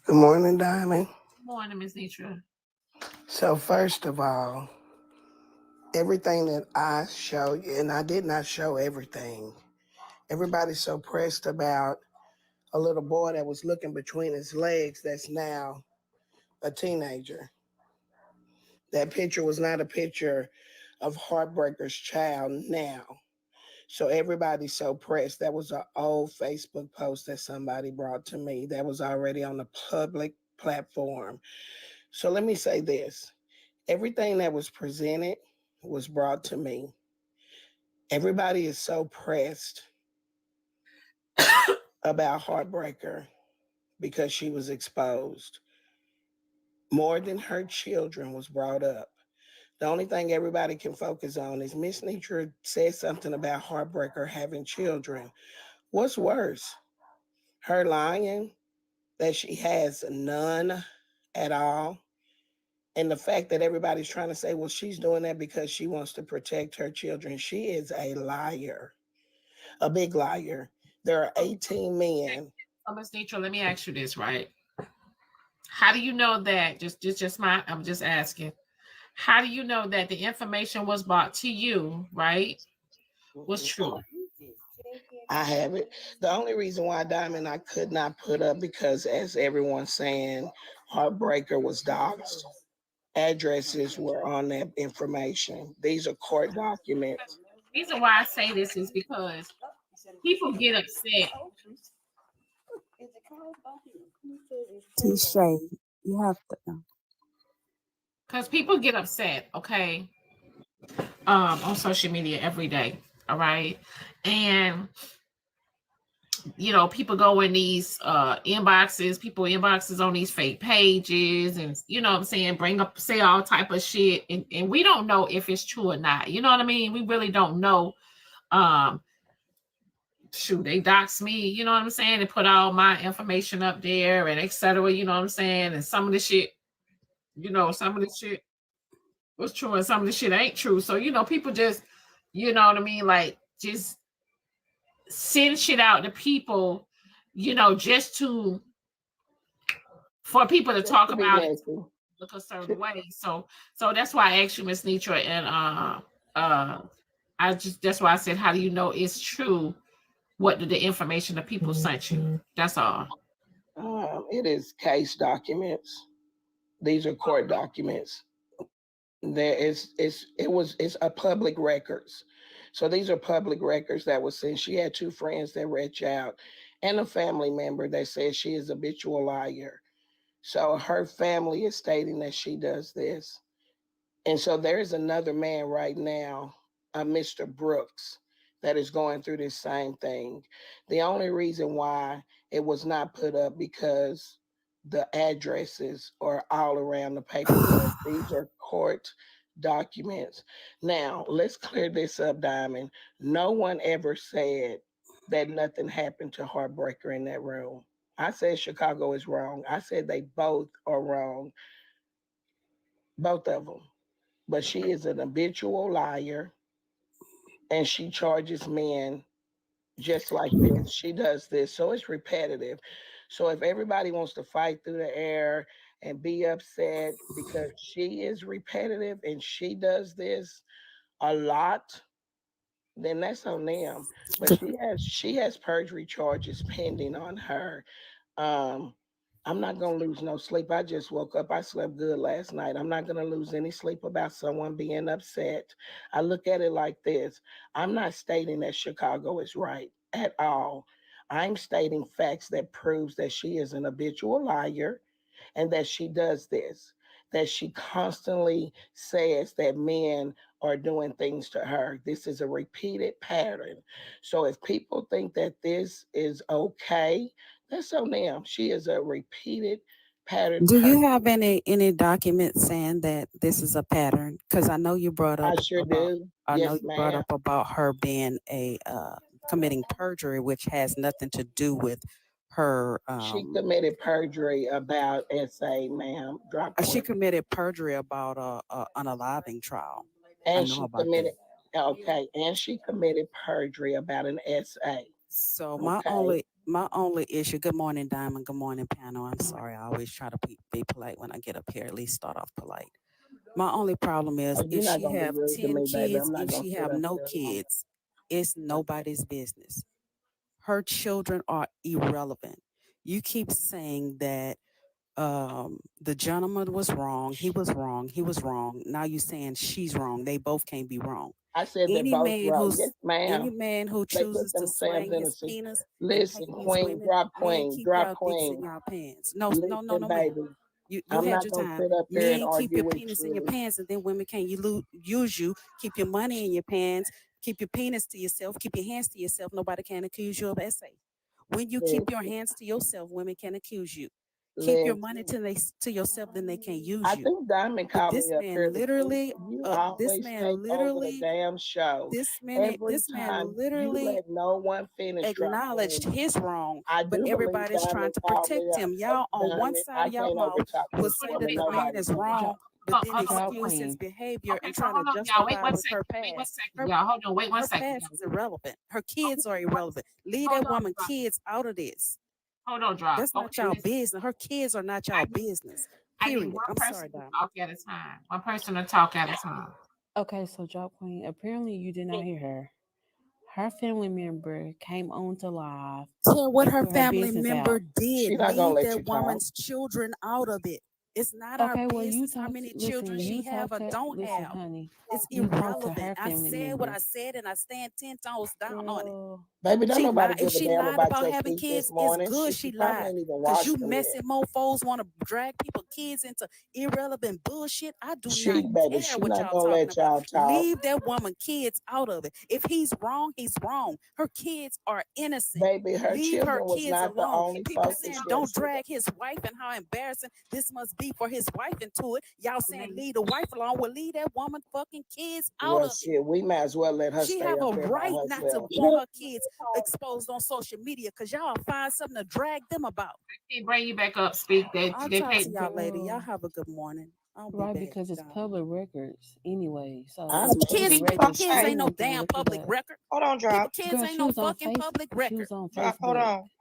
Good morning, Diamond. Good morning, Miss Nitra. So, first of all, everything that I show you, and I did not show everything, everybody's so pressed about a little boy that was looking between his legs that's now a teenager. That picture was not a picture of Heartbreaker's child now. So everybody's so pressed. That was an old Facebook post that somebody brought to me that was already on the public platform. So let me say this. Everything that was presented was brought to me. Everybody is so pressed about Heartbreaker because she was exposed. More than her children was brought up. The only thing everybody can focus on is Miss Nitra said something about Heartbreaker having children. What's worse? Her lying that she has none at all. And the fact that everybody's trying to say, well, she's doing that because she wants to protect her children. She is a liar, a big liar. There are 18 men. So, Miss Nitra, let me ask you this, right? How do you know that? I'm just asking. How do you know that the information was brought to you, right? Was true. I have it. The only reason why Diamond I could not put up because, as everyone's saying, Heartbreaker was doxxed. Addresses were on that information. These are court documents. The reason why I say this is because people get upset. T-Shay, you have to. Because people get upset, okay, on social media every day. All right. And people go in these people inboxes on these fake pages, and what I'm saying, bring up, say all type of shit, and we don't know if it's true or not. You know what I mean? We really don't know. um Shoot, they dox me, you know what I'm saying, and put all my information up there and etc. You know what I'm saying? And some of the shit, some of the shit was true and some of the shit ain't true. So people just, you know what I mean, like, just send shit out to people, just to for people to Just talk to be about it, messy. look a certain way. So that's why I asked you, Miss Nitra, and uh that's why I said, how do you know it's true? What did the information that people sent you? That's all. It is case documents. These are court documents. There is it's a public records. So these are public records that was sent. She had two friends that reached out and a family member that says she is a habitual liar. So her family is stating that she does this. And so there is another man right now, Mr. Brooks, that is going through this same thing. The only reason why it was not put up because the addresses are all around the paperwork. These are court documents. Now, let's clear this up, Diamond. No one ever said that nothing happened to Heartbreaker in that room. I said Chicago is wrong. I said they both are wrong, both of them. But she is an habitual liar and she charges men just like this. She does this. So it's repetitive. So if everybody wants to fight through the air and be upset because she is repetitive and she does this a lot, then that's on them. But she has perjury charges pending on her. Um, I'm not gonna lose no sleep. I just woke up. I slept good last night. I'm not gonna lose any sleep about someone being upset. I look at it like this. I'm not stating that Chicago is right at all. I'm stating facts that proves that she is an habitual liar and that she does this, that she constantly says that men are doing things to her. This is a repeated pattern. So if people think that this is okay, that's on them. She is a repeated pattern Do you person. have any documents saying that this is a pattern? Because I sure do. I know Yes, you brought ma'am. up about her being a committing perjury, which has nothing to do with her. She committed perjury about SA, ma'am. Drop She point. committed perjury about a unaliving trial. I And know she about that. committed, okay, and she committed perjury about an SA. So Okay. My only issue. Good morning, Diamond. Good morning, panel. I'm sorry. I always try to be polite when I get up here. At least start off polite. My only problem is Oh, you're if not she gonna be have rude to 10 me, baby. kids, I'm not if gonna she sit have up no there long. kids, it's nobody's business. Her children are irrelevant. You keep saying that the gentleman was wrong, he was wrong, he was wrong. Now you're saying she's wrong. They both can't be wrong. I said they're Any both man wrong. Yes, who's any ma'am. man who They put chooses to themselves swing in a his situation. penis and Listen, take these queen, women, drop men, queen, keep drop y'all dicks in queen. y'all pants. No, no, no, Listen, no, ma'am. baby. You I'm had not your gonna time. sit up here and Men, keep argue your with penis in your you. pants, and then women can use you. Keep your money in your pants. Keep your penis to yourself. Keep your hands to yourself. Nobody can accuse you of essay. When you keep your Listen, hands to yourself, women can accuse you. Keep your money listen. to yourself, then they can use I you. think Diamond But called me up here to speak. You always take over the damn show. Every this man time you literally let no one finish, drop acknowledged queen. his wrong, I but do believe everybody's trying Diamond to called me protect up. him. Y'all on one Diamond, side I of y'all can't mouth overtalk will this say that woman. this man Nobody is can. wrong, but then Drop excuse his queen. behavior Okay, and so try to hold on, y'all. justify with her Wait one past. second, y'all. Hold on, wait one Her second, past is y'all. irrelevant. Her Okay, kids are irrelevant. Leave hold that on, woman drop. kids out of this. Hold on, drop. That's not Okay, y'all listen. business. Her kids are not I y'all need business. I need Period. one I'm person sorry, to Diamond. talk at a time. One person to talk at a time. Okay, so drop queen. Apparently you did not hear her. Her family member came on to live Tell what and her put her family business member out. did. She not gonna Leave let you that talk. woman's children out of it. It's not our Okay, well you business how talk many children listen, she you have talk or to don't listen, have. honey. It's You talk to irrelevant. her I family said what I member. said, and I stand 10 toes down on it. Girl. Baby, don't She nobody lied. If give a she damn lied about about your having speech this kids, it's morning. good She she probably lied. ain't even Cause watched you them yet. messy mofos want to drag people kids into irrelevant bullshit. I do not Baby, care she what not y'all gonna talking let about. y'all talk. Leave that woman kids out of it. If he's wrong, he's wrong. Her kids are innocent. Baby, her Leave her children was kids not the alone. only People saying focus don't yesterday. drag his wife and how embarrassing this must be for his wife into it. Y'all saying leave the wife alone. Well, leave that woman fucking kids out Well, of it. shit, we might as well let her She stay have up a there by right not to herself. want her kids exposed on social media because y'all find something to drag them about. Can't bring you back up, speak. I'll They talk can't. to y'all later. Y'all Girl. have a good morning. I'll be Right, back. because it's Done. public records anyway. So I People it's kids, mean, people records. kids Hey, ain't no Anyone can damn look it public up. record. hold on, People drop, kids Girl, ain't she no was on fucking face. public She record. was on drop. Facebook.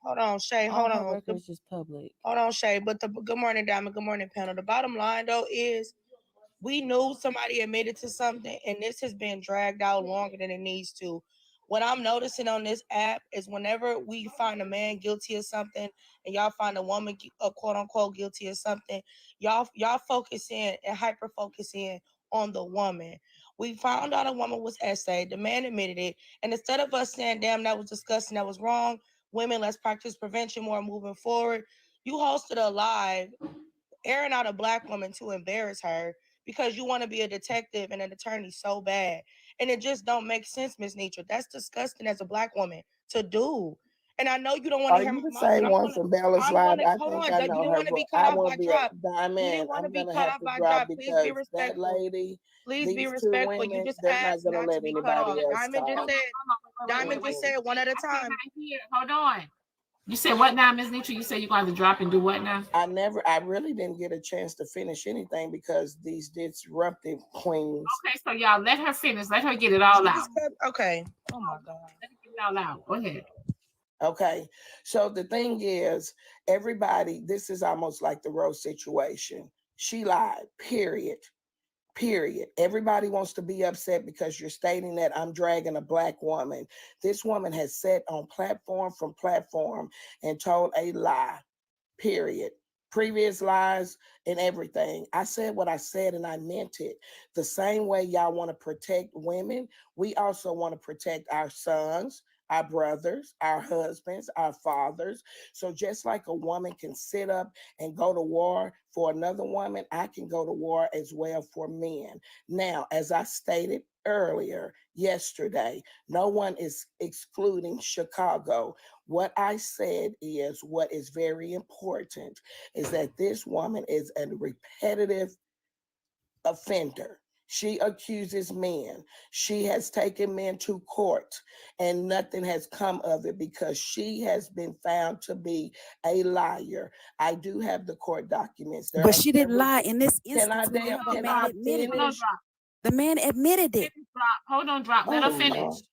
Hold on, Shay. All Hold her on. records is public. Hold on, Shay. But the good morning, Diamond. Good morning, panel. The bottom line though is we knew somebody admitted to something, and this has been dragged out longer than it needs to. What I'm noticing on this app is whenever we find a man guilty of something, and y'all find a woman, quote unquote, guilty of something, y'all focus in and hyper focus in on the woman. We found out a woman was essay. The man admitted it, and instead of us saying, "Damn, that was disgusting, that was wrong," women, let's practice prevention more moving forward. You hosted a live airing out a black woman to embarrass her because you want to be a detective and an attorney so bad. And it just don't make sense, Miss Nitra. That's disgusting as a black woman to do. And I know you don't want to are hear you my the mouth, but same one from Bella's I'm Live? gonna I hold think on. I You know didn't her want to voice. be cut I off want by to be a drop. You didn't diamond. want to I'm be gonna cut have off to by drop drop. Please be because that respectful. lady, Please be these two respectful. You women, just they're not asked gonna not to let be cut anybody off. else Diamond just talk. said. Diamond just said one at a I cannot time. hear. Hold on. You said what now, Miss Nitra? You said you're going to drop and do what now? I really didn't get a chance to finish anything because these disruptive queens. Okay, so y'all let her finish. Let her get it all She out. just cut. Okay. Oh my God. Let her get it all out. Go ahead. Okay. So the thing is, everybody, this is almost like the Rose situation. She lied, period. Period. Everybody wants to be upset because you're stating that I'm dragging a black woman. This woman has sat on platform from platform and told a lie. Period. Previous lies and everything. I said what I said and I meant it. The same way y'all want to protect women, we also want to protect our sons, our brothers, our husbands, our fathers. So just like a woman can sit up and go to war for another woman, I can go to war as well for men. Now, as I stated earlier, yesterday, no one is excluding Chicago. What I said is what is very important is that this woman is a repetitive offender. She accuses men. She has taken men to court and nothing has come of it because she has been found to be a liar. I do have the court documents. There But are she didn't several. lie in this Can I instance when you damn, have a can man I admitted Hold it. on, finish? drop. The man admitted it. Finish, drop. Hold on, drop. Let her Oh finish. Lord.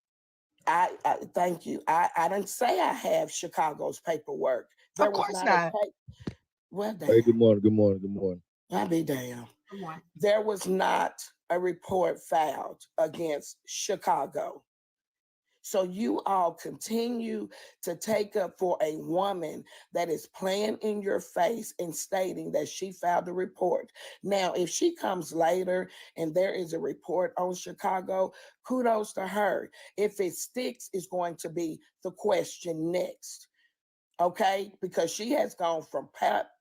I thank you. I didn't say I have Chicago's paperwork. There Of was course not. not. Well, Hey, damn. good morning, good morning, good morning. I'll be damn. Come on. There was not a report filed against Chicago. So you all continue to take up for a woman that is playing in your face and stating that she filed a report. Now, if she comes later and there is a report on Chicago, kudos to her. If it sticks, it's going to be the question next. Okay, because she has gone from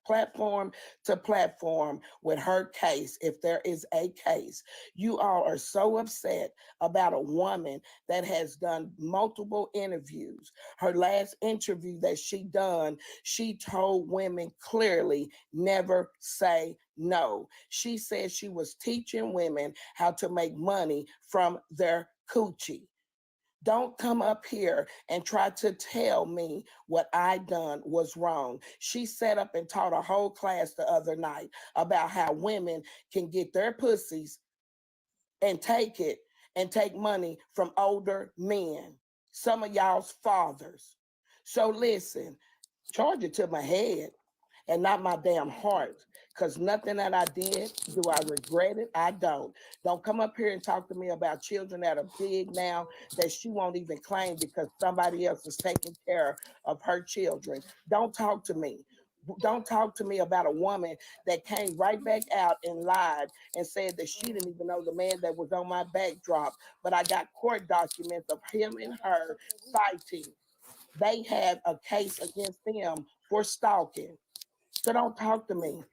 platform to platform with her case. If there is a case, you all are so upset about a woman that has done multiple interviews. Her last interview that she done, she told women clearly, never say no. She said she was teaching women how to make money from their coochie. Don't come up here and try to tell me what I done was wrong. She sat up and taught a whole class the other night about how women can get their pussies and take it and take money from older men, some of y'all's fathers. So listen, charge it to my head and not my damn heart. Because nothing that I did, do I regret it? I don't. Don't come up here and talk to me about children that are big now that she won't even claim because somebody else is taking care of her children. Don't talk to me. Don't talk to me about a woman that came right back out and lied and said that she didn't even know the man that was on my backdrop. But I got court documents of him and her fighting. They had a case against them for stalking. So don't talk to me.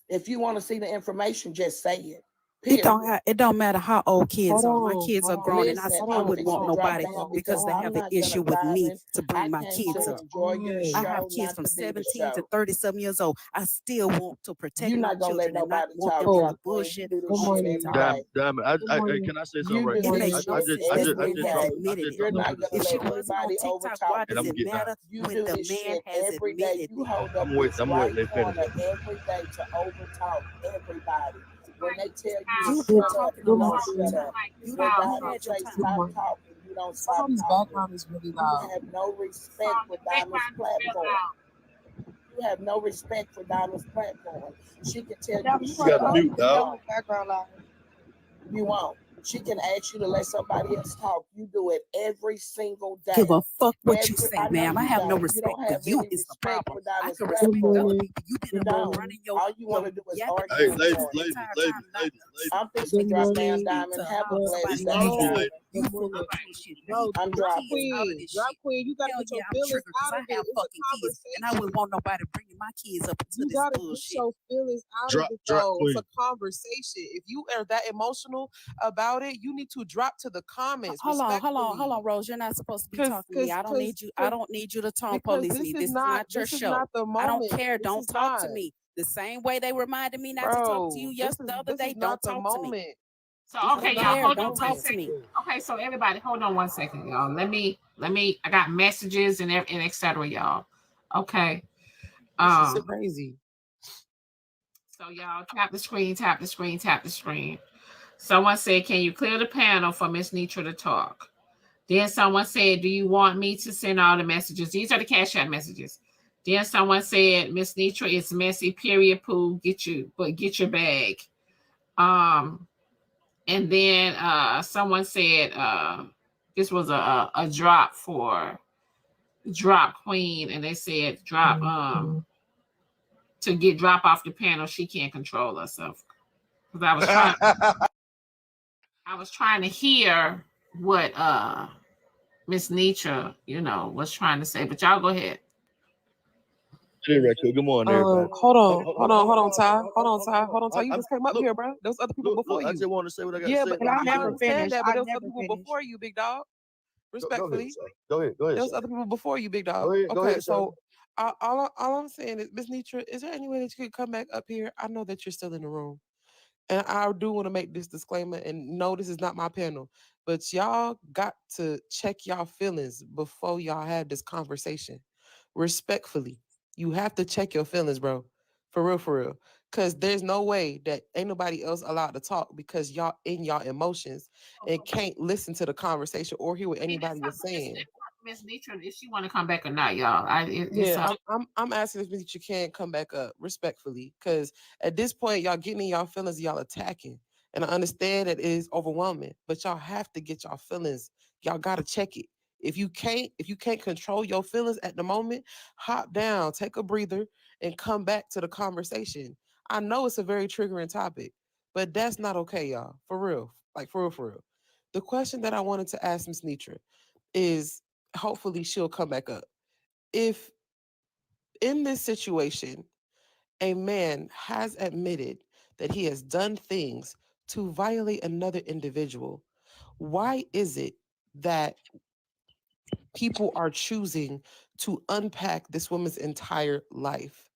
If you want to see the information, just say it. Period. It don't matter how old kids Hold are. My on, kids are hold on. grown, and I Listen, I I'm wouldn't want fixing to drop nobody down because because they I'm have an not gonna issue with me diamond. to I bring my came kids to up. enjoy your Right. I have show, kids not from to do the 17 to show. 30 some years old. I still want to protect You're my not gonna let children and not nobody want talk, them in Oh, the drop queen. You bullshit do and this good all shit the morning. every time. day. Diamond, Good hey, morning. can I say something You right do It quick? this makes shit no sense. This every man I has day. admitted it. just You're want not to, gonna If she let wasn't on anybody over TikTok, talk why and does I'm you. gonna it get done. matter You when do the this man shit has every day. admitted You it? hold up I'm this waiting. I'm right waiting. They finish. corner every day to overtalk everybody. When they tell you to You've shut been up, talking you a Good don't long shut morning. up. time. When You Diamond had your say time. Good stop morning. talking, you don't stop Somebody's talking. background is really You loud. have no respect for Diamond's platform. You have no respect for Diamond's platform. She can tell you Yeah, to you You right shut got to up. about mute, it. You dog. That was won't. background loud. You won't. She can ask you to let somebody else talk. You do it every single Give day. a fuck what you Every, say, I know ma'am. I you have no don't. You respect don't for have you any is the respect problem. for I Diamond's can Good respect other platform. morning. people. You've You been Good in the room don't. morning. running All you want your to do is yapping argue Hey, ass this ladies, this morning. ladies, entire ladies, time, not ladies, ladies. I'm fixing to Good taking drop shit down, morning. to Diamond. Have a hold Good, blessed somebody It's day, on you, kid. okay? ladies. You good full morning. of bullshit. Bro, People, I'm drop dropping. kids, all of queen. this Drop shit. queen. You gotta Hell get yeah, your I'm feelings triggered because out I of it. have It's a fucking kids, and I conversation. wouldn't want nobody bringing my kids up into You this gotta get bullshit. your feelings out of Drop, it drop, though. It's queen. a conversation. If you are that emotional about it, you need to drop to the comments Hold respectfully. on, Rose. You're not supposed to be Cause, talking to me. cause, I don't cause, need you. I cause, don't need you to tone because police me. This is not your this is show. not the I don't moment. care. This Don't is talk to not, me. The same way they reminded me not to talk to you bro. the other This day. is not Don't the talk to me. moment. So This I okay, is don't y'all, not care. the hold on Don't one talk moment. to me. second. Okay, so everybody, hold on one second, y'all. Let me. I got messages and etc. Y'all. Okay. This is crazy. So y'all tap the screen, tap the screen, tap the screen. Someone said, "Can you clear the panel for Miss Nitra to talk?" Then someone said, "Do you want me to send all the messages?" These are the Cash App messages. Then someone said, "Miss Nitra is messy. Period. Pooh. Get your bag." And then someone said this was a drop for drop queen, and they said drop to get drop off the panel. She can't control herself. Because I was trying to hear what Miss Nitra, was trying to say. But y'all go ahead. Right, good morning, everybody. Hold on, Ty. Ty. You just came up here, bro. Those other people before you. I just want to say what I got Yeah, to say. but I I never understand finished. that. But I those never other people finished. before you, big dog. Respectfully, Go ahead. those Sir. other people before you, big dog. Go ahead, sir. So all I'm saying is, Miss Nitra, is there any way that you could come back up here? I know that you're still in the room. And I do want to make this disclaimer, and no, this is not my panel, but y'all got to check y'all feelings before y'all have this conversation. Respectfully, you have to check your feelings, bro. For real, for real. Because there's no way that ain't nobody else allowed to talk because y'all in y'all emotions and can't listen to the conversation or hear what anybody is saying. Miss Nitra, if she want to come back or not, y'all. Yeah, I'm asking if you can come back up respectfully, because at this point y'all getting in y'all feelings, y'all attacking, and I understand that it is overwhelming, but y'all have to get y'all feelings. Y'all gotta check it. If you can't control your feelings at the moment, hop down, take a breather, and come back to the conversation. I know it's a very triggering topic, but that's not okay, y'all. For real, like for real, for real. The question that I wanted to ask Miss Nitra is, hopefully she'll come back up. If in this situation, a man has admitted that he has done things to violate another individual, why is it that people are choosing to unpack this woman's entire life?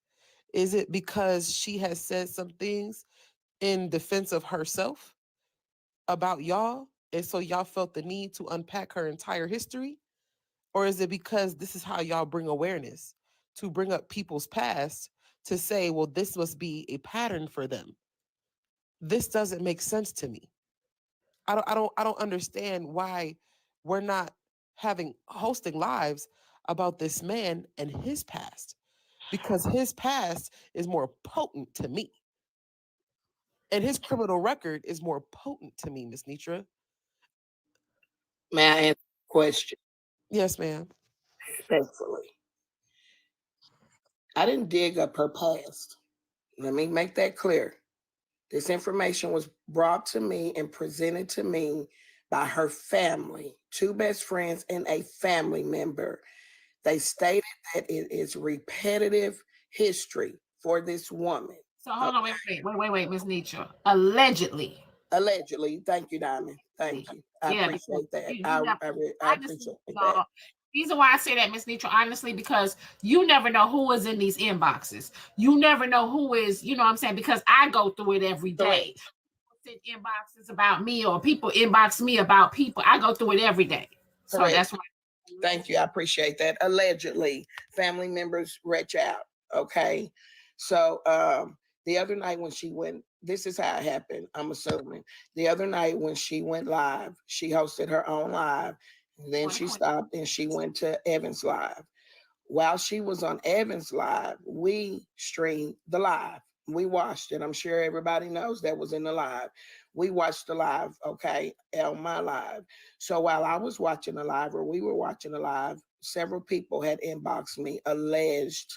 Is it because she has said some things in defense of herself about y'all? And so y'all felt the need to unpack her entire history? Or is it because this is how y'all bring awareness, to bring up people's past, to say, well, this must be a pattern for them? This doesn't make sense to me. I don't understand why we're not hosting lives about this man and his past, because his past is more potent to me. And his criminal record is more potent to me, Miss Nitra. May I answer the question Yes, ma'am. respectfully? I didn't dig up her past. Let me make that clear. This information was brought to me and presented to me by her family, two best friends and a family member. They stated that it is repetitive history for this woman. So hold on, wait, Miss Nitra. Allegedly. Allegedly. Thank you, Diamond. Thank you. I appreciate that. I appreciate that. Reason why I say that, Miss Nitra, honestly, because you never know who is in these inboxes. You never know who is, you know what I'm saying? Because I go through it every day. People send inboxes about me, or people inbox me about people. I go through it every day. So Correct. that's why. Thank you. I appreciate that. Allegedly, family members reach out. Okay. So the other night when she went, this is how it happened, I'm assuming. The other night when she went live, she hosted her own live. And then she stopped and she went to Evan's live. While she was on Evan's live, we streamed the live. We watched it. I'm sure everybody knows that was in the live. We watched the live, okay, on my live. So while I was watching the live, or we were watching the live, several people had inboxed me alleged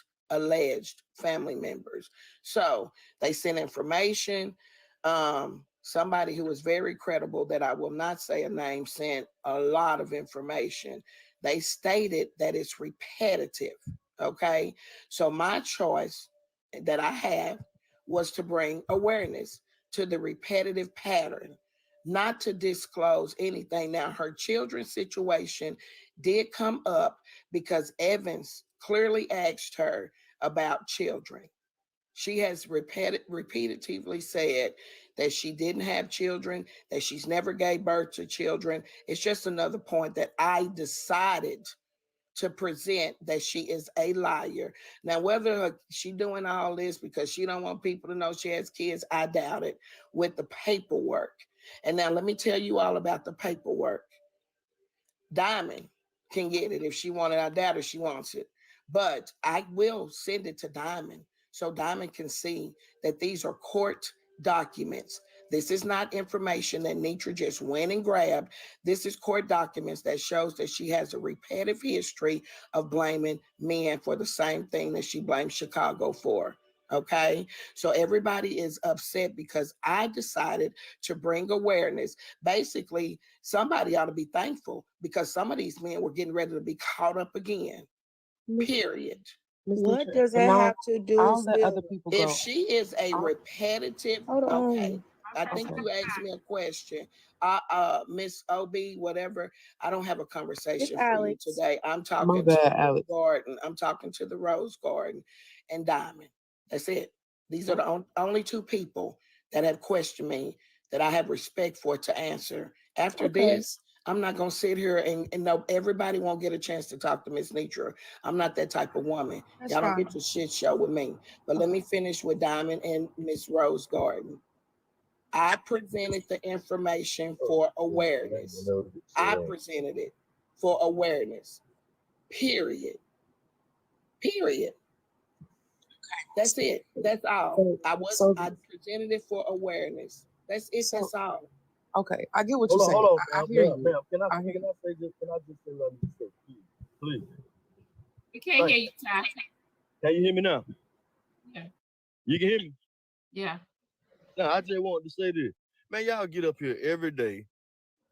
family members. So they sent information. Somebody who was very credible, that I will not say a name, sent a lot of information. They stated that it's repetitive. Okay. So my choice that I have was to bring awareness to the repetitive pattern, not to disclose anything. Now, her children's situation did come up because Evans clearly asked her about children. She has repeatedly said that she didn't have children, that she's never gave birth to children. It's just another point that I decided to present, that she is a liar. Now, whether she doing all this because she don't want people to know she has kids, I doubt it, with the paperwork. And now let me tell you all about the paperwork. Diamond can get it if she wanted. I doubt if she wants it, but I will send it to Diamond so Diamond can see that these are court documents. This is not information that Nitra just went and grabbed. This is court documents that shows that she has a repetitive history of blaming men for the same thing that she blamed Chicago for. Okay, so everybody is upset because I decided to bring awareness. Basically, somebody ought to be thankful because some of these men were getting ready to be caught up again. Period. What does that have to do I'll let with other people go. If she is a repetitive, Hold okay. on. I think you asked me a question. Miss OB, whatever. I don't have a It's conversation for you Alex. today. I'm My talking to bad, the Alex. garden. I'm talking to the Rose Garden and Diamond. That's it. These are the only two people that have questioned me that I have respect for to answer. After Okay. this, I'm not gonna sit here and no, everybody won't get a chance to talk to Miss Nitra. I'm not that type of woman. That's Y'all don't fine. get to shit show with me. But let me finish with Diamond and Miss Rose Garden. I presented the information for awareness. I presented it for awareness. Period. Period. That's it. That's all. I presented it for awareness. That's it. So- That's all. Okay, I get what Hold you're on, saying. hold on, I ma'am, hear ma'am, you. ma'am. Can I I hear say this? Can I just say what I need to say, please? We can't hear you, Ty. Can you hear me now? Yeah. You can hear me? Yeah. No, I just wanted to say this. Man, y'all get up here every day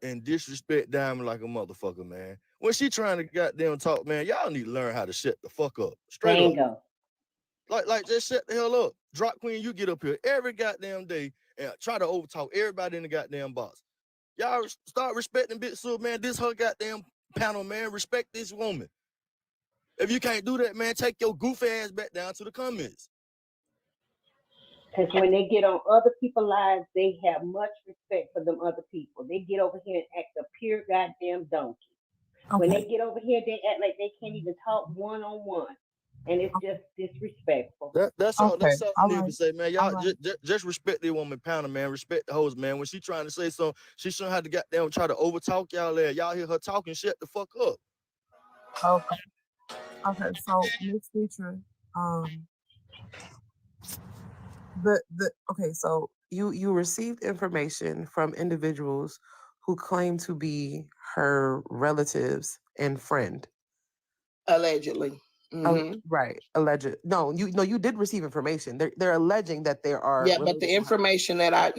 and disrespect Diamond like a motherfucker, man. When she trying to goddamn talk, man, y'all need to learn how to shut the fuck up. Straight up. Bingo. Like just shut the hell up. Drop Queen, you get up here every goddamn day and try to overtalk everybody in the goddamn box. Y'all start respecting Big Sue, man. This her goddamn panel, man. Respect this woman. If you can't do that, man, take your goofy ass back down to the comments. Because when they get on other people's lives, they have much respect for them other people. They get over here and act a pure goddamn donkey. When they get over here, they act like they can't even talk one-on-one. And it's just disrespectful. That's all. That's all I need right. to say, man. Y'all All just respect the woman panel, man. Respect the host, man. When she trying to say something, she shouldn't have to goddamn try to overtalk y'all there. Y'all hear her talking, shut the fuck up. Okay, so Miss Nitra, so you received information from individuals who claim to be her relatives and friend. Allegedly. Right, alleged. No, you did receive information. They're alleging that there are. Yeah, but the information that right,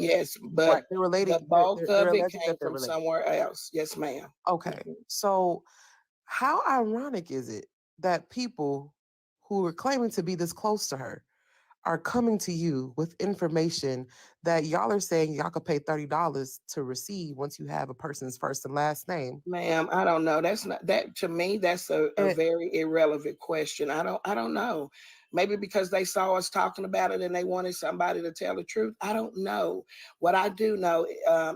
but they're relating. the bulk they're of it alleging came that they're from related. somewhere else. Yes, ma'am. Okay, so how ironic is it that people who are claiming to be this close to her are coming to you with information that y'all are saying y'all could pay $30 to receive once you have a person's first and last name? Ma'am, I don't know. That's not that to me. That's a very irrelevant question. I don't know. Maybe because they saw us talking about it and they wanted somebody to tell the truth. I don't know. What I do know,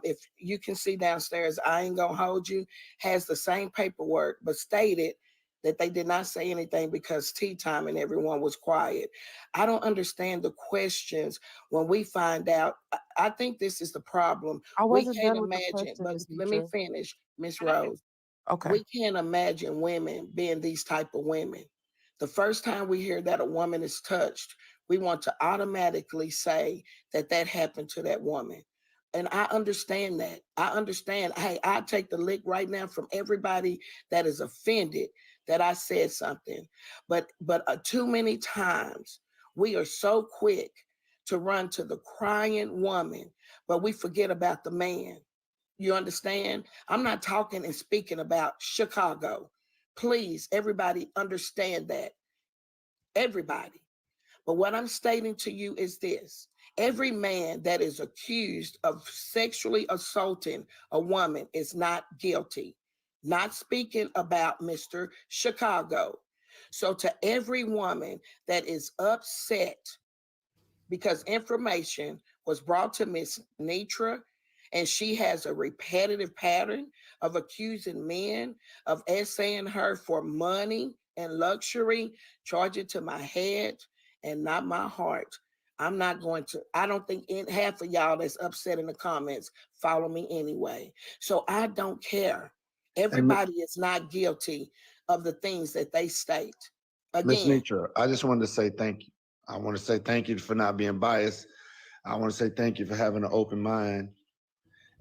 if you can see downstairs, I ain't gonna hold you, has the same paperwork, but stated that they did not say anything because tea time and everyone was quiet. I don't understand the questions when we find out. I think this is the problem. I We wasn't can't done with the imagine, question, but Miss let me Nitra. finish, Miss Rose. Okay. We can't imagine women being these type of women. The first time we hear that a woman is touched, we want to automatically say that that happened to that woman. And I understand that. I understand. Hey, I take the lick right now from everybody that is offended that I said something. But too many times we are so quick to run to the crying woman, but we forget about the man. You understand? I'm not talking and speaking about Chicago. Please, everybody understand that. Everybody. But what I'm stating to you is this. Every man that is accused of sexually assaulting a woman is not guilty. Not speaking about Mr. Chicago. So to every woman that is upset because information was brought to Miss Nitra and she has a repetitive pattern of accusing men of essaying her for money and luxury, charge it to my head and not my heart. I'm not going to, I don't think half of y'all that's upset in the comments follow me anyway. So I don't care. Everybody is not guilty of the things that they state. Ms. Again, Nitra, I just wanted to say thank you. I want to say thank you for not being biased. I want to say thank you for having an open mind.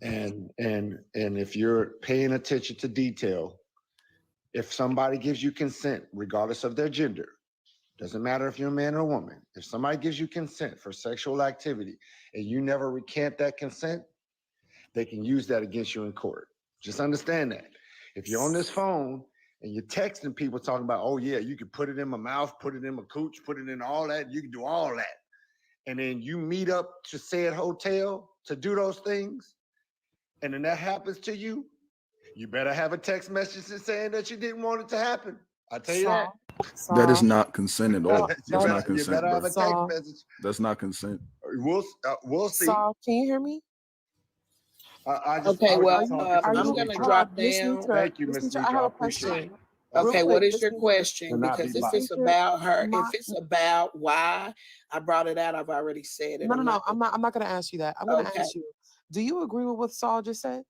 And if you're paying attention to detail, if somebody gives you consent, regardless of their gender, doesn't matter if you're a man or a woman, if somebody gives you consent for sexual activity and you never recant that consent, they can use that against you in court. Just understand that. If you're on this phone and you're texting people talking about, oh yeah, you can put it in my mouth, put it in my cooch, put it in all that, you can do all that. And then you meet up to said hotel to do those things, and then that happens to you, you better have a text message saying that you didn't want it to happen. I tell you that. That is not consent at all. That's not You consent, better have bro. a text message. That's not consent. We'll see. Saul, can you hear me? Okay, well, Are I'm you, gonna drop Miss down. Nitra? Thank you, Miss Miss Nitra, I Nitra. have I a appreciate question. it. Real Okay, quick, what is Miss your Nitra. question? To not be Because if biased. it's about her, My- if it's about why I brought it out, I've already said it. No, no, I'm no. not. I'm not gonna ask you that. I'm gonna Okay. ask you, do you agree with what Saul just said?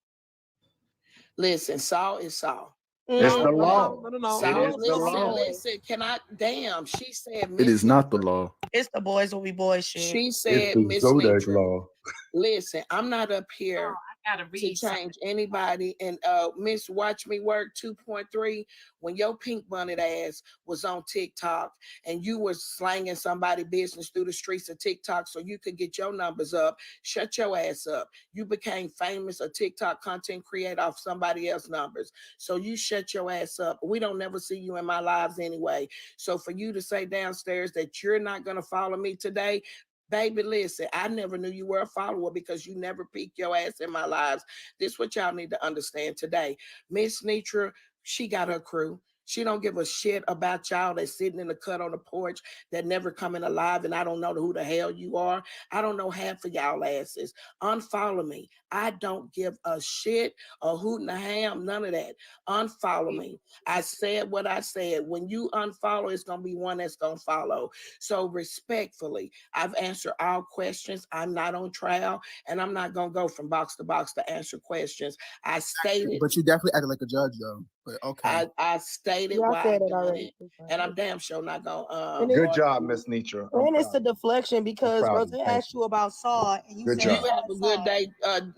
Listen, Saul is Saul. It's the No, law. no. It Saul, is the law. listen. Can I? Damn, she said. It is Miss not the Nitra. law. It's the boys will be boys shit. She It's said, the Miss Zodiac Nitra. law. Listen, I'm not up here I gotta to read something. change anybody. And Miss Watch Me Work 2.3, when your pink bunted ass was on TikTok and you were slanging somebody business through the streets of TikTok so you could get your numbers up, shut your ass up. You became famous, a TikTok content creator off somebody else's numbers. So you shut your ass up. We don't never see you in my lives anyway. So for you to say downstairs that you're not going to follow me today, baby, listen, I never knew you were a follower because you never peeked your ass in my lives. This is what y'all need to understand today. Miss Nitra, she got her crew. She don't give a shit about y'all that's sitting in the cut on the porch that never coming alive, and I don't know who the hell you are. I don't know half of y'all asses. Unfollow me. I don't give a shit, a hoot and a ham, none of that. Unfollow me. I said what I said. When you unfollow, it's going to be one that's going to follow. So respectfully, I've answered all questions. I'm not on trial, and I'm not going to go from box to box to answer questions. I stated. But you definitely acted like a judge, though. But okay. I stated Y'all why I said it done already. it, and I'm damn sure not going And to. Good job, Miss Nitra. I'm And it's proud the of you. deflection because proud Rose of you. Thank asked you about Saul and you Good said You job. have a good day.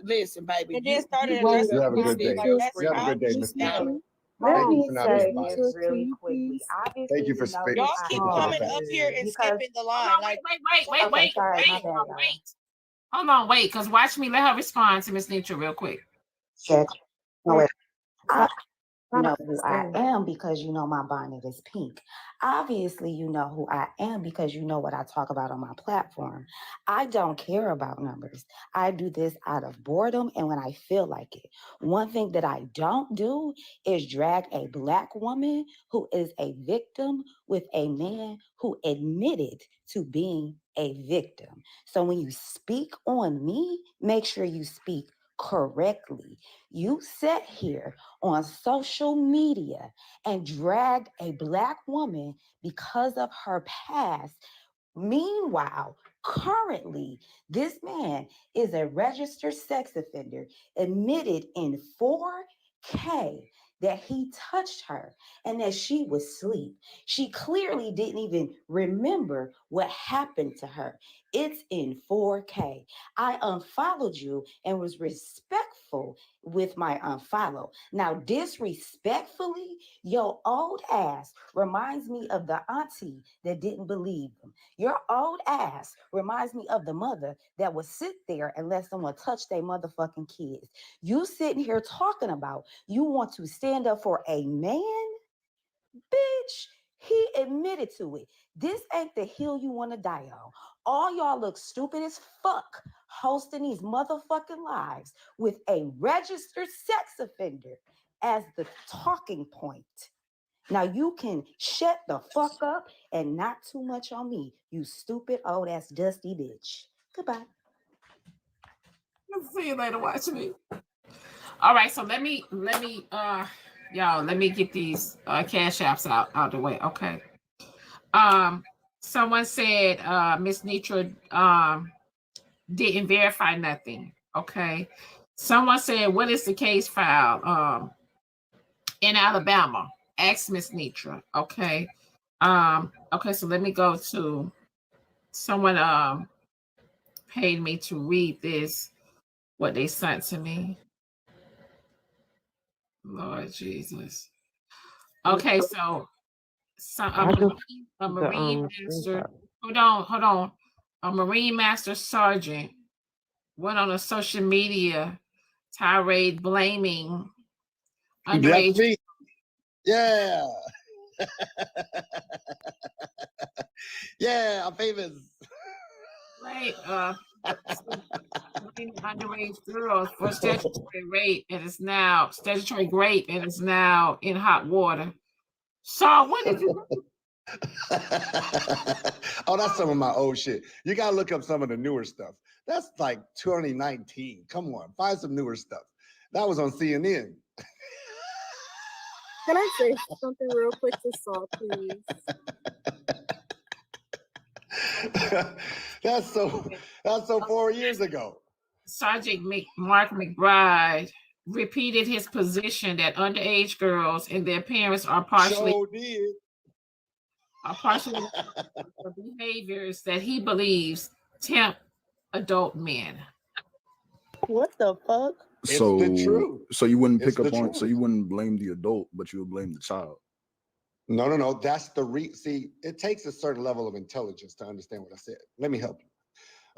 Listen, baby. and then started You addressing You have a the good day. like that's You have a good day, childish. Miss Nitra. Let Thank you me for not being say biased. this really quickly. Obviously, Thank you for you know speaking. who Y'all I keep Speaking am the coming fact. up here and because skipping the line. Hold on, Like okay, sorry, my bad, y'all. wait. Hold on, wait, because watch me let her respond to Miss Nitra real quick. Check. No, wait. I Not know a- who I am because you know my bonnet is pink. Obviously, you know who I am because you know what I talk about on my platform. I don't care about numbers. I do this out of boredom and when I feel like it. One thing that I don't do is drag a Black woman who is a victim with a man who admitted to being a victim. So when you speak on me, make sure you speak correctly. You sat here on social media and dragged a Black woman because of her past. Meanwhile, currently, this man is a registered sex offender, admitted in 4K that he touched her and that she was asleep. She clearly didn't even remember what happened to her. It's in 4K. I unfollowed you and was respectful with my unfollow. Now, disrespectfully, your old ass reminds me of the auntie that didn't believe them. Your old ass reminds me of the mother that would sit there and let someone touch their motherfucking kids. You sitting here talking about you want to stand up for a man? Bitch, he admitted to it. This ain't the hill you want to die on. All y'all look stupid as fuck hosting these motherfucking lives with a registered sex offender as the talking point. Now you can shut the fuck up and not too much on me, you stupid old ass dusty bitch. Goodbye. See you later, watch me. All right, so let me y'all, let me get these cash apps out the way. Okay. Someone said Miss Nitra didn't verify nothing. Okay. Someone said, what is the case file in Alabama? Ask Miss Nitra. Okay. Okay, so let me go to someone paid me to read this, what they sent to me. Lord Jesus. Okay, so a Marine master. Hold on. A Marine Master Sergeant went on a social media tirade blaming underage. That's me. Yeah. Yeah, I'm famous. Right. Underage girls for statutory rape, and it's now statutory rape, and it's now in hot water. So what did you? Oh, that's some of my old shit. You gotta look up some of the newer stuff. That's like 2019. Come on, find some newer stuff. That was on CNN. Can I say something real quick to Saul, please? That's so 4 years ago. Sergeant Mark McBride repeated his position that underage girls and their parents are partially for behaviors that he believes tempt adult men. What the fuck? So, the truth. So you wouldn't It's pick up the on. So truth. you wouldn't blame the adult, but you would blame the child. No. That's see, it takes a certain level of intelligence to understand what I said. Let me help you.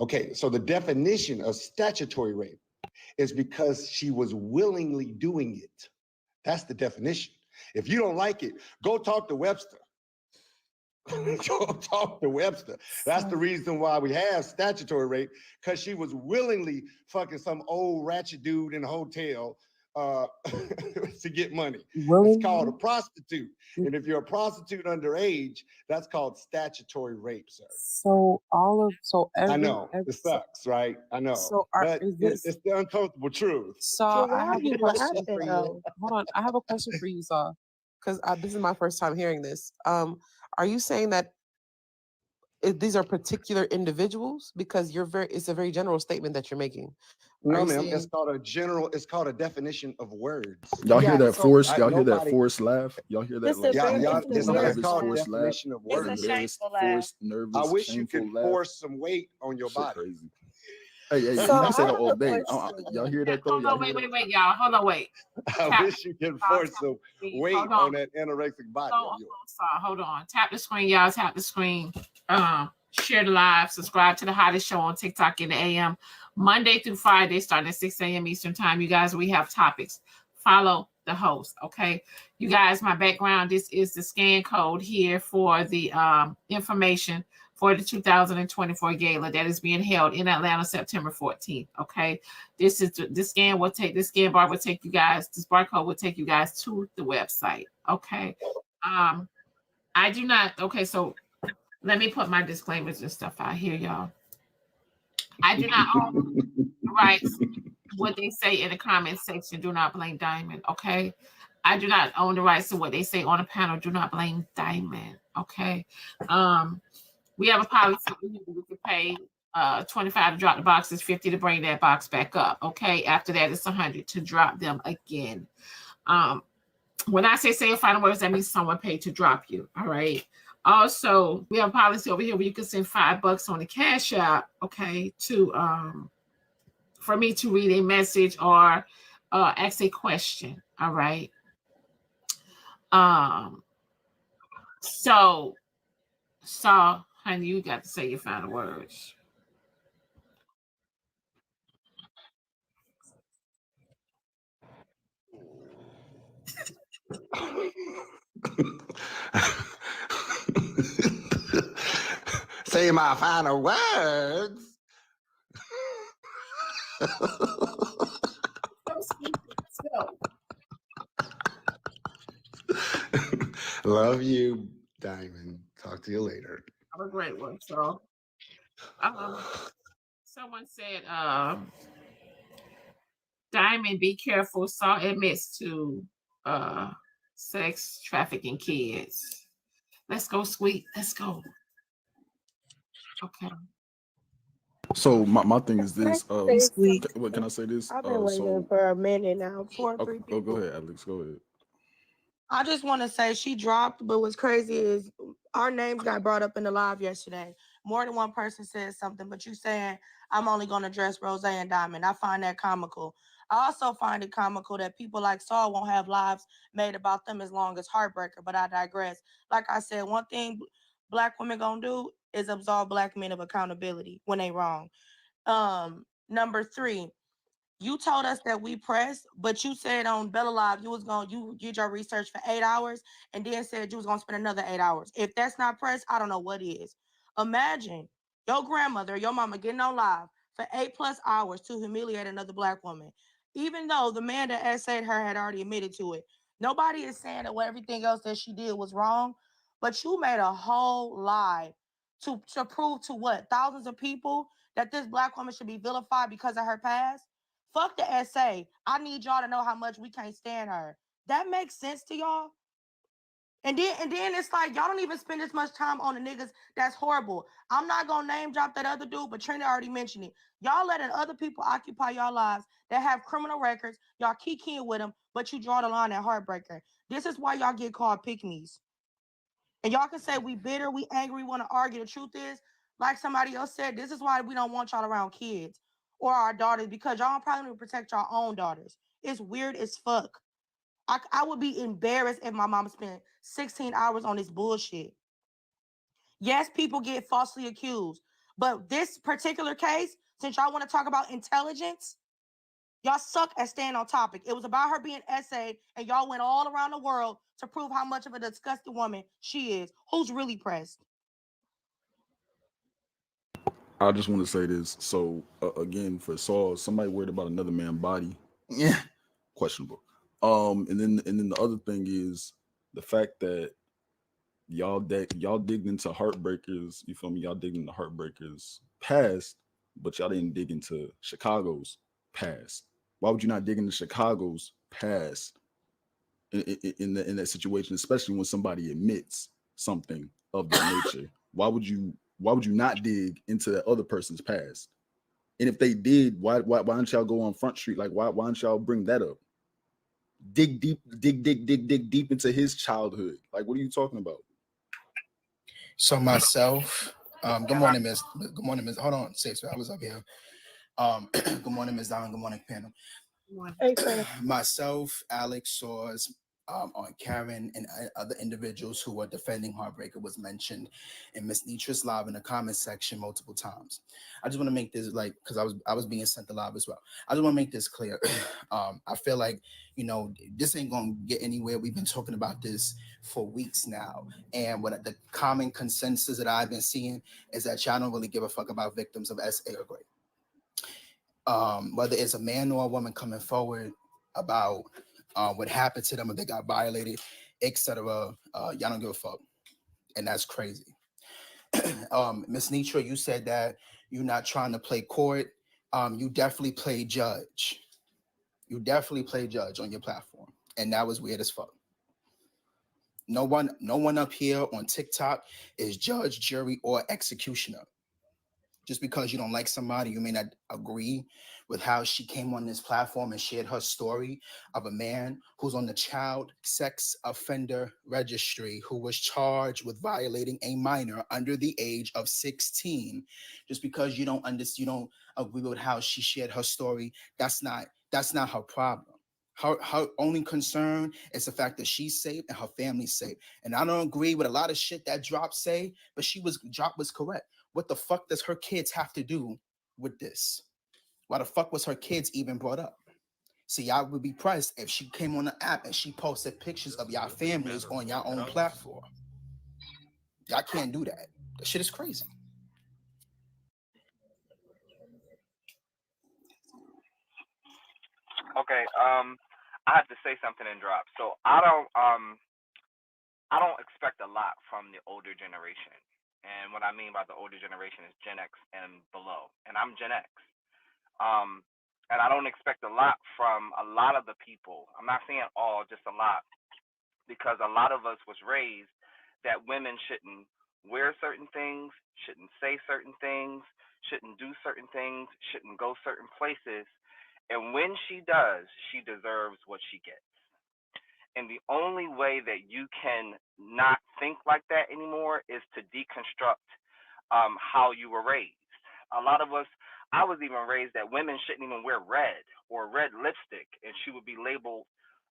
Okay, so the definition of statutory rape is because she was willingly doing it. That's the definition. If you don't like it, go talk to Webster. Go talk to Webster. That's the reason why we have statutory rape, because she was willingly fucking some old ratchet dude in a hotel to get money. It's called a prostitute. And if you're a prostitute underage, that's called statutory rape, sir. I know it sucks, right? I know, but it's the uncomfortable truth. Saul, I why have are you a question laughing, for you. though? Hold on, I have a question for you, Saul, because this is my first time hearing this. Are you saying that these are particular individuals? Because it's a very general statement that you're making. No, ma'am. It's called a definition of words. Y'all hear that forced? Y'all hear that nobody- forced laugh? Y'all hear that? It's a very It's nervous called a forced laugh. definition of It's words. a Embarrassed, shameful laugh. forced, nervous, I wish you shameful could laugh. force some weight on your Shit body. crazy. Hey, So you can say I that have all a day. question. Y'all hear that though? Hold Y'all on, hear that? wait, y'all. Hold on, wait. I wish you could force some weight Hold on. on that anorexic body of yours. Hold on. Tap the screen, y'all. Tap the screen. Share the live. Subscribe to the hottest show on TikTok in the AM. Monday through Friday, starting at 6 a.m. Eastern time. You guys, we have topics. Follow the host, okay? You guys, my background, this is the scan code here for the information for the 2024 gala that is being held in Atlanta, September 14th, okay? This scan bar will take you guys, this barcode will take you guys to the website, okay? I do not, okay, so let me put my disclaimers and stuff out here, y'all. I do not own the rights. What they say in the comment section, do not blame Diamond, okay? I do not own the rights to what they say on the panel. Do not blame Diamond, okay? We have a policy. We can pay $25 to drop the boxes, $50 to bring that box back up, okay? After that, it's $100 to drop them again. When I say final words, that means someone paid to drop you, all right? Also, we have a policy over here where you can send $5 on the Cash App, okay, to for me to read a message or ask a question, all right? So, honey, you got to say your final words. Say my final words. Love you, Diamond. Talk to you later. Have a great one. So, someone said, Diamond, be careful. Saul admits to sex trafficking kids. Let's go, sweet. Let's go. Okay. So my thing is this. Sweet. What can I say this? I've been waiting for a minute now. Okay, go ahead, Alex. Go ahead. I just want to say she dropped, but what's crazy is our names got brought up in the live yesterday. More than one person said something, but you saying I'm only going to address Rose and Diamond. I find that comical. I also find it comical that people like Saul won't have lives made about them as long as Heartbreaker, but I digress. Like I said, one thing Black women gonna do is absolve Black men of accountability when they wrong. Number 3, you told us that we pressed, but you said on Bella Live you did your research for 8 hours and then said you was gonna spend another 8 hours. If that's not pressed, I don't know what is. Imagine your grandmother, your mama getting on live for 8+ hours to humiliate another Black woman, even though the man that essayed her had already admitted to it. Nobody is saying that everything else that she did was wrong, but you made a whole lie to prove to what? Thousands of people that this black woman should be vilified because of her past? Fuck the essay. I need y'all to know how much we can't stand her. That makes sense to y'all? And then it's like y'all don't even spend as much time on the niggas that's horrible. I'm not gonna name drop that other dude, but Trina already mentioned it. Y'all letting other people occupy y'all lives that have criminal records. Y'all kikiing with them, but you draw the line at heartbreaker. This is why y'all get called pick-me's. And y'all can say we bitter, we angry, we want to argue. The truth is, like somebody else said, this is why we don't want y'all around kids or our daughters, because y'all probably don't protect your own daughters. It's weird as fuck. I would be embarrassed if my mom spent 16 hours on this bullshit. Yes, people get falsely accused. But this particular case, since y'all want to talk about intelligence, y'all suck at staying on topic. It was about her being essayed, and y'all went all around the world to prove how much of a disgusting woman she is. Who's really pressed? I just want to say this. So again, for Saul, somebody worried about another man's body. Yeah, questionable. And then the other thing is the fact that y'all digged into Heartbreakers. You feel me? Y'all digged into Heartbreakers past, but y'all didn't dig into Chicago's past. Why would you not dig into Chicago's past in that situation, especially when somebody admits something of that nature? Why would you not dig into that other person's past? And if they did, why don't y'all go on Front Street? Like why don't y'all bring that up? Dig deep into his childhood. Like what are you talking about? So myself, good morning, Miss. Good morning, Miss. Hold on, sis. I was up here. Good morning, Miss Don. Good morning, panel. Hey, Shannon. Myself, Alex Saws, on Karen and other individuals who were defending Heartbreaker was mentioned in Miss Nitra's live in the comment section multiple times. I just want to make this because I was being sent the live as well. I just want to make this clear. I feel like this ain't gonna get anywhere. We've been talking about this for weeks now, and what the common consensus that I've been seeing is that y'all don't really give a fuck about victims of SA or grade. Whether it's a man or a woman coming forward about what happened to them, if they got violated, etc. Y'all don't give a fuck, and that's crazy. Miss Nitra, you said that you're not trying to play court. You definitely play judge. You definitely play judge on your platform, and that was weird as fuck. No one up here on TikTok is judge, jury, or executioner. Just because you don't like somebody, you may not agree with how she came on this platform and shared her story of a man who's on the child sex offender registry who was charged with violating a minor under the age of 16. Just because you don't agree with how she shared her story, that's not her problem. Her only concern is the fact that she's safe and her family's safe. And I don't agree with a lot of shit that Drop say, but Drop was correct. What the fuck does her kids have to do with this? Why the fuck was her kids even brought up? See, y'all would be pressed if she came on the app and she posted pictures of y'all families on y'all own platform. Y'all can't do that. That shit is crazy. Okay, I have to say something in Drop. So I don't expect a lot from the older generation. And what I mean by the older generation is Gen X and below. And I'm Gen X. And I don't expect a lot from a lot of the people. I'm not saying all, just a lot. Because a lot of us was raised that women shouldn't wear certain things, shouldn't say certain things, shouldn't do certain things, shouldn't go certain places. And when she does, she deserves what she gets. And the only way that you can not think like that anymore is to deconstruct how you were raised. A lot of us, I was even raised that women shouldn't even wear red or red lipstick, and she would be labeled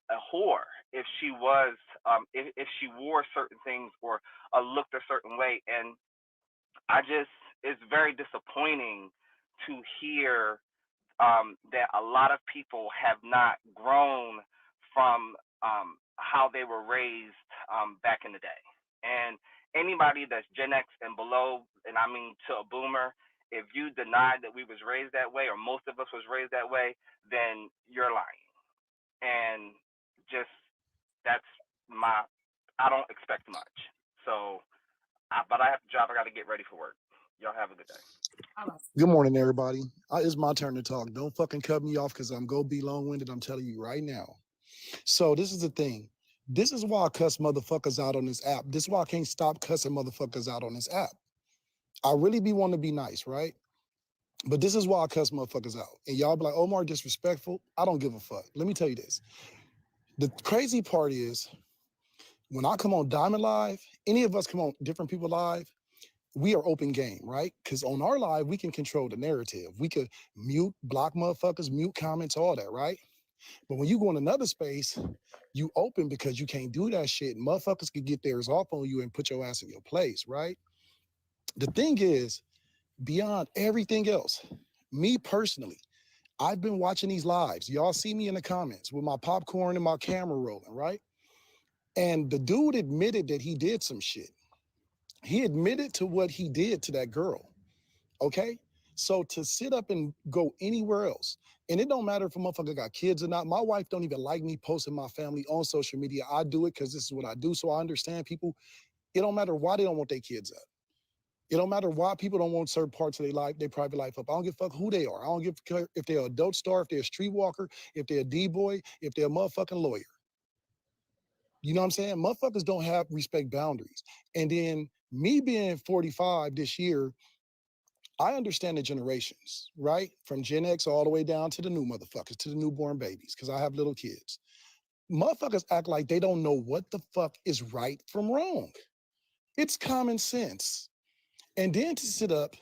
a whore if she was, if she wore certain things or looked a certain way. And it's very disappointing to hear that a lot of people have not grown from how they were raised back in the day. And anybody that's Gen X and below, and I mean to a boomer, if you deny that we was raised that way, or most of us was raised that way, then you're lying. And just I don't expect much. So But I have to drive. I got to get ready for work. Y'all have a good day. Good morning, everybody. It's my turn to talk. Don't fucking cut me off because I'm going to be long-winded. I'm telling you right now. So this is the thing. This is why I cuss motherfuckers out on this app. This is why I can't stop cussing motherfuckers out on this app. I really be wanting to be nice, right? But this is why I cuss motherfuckers out. And y'all be like, Omar, disrespectful. I don't give a fuck. Let me tell you this. The crazy part is when I come on Diamond Live, any of us come on different people live, we are open game, right? Because on our live, we can control the narrative. We could mute, block motherfuckers, mute comments, all that, right? But when you go in another space, you open because you can't do that shit. Motherfuckers could get theirs off on you and put your ass in your place, right? The thing is, beyond everything else, me personally, I've been watching these lives. Y'all see me in the comments with my popcorn and my camera rolling, right? And the dude admitted that he did some shit. He admitted to what he did to that girl, okay? So to sit up and go anywhere else, and it don't matter if a motherfucker got kids or not. My wife don't even like me posting my family on social media. I do it because this is what I do. So I understand people. It don't matter why they don't want their kids up. It don't matter why people don't want certain parts of their life, their private life up. I don't give a fuck who they are. I don't give a fuck if they're an adult star, if they're a streetwalker, if they're a D-boy, if they're a motherfucking lawyer. You know what I'm saying? Motherfuckers don't have respect boundaries. And then me being 45 this year, I understand the generations, right? From Gen X all the way down to the new motherfuckers, to the newborn babies, because I have little kids. Motherfuckers act like they don't know what the fuck is right from wrong. It's common sense. And then to sit up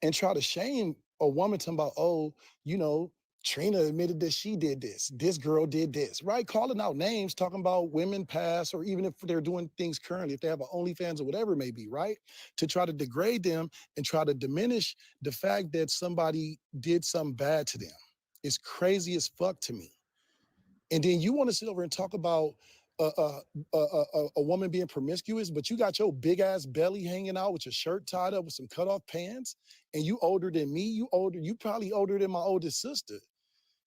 and try to shame a woman talking about, oh, you know, Trina admitted that she did this girl did this, right? Calling out names, talking about women past, or even if they're doing things currently, if they have an OnlyFans or whatever it may be, right? To try to degrade them and try to diminish the fact that somebody did something bad to them. It's crazy as fuck to me. And then you want to sit over and talk about a woman being promiscuous, but you got your big ass belly hanging out with your shirt tied up with some cut off pants, and you older than me, you probably older than my oldest sister.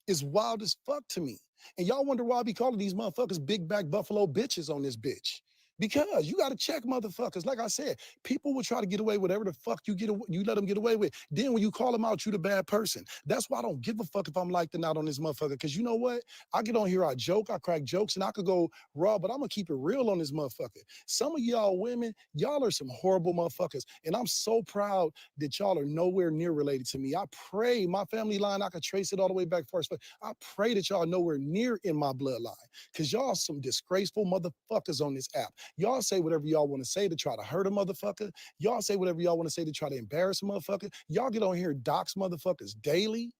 It's wild as fuck to me. And y'all wonder why I be calling these motherfuckers big back buffalo bitches on this bitch. Because you got to check motherfuckers. Like I said, people will try to get away with whatever the fuck you let them get away with. Then when you call them out, you the bad person. That's why I don't give a fuck if I'm liked or not on this motherfucker. Because you know what? I get on here, I joke, I crack jokes, and I could go raw, but I'm going to keep it real on this motherfucker. Some of y'all women, y'all are some horrible motherfuckers. And I'm so proud that y'all are nowhere near related to me. I pray my family line, I could trace it all the way back first. But I pray that y'all are nowhere near in my bloodline. Because y'all some disgraceful motherfuckers on this app. Y'all say whatever y'all want to say to try to hurt a motherfucker. Y'all say whatever y'all want to say to try to embarrass a motherfucker. Y'all get on here and dox motherfuckers daily.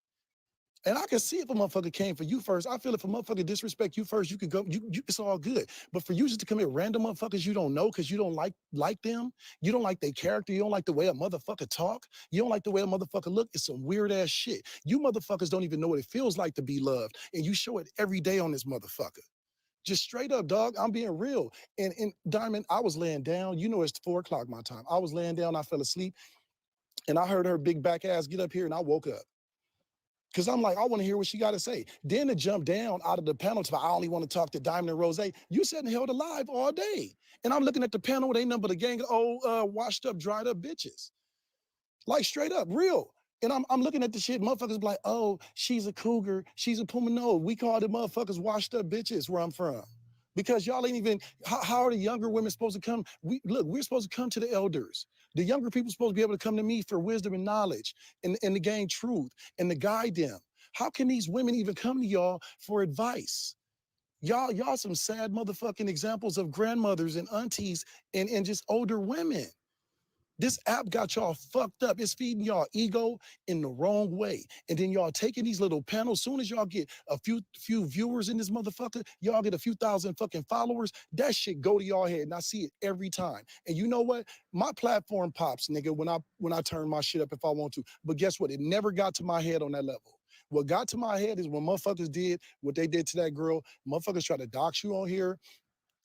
And I can see if a motherfucker came for you first. I feel if a motherfucker disrespect you first, you could go, it's all good. But for you just to come at random motherfuckers you don't know because you don't like them, you don't like their character, you don't like the way a motherfucker talk, you don't like the way a motherfucker look, it's some weird ass shit. You motherfuckers don't even know what it feels like to be loved. And you show it every day on this motherfucker. Just straight up, dog. I'm being real. And Diamond, I was laying down. You know it's 4 o'clock my time. I was laying down. I fell asleep. And I heard her big back ass get up here, and I woke up. Because I'm like, I want to hear what she got to say. Then to jump down out of the panel to, I only want to talk to Diamond and Rose. You sat and held alive all day. And I'm looking at the panel. They number the gang of old, washed up, dried up bitches. Like straight up, real. And I'm looking at the shit, motherfuckers be like, oh, she's a cougar, she's a puma. No, we call the motherfuckers washed up bitches where I'm from. Because y'all ain't even, how are the younger women supposed to come? We're supposed to come to the elders. The younger people supposed to be able to come to me for wisdom and knowledge and to gain truth and to guide them. How can these women even come to y'all for advice? Y'all some sad motherfucking examples of grandmothers and aunties and just older women. This app got y'all fucked up. It's feeding y'all ego in the wrong way. And then y'all taking these little panels. Soon as y'all get a few viewers in this motherfucker, y'all get a few thousand fucking followers, that shit go to y'all head. And I see it every time. And you know what? My platform pops, nigga, when I turn my shit up if I want to. But guess what? It never got to my head on that level. What got to my head is when motherfuckers did what they did to that girl. Motherfuckers try to dox you on here.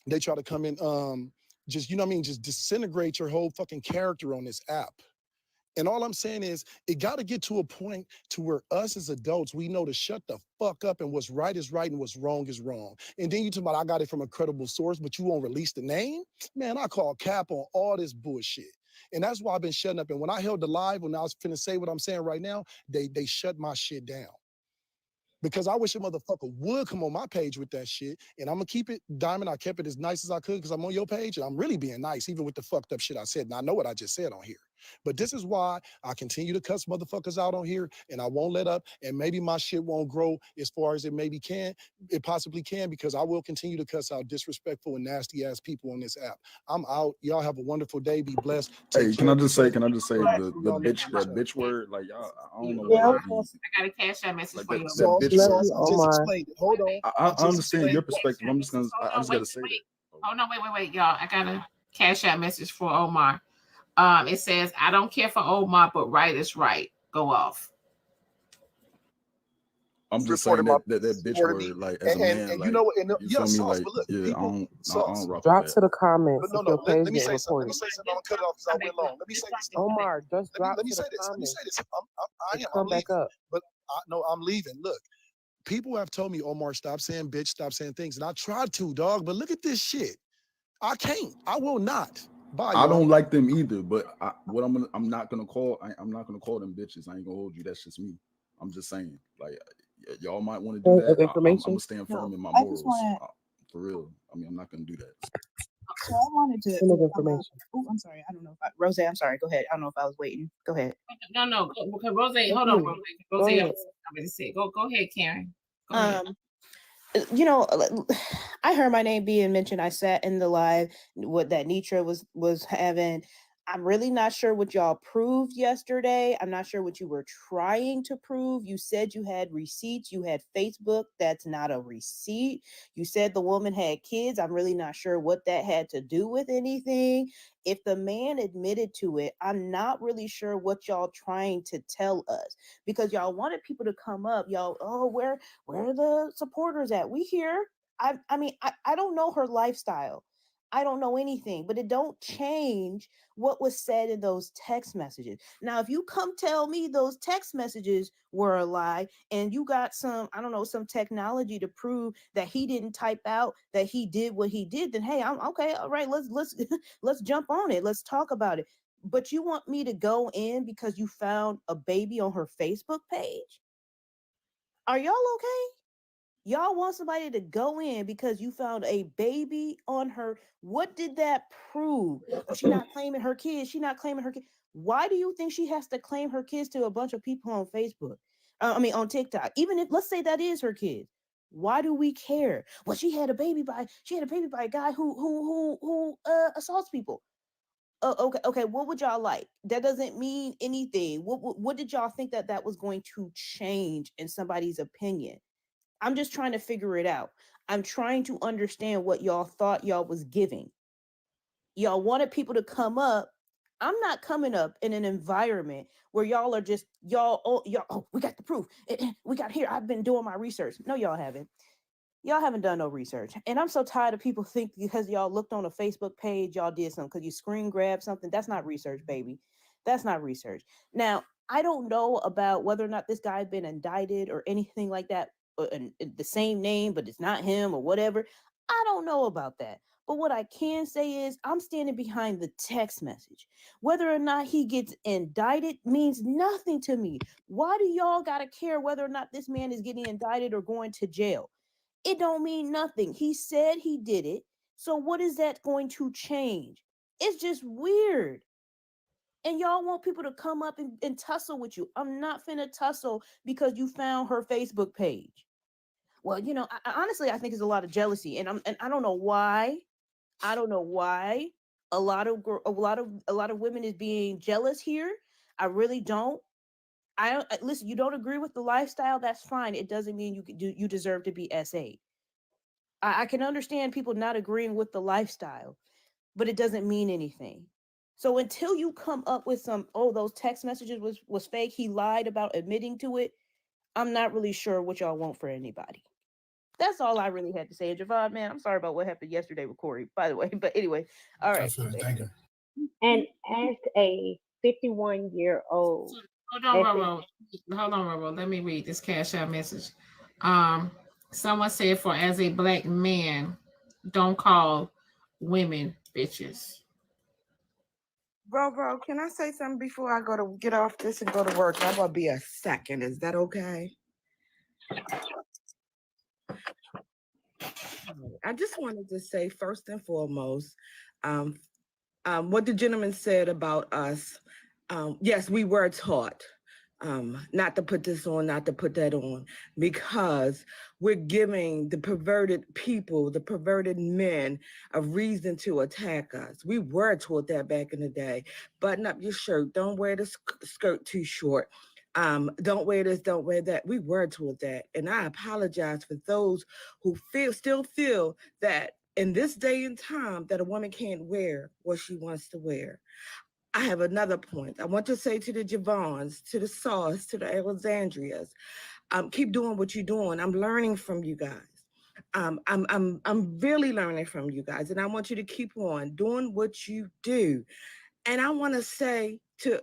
They try to come in, just, you know what I mean, just disintegrate your whole fucking character on this app. And all I'm saying is, it got to get to a point to where us as adults, we know to shut the fuck up and what's right is right and what's wrong is wrong. And then you talk about, I got it from a credible source, but you won't release the name? Man, I call cap on all this bullshit. And that's why I've been shutting up. And when I held the live, when I was finna say what I'm saying right now, they shut my shit down. Because I wish a motherfucker would come on my page with that shit. And I'm gonna keep it, Diamond, I kept it as nice as I could because I'm on your page and I'm really being nice, even with the fucked up shit I said. And I know what I just said on here. But this is why I continue to cuss motherfuckers out on here and I won't let up. And maybe my shit won't grow as far as it possibly can, because I will continue to cuss out disrespectful and nasty ass people on this app. I'm out. Y'all have a wonderful day. Be blessed. Hey, Take can care. I just say the Y'all make bitch, it that yourself. bitch word, like y'all, I don't know Yeah, why I y'all was be gonna I got a cash app message like for that. you. That bitch let word. me, Omar. Hold on. I understand your Cash perspective. app I'm just gonna, message. Hold I on, just wait, gotta say wait. that. Hold on, wait, y'all. I got a cash app message for Omar. It says, I don't care for Omar, but right is right. Go off. I'm just saying Reported my that bitch reported me. word, like as a man, And you like know what? And you yeah, feel me, sauce. like But look, yeah, people, I sauce. don't rock with Drop that. to the comments No, if your page let me getting say something. Let me reported. say something. I'm gonna cut it off because I went long. Let me say this. Omar, just drop Let me to say the this. Let me say comments this. and I'm come back leaving. up. But no, I'm leaving. Look, people have told me, Omar, stop saying bitch, stop saying things, and I tried to, dog. But look at this shit. I can't. I will not. Bye, I y'all. don't like them either, but I'm not gonna call them bitches. I ain't gonna hold you. That's just me. I'm just saying, like y'all might want to do Point that. of I'm information. gonna stand firm in my I just morals. want to. For real. I mean, I'm not gonna do that. So I wanted to. Point of information. Oh, I'm sorry. I don't know if Rose. I'm sorry. Go ahead. I don't know if I was waiting. Go ahead. No, because Rose, That's hold on, you. Rose. Go Rose, ahead. I'm gonna say, go ahead, Karen. Go ahead. You know, I heard my name being mentioned. I sat in the live what that Nitra was having. I'm really not sure what y'all proved yesterday. I'm not sure what you were trying to prove. You said you had receipts. You had Facebook. That's not a receipt. You said the woman had kids. I'm really not sure what that had to do with anything. If the man admitted to it, I'm not really sure what y'all trying to tell us, because y'all wanted people to come up. Y'all, oh, where are the supporters at? We here. I mean, I don't know her lifestyle. I don't know anything, but it don't change what was said in those text messages. Now, if you come tell me those text messages were a lie and you got some, I don't know, some technology to prove that he didn't type out that he did what he did, then hey, I'm okay. All right, let's let's jump on it. Let's talk about it. But you want me to go in because you found a baby on her Facebook page? Are y'all okay? Y'all want somebody to go in because you found a baby on her. What did that prove? She's not claiming her kids. She's not claiming her kids. Why do you think she has to claim her kids to a bunch of people on Facebook? On TikTok. Even if, let's say that is her kids, why do we care? Well, she had a baby by a guy who assaults people. Oh, okay. What would y'all like? That doesn't mean anything. What did y'all think that was going to change in somebody's opinion? I'm just trying to figure it out. I'm trying to understand what y'all thought y'all was giving. Y'all wanted people to come up. I'm not coming up in an environment where y'all are just we got the proof. We got here. I've been doing my research. No, y'all haven't. Y'all haven't done no research. And I'm so tired of people think because y'all looked on a Facebook page, y'all did something, because you screen grabbed something. That's not research, baby. That's not research. Now, I don't know about whether or not this guy's been indicted or anything like that, and the same name, but it's not him or whatever. I don't know about that. But what I can say is I'm standing behind the text message. Whether or not he gets indicted means nothing to me. Why do y'all got to care whether or not this man is getting indicted or going to jail? It don't mean nothing. He said he did it. So what is that going to change? It's just weird. And y'all want people to come up and tussle with you. I'm not finna tussle because you found her Facebook page. Well, honestly, I think it's a lot of jealousy, and I don't know why. I don't know why a lot of women is being jealous here. I really don't. I don't listen. You don't agree with the lifestyle? That's fine. It doesn't mean you deserve to be SA. I can understand people not agreeing with the lifestyle, but it doesn't mean anything. So until you come up with those text messages was fake, he lied about admitting to it, I'm not really sure what y'all want for anybody. That's all I really had to say. And Javon, man, I'm sorry about what happened yesterday with Corey, by the way. But anyway, all right. Absolutely. Thank you. And as a 51-year-old. Hold on, Roro. Hold on, Roro. Let me read this Cash App message. Someone said, "For as a black man, don't call women bitches." Bro, can I say something before I go to get off this and go to work? I'm gonna be a second. Is that okay? I just wanted to say first and foremost, what the gentleman said about us. Yes, we were taught not to put this on, not to put that on, because we're giving the perverted people, the perverted men, a reason to attack us. We were taught that back in the day. Button up your shirt. Don't wear the skirt too short. Don't wear this, don't wear that. We were taught that. And I apologize for those who still feel that in this day and time that a woman can't wear what she wants to wear. I have another point. I want to say to the Javons, to the Sauce, to the Alexandrias, keep doing what you're doing. I'm learning from you guys. I'm really learning from you guys, and I want you to keep on doing what you do. And I want to say to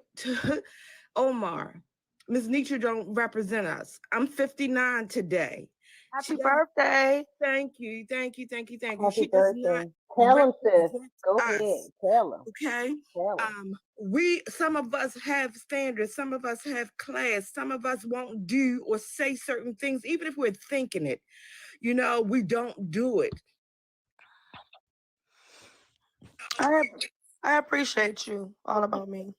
Omar, Ms. Nietzsche don't represent us. I'm 59 today. Happy birthday. Thank you. Happy She does birthday. not Tell him, sis. represent Go us. ahead. Tell him. Okay. Tell him. Some of us have standards, some of us have class, some of us won't do or say certain things, even if we're thinking it. You know, we don't do it. I appreciate you. All about me.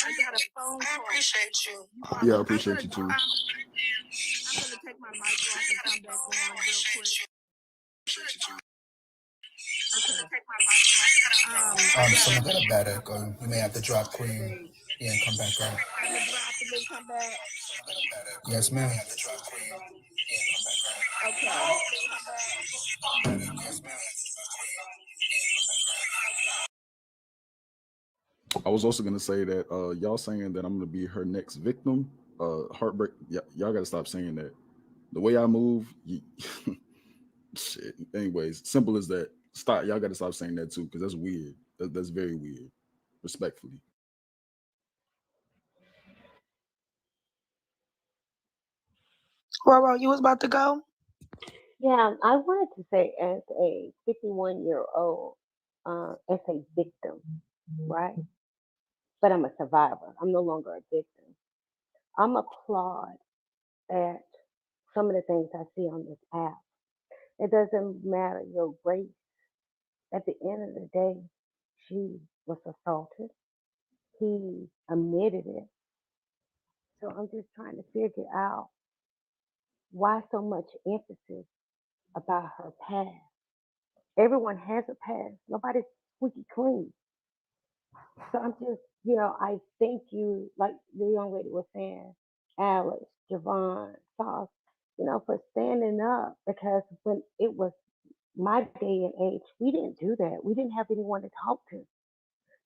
I got a phone call. I appreciate you. Yeah, I appreciate you too. I'm gonna take my mic off and come back on real quick. Some of that better. Go. You may have to drop Queen. Yeah, and come back out. I'm gonna drop and then come back. Yes, ma'am. Okay. I was also gonna say that y'all saying that I'm gonna be her next victim, heartbreak. Y'all gotta stop saying that. The way I move, shit. Anyways, simple as that. Stop. Y'all gotta stop saying that too, because that's weird. That's very weird. Respectfully. Roro, you was about to go? Yeah, I wanted to say as a 51-year-old, as a victim, right? But I'm a survivor. I'm no longer a victim. I'm applaud at some of the things I see on this app. It doesn't matter your race. At the end of the day, she was assaulted. He admitted it. So I'm just trying to figure out why so much emphasis about her past. Everyone has a past. Nobody's squeaky clean. So I'm just, I thank you, like the young lady was saying, Alex, Javon, Sauce, for standing up because when it was my day and age, we didn't do that. We didn't have anyone to talk to.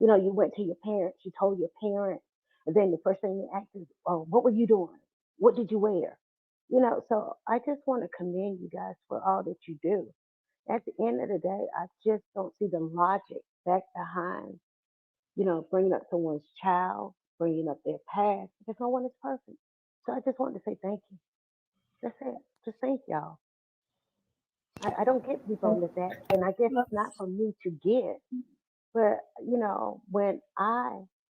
You went to your parents, you told your parents, and then the first thing they asked is, "Oh, what were you doing? What did you wear?" So I just want to commend you guys for all that you do. At the end of the day, I just don't see the logic back behind, bringing up someone's child, bringing up their past, because no one is perfect. So I just wanted to say thank you. That's it. Just thank y'all. I don't get people on this app, and I guess it's not for me to get. But when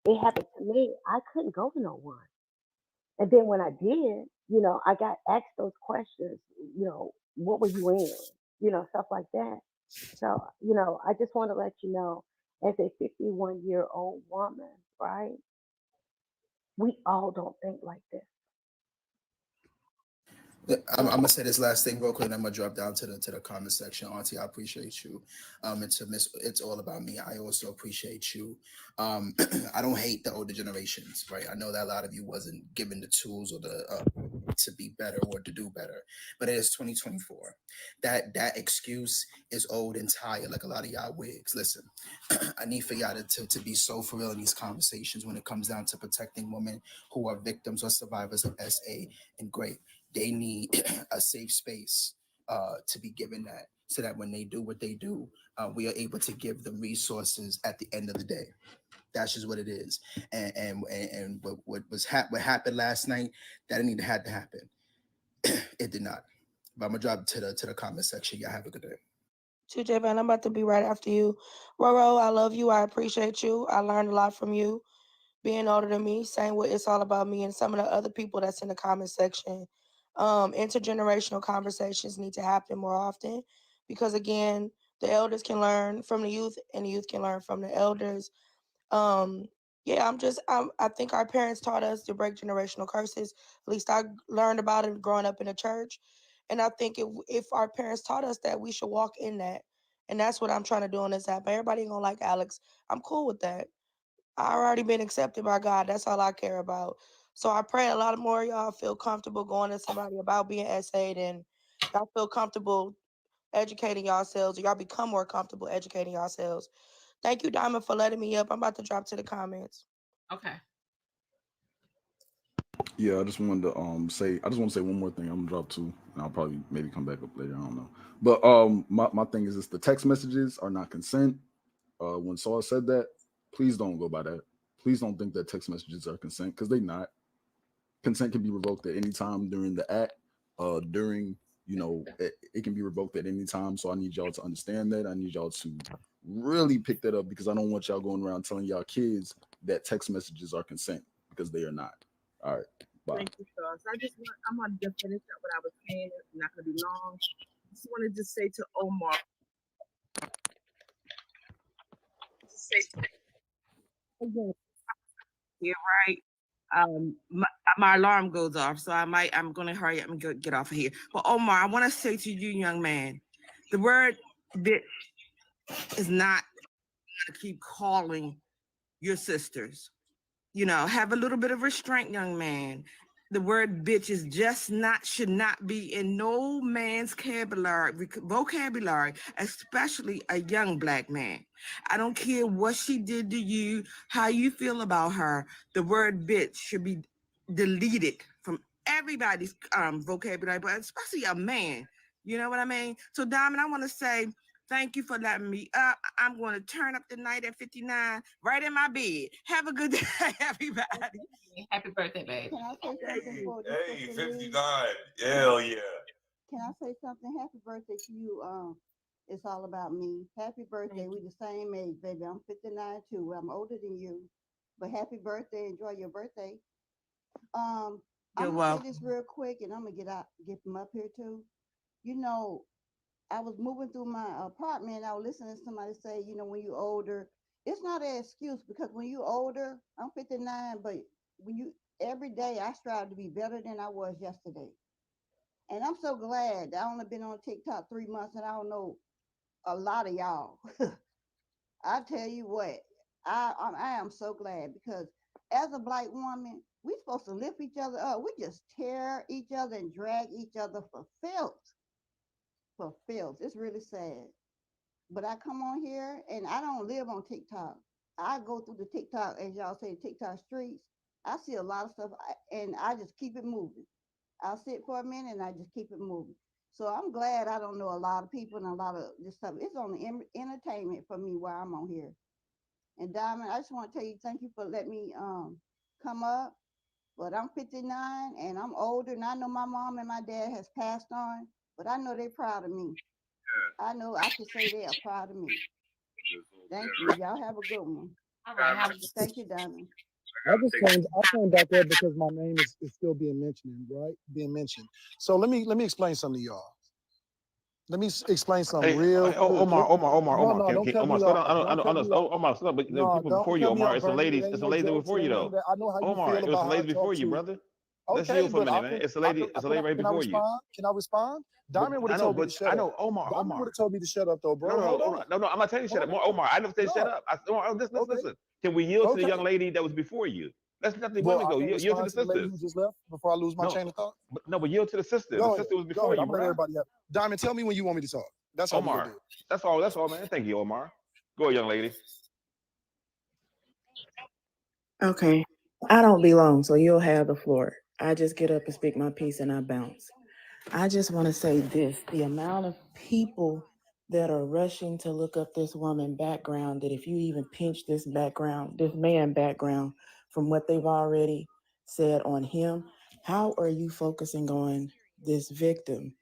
it happened to me, I couldn't go to no one. And then when I did, I got asked those questions. What were you in? Stuff like that. So I just want to let you know, as a 51-year-old woman, right? We all don't think like this. I'm gonna say this last thing real quick, and I'm gonna drop down to the comment section. Auntie, I appreciate you. And to Miss, it's all about me. I also appreciate you. I don't hate the older generations, right? I know that a lot of you wasn't given the tools or the to be better or to do better, but it is 2024. That excuse is old and tired, like a lot of y'all wigs. Listen, I need for y'all to be so for real in these conversations when it comes down to protecting women who are victims or survivors of SA and GRAPE. They need a safe space to be given that, so that when they do what they do, we are able to give them resources at the end of the day. That's just what it is. And what happened last night, that didn't even have to happen. It did not. But I'm gonna drop it to the comment section. Y'all have a good day. TJ, man, I'm about to be right after you. Roro, I love you. I appreciate you. I learned a lot from you. Being older than me, saying what it's all about me, and some of the other people that's in the comment section. Intergenerational conversations need to happen more often, because again, the elders can learn from the youth and the youth can learn from the elders. Yeah, I think our parents taught us to break generational curses. At least I learned about it growing up in the church. And I think if our parents taught us that, we should walk in that. And that's what I'm trying to do on this app. Everybody ain't gonna like Alex. I'm cool with that. I already been accepted by God. That's all I care about. So I pray a lot more of y'all feel comfortable going to somebody about being essayed, and y'all feel comfortable educating yourselves, or y'all become more comfortable educating yourselves. Thank you, Diamond, for letting me up. I'm about to drop to the comments. Okay. Yeah, I just wanted to say one more thing. I'm gonna drop two, and I'll probably maybe come back up later. I don't know. But my thing is this: the text messages are not consent. When Saul said that, please don't go by that. Please don't think that text messages are consent, because they not. Consent can be revoked at any time during the act. During it can be revoked at any time. So I need y'all to understand that. I need y'all to really pick that up, because I don't want y'all going around telling y'all kids that text messages are consent, because they are not. All right. Bye. Thank you, Charles. I'm gonna just finish up what I was saying. It's not gonna be long. Just wanted to say to Omar. Again, you're right. My alarm goes off, so I'm gonna hurry up and get off of here. But Omar, I want to say to you, young man, the word bitch is not to keep calling your sisters. Have a little bit of restraint, young man. The word bitch is just should not be in no man's vocabulary, especially a young Black man. I don't care what she did to you, how you feel about her. The word bitch should be deleted from everybody's vocabulary, but especially a man. You know what I mean? So, Diamond, I want to say thank you for letting me up. I'm going to turn up the night at 59 right in my bed. Have a good day, everybody. Happy birthday, baby. Can I say something for this? Hey, 59. Hell yeah. Can I say something? Happy birthday to you. It's all about me. Happy birthday. We the same age, baby. I'm 59 too. I'm older than you. But happy birthday. Enjoy your birthday. I'm gonna say this real quick, and I'm gonna get them up here too. I was moving through my apartment, and I was listening to somebody say, when you're older, it's not an excuse, because when you're older, I'm 59, but every day I strive to be better than I was yesterday. And I'm so glad. I only been on TikTok 3 months, and I don't know a lot of y'all. I tell you what, I am so glad, because as a Black woman, we supposed to lift each other up. We just tear each other and drag each other for filth. For filth. It's really sad. But I come on here, and I don't live on TikTok. I go through the TikTok, as y'all say, TikTok streets. I see a lot of stuff, and I just keep it moving. I'll sit for a minute, and I just keep it moving. So I'm glad I don't know a lot of people and a lot of this stuff. It's only entertainment for me while I'm on here. And Diamond, I just want to tell you, thank you for letting me come up. But I'm 59 and I'm older, and I know my mom and my dad has passed on, but I know they're proud of me. I know I can say they are proud of me. Thank you. Y'all have a good one. All right. Thank you, Diamond. I came back up because my name is still being mentioned, right? Being mentioned. So let me explain something to y'all. Let me explain something real quick. Omar. No, Can, don't cut Omar, me slow off. down. I Don't cut know. me off. Omar, slow down. But the No, people don't before you, cut me Omar, off, it's the Bernie. ladies. It It's ain't the no ladies jokes. before It you, ain't none of though. that. I know how you Omar, feel it was the about how I ladies before talk you, to. brother. Let's Okay, yield for a but minute, man. It's the lady. It's the lady right can I before you. respond? Can I respond? But Diamond would I have know, told me to but shut I up. know, Omar. Diamond would have told me to shut up, though, bro. No, Hold on. I'm not telling you shut up. Hold on. Omar, I never said shut No. up. Omar, listen. Okay. Can we yield to the Okay. young lady that was before you? Let's let the Well, women I go. can Yield to respond the to the lady sisters. who just left before I lose my chain of thought. But yield to the sister. The sister was Go before ahead. you, I'm gonna let bro. everybody up. Diamond, tell me when you want me to talk. That's how we gonna do Omar, it. that's all, man. Thank you, Omar. Go ahead, young lady. Okay. I don't belong, so you'll have the floor. I just get up and speak my piece and I bounce. I just want to say this, the amount of people that are rushing to look up this woman background, that if you even pinch this background, this man background from what they've already said on him, how are you focusing on this victim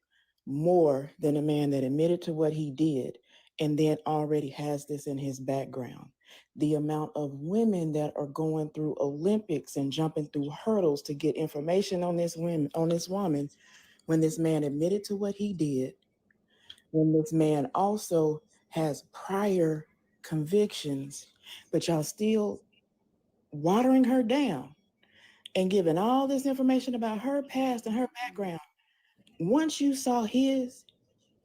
more than a man that admitted to what he did and then already has this in his background? The amount of women that are going through Olympics and jumping through hurdles to get information on this woman, when this man admitted to what he did, when this man also has prior convictions, but y'all still watering her down and giving all this information about her past and her background. Once you saw his,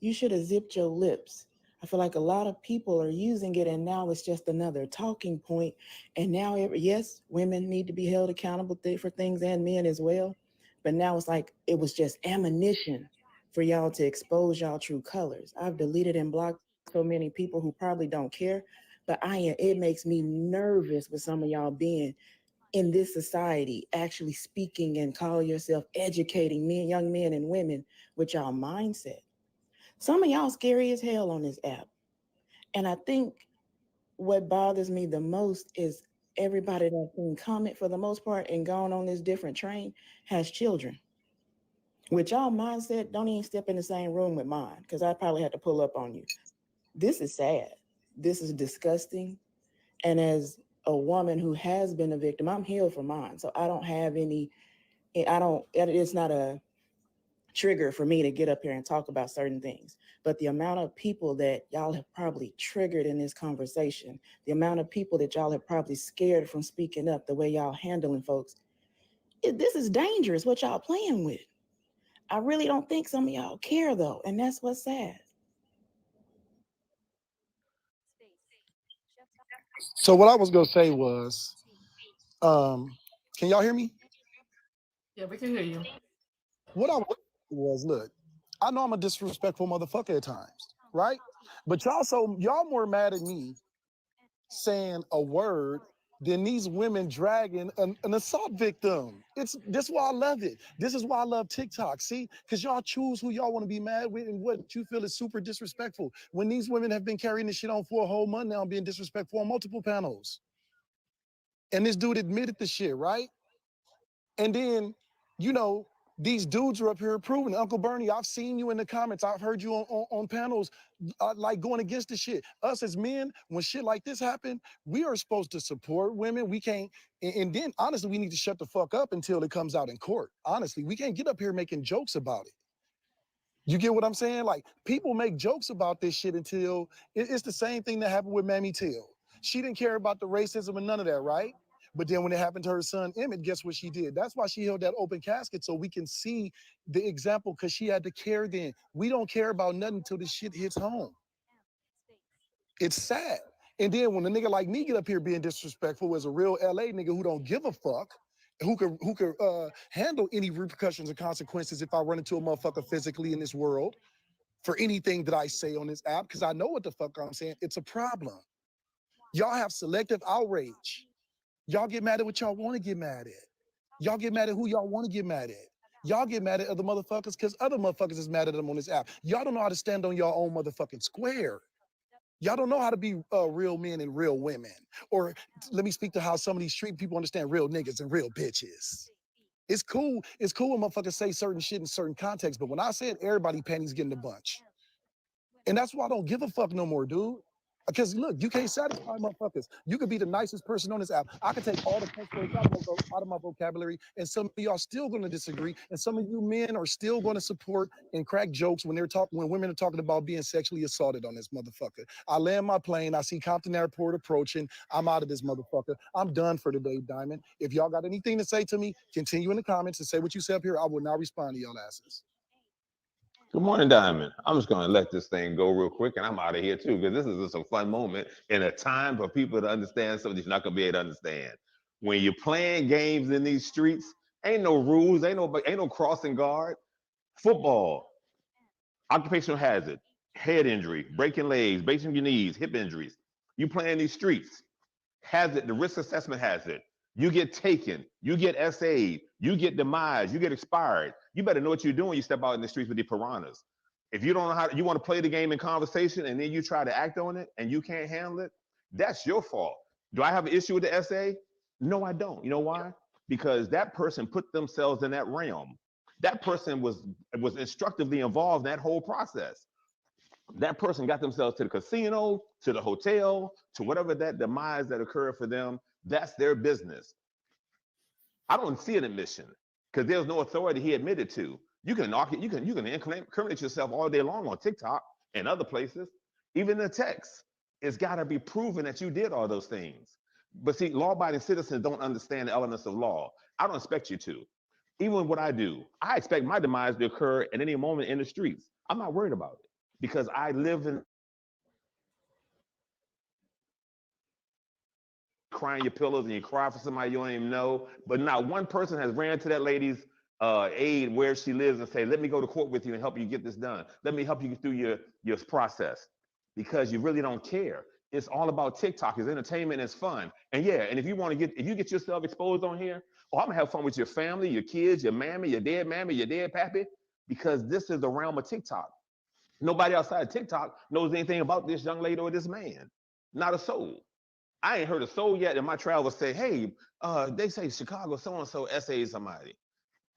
you should have zipped your lips. I feel like a lot of people are using it, and now it's just another talking point. And now, yes, women need to be held accountable for things, and men as well. But now it's like it was just ammunition for y'all to expose y'all true colors. I've deleted and blocked so many people who probably don't care, but it makes me nervous with some of y'all being in this society, actually speaking and call yourself educating men, young men and women with y'all mindset. Some of y'all scary as hell on this app. And I think what bothers me the most is everybody that's been comment for the most part and gone on this different train has children. With y'all mindset, don't even step in the same room with mine, because I probably had to pull up on you. This is sad. This is disgusting. And as a woman who has been a victim, I'm healed from mine. So I don't have it's not a trigger for me to get up here and talk about certain things. But the amount of people that y'all have probably triggered in this conversation, the amount of people that y'all have probably scared from speaking up, the way y'all handling folks, this is dangerous what y'all playing with. I really don't think some of y'all care though, and that's what's sad. So what I was gonna say was, can y'all hear me? Yeah, we can hear you. What I was, look, I know I'm a disrespectful motherfucker at times, right? But y'all more mad at me saying a word than these women dragging an assault victim. This is why I love it. This is why I love TikTok. See, because y'all choose who y'all want to be mad with and what you feel is super disrespectful. When these women have been carrying this shit on for a whole month now, being disrespectful on multiple panels. And this dude admitted the shit, right? And then, these dudes are up here approving. Uncle Bernie, I've seen you in the comments. I've heard you on panels like going against the shit. Us as men, when shit like this happen, we are supposed to support women. We can't, and then honestly, we need to shut the fuck up until it comes out in court. Honestly, we can't get up here making jokes about it. You get what I'm saying? Like, people make jokes about this shit until it's the same thing that happened with Mammy Till. She didn't care about the racism and none of that, right? But then when it happened to her son, Emmett, guess what she did? That's why she held that open casket, so we can see the example, because she had to care then. We don't care about nothing until this shit hits home. It's sad. And then when a nigga like me get up here being disrespectful as a real LA nigga who don't give a fuck, who could handle any repercussions or consequences if I run into a motherfucker physically in this world for anything that I say on this app, because I know what the fuck I'm saying. It's a problem. Y'all have selective outrage. Y'all get mad at what y'all want to get mad at. Y'all get mad at who y'all want to get mad at. Y'all get mad at other motherfuckers because other motherfuckers is mad at them on this app. Y'all don't know how to stand on your own motherfucking square. Y'all don't know how to be real men and real women. Or let me speak to how some of these street people understand real niggas and real bitches. It's cool when motherfuckers say certain shit in certain contexts, but when I said everybody panties getting a bunch. And that's why I don't give a fuck no more, dude. Because look, you can't satisfy motherfuckers. You could be the nicest person on this app. I could take all the cuss words out of my vocabulary, and some of y'all still gonna disagree, and some of you men are still gonna support and crack jokes when women are talking about being sexually assaulted on this motherfucker. I land my plane, I see Compton Airport approaching, I'm out of this motherfucker. I'm done for today, Diamond. If y'all got anything to say to me, continue in the comments and say what you say up here. I will not respond to y'all asses. Good morning, Diamond. I'm just going to let this thing go real quick, and I'm out of here too, because this is just a fun moment in a time for people to understand something you're not going to be able to understand. When you're playing games in these streets, ain't no rules, ain't no crossing guard. Football, occupational hazard, head injury, breaking legs, breaking your knees, hip injuries. You play in these streets. Hazard, the risk assessment hazard. You get taken, you get SA'd, you get demised, you get expired. You better know what you're doing. You step out in the streets with the piranhas. If you don't know how, you want to play the game in conversation and then you try to act on it and you can't handle it, that's your fault. Do I have an issue with the SA? No, I don't. You know why? Because that person put themselves in that realm. That person was instructively involved in that whole process. That person got themselves to the casino, to the hotel, to whatever that demise that occurred for them. That's their business. I don't see an admission because there's no authority he admitted to. You can incriminate yourself all day long on TikTok and other places. Even the text, it's got to be proven that you did all those things. But see, law-abiding citizens don't understand the elements of law. I don't expect you to. Even what I do, I expect my demise to occur at any moment in the streets. I'm not worried about it because I live in crying your pillows and you cry for somebody you don't even know, but not one person has ran to that lady's aid where she lives and say, let me go to court with you and help you get this done. Let me help you get through your process, because you really don't care. It's all about TikTok. It's entertainment, it's fun. And yeah, and if you get yourself exposed on here, I'm gonna have fun with your family, your kids, your mammy, your dead pappy, because this is the realm of TikTok. Nobody outside of TikTok knows anything about this young lady or this man. Not a soul. I ain't heard a soul yet in my travels say, hey, they say Chicago so-and-so SA'd somebody.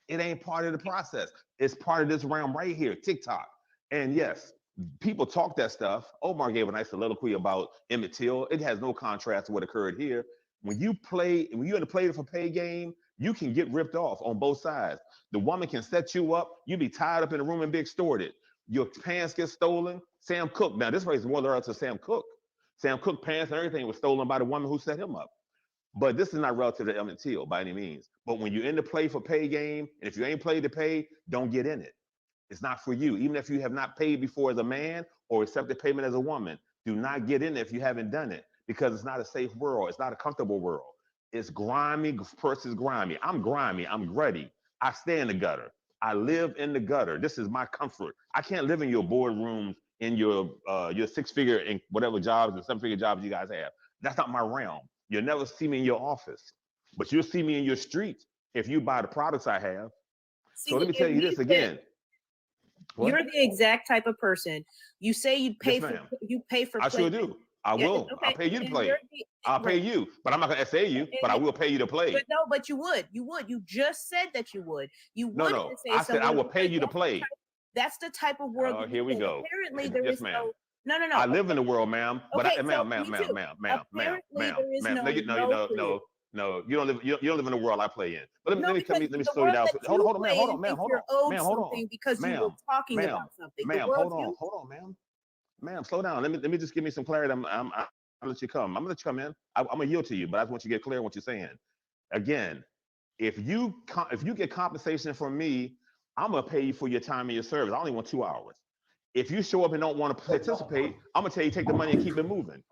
It ain't part of the process. It's part of this realm right here, TikTok. And yes, people talk that stuff. Omar gave a nice soliloquy about Emmett Till. It has no contrast to what occurred here. When you're in the play for pay game, you can get ripped off on both sides. The woman can set you up. You be tied up in a room and be extorted. Your pants get stolen. Sam Cooke. Now, this raises more loyalty to Sam Cooke. Sam Cooke pants and everything was stolen by the woman who set him up. But this is not relative to Emmett Till by any means. But when you're in the play for pay game, and if you ain't played to pay, don't get in it. It's not for you. Even if you have not paid before as a man or accepted payment as a woman, do not get in it if you haven't done it, because it's not a safe world. It's not a comfortable world. It's grimy versus grimy. I'm grimy. I'm gruddy. I stay in the gutter. I live in the gutter. This is my comfort. I can't live in your boardrooms, in your six-figure and whatever jobs and seven-figure jobs you guys have. That's not my realm. You'll never see me in your office, but you'll see me in your street if you buy the products I have. So let me tell you this again. You're the exact type of person. You say you pay for I sure do. I will. Okay. I'll pay you to play. I'll pay you, but I'm not gonna SA you, but I will pay you to play. But no, but you would. You just said that you would. You would. No. I said I will pay you to play. That's the type of world. Oh, here we go. Apparently, there is no. No. I live in the world, ma'am. But okay, ma'am. No, you don't live in the world I play in. But let me slow you down. Hold on, ma'am. Because you were talking about something. Ma'am, hold on, ma'am. Ma'am, slow down. Let me just give me some clarity. I'll let you come. I'm gonna let you come in. I'm gonna yield to you, but I just want you to get clear on what you're saying. Again, if you get compensation from me, I'm gonna pay you for your time and your service. I only want 2 hours. If you show up and don't want to participate, I'm gonna tell you take the money and keep it moving.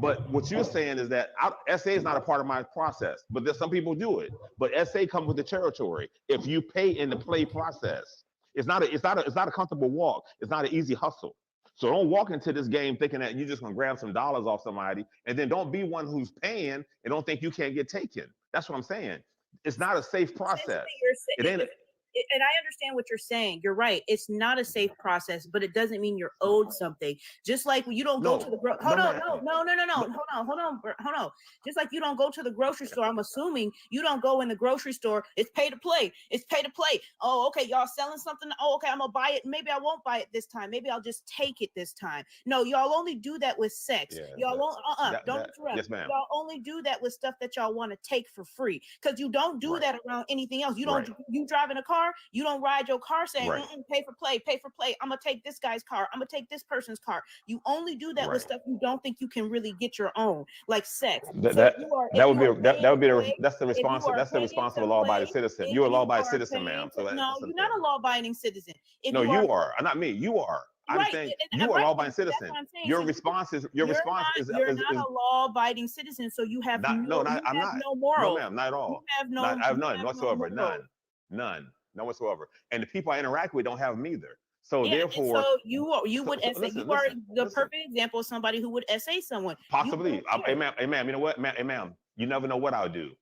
But what you're saying is that SA is not a part of my process, but there's some people do it. But SA comes with the territory. If you pay in the play process, it's not a comfortable walk. It's not an easy hustle. So don't walk into this game thinking that you're just gonna grab some dollars off somebody, and then don't be one who's paying and don't think you can't get taken. That's what I'm saying. It's not a safe process. It ain't. And I understand what you're saying. You're right. It's not a safe process, but it doesn't mean you're owed something. Just like when you don't go to the hold on. Just like you don't go to the grocery store. I'm assuming you don't go in the grocery store. It's pay to play. It's pay to play. Oh, okay. Y'all selling something. Oh, okay. I'm gonna buy it. Maybe I won't buy it this time. Maybe I'll just take it this time. No, y'all only do that with sex. Yeah, y'all won't. Don't interrupt. Yes, ma'am. Y'all only do that with stuff that y'all want to take for free, because you don't do that around anything else. You don't. You drive in a car. You don't ride your car saying pay for play. I'm gonna take this guy's car. I'm gonna take this person's car. You only do that with stuff you don't think you can really get your own, like sex. That's the responsible law-abiding citizen. You're a law-abiding citizen, ma'am. So no, you're not a law-abiding citizen. No, you are. Not me. You are. I'm saying you are a law-abiding citizen. Your response is you're not a law-abiding citizen, so you have no moral. No, ma'am, not at all. I have none whatsoever. None whatsoever. And the people I interact with don't have them either. So therefore, so you would SA. You are the perfect example of somebody who would SA someone. Possibly. Hey, ma'am. You know what, ma'am? You never know what I'll do.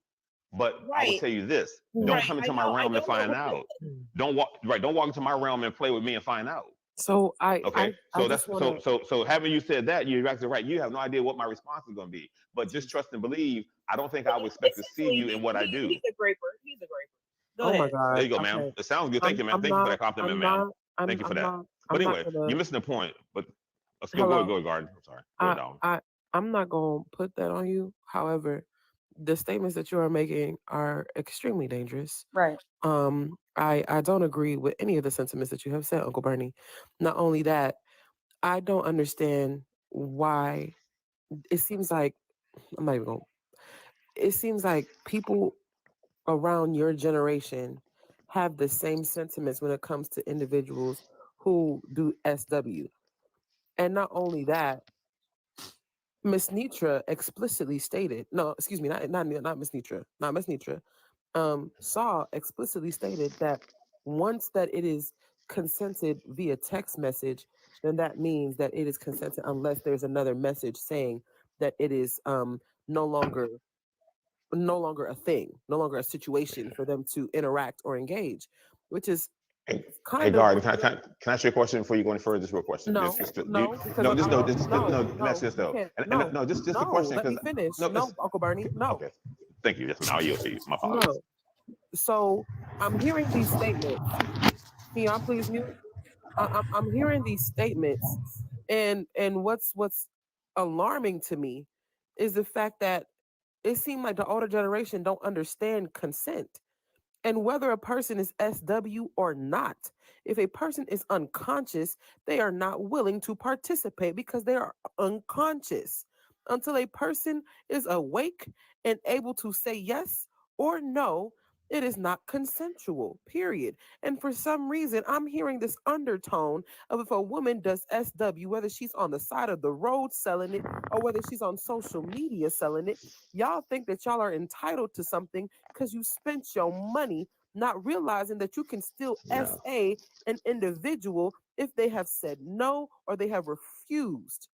But I will tell you this: don't come into my realm and find out. Don't walk into my realm and play with me and find out. So Okay, I so that's just wanna, so having you said that, you're exactly right. You have no idea what my response is going to be, but just trust and believe. I don't think I would expect to see you in what I do. He's a graper. He's a graper. Go oh my ahead. God. There you go, ma'am. Okay. It sounds good. Thank you, ma'am. Thank you for that compliment, ma'am. Thank you for that. But anyway, you're missing the point. But let's go ahead, Garden. I'm sorry. Go ahead, Donald. I'm not gonna put that on you. However, the statements that you are making are extremely dangerous. Right. I don't agree with any of the sentiments that you have said, Uncle Bernie. Not only that, I don't understand why it seems like I'm not even gonna. It seems like people around your generation have the same sentiments when it comes to individuals who do SW. And not only that, Miss Nitra explicitly stated, no, excuse me, not Miss Nitra, not Miss Nitra. Saw explicitly stated that once that it is consented via text message, then that means that it is consented unless there's another message saying that it is no longer a thing, no longer a situation for them to interact or engage, which is Hey, Garden, can I ask you a question before you go any further? Just a real question. No, Just because this though. Just the no, question. let me finish. No, Uncle Bernie, no. Okay, thank you. Now I yield to you. My apologies. No. So I'm hearing these statements. Can y'all please mute? I'm hearing these statements, and what's alarming to me is the fact that it seemed like the older generation don't understand consent. And whether a person is SW or not, if a person is unconscious, they are not willing to participate because they are unconscious. Until a person is awake and able to say yes or no, it is not consensual, period. And for some reason, I'm hearing this undertone of if a woman does SW, whether she's on the side of the road selling it or whether she's on social media selling it, y'all think that y'all are entitled to something because you spent your money, not realizing that you can still SA an individual if they have said no or they have refused.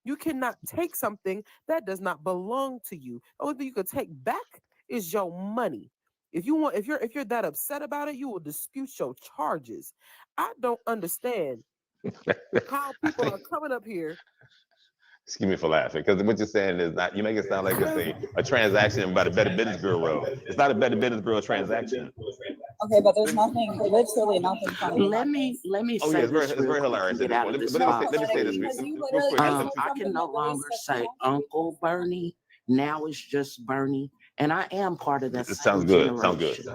You cannot take something that does not belong to you. The only thing you could take back is your money. If you're that upset about it, you will dispute your charges. I don't understand how people are coming up here. Excuse me for laughing, because what you're saying is not. You make it sound like it's a transaction about a Better Business Bureau. It's not a Better Business Bureau transaction. Okay, but there's nothing, literally nothing funny. Let me Oh say yeah, this it's very hilarious. get out of this Let me say this real quick. I can no longer say Uncle Bernie. Now it's just Bernie, and I am part of that. It sounds good. Sounds good.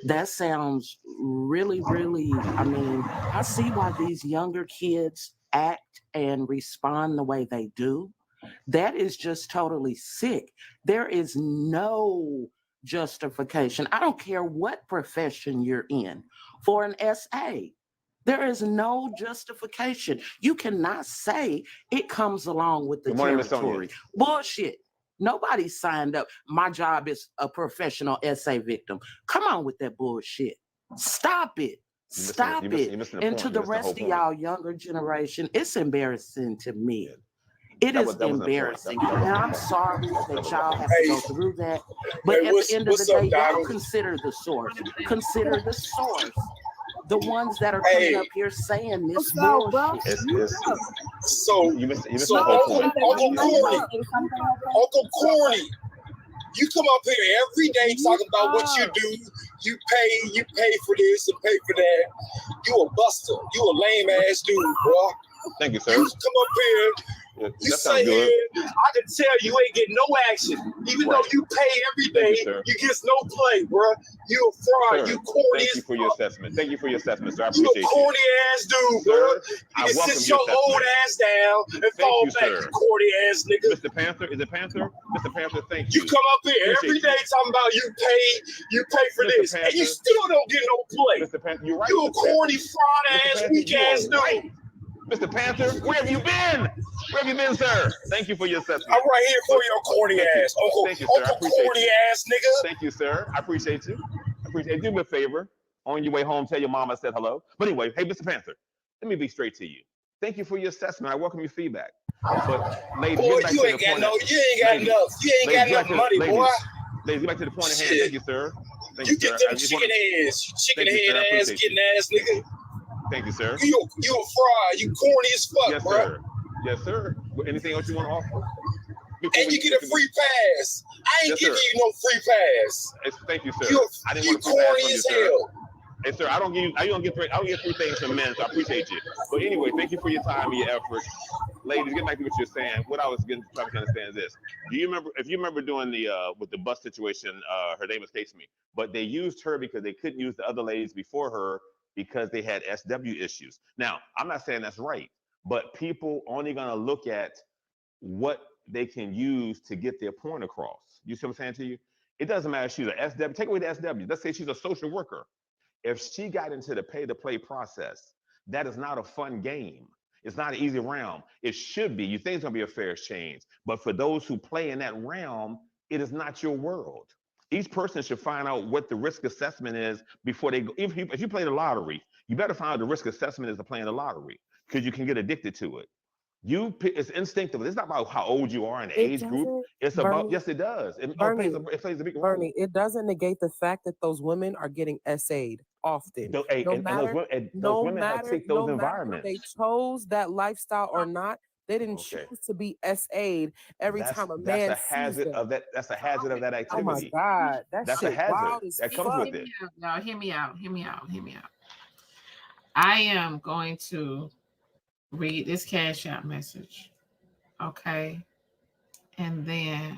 That sounds really, really. I mean, I see why these younger kids act and respond the way they do. That is just totally sick. There is no justification. I don't care what profession you're in for an SA. There is no justification. You cannot say it comes along with the territory. Bullshit. Nobody signed up. My job is a professional SA victim. Come on with that bullshit. Stop it. Stop it. And to the rest of y'all younger generation, it's embarrassing to me. It is embarrassing. And I'm sorry that y'all have to go through that. But at the end of the day, y'all consider the source. Consider the source. The ones that are coming up here saying this bullshit. So you missed the whole point. Uncle Corny, you come up here every day talking about what you do. You pay for this and pay for that. You a buster. You a lame ass dude, bro. Thank you, sir. You come up here. You say here, I can tell you ain't getting no action. Even though you pay every day, you get no play, bro. You a fraud. Sir, you corny. Thank you for your assessment. Thank you for your assessment, sir. I You appreciate a corny ass dude, bro. You I can welcome sit your your old assessment. ass down and Thank fall you, back, sir. you corny ass nigga. Mr. Panther, is it Panther? Mr. Panther, thank you. You come up here every day talking about you pay for Mr. this, Panther, and you still don't get no play. Mr. Panther, you're right. You a Mr. corny, Panther. fraud Mr. ass, Panther, weak you are ass dude. right. Mr. Panther, where have you been? Where have you been, sir? Thank you for your assessment. I'm right here for your corny ass, Thank you, sir. I appreciate corny you. ass nigga. Thank you, sir. I appreciate you. I appreciate you. Do me a favor. On your way home, tell your mom I said hello. But anyway, hey, Mr. Panther, let me be straight to you. Thank you for your assessment. I welcome your feedback. But ladies, Boy, get back you to ain't the got point no, that- you ain't got ladies, enough. You ain't got ladies, enough get back money, to- boy. Ladies, get back to the point at hand. Shit. Thank you, sir. Thank You you, get sir. them chicken heads, you chicken Thank you, sir. I head ass, appreciate getting you. ass nigga. Thank you, sir. You a fraud. You corny as fuck, Yes, bro. sir. Yes, sir. Anything else you want to offer? And you get a free pass. I ain't Yes, giving sir. you no free pass. Thank you, sir. You I didn't want to free pass from you, sir. Hey, sir, I don't get free things from men, so I appreciate you. But anyway, thank you for your time and your effort. Ladies, get back to what you're saying. What I was trying to understand is this. Do you remember, if you remember doing the with the bus situation, her name escapes me, but they used her because they couldn't use the other ladies before her because they had SW issues. Now, I'm not saying that's right, but people only gonna look at what they can use to get their point across. You see what I'm saying to you? It doesn't matter if she's a SW, take away the SW. Let's say she's a social worker. If she got into the pay to play process, that is not a fun game. It's not an easy realm. It should be. You think it's gonna be a fair exchange, but for those who play in that realm, it is not your world. Each person should find out what the risk assessment is before they go. If you play the lottery, you better find out the risk assessment is to playing the lottery because you can get addicted to it. It's instinctive. It's not about how old you are and the It age group. doesn't, It's about, Bernie, yes, it does. It Bernie, plays a big role. Bernie, it doesn't negate the fact that those women are getting SA'd often. No And those women have take those environments. They chose that lifestyle or not, they didn't Okay. choose to be SA'd every time a That's man a sees hazard them. of that. That's a hazard of that Oh my activity. God, That's shit a hazard wild as that comes fuck. with it. Y'all, hear me out. I am going to read this Cash App message. Okay. And then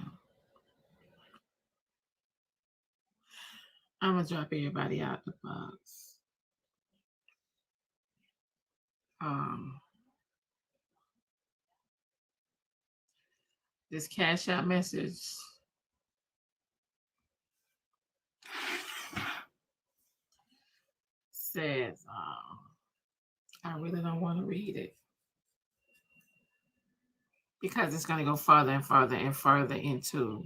I'm gonna drop everybody out the box. This Cash App message says, I really don't want to read it because it's going to go further and further and further into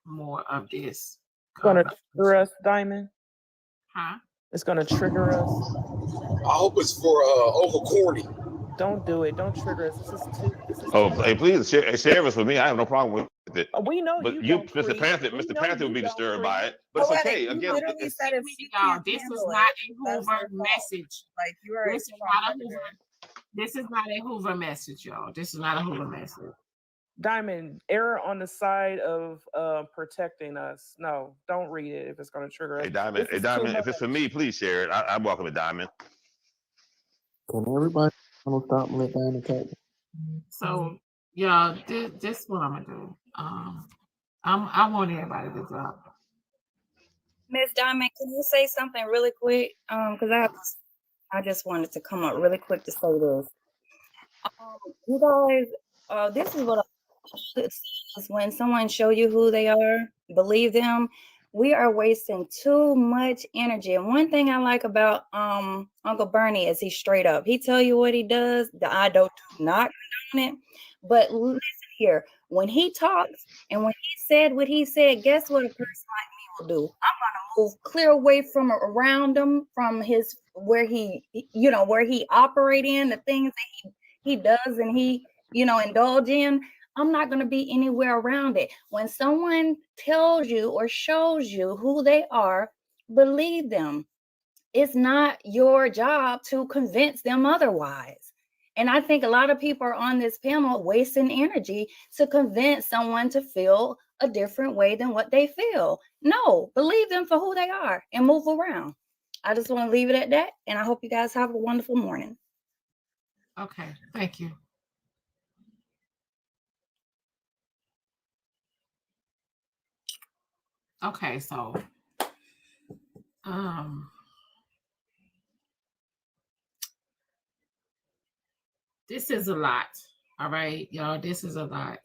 more of this. It's gonna trigger us, Diamond. Huh? It's gonna trigger us. I hope it's for over corny. Don't do it. Don't trigger us. This is too. Hey, please share this with me. I have no problem with it. We know but you don't, Mr. Panther, We Mr. know Panther you would be don't, disturbed by it. But it's okay. You Again, literally said if she y'all, can't this is handle not it, a that's Hoover her fault. message. Like you already This is not a Hoover. This is not a Hoover message, y'all. This is not a Hoover message. Diamond, error on the side of protecting us. No, don't read it if it's going to trigger us. Hey, Diamond, if it's for me, please share it. I welcome it, Diamond. Can everybody stop and let Diamond talk? So, y'all, this is what I'm gonna do. I want everybody to drop. Miss Diamond, can you say something really quick? Because I just wanted to come up really quick to say this. You guys, this is what I is when someone show you who they are, believe them. We are wasting too much energy. And one thing I like about Uncle Bernie is he's straight up. He tell you what he does. I do not condone it. But listen here, when he talks and when he said what he said, guess what a person like me will do? I'm gonna move clear away from around him, from his where he operate in, the things that he does and he indulge in. I'm not going to be anywhere around it. When someone tells you or shows you who they are, believe them. It's not your job to convince them otherwise. And I think a lot of people are on this panel wasting energy to convince someone to feel a different way than what they feel. No, believe them for who they are and move around. I just want to leave it at that. And I hope you guys have a wonderful morning. Okay, thank you. Okay, so this is a lot. All right, y'all, this is a lot.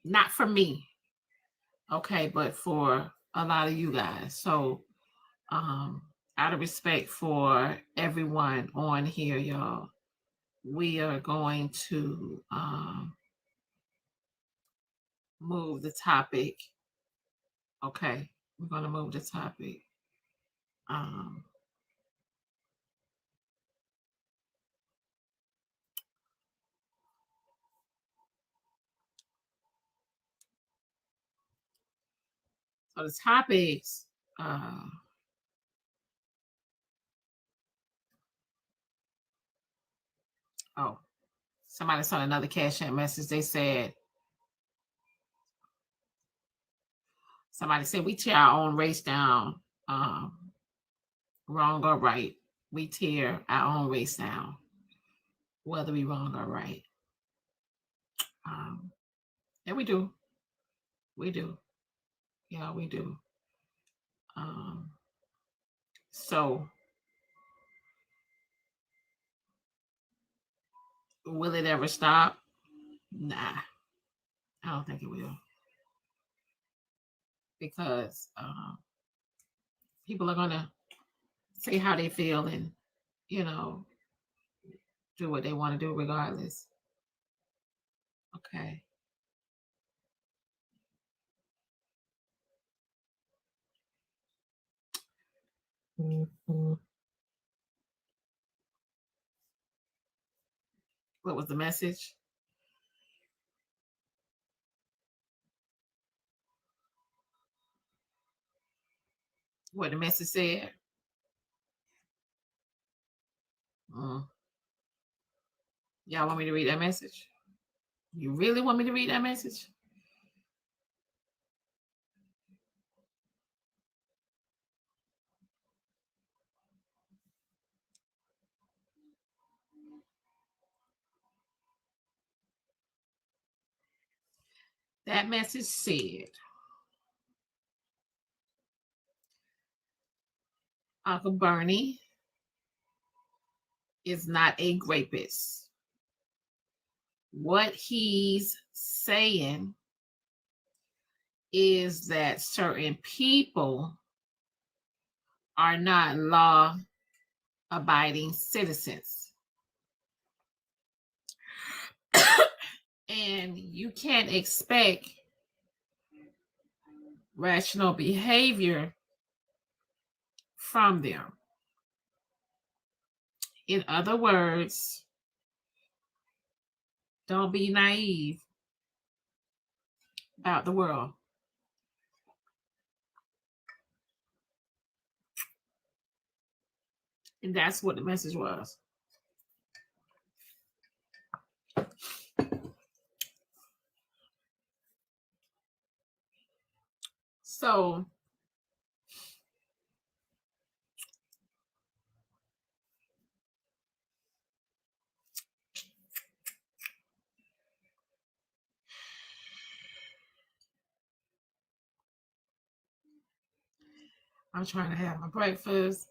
Not for me, okay, but for a lot of you guys. So out of respect for everyone on here, y'all, we are going to move the topic. Okay, we're going to move the topic. So the topics, oh, somebody sent another Cash App message. They said, somebody said, we tear our own race down, wrong or right. We tear our own race down, whether we wrong or right. And we do. We do. Yeah, we do. So will it ever stop? Nah, I don't think it will. Because people are gonna say how they feel and, you know, do what they want to do regardless. Okay. What was the message? What the message said? Y'all want me to read that message? You really want me to read that message? That message said, Uncle Bernie is not a rapist. What he's saying is that certain people are not law-abiding citizens. And you can't expect rational behavior from them. In other words, don't be naive about the world. And that's what the message was. So I'm trying to have my breakfast.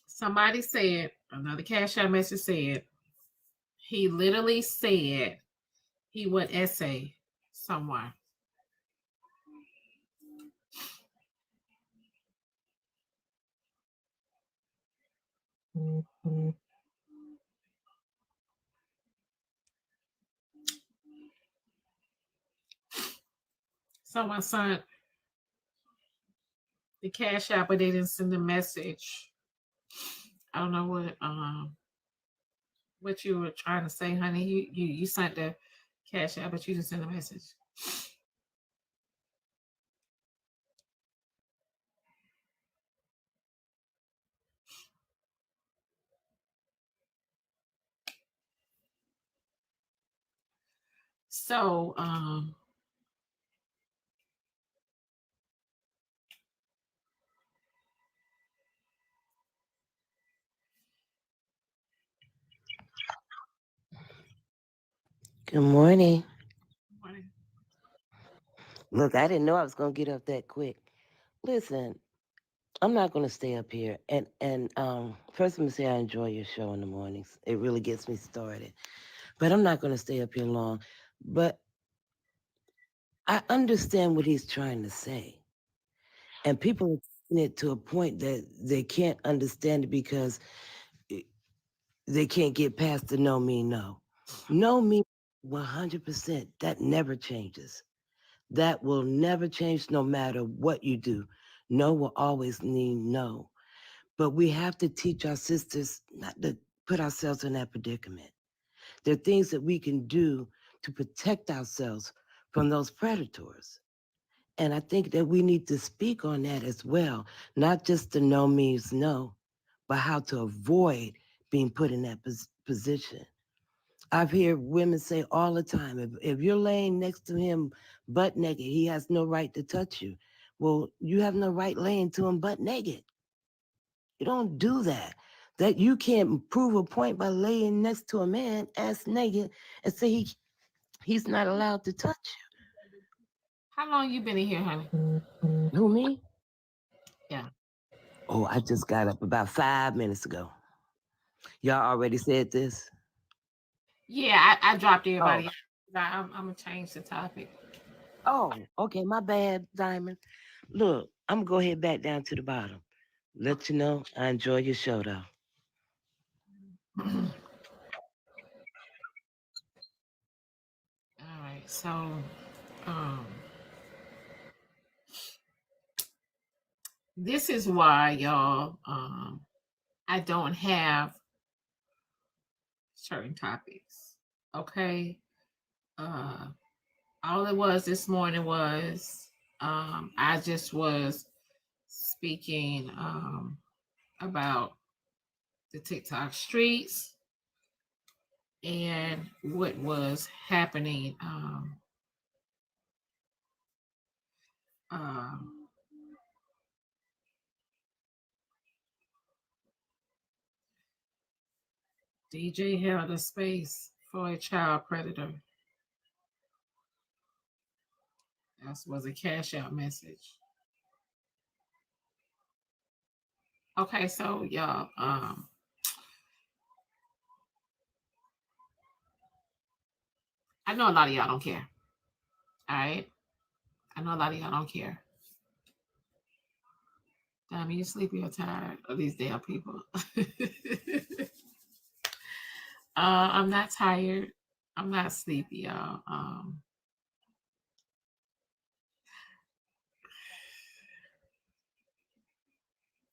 Somebody said, another Cash App message said, he literally said he would essay someone. Someone sent the Cash App, but they didn't send the message. I don't know what you were trying to say, honey. You sent the Cash App, but you didn't send the message. So Good morning. morning. Look, I didn't know I was gonna get up that quick. Listen, I'm not gonna stay up here. And first I'm gonna say I enjoy your show in the mornings. It really gets me started. But I'm not gonna stay up here long. But I understand what he's trying to say. And people are taking it to a point that they can't understand it because they can't get past the no mean no. No mean 100%. That never changes. That will never change no matter what you do. No will always mean no. But we have to teach our sisters not to put ourselves in that predicament. There are things that we can do to protect ourselves from those predators. And I think that we need to speak on that as well, not just the no means no, but how to avoid being put in that position. I've heard women say all the time, if you're laying next to him butt naked, he has no right to touch you. Well, you have no right laying to him butt naked. You don't do that. That you can't prove a point by laying next to a man ass naked and say he's not allowed to touch you. How long you been in here, honey? Who, me? Yeah. Oh, I just got up about 5 minutes ago. Y'all already said this? Yeah, I dropped Oh. everybody. I'm gonna change the topic. Oh, okay, my bad, Diamond. Look, I'm gonna go ahead back down to the bottom. Let you know I enjoy your show though. All right, so this is why, y'all, I don't have certain topics. Okay. All it was this morning was I just was speaking about the TikTok streets and what was happening DJ held a space for a child predator. That was a cash out message. Okay, so y'all, I know a lot of y'all don't care. All right, I know a lot of y'all don't care. I mean, you sleepy or tired of these damn people. I'm not tired. I'm not sleepy, y'all.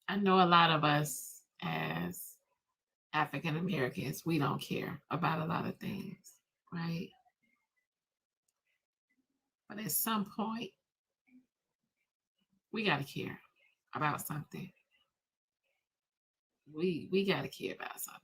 I know a lot of us as African Americans, we don't care about a lot of things, right? But at some point, we gotta care about something. We gotta care about something.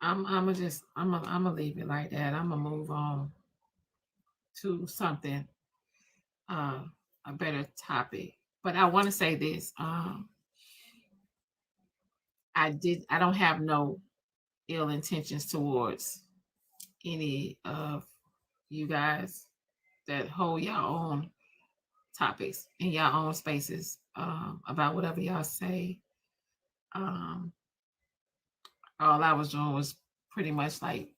I'm gonna leave it like that. I'm gonna move on to something, a better topic. But I want to say this. I don't have no ill intentions towards any of you guys that hold your own topics in your own spaces about whatever y'all say. All I was doing was pretty much like,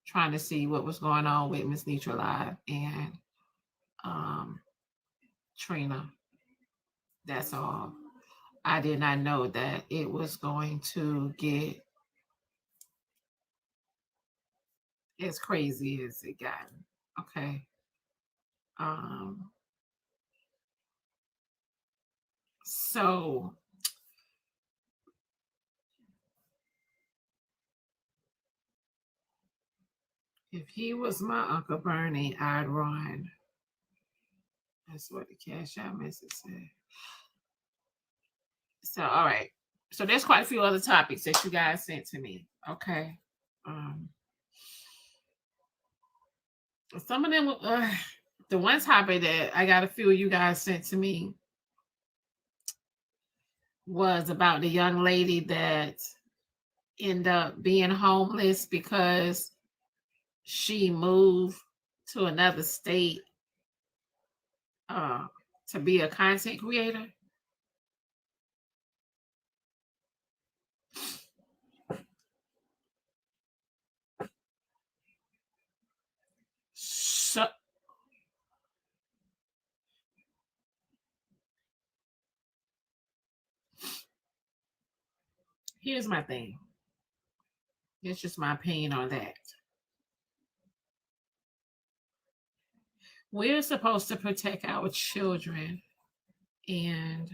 trying to see what was going on with Miss Nitra Live and Trina. That's all. I did not know that it was going to get as crazy as it got. Okay. So if he was my Uncle Bernie, I'd run. That's what the cash out message said. So, all right. So there's quite a few other topics that you guys sent to me. Okay. Some of them, the one topic that I got a few of you guys sent to me was about the young lady that ended up being homeless because she moved to another state to be a content creator. So here's my thing. It's just my opinion on that. We're supposed to protect our children and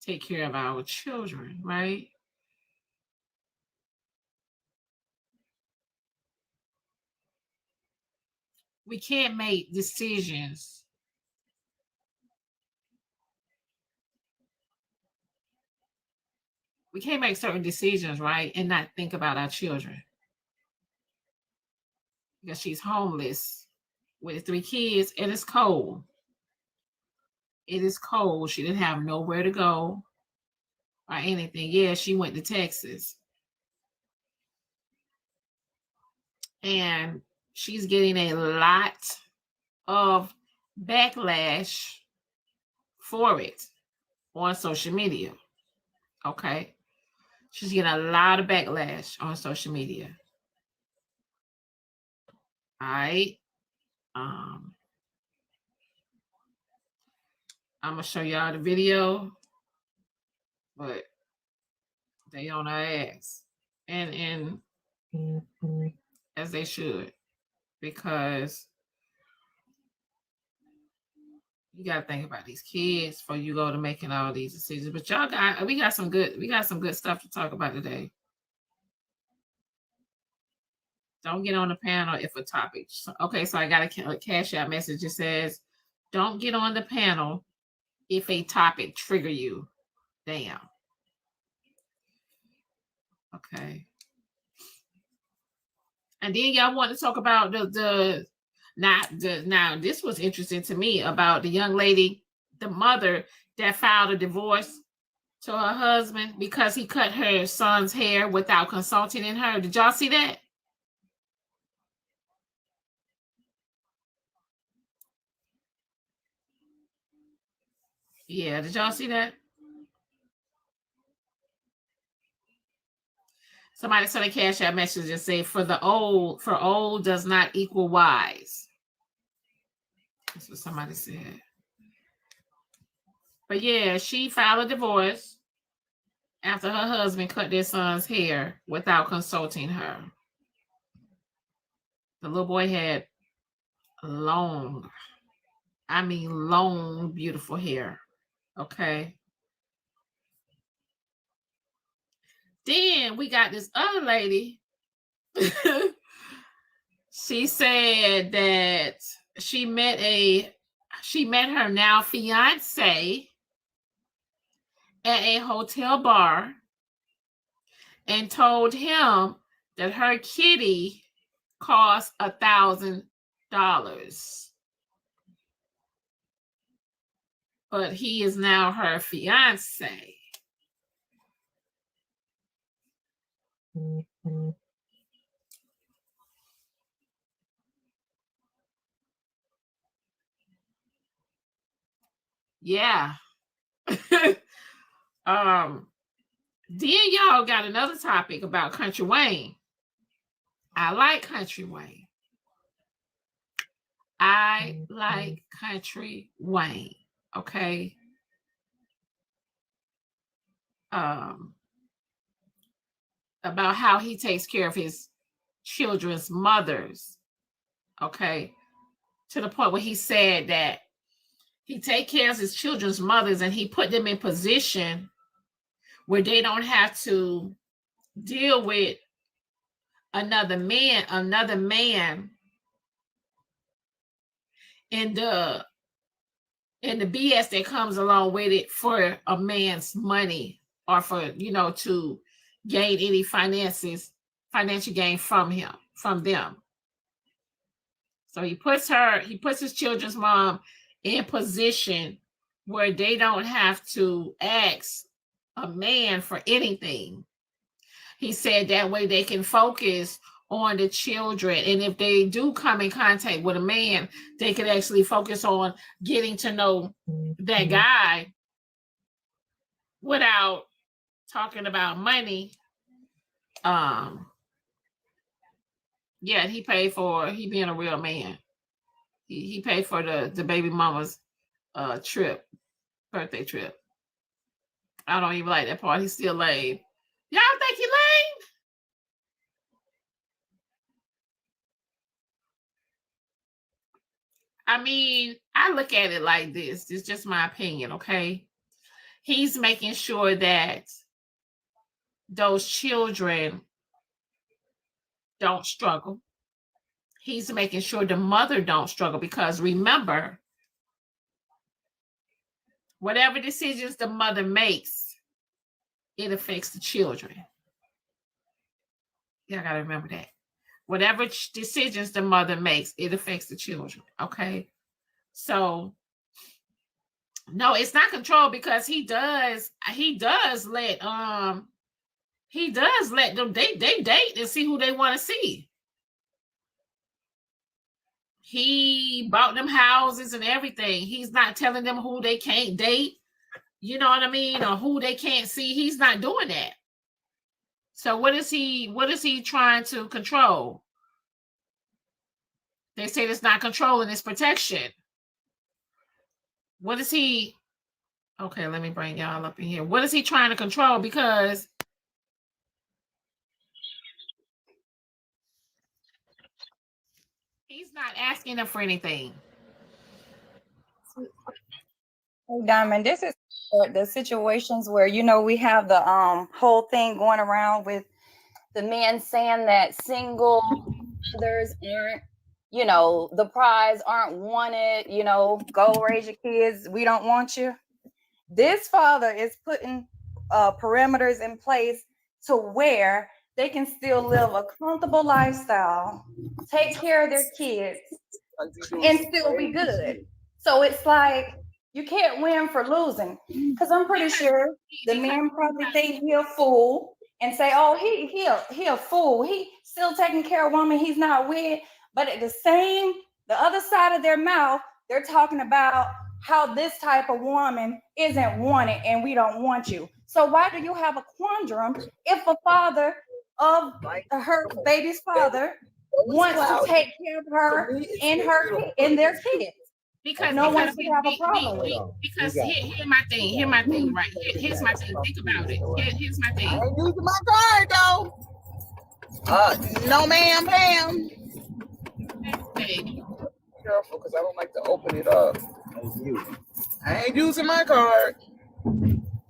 take care of our children, right? We can't make decisions. We can't make certain decisions, right? And not think about our children. Because she's homeless with 3 kids and it's cold. It is cold. She didn't have nowhere to go or anything. Yeah, she went to Texas. And she's getting a lot of backlash for it on social media. Okay. She's getting a lot of backlash on social media. All right. I'm gonna show y'all the video, but they on her ass. And as they should, because you gotta think about these kids before you go to making all these decisions. But we got some good stuff to talk about today. Don't get on the panel if a topic. Okay, so I got a cash out message. It says, "Don't get on the panel if a topic trigger you." Damn. Okay. And then y'all want to talk about now this was interesting to me about the young lady, the mother that filed a divorce to her husband because he cut her son's hair without consulting in her. Did y'all see that? Yeah, did y'all see that? Somebody sent a cash out message and say, for old does not equal wise. That's what somebody said. But yeah, she filed a divorce after her husband cut their son's hair without consulting her. The little boy had long, beautiful hair. Okay. Then we got this other lady. She said that she met her now fiance at a hotel bar and told him that her kitty cost $1,000. But he is now her fiance. Yeah. Then y'all got another topic about Country Wayne. I like Country Wayne. I like Country Wayne. Okay. About how he takes care of his children's mothers. Okay. To the point where he said that he take care of his children's mothers and he put them in position where they don't have to deal with another man and the BS that comes along with it for a man's money or for, to gain any financial gain from them. So he puts his children's mom in position where they don't have to ask a man for anything. He said that way they can focus on the children. And if they do come in contact with a man, they can actually focus on getting to know that guy without talking about money. Yeah, he paid for he being a real man. He paid for the baby mama's trip, birthday trip. I don't even like that part. He's still lame. Y'all think he lame? I mean, I look at it like this. It's just my opinion, okay? He's making sure that those children don't struggle. He's making sure the mother don't struggle because remember, whatever decisions the mother makes, it affects the children. Y'all gotta remember that. Whatever decisions the mother makes, it affects the children. Okay. So no, it's not control because he does let them they date and see who they want to see. He bought them houses and everything. He's not telling them who they can't date, you know what I mean, or who they can't see. He's not doing that. So what is he trying to control? They say it's not controlling, it's protection. What is he? Okay, let me bring y'all up in here. What is he trying to control? Because he's not asking them for anything. Hey, Diamond, this is the situations where, you know, we have the whole thing going around with the men saying that single mothers aren't, you know, the prize, aren't wanted, you know, go raise your kids, we don't want you. This father is putting parameters in place to where they can still live a comfortable lifestyle, take care of their kids, and still be good. So it's like you can't win for losing, because I'm pretty sure the man probably think he a fool and say, "Oh, he a fool. He still taking care of a woman he's not with." But at the other side of their mouth, they're talking about how this type of woman isn't wanted and we don't want you. So why do you have a quandrum if a father of her baby's father wants to take care of her and their kids? Because no one should have a problem with it. Because here's my thing. Here's my thing, right? Here's my thing. Think about it. Here's my thing. I ain't using my card though. No, ma'am, Pam. Hey. Careful, because I don't like to open it up. I ain't using my card.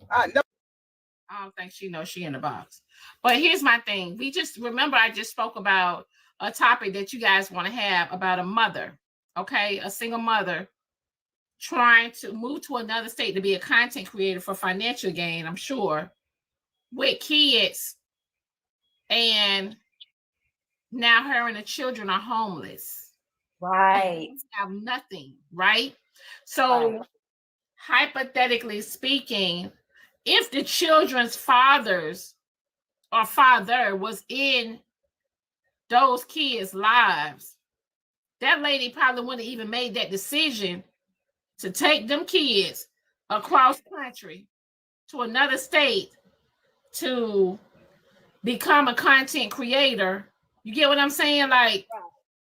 I don't think she knows she in the box. But here's my thing. I just spoke about a topic that you guys want to have about a mother, okay? A single mother trying to move to another state to be a content creator for financial gain, I'm sure, with kids, and now her and the children are homeless. Right. Have nothing, right? So hypothetically speaking, if the children's fathers or father was in those kids' lives, that lady probably wouldn't have even made that decision to take them kids across country to another state to become a content creator. You get what I'm saying? Like,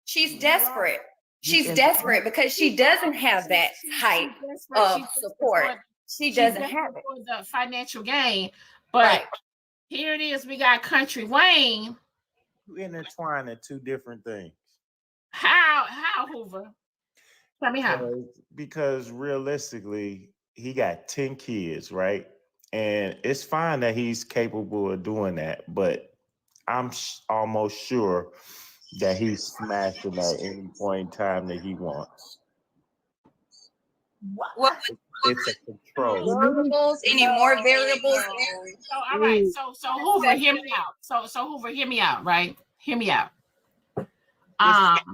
she's desperate. She's desperate because she doesn't have that type of support. She doesn't have it for the financial gain. But here it is. We got Country Wayne. You intertwining two different things. How Hoover? Tell me how. Because realistically, he got 10 kids, right? And it's fine that he's capable of doing that, but I'm almost sure that he's smashing at any point in time that he wants. What? It's a control. Variables? Any more variables? So all right. So Hoover, hear me out. So Hoover, hear me out. Right? Hear me out.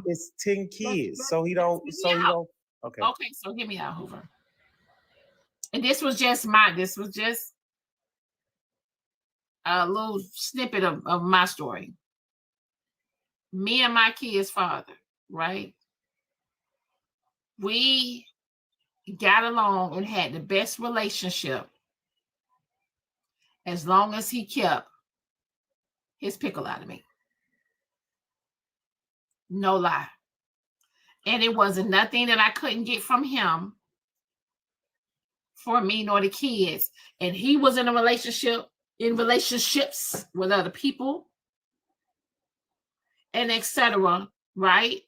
It's 10 kids, so he don't. Okay. Okay. So hear me out, Hoover. And this was just a little snippet of my story. Me and my kid's father, right? We got along and had the best relationship as long as he kept his pickle out of me. No lie. And it wasn't nothing that I couldn't get from him for me nor the kids. And he was in relationships with other people and etc. Right?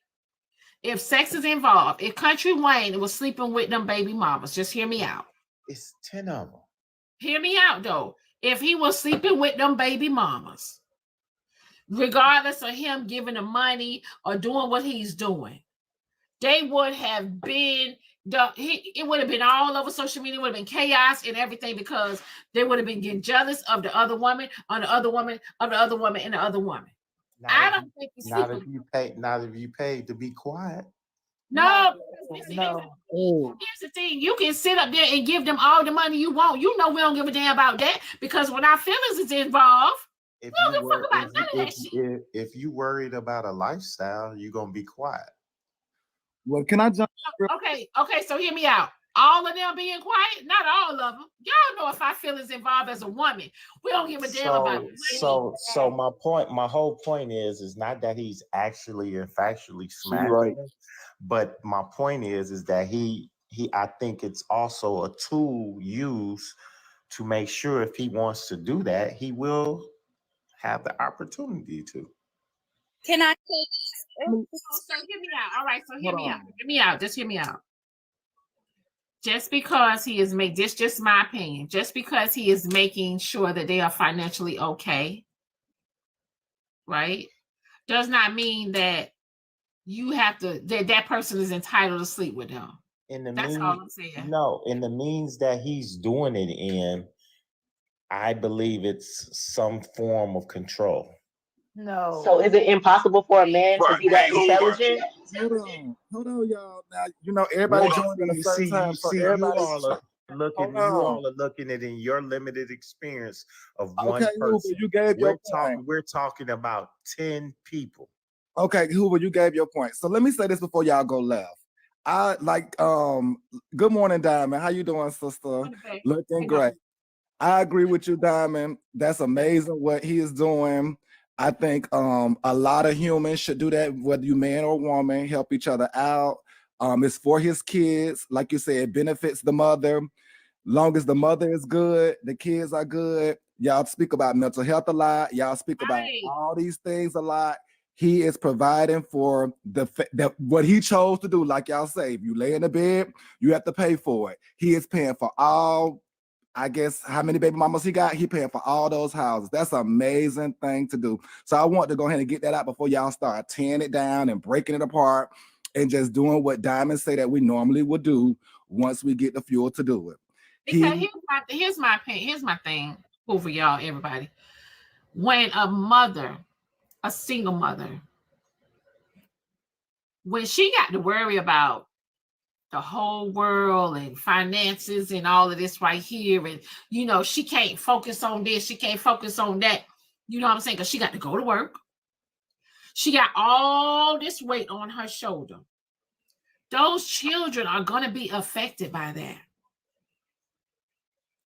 If sex is involved, if Country Wayne was sleeping with them baby mamas, just hear me out. It's 10 of them. Hear me out though. If he was sleeping with them baby mamas, regardless of him giving the money or doing what he's doing, they would have been it would have been all over social media. It would have been chaos and everything because they would have been getting jealous of the other woman, on the other woman, of the other woman, and the other woman. I don't think you not if you paid to be quiet. No. Here's the thing. You can sit up there and give them all the money you want. You know we don't give a damn about that because when our feelings is involved, If we don't give a fuck about none of that shit. if you worried about a lifestyle, you're gonna be quiet. Well, can I jump? Okay, so hear me out. All of them being quiet, not all of them. Y'all know if our feelings involved as a woman, we don't give a damn about it. So my whole point is not that he's actually and factually smacking, right. but my point is that he I think it's also a tool used to make sure if he wants to do that, he will have the opportunity to. Can I say this? So hear me out. All right, so hear me out. Hear me out. Just hear me out. Just because he is making this, just my opinion, just because he is making sure that they are financially okay, right, does not mean that you have to, that person is entitled to sleep with them. That's all I'm saying. No, in the means that he's doing it in, I believe it's some form of control. No. So is it impossible for a man to be that intelligent? Hold on, y'all. Now you know everybody joined at a certain time, so everybody. You all are looking at it in your limited experience of one person. Hoover, you gave your point. We're talking about 10 people. Okay, Hoover, you gave your point. So let me say this before y'all go left. I like good morning, Diamond. How you doing, sister? Looking great. I agree with you, Diamond. That's amazing what he is doing. I think a lot of humans should do that, whether you man or woman, help each other out. It's for his kids. Like you said, it benefits the mother. Long as the mother is good, the kids are good. Y'all speak about mental health a lot. Y'all speak about all these things a lot. He is providing for what he chose to do. Like y'all say, if you lay in the bed, you have to pay for it. He is paying for all, I guess, how many baby mamas he got? He paying for all those houses. That's an amazing thing to do. So I want to go ahead and get that out before y'all start tearing it down and breaking it apart and just doing what Diamond say that we normally would do once we get the fuel to do it. Because here's my opinion. Here's my thing over y'all, everybody. When a mother, a single mother, when she got to worry about the whole world and finances and all of this right here, and you know, she can't focus on this, she can't focus on that, you know what I'm saying? Because she got to go to work. She got all this weight on her shoulder. Those children are going to be affected by that.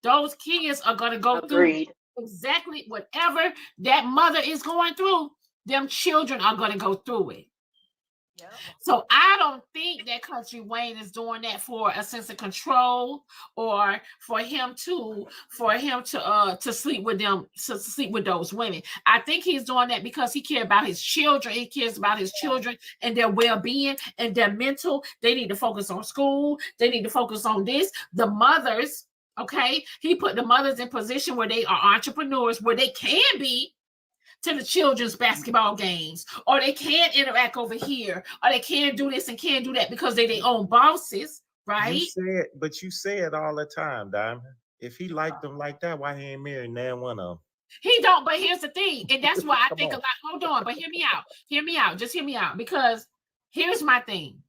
Those kids are going to go through exactly whatever that mother is going through. Them children are going to go through it. Yep. So I don't think that Country Wayne is doing that for a sense of control or for him to sleep with them, to sleep with those women. I think he's doing that because he cares about his children. He cares about his children and their well-being and their mental. They need to focus on school. They need to focus on this. The mothers, okay, he put the mothers in position where they are entrepreneurs, where they can be to the children's basketball games, or they can't interact over here, or they can't do this and can't do that because they their own bosses, right? You say it all the time, Diamond. If he liked them like that, why he ain't married now one of them? He don't, but here's the thing, and that's why I think a lot. Hold on, but hear me out, just hear me out, because here's my thing.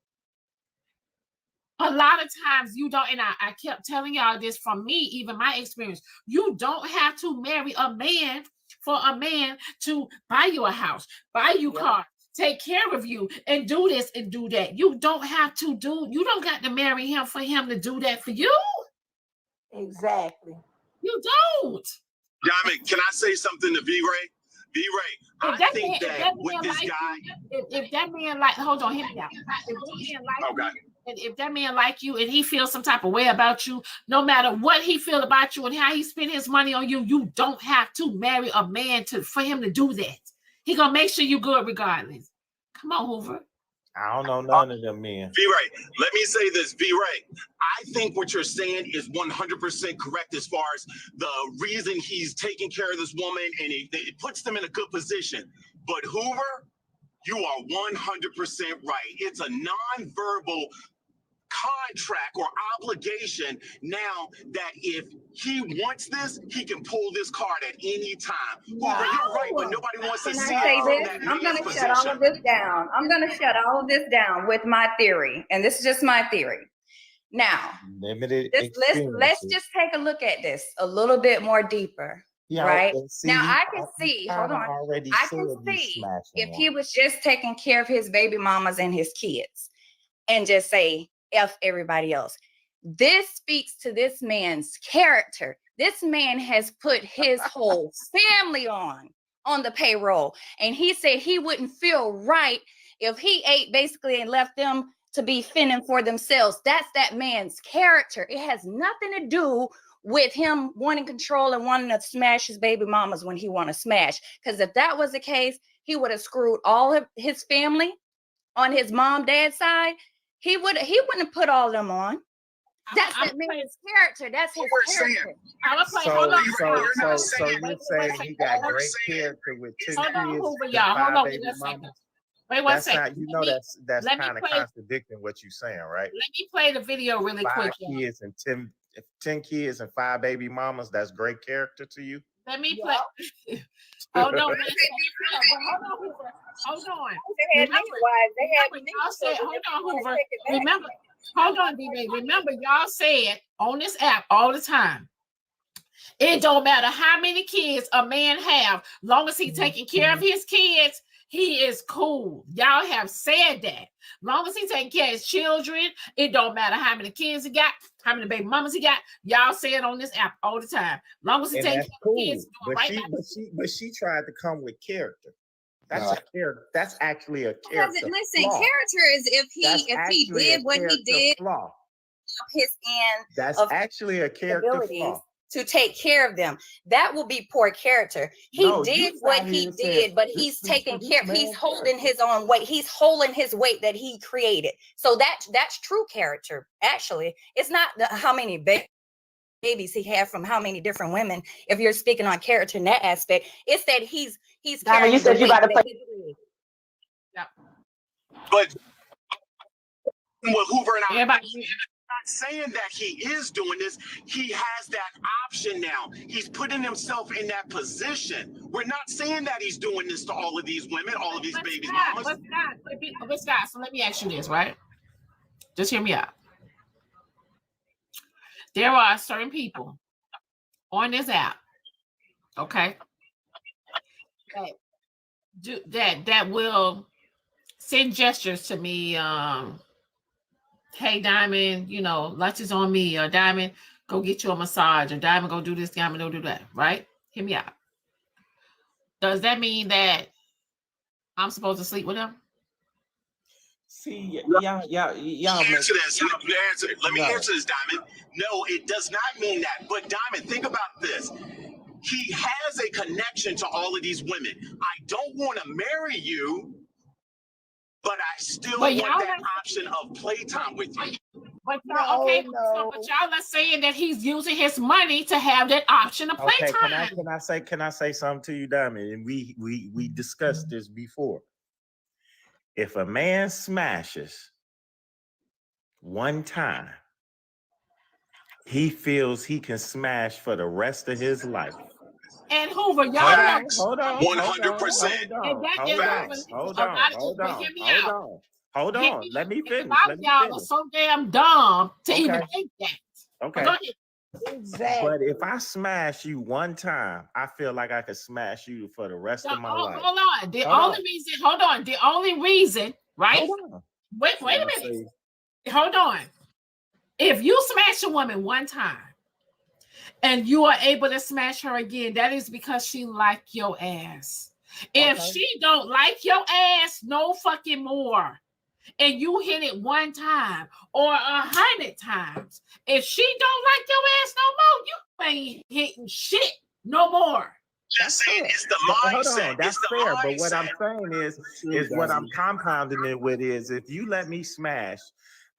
A lot of times you don't, and I kept telling y'all this from me, even my experience, you don't have to marry a man for a man to buy you a house, buy you a car, take care of you, and do this and do that. You don't got to marry him for him to do that for you. Exactly. You don't. Diamond, can I say something to V-Ray? V-Ray, if that man like you, if that man like, hold on, hear me out. If that man like you, and if that man like you and he feels some type of way about you, no matter what he feel about you and how he spend his money on you, you don't have to marry a man for him to do that. He gonna make sure you good regardless. Come on, Hoover. I don't know none of them men. Be right. Let me say this. Be right. I think what you're saying is 100% correct as far as the reason he's taking care of this woman and it puts them in a good position. But Hoover, you are 100% right. It's a non-verbal contract or obligation now that if he wants this, he can pull this card at any time. Hoover, you're right, but nobody wants to Can see I say it from this? that I'm going man's to shut all of position. this down. I'm going to shut all of this down with my theory, and this is just my theory. Now, Limited let's just take a look at this a little bit more deeper. Yeah, right see, now, I can see. Hold on. I can see if he was just taking care of his baby mamas and his kids, and just say F everybody else. This speaks to this man's character. This man has put his whole family on the payroll, and he said he wouldn't feel right if he ate basically and left them to be fending for themselves. That's that man's character. It has nothing to do with him wanting control and wanting to smash his baby mamas when he want to smash. Because if that was the case, he would have screwed all of his family on his mom, dad's side. He wouldn't have put all of them on. That's that man's character. That's his character. So you're saying he got great character with 10 kids and 5 baby mamas? Wait one second. That's kind of contradicting what you're saying, right? Let me play the video really quick. 5 kids and 10 kids and 5 baby mamas, that's great character to you? Let me play. Hold on. Hold on. Remember, hold on, D-Bay. Remember, y'all said on this app all the time, it don't matter how many kids a man have, long as he's taking care of his kids, he is cool. Y'all have said that. Long as he's taking care of his children, it don't matter how many kids he got, how many baby mamas he got. Y'all say it on this app all the time. Long as he takes care of kids, but she tried to come with character. That's a character. That's actually a character. Listen, flaw. character is if he did what he did, flaw. His end. That's actually a character flaw. To take care of them, that will be poor character. He did what he did, but he's taking care. He's holding his own weight. He's holding his weight that he created. So that's true character. Actually, it's not how many babies he had from how many different women. If you're speaking on character in that aspect, it's that he's. Diamond, you said you got to play. Yep. But what Hoover and I. Not saying that he is doing this, he has that option now. He's putting himself in that position. We're not saying that he's doing this to all of these women, all of these baby mamas. So let me ask you this, right? Just hear me out. There are certain people on this app, okay, that will send gestures to me. Hey, Diamond, lunch is on me, or Diamond, go get you a massage, or Diamond, go do this, Diamond, go do that, right? Hear me out. Does that mean that I'm supposed to sleep with him? See, y'all. Let me answer this, Diamond. No, it does not mean that. But Diamond, think about this. He has a connection to all of these women. I don't want to marry you, but I still want that option of playtime with you. But y'all are saying that he's using his money to have that option of playtime. Okay, can I say something to you, Diamond? And we discussed this before. If a man smashes one time, he feels he can smash for the rest of his life. And Hoover, y'all hold on. 100%. Hold on. Let me finish. Y'all are so damn dumb to even think that. Okay. Go ahead. Exactly. But if I smash you one time, I feel like I could smash you for the rest of my life. Hold on. The only reason, right? Hold on. Wait a minute. Hold on. If you smash a woman one time and you are able to smash her again, that is because she liked your ass. If she don't like your ass no fucking more, and you hit it one time or 100 times, if she don't like your ass no more, you ain't hitting shit no more. That's fair. It's the But mindset. hold on, that's It's the fair. mindset. But what I'm saying is what I'm compounding it with is if you let me smash,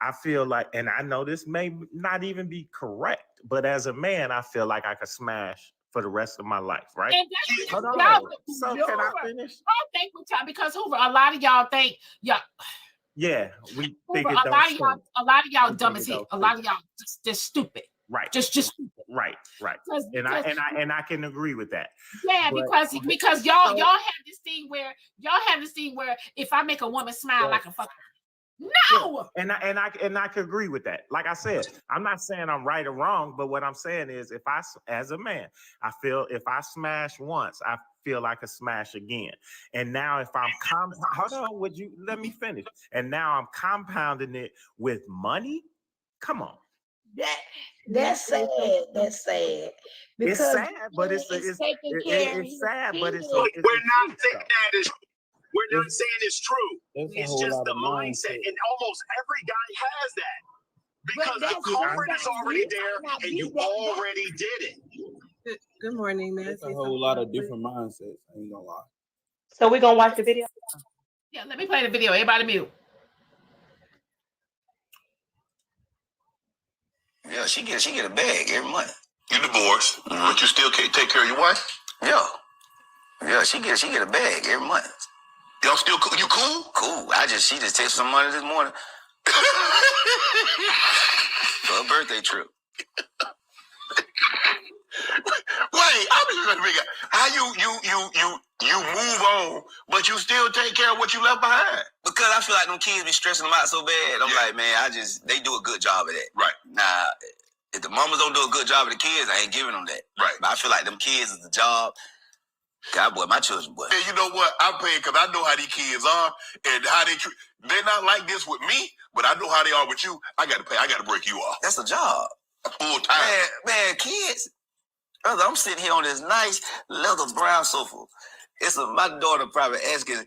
I feel like, and I know this may not even be correct, but as a man, I feel like I could smash for the rest of my life, right? And that's Hold y'all, on. So can I finish? I think with y'all, because Hoover, a lot of y'all think y'all. Yeah, we think Hoover, it don't stink. a lot of y'all We dumb think as it hell. don't A lot of stink. y'all just stupid. Right. Just stupid. Right. And I can agree with that. Yeah, But- because y'all have this thing where if I make a woman smile, I can fuck her. No. And I could agree with that. Like I said, I'm not saying I'm right or wrong, but what I'm saying is if I, as a man, I feel if I smash once, I feel I could smash again. And now if I'm hold on, would you let me finish? And now I'm compounding it with money. Come on. That's sad. That's sad. It's sad, but it's taking care of it's sad, but it's We're a not truth, saying though. that is. We're not saying it's true. It's a It's whole just lot the of mindset, mindset. and almost every guy has that because the that's culprit is fine. already You there, might not and be you that already did it. Good morning, man. It's a whole lot of different mindsets. I ain't gonna lie. So we're gonna watch the video. Yeah, let me play the video. Everybody mute. Yeah, she get a bag every month. You divorced, but you still can't take care of your wife? Yeah, she get a bag every month. Y'all still cool? You cool? Cool. She just texted some money this morning for her birthday trip. Wait, I'm just trying to figure out how you move on, but you still take care of what you left behind. Because I feel like them kids be stressing them out so bad. I'm like, man, they do a good job of that. Right. Now, if the mamas don't do a good job of the kids, I ain't giving them that. Right. But I feel like them kids is the job. God, boy, my children, boy. And you know what? I'm paying because I know how these kids are and how they treat. They're not like this with me, but I know how they are with you. I got to pay. I got to break you off. That's a job. Full time. Man, kids. Brother, I'm sitting here on this nice leather brown sofa. My daughter probably asking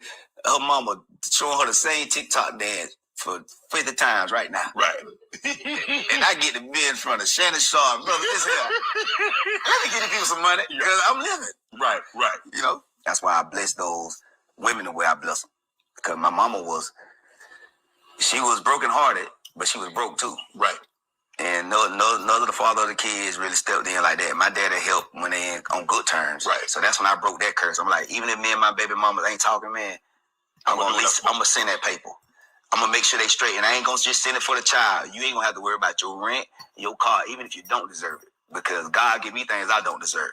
her mama, showing her the same TikTok dance for 50 times right now. Right. And I get to be in front of Shannon Sharp. Brother, listen here. Let me give you people some money because I'm living. Right. You know, that's why I bless those women the way I bless them. Because my mama she was brokenhearted, but she was broke too. Right. And none of the father of the kids really stepped in like that. My daddy helped when they in on good terms. Right. So that's when I broke that curse. I'm like, even if me and my baby mama ain't talking, man, I'm gonna send that paper. I'm gonna make sure they straight. And I ain't gonna just send it for the child. You ain't gonna have to worry about your rent, your car, even if you don't deserve it. Because God give me things I don't deserve.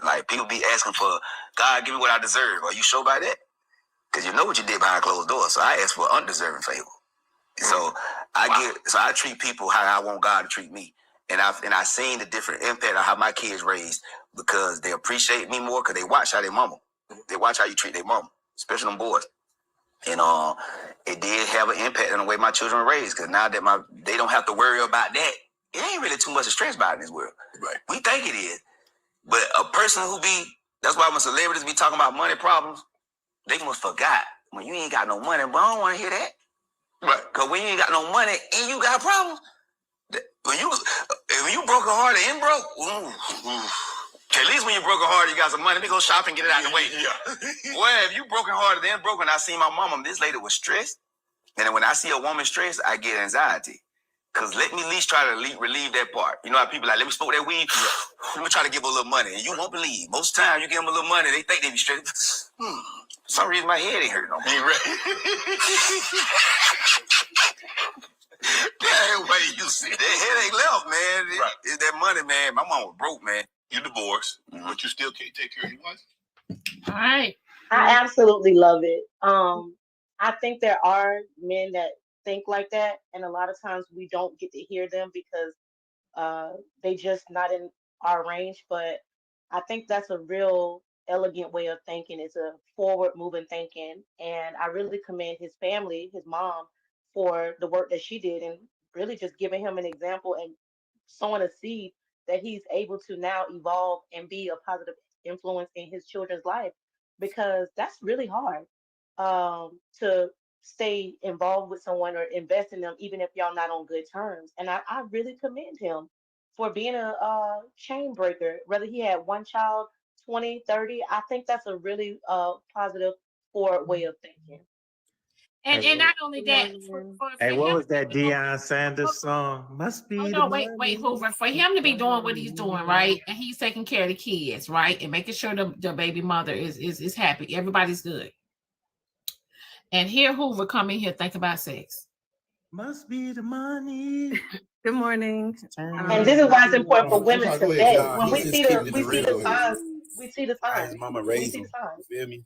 Like people be asking for, God give me what I deserve. Are you sure about that? Because you know what you did behind closed doors. So I ask for undeserving favor. So I treat people how I want God to treat me. And I seen the different impact of how my kids raised because they appreciate me more because they watch how they mama. They watch how you treat their mama, especially them boys. And it did have an impact on the way my children are raised because now that they don't have to worry about that. It ain't really too much to stress about in this world. Right. We think it is. But a person that's why when celebrities be talking about money problems, they must forgot. When you ain't got no money, but I don't want to hear that. Right. Because when you ain't got no money and you got problems, when you broke hearted and broke, at least when you broke hearted, you got some money. Let me go shop and get it out of the way. Yeah. Well, if you broken hearted and broken, I see my mama, this lady was stressed. And then when I see a woman stressed, I get anxiety. Because let me at least try to relieve that part. You know how people like, let me smoke that weed. Let me try to give her a little money. And you won't believe. Most of the time, you give them a little money, they think they be stressed. For some reason, my head ain't hurt no more. That ain't way you see it. That head ain't left, man. Right. It's that money, man. My mom was broke, man. You divorced, but you still can't take care of your wife. All right. I absolutely love it. I think there are men that think like that, and a lot of times we don't get to hear them because they just not in our range. But I think that's a real elegant way of thinking. It's a forward moving thinking, and I really commend his family, his mom, for the work that she did, and really just giving him an example and sowing a seed that he's able to now evolve and be a positive influence in his children's life. because that's really hard to stay involved with someone or invest in them, even if y'all not on good terms. And I really commend him for being a chain breaker, whether he had one child, 20, 30. I think that's a really positive forward way of thinking. And not only that, Hey, what was that Deion Sanders song? Must be the wait, Hoover. For him to be doing what he's doing, right, and he's taking care of the kids, right, and making sure the baby mother is happy, everybody's good. And here Hoover come in here think about sex. Must be the money. Good morning. And this is why it's important for women to vet. Nah, When we he's see just the keeping it real. signs, we see the How signs. his mama We raised see him. the signs. You feel me?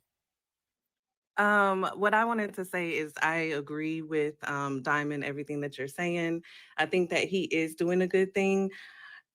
What I wanted to say is I agree with Diamond, everything that you're saying. I think that he is doing a good thing.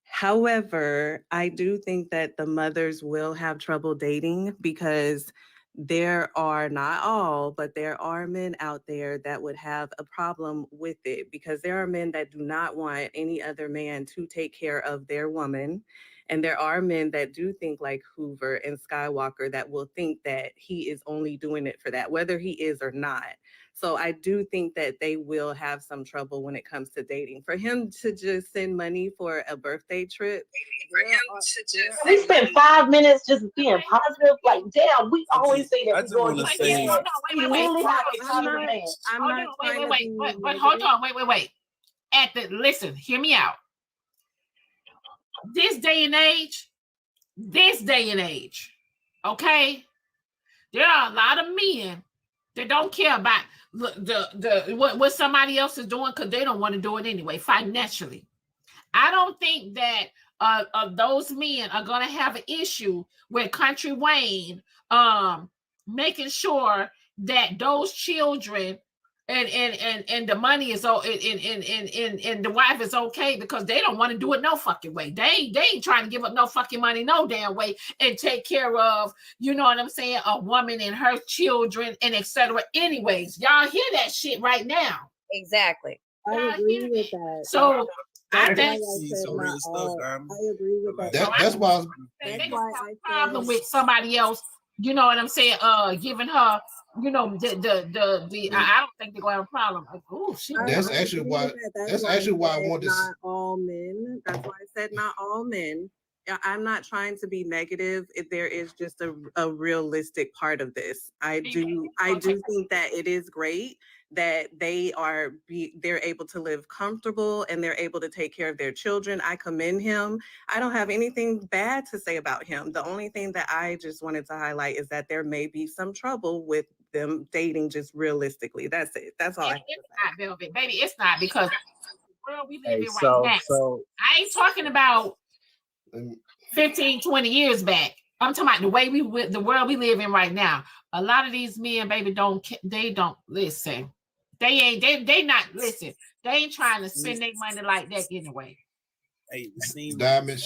However, I do think that the mothers will have trouble dating because there are not all, but there are men out there that would have a problem with it because there are men that do not want any other man to take care of their woman. And there are men that do think like Hoover and Skywalker that will think that he is only doing it for that, whether he is or not. So I do think that they will have some trouble when it comes to dating. For him to just send money for a birthday trip, We spent 5 minutes just being positive. Like, damn, we always say that I we just going want to to say, we literally have a I'm positive not, man. I'm not trying to be But hold on, wait. Listen, hear me out. This day and age, okay, there are a lot of men that don't care about what somebody else is doing because they don't want to do it anyway financially. I don't think that those men are gonna have an issue with Country Wayne making sure that those children and the money is and the wife is okay because they don't want to do it no fucking way. They ain't trying to give up no fucking money no damn way and take care of, you know what I'm saying, a woman and her children and etc. Anyways, y'all hear that shit right now. Exactly. I agree with that. So I That's think why I said not all. I agree with that. That's why they have a problem with somebody else, you know what I'm saying, giving her, you know, I don't think they're gonna have a problem. Like, oh shit. that's actually why I wanted to. Not all men. That's why I said not all men. I'm not trying to be negative. There is just a realistic part of this. I do think that it is great that they're able to live comfortable and they're able to take care of their children. I commend him. I don't have anything bad to say about him. The only thing that I just wanted to highlight is that there may be some trouble with them dating just realistically. That's it. That's all I have to say. It's not, Velvet. Baby, it's not because the world we live in right So now. I ain't talking about 15, 20 years back. I'm talking about the world we live in right now. A lot of these men, baby, they don't listen. They not listen. They ain't trying to spend their money like that anyway. Hey, Diamond,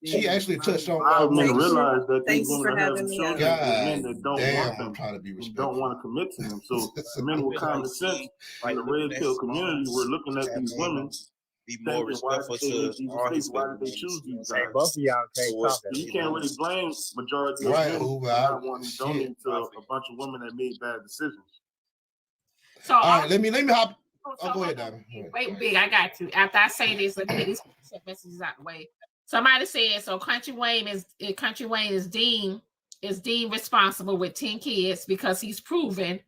she actually touched on I one men thing. realize that Thank these you women for are having having me children on. with men that don't Damn, want them, I'm trying to be and don't want to commit to them. So men with common sense in the red pill community, we're looking at these women, be more respectful to all his why did they choose these guys? both of y'all can't talk. You can't really blame majority of Right, men Hoover, for not wanting to donate to a bunch of women that made bad decisions. So all right, let me hop. Oh, go ahead, Diamond. Wait, Big, I got you. After I say this, let me get these messages out the way. Somebody said, so Country Wayne is deemed responsible with 10 kids because he's providing.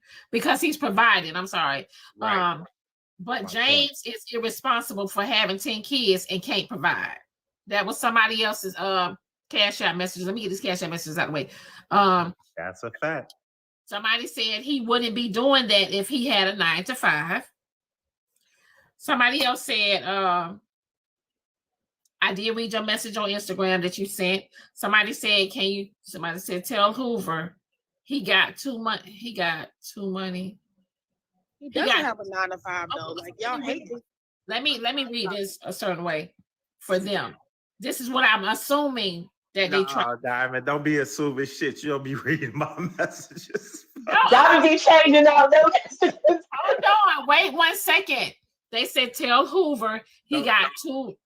I'm sorry. Right. But James is irresponsible for having 10 kids and can't provide. That was somebody else's cash out message. Let me get these cash out messages out of the way. That's a fact. Somebody said he wouldn't be doing that if he had a 9 to 5. Somebody else said, I did read your message on Instagram that you sent. Somebody said, tell Hoover he got too much. He doesn't have a 9 to 5 though. Like y'all hate this. Let me read this a certain way for them. This is what I'm assuming that they try. Diamond, don't be assuming shit. You don't be reading my messages. Y'all be changing all those messages. Hold on, wait 1 second. They said tell Hoover he got too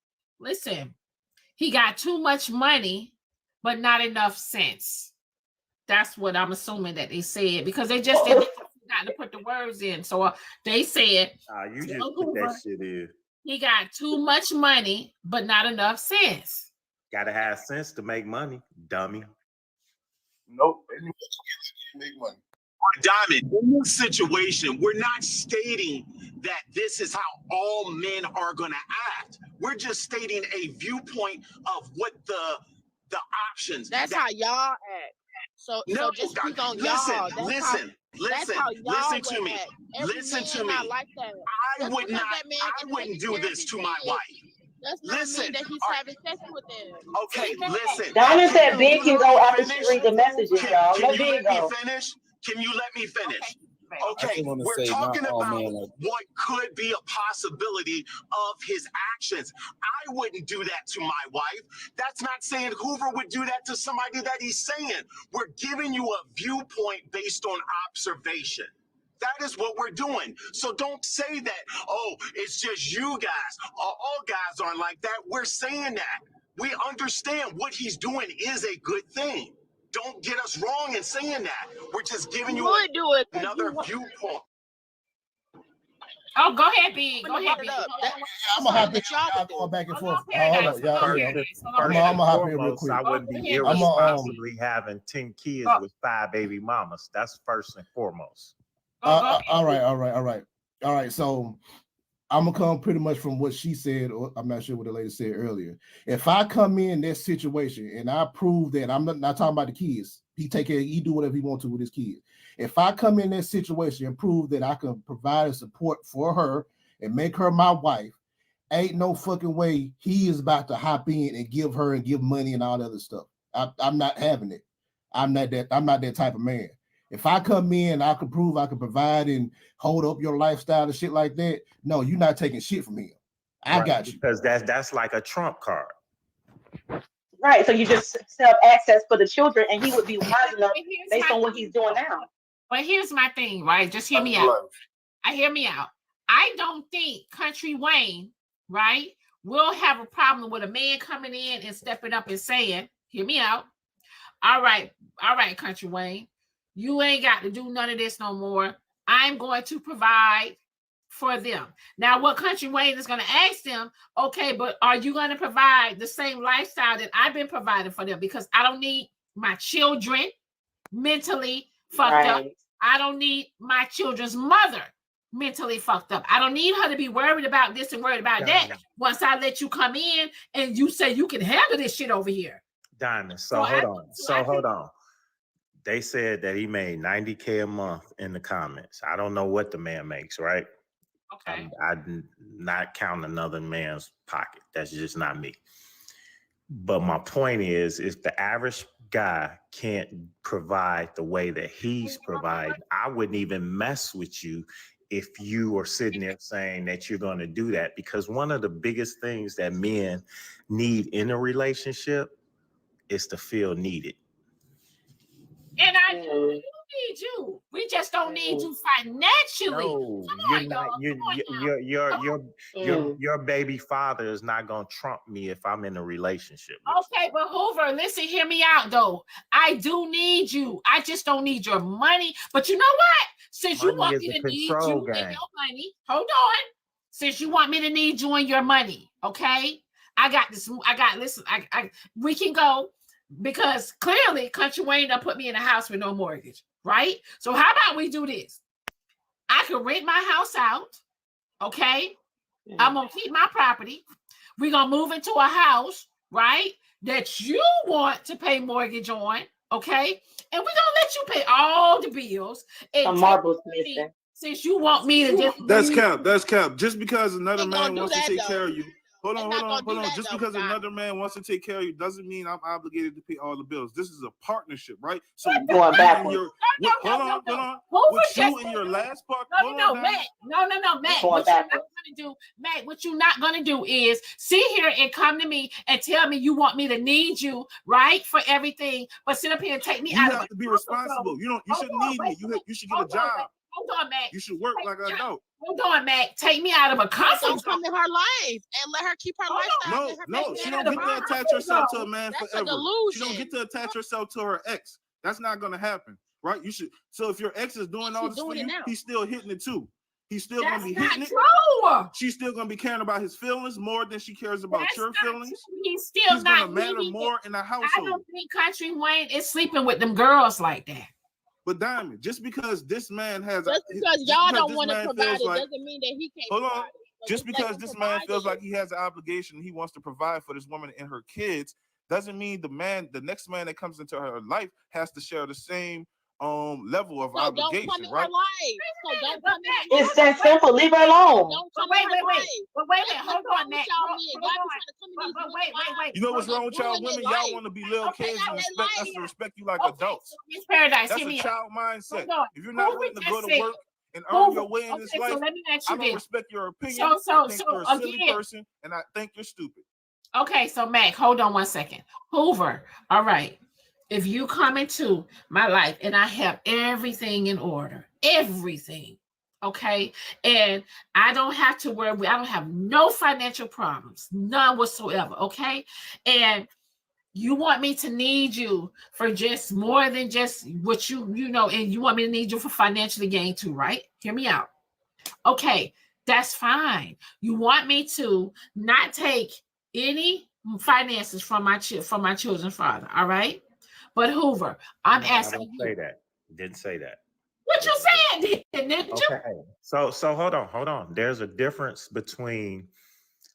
much money, but not enough sense. That's what I'm assuming that they said, because they just didn't got to put the words in. So they said, you just put that shit in. he got too much money, but not enough sense. Gotta have sense to make money, dummy. Nope. Make money. Diamond, in this situation, we're not stating that this is how all men are going to act. We're just stating a viewpoint of what the options. That's how y'all act. So just speak on y'all. Listen to me. Listen to me. Like that. I wouldn't do this to my wife. That's not mean that he's having sex with them. Okay, listen. Diamond said Big can go after she read the messages, y'all. Can you let me finish? Can you let me finish? Okay, we're talking about what could be a possibility of his actions. I wouldn't do that to my wife. That's not saying Hoover would do that to somebody that he's saying. We're giving you a viewpoint based on observation. That is what we're doing. So don't say that, oh, it's just you guys. All guys aren't like that. We're saying that. We understand what he's doing is a good thing. Don't get us wrong in saying that. We're just giving you another viewpoint. Oh, go ahead, B. Go ahead, B. I'm gonna hop in. Y'all going back and forth. Hold on, y'all. I'm gonna hop in real quick. I wouldn't be irresponsibly having 10 kids with 5 baby mamas. That's first and foremost. All right. So I'm gonna come pretty much from what she said, or I'm not sure what the lady said earlier. If I come in that situation and I prove that I'm not talking about the kids, he take care, he do whatever he wants to with his kids. If I come in that situation and prove that I can provide a support for her and make her my wife, ain't no fucking way he is about to hop in and give money and all that other stuff. I'm not having it. I'm not that type of man. If I come in, I can prove I can provide and hold up your lifestyle and shit like that. No, you're not taking shit from him. I got you. Because that's like a trump card. Right. So you just set up access for the children, and he would be wise enough based on what he's doing now. But here's my thing, right? Just hear me out. Hear me out. I don't think Country Wayne, right, will have a problem with a man coming in and stepping up and saying, hear me out. All right, Country Wayne. You ain't got to do none of this no more. I'm going to provide for them. Now, what Country Wayne is going to ask them, okay, but are you going to provide the same lifestyle that I've been providing for them? Because I don't need my children mentally fucked up. I don't need my children's mother mentally fucked up. I don't need her to be worried about this and worried about that once I let you come in and you say you can handle this shit over here. Diamond, hold on. They said that he made $90K a month in the comments. I don't know what the man makes, right? Okay. I'm not counting another man's pocket. That's just not me. But my point is, if the average guy can't provide the way that he's providing, I wouldn't even mess with you if you are sitting there saying that you're going to do that. Because one of the biggest things that men need in a relationship is to feel needed. And I do need you. We just don't need you financially. No, your baby father is not gonna trump me if I'm in a relationship. Okay, but Hoover, listen, hear me out though. I do need you. I just don't need your money. But you know what? Since you want me to need you and your money, hold on. Since you want me to need you and your money, okay? I got this. We can go. Because clearly Country Wayne done put me in a house with no mortgage, right? So how about we do this? I can rent my house out, okay? I'm gonna keep my property. We're gonna move into a house, right? That you want to pay mortgage on, okay? And we're gonna let you pay all the bills. And marbles missing. Since you want me to just That's cap. Just because another man wants to take care of you. Hold on. Just because another man wants to take care of you doesn't mean I'm obligated to pay all the bills. This is a partnership, right? So going backwards. Hold on. With you in your last part. No, Matt. What you're not gonna do, Matt, what you're not gonna do is sit here and come to me and tell me you want me to need you, right? For everything, but sit up here and take me out of it. You have to be responsible. You shouldn't need me. You should get a job. Hold on, Matt. You should work like an adult. Hold on, Matt. Take me out of a comfort. Come in her life and let her keep her lifestyle. No, she don't get to attach herself to a man forever. She don't get to attach herself to her ex. That's not gonna happen, right? You should. So if your ex is doing all this for you, he's still hitting it too. He's still gonna be hitting it. True. She's still gonna be caring about his feelings more than she cares about your feelings. He's still not gonna matter more in the household. I don't think Country Wayne is sleeping with them girls like that. But Diamond, just because this man has, just because y'all don't want to provide it doesn't mean that he can't. Hold on. Provide it. Just because this man feels like he has an obligation, he wants to provide for this woman and her kids, doesn't mean the next man that comes into her life has to share the same level of obligation, don't come in right? her life. So don't come in. It's that simple. Leave her alone. Wait, hold on, Matt. Wait. You know what's wrong with y'all women? Y'all want to be little kids and expect us to respect you like adults. Miss Paradise, that's hear a me child mindset. If you're Who not we willing to just go to said? work and earn your way in this Okay, life, so let me ask you I don't this. respect your opinion. So I think you're a silly again- person, and I think you're stupid. Okay, so Mac, hold on 1 second. Hoover, all right. If you come into my life and I have everything in order, everything, okay, and I don't have to worry, I don't have no financial problems, none whatsoever, okay, and you want me to need you for just more than just what you know, and you want me to need you for financially gain too, right? Hear me out. Okay, that's fine. You want me to not take any finances from my children's father, all right? But Hoover, I'm asking I didn't you. say that. Didn't say that. What you said, didn't you? Okay. So hold on. There's a difference between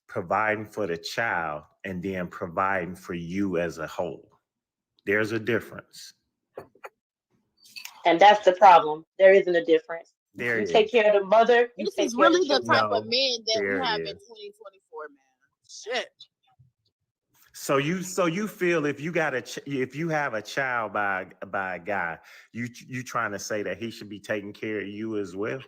providing for the child and then providing for you as a whole. There's a difference. And that's the problem. There isn't a difference. There you is. take care of the mother. You This take is care really of the type No, of men that there we have it in is. 2024, man. Shit. So you feel if you got if you have a child by a guy, you trying to say that he should be taking care of you as well?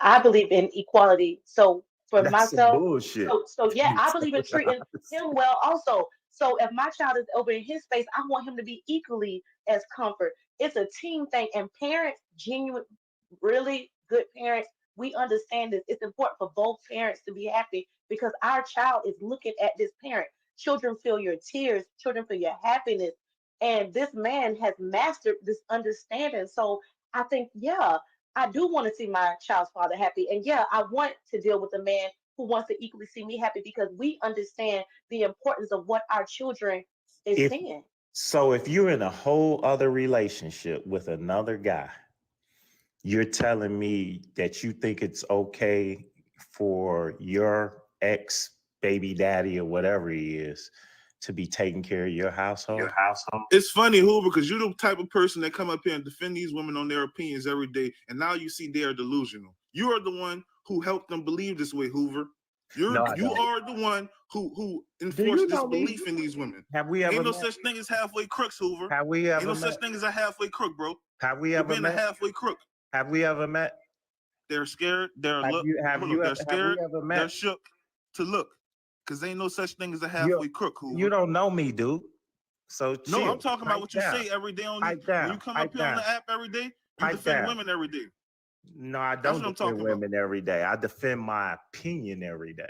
I believe in equality. So for That's some myself, bullshit. so yeah, You I believe in tell treating us. him well also. So if my child is over in his space, I want him to be equally as comfort. It's a team thing, and parents, genuine, really good parents, we understand this. It's important for both parents to be happy because our child is looking at this parent. Children feel your tears, children feel your happiness. And this man has mastered this understanding. So I think, yeah, I do want to see my child's father happy. And yeah, I want to deal with a man who wants to equally see me happy because we understand the importance of what our children is If seeing. so, if you're in a whole other relationship with another guy, you're telling me that you think it's okay for your ex baby daddy or whatever he is to be taking care of your household? It's funny, Hoover, because you're the type of person that come up here and defend these women on their opinions every day, and now you see they are delusional. You are the one who helped them believe this way, Hoover. You are the one who enforced this belief in these women. Have we ever Ain't no met? such thing as halfway crooks, Hoover. Have we ever Ain't no met? such thing as a halfway crook, bro. Have we You're ever being a met? halfway crook. Have we ever met? They're scared. They're Have you they're have scared. we ever met? They're shook to look, because ain't no such thing as a You halfway crook, Hoover. you don't know me, dude. So No, chill. I'm talking about what you say every day on Pipe the, when down. you come Pipe up here on down. the app every day. You Pipe defend down. women every day. No, I That's don't what I'm defend talking about. women every day. I defend my opinion every day.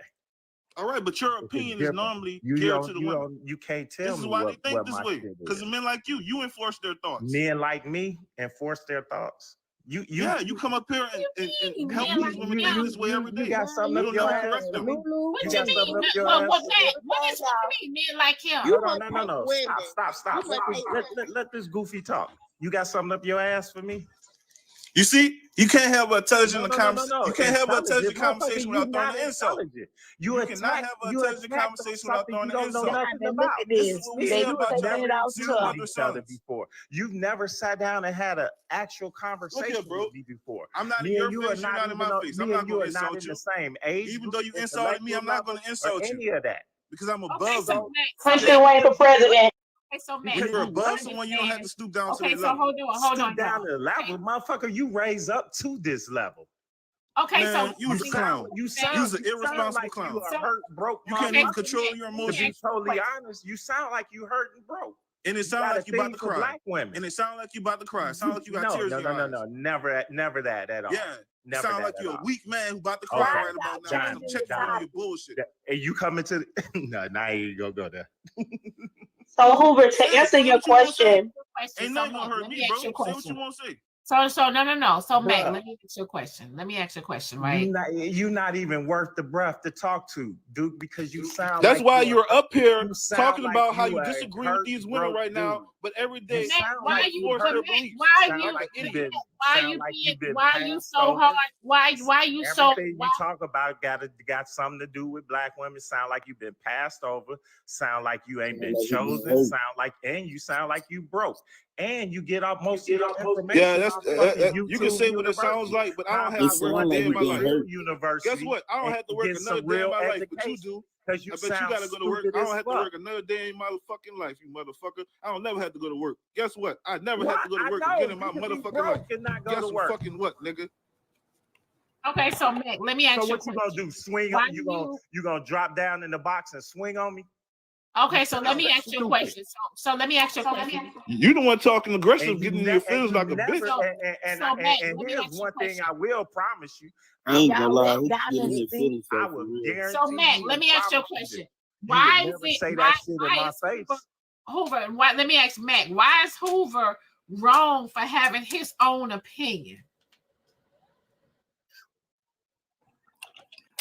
All right, but your It's opinion is different. normally You geared don't to the you women. don't you can't tell This is me why what they think this my way. shit Because is. men like you enforce their thoughts. Men like me enforce their thoughts. You come up here and help Men these women think this way every day. you got something You up don't your never ass correct for them. me. What You you got something mean? up your What ass. what is what you mean? Men like him? Hold on, no. women. Stop. You must hate Let this goofy talk. You got something up your ass for me? You see, you can't have an intelligent conversation. No. You can't have an Intelligent. intelligent conversation Motherfucker, without you throwing not an insult. intelligent. You You cannot have an intelligent attacked on conversation without something throwing you an don't know insult. nothing Look about. at This this. is what we They say about taking your it out single tough. mother Each other sons. before. You've never sat down and had an actual conversation bro. with me before. I'm not in Me your and you face. are You're not in even my on- face. me I'm not and you going are to not insult in the you. same age Even group, though you insulted me, intellectual I'm not going level, to or insult you any of that. because I'm Okay, above so you. Country Wayne for president. Okay, so When Matt, you're what above I'm someone, you don't have to stoop down to okay, their so level. hold on, Stoop down y'all. to the level, motherfucker. You raise up to this level. Okay, so Man, you was a clown. You You sound was an irresponsible like clown. you a hurt, broke You can't even motherfucker. control your To be emotions. totally honest, you sound like you hurt and broke. And it You sounds got a like you about thing to for cry. black women. And it sounds like you about to cry. It sounds like you got No, tears in your eyes. never that at all. Yeah. It Never sounds that like at you're a all. weak man who about to cry right about now. Diamond, I'm checking on your bullshit. And you coming to the, no, now you ain't gonna go there. So Hoover, to answer your question, question. Ain't So nothing gonna hurt let me, me bro. ask you a Say what question. you want to say. So no. So Mac, Bruh. let me ask you a question. Right? You're not even worth the breath to talk to, Duke, because you sound That's like why you're up here you sound talking like about how you you a disagree with hurt, these women broke right now, dude. but every You day Mac, sound why like you you force hurt. their Mac, beliefs. Sound like you've been why you so passed hard? over. Why you so Everything you talk about got something to do with black women. Sound like you've been passed over. Sound like you ain't been chosen. You sound like you broke. And you get off most of your information Yeah, that's off fucking YouTube you can say what it sounds University. like, but I don't How have to about work a going day to in my life. real university? Guess what? I don't have to work get another some day in real my life, but you education. do. Because you I bet you sound gotta go to work. stupid I as don't have to fuck. work another day in my fucking life, you motherfucker. I don't never have to go to work. Guess what? I never have to go to work again in my motherfucking life. And not go Guess to work. fucking what, nigga? Okay, so Mac, let me ask So you a what you question. gonna do? Swing Why on you gonna drop down in the box and swing on me? Okay, so let me ask you a question. So let me ask you a question. You the one talking aggressive, And getting you in your feelings like a never, bitch. Mac, and let me here's ask you a one thing question. I will promise you. I ain't gonna Y'all lie, let he Diamond getting his speak. feelings I hurt for will real. guarantee So Mac, you let and me ask you a promise you question. that you Why would is never it say why that shit in my is face. Hoover? Let me ask Mac. Why is Hoover wrong for having his own opinion?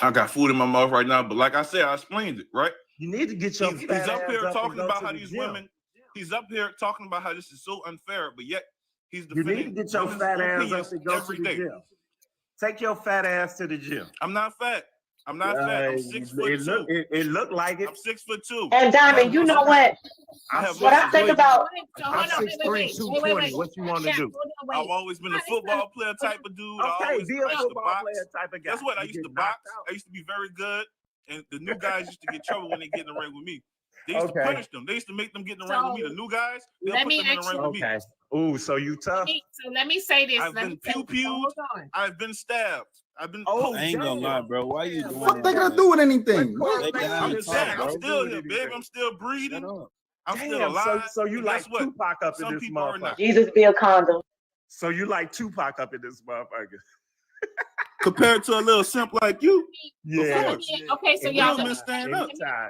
I got food in my mouth right now, but like I said, I explained it, right? You need to get your He's fat up ass here up talking and go about to how the these gym. women. He's up here talking about how this is so unfair, but yet he's You need to defending get your women's fat ass opinions up and go to every the day. gym. Take your fat ass to the gym. I'm not fat. I'm not fat. I'm 6'2". It looked like it. I'm 6'2". And Diamond, you know what? I have What I muscles. think Wait, about. So I'm hold on, 6'3", wait. 220. What you want to do? I've always been a football player type of dude. I used to football box. player type of guy. Guess what? I You used to get box. knocked out. I used to be very good, and the new guys used to get trouble when they get in the ring with me. They used to punish them. They used to make them get in the ring with me. The new guys, they'll put them in the ring with me. Ooh, so you tough. So let me say this. I've been pew-pewed. I've been stabbed. I've been I ain't gonna lie, bro. Why you doing What they that, got to man? do with anything? Let I'm Diamond saying, talk, I'm bro. still here, babe. I'm still breathing. I'm still Damn, alive. so you And like guess what? Tupac up in Some this people are not. motherfucker. Jesus be a condom. So you like Tupac up in this motherfucker. Compared to a little simp like you, Yeah. Okay, so y'all, real men stand up.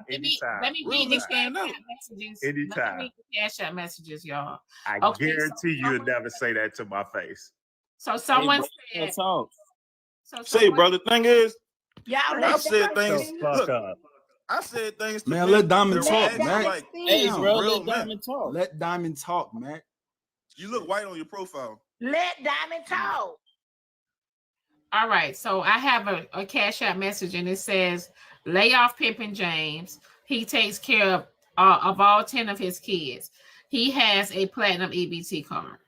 let me Real read men the stand up. messages. Anytime. Let me read the cash out messages, y'all. I Okay, guarantee you would never say that to my face. So someone Hey, said. talk. Say, bro, the thing is, Y'all I've said things. Fuck Look, up. I said things to Man, men let Diamond that were talk, actually man. like Hey, bro, real let men. Diamond talk. Let Diamond talk, man. You look white on your profile. Let Diamond talk. All right, so I have a cash out message, and it says, "Lay off Pimpin' James. He takes care of all 10 of his kids. He has a platinum EBT card."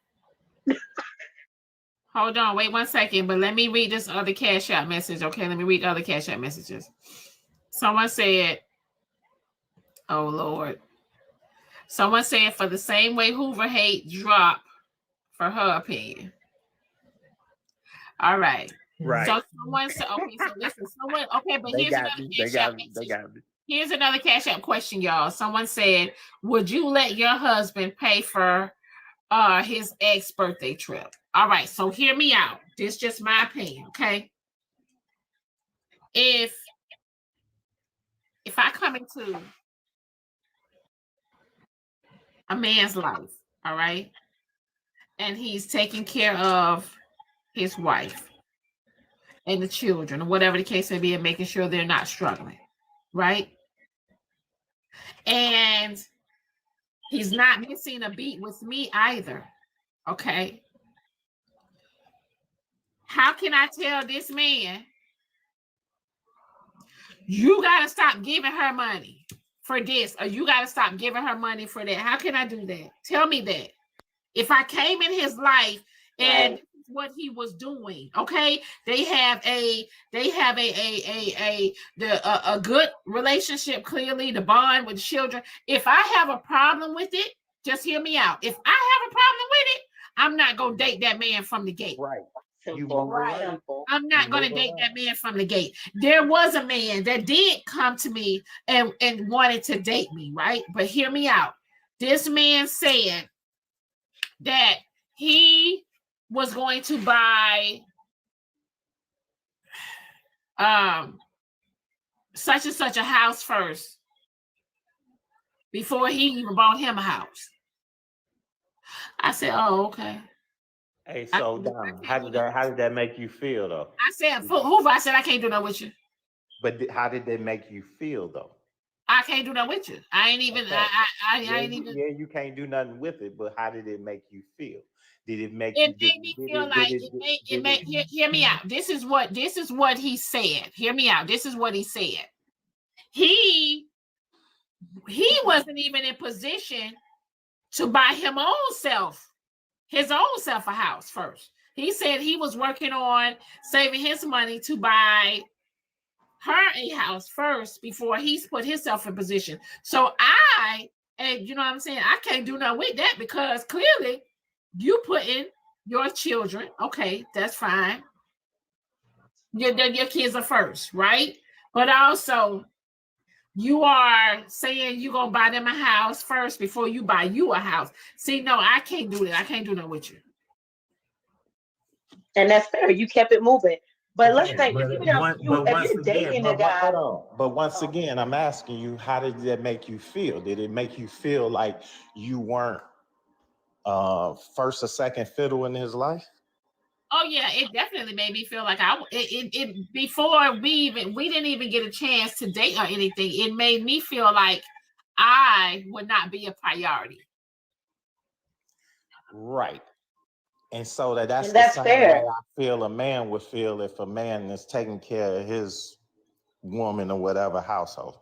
Hold on, wait 1 second, but let me read this other cash out message. Okay, let me read the other cash out messages. Someone said, "Oh Lord." Someone said, "For the same way Hoover hate drop for her opinion." All right. Right. So someone said, okay, so listen, but They here's got another me. They cash got out me. message. They got me. Here's another cash app question, y'all. Someone said, "Would you let your husband pay for his ex birthday trip?" All right, so hear me out. This is just my opinion, okay? If I come into a man's life, all right, and he's taking care of his wife and the children, or whatever the case may be, and making sure they're not struggling, right? And he's not missing a beat with me either, okay? How can I tell this man, you got to stop giving her money for this, or you got to stop giving her money for that? How can I do that? Tell me that. If I came in his life and this is what he was doing, okay? They have a good relationship, clearly, the bond with children. If I have a problem with it, just hear me out. If I have a problem with it, I'm not gonna date that man from the gate. Right. Simple. I'm not going to date that man from the gate. There was a man that did come to me and wanted to date me, right? But hear me out. This man said that he was going to buy such and such a house first before he even bought him a house. I said, oh, okay. Hey, so Dom, how did that make you feel though? I said, Hoover, I said, I can't do that with you. But how did that make you feel though? I can't do that with you. I ain't even, Okay. I ain't even. Yeah, you can't do nothing with it, but how did it make you feel? Did it make It you, made me feel like it made hear me out. This is what he said. Hear me out. This is what he said. He wasn't even in position to buy his own self a house first. He said he was working on saving his money to buy her a house first before he's put himself in position. So and you know what I'm saying, I can't do nothing with that because clearly you put in your children. Okay, that's fine. Your kids are first, right? But also you are saying you're gonna buy them a house first before you buy you a house. See, no, I can't do that. I can't do that with you. And that's fair. You kept it moving. But let's think, if you're dating a guy. But once again, I'm asking you, how did that make you feel? Did it make you feel like you weren't first or second fiddle in his life? Oh yeah, it definitely made me feel like before we didn't even get a chance to date or anything. It made me feel like I would not be a priority. Right. And so that's the same fair. way I feel a man would feel if a man is taking care of his woman or whatever household.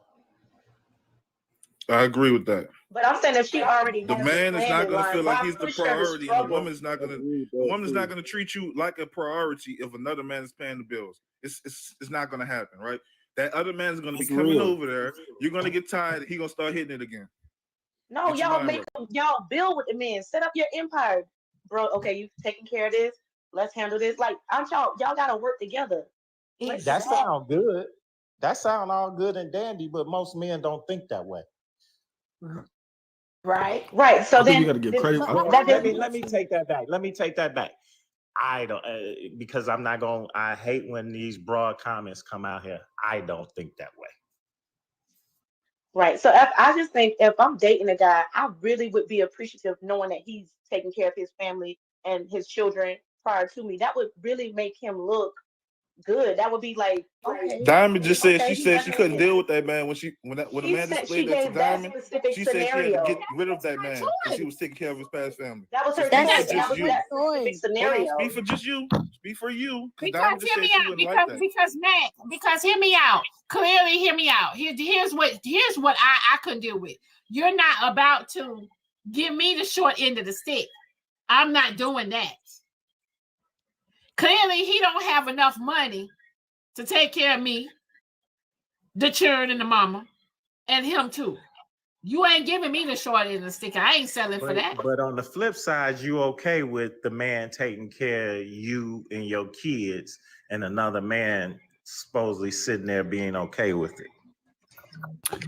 I agree with that. But I'm saying if she already the has man is not going to feel like he's the push her to priority, and the struggle? woman's not going to. The woman's not going to treat you like a priority if another man is paying the bills. It's not going to happen, right? That other man is going to be coming over there. You're going to get tired. He's going to start hitting it again. No, y'all build with the men. Set up your empire, bro. Okay, you taking care of this. Let's handle this. Like, y'all got to work together. That sounds good. That sounds all good and dandy, but most men don't think that way. Right. So then you got to give credit. Let me take that back. I don't because I'm not going. I hate when these broad comments come out here. I don't think that way. Right. So I just think if I'm dating a guy, I really would be appreciative knowing that he's taking care of his family and his children prior to me. That would really make him look good. That would be like, okay. Diamond just said okay, she said she couldn't deal with that man when a man displayed that to Diamond. She said she had to get rid of that man because she was taking care of his past family. That was her choice. That was that specific scenario. Speak for just you. Speak for you. Because hear me out. Because hear me out. Clearly, hear me out. Here's what I couldn't deal with. You're not about to give me the short end of the stick. I'm not doing that. Clearly, he don't have enough money to take care of me, the children, and the mama, and him too. You ain't giving me the short end of the stick. I ain't selling for that. But on the flip side, you okay with the man taking care of you and your kids, and another man supposedly sitting there being okay with it.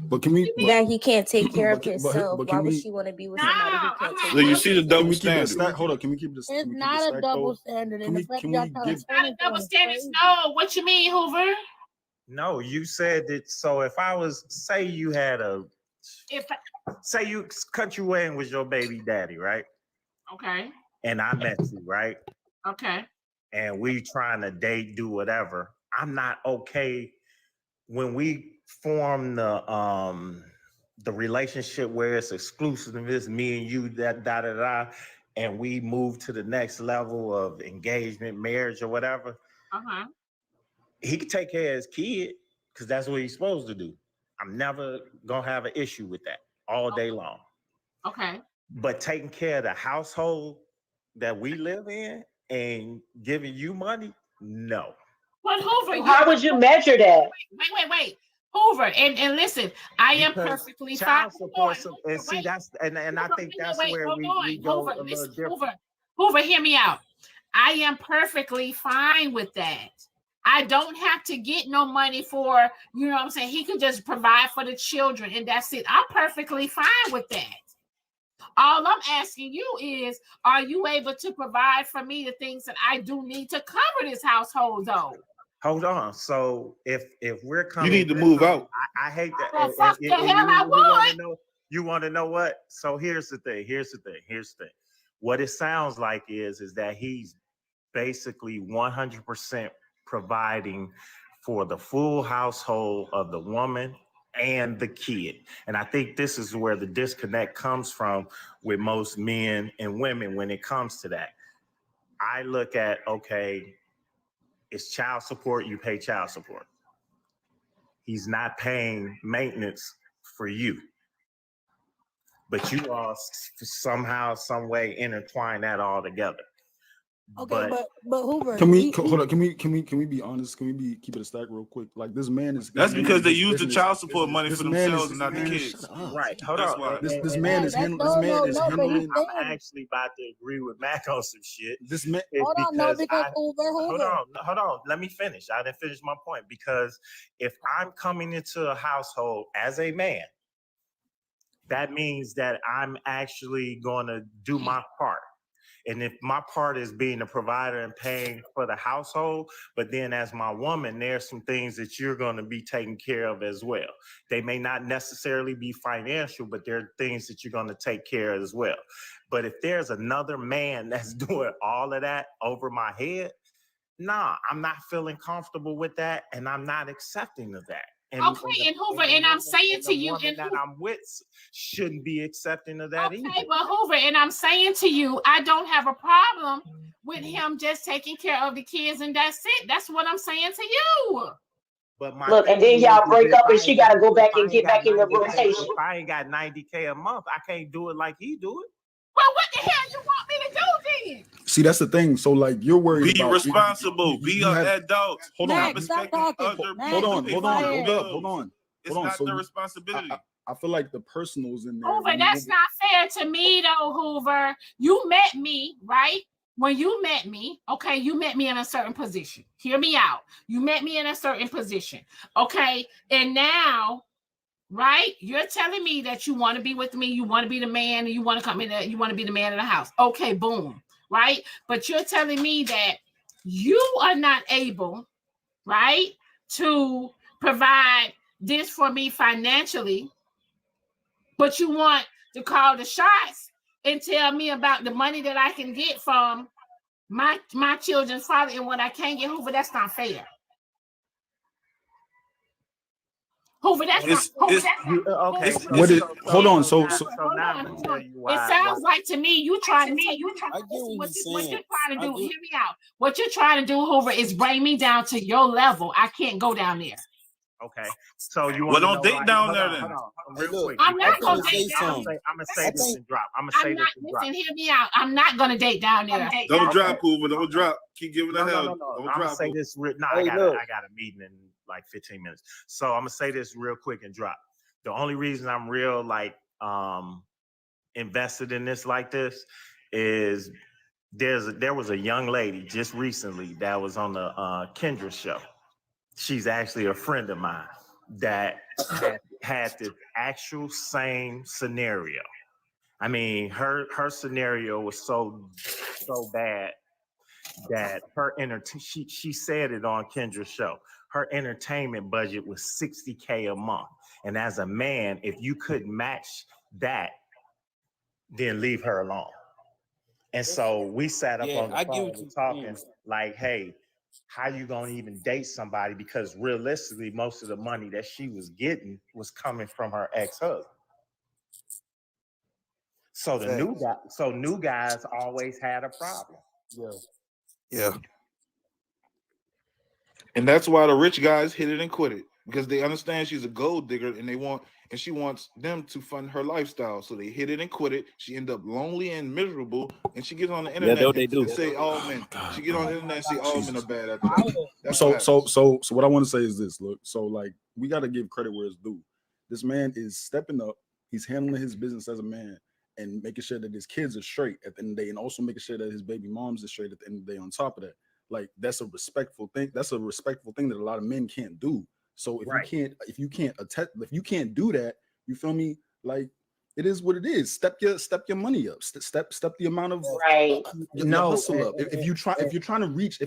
But can we? Now he can't take care of himself. Why would she want to be with somebody who can't take care of himself? So you see the double standard. Hold on, can we keep this? It's not a double standard. Can we give? Not a double standard. No, what you mean, Hoover? No, you said that. So if I was, say you had say you country wedding was your baby daddy, right? Okay. And I met you, right? Okay. And we trying to date, do whatever. I'm not okay when we form the relationship where it's exclusive, it's me and you, and we move to the next level of engagement, marriage, or whatever. He can take care of his kid because that's what he's supposed to do. I'm never gonna have an issue with that all day long. Okay. But taking care of the household that we live in and giving you money, no. But Hoover, how would you measure that? Wait. Hoover, and listen, I am perfectly fine. And see, that's and I think that's where we go Hoover, a little different. Hoover, hear me out. I am perfectly fine with that. I don't have to get no money for, you know what I'm saying? He could just provide for the children and that's it. I'm perfectly fine with that. All I'm asking you is, are you able to provide for me the things that I do need to cover this household though? Hold on. So if we're coming, you need to move out. I hate that. Well, fuck the hell I would. You want to know what? So here's the thing. What it sounds like is that he's basically 100% providing for the full household of the woman and the kid. And I think this is where the disconnect comes from with most men and women when it comes to that. I look at, okay, it's child support, you pay child support. He's not paying maintenance for you. But you all somehow, some way intertwine that all together. Okay, but Hoover, Can we hold on? Can we be honest? Can we keep it a stack real quick? Like this man is. That's because they use the child support money for themselves and not the kids. Right. Hold That's on. why. This man is handling. I'm actually about to agree with Mac on some shit. This man. Hold on. Let me finish. I didn't finish my point because if I'm coming into a household as a man, that means that I'm actually going to do my part. And if my part is being a provider and paying for the household, but then as my woman, there's some things that you're going to be taking care of as well. They may not necessarily be financial, but there are things that you're going to take care of as well. But if there's another man that's doing all of that over my head, nah, I'm not feeling comfortable with that, and I'm not accepting of that. And Hoover, and I'm saying to you, and that I'm with shouldn't be accepting of that either. Okay, but Hoover, and I'm saying to you, I don't have a problem with him just taking care of the kids, and that's it. That's what I'm saying to you. But look, and then y'all break up, and she got to go back and get back in the rotation. If I ain't got $90K a month, I can't do it like he do it. Well, what the hell you want me to do then? See, that's the thing. So, like, you're worried Be about responsible. Be an adult. Hold on. Hold on. It's not their responsibility. I feel like the personals in there. Hoover, that's not fair to me, though, Hoover. You met me, right? When you met me, okay, you met me in a certain position. Hear me out. You met me in a certain position, okay? And now, right, you're telling me that you want to be with me, you want to be the man, and you want to come in there, you want to be the man in the house. Okay, boom, right? But you're telling me that you are not able, right, to provide this for me financially, but you want to call the shots and tell me about the money that I can get from my children's father and what I can't get. Hoover, that's not fair. Hoover, that's not. Okay. What is? Hold on. So now I'm tell you why. It sounds like to me you trying to take. What you're trying to do? Hear me out. What you're trying to do, Hoover, is bring me down to your level. I can't go down there. Okay, so you want don't date down there then. Real quick. I'm not gonna date down. I'm gonna say this and drop. I'm gonna say this and drop. Listen, hear me out. I'm not gonna date down there. Don't drop, Hoover. Don't drop. Keep giving the hell. Don't drop. I'm gonna say this. I got a meeting in like 15 minutes. So I'm gonna say this real quick and drop. The only reason I'm real like invested in this like this is there was a young lady just recently that was on the Kendra show. She's actually a friend of mine that had the actual same scenario. I mean, her scenario was so bad that she said it on Kendra's show. Her entertainment budget was $60K a month. And as a man, if you couldn't match that, then leave her alone. And so we sat up on the phone talking like, hey, how you gonna even date somebody? Because realistically, most of the money that she was getting was coming from her ex-husband. So new guys always had a problem. Yeah. And that's why the rich guys hit it and quit it, because they understand she's a gold digger and she wants them to fund her lifestyle. So they hit it and quit it. She end up lonely and miserable, and she gets on the internet and say all men. She get on the internet and say all men are bad after that. So what I want to say is this. Look, so like we got to give credit where it's due. This man is stepping up. He's handling his business as a man and making sure that his kids are straight at the end of the day, and also making sure that his baby moms are straight at the end of the day. On top of that, like that's a respectful thing. That's a respectful thing that a lot of men can't do. So if you can't do that, you feel me? Like it is what it is. Step your money up. Step the amount of your hustle up. If you're trying to reach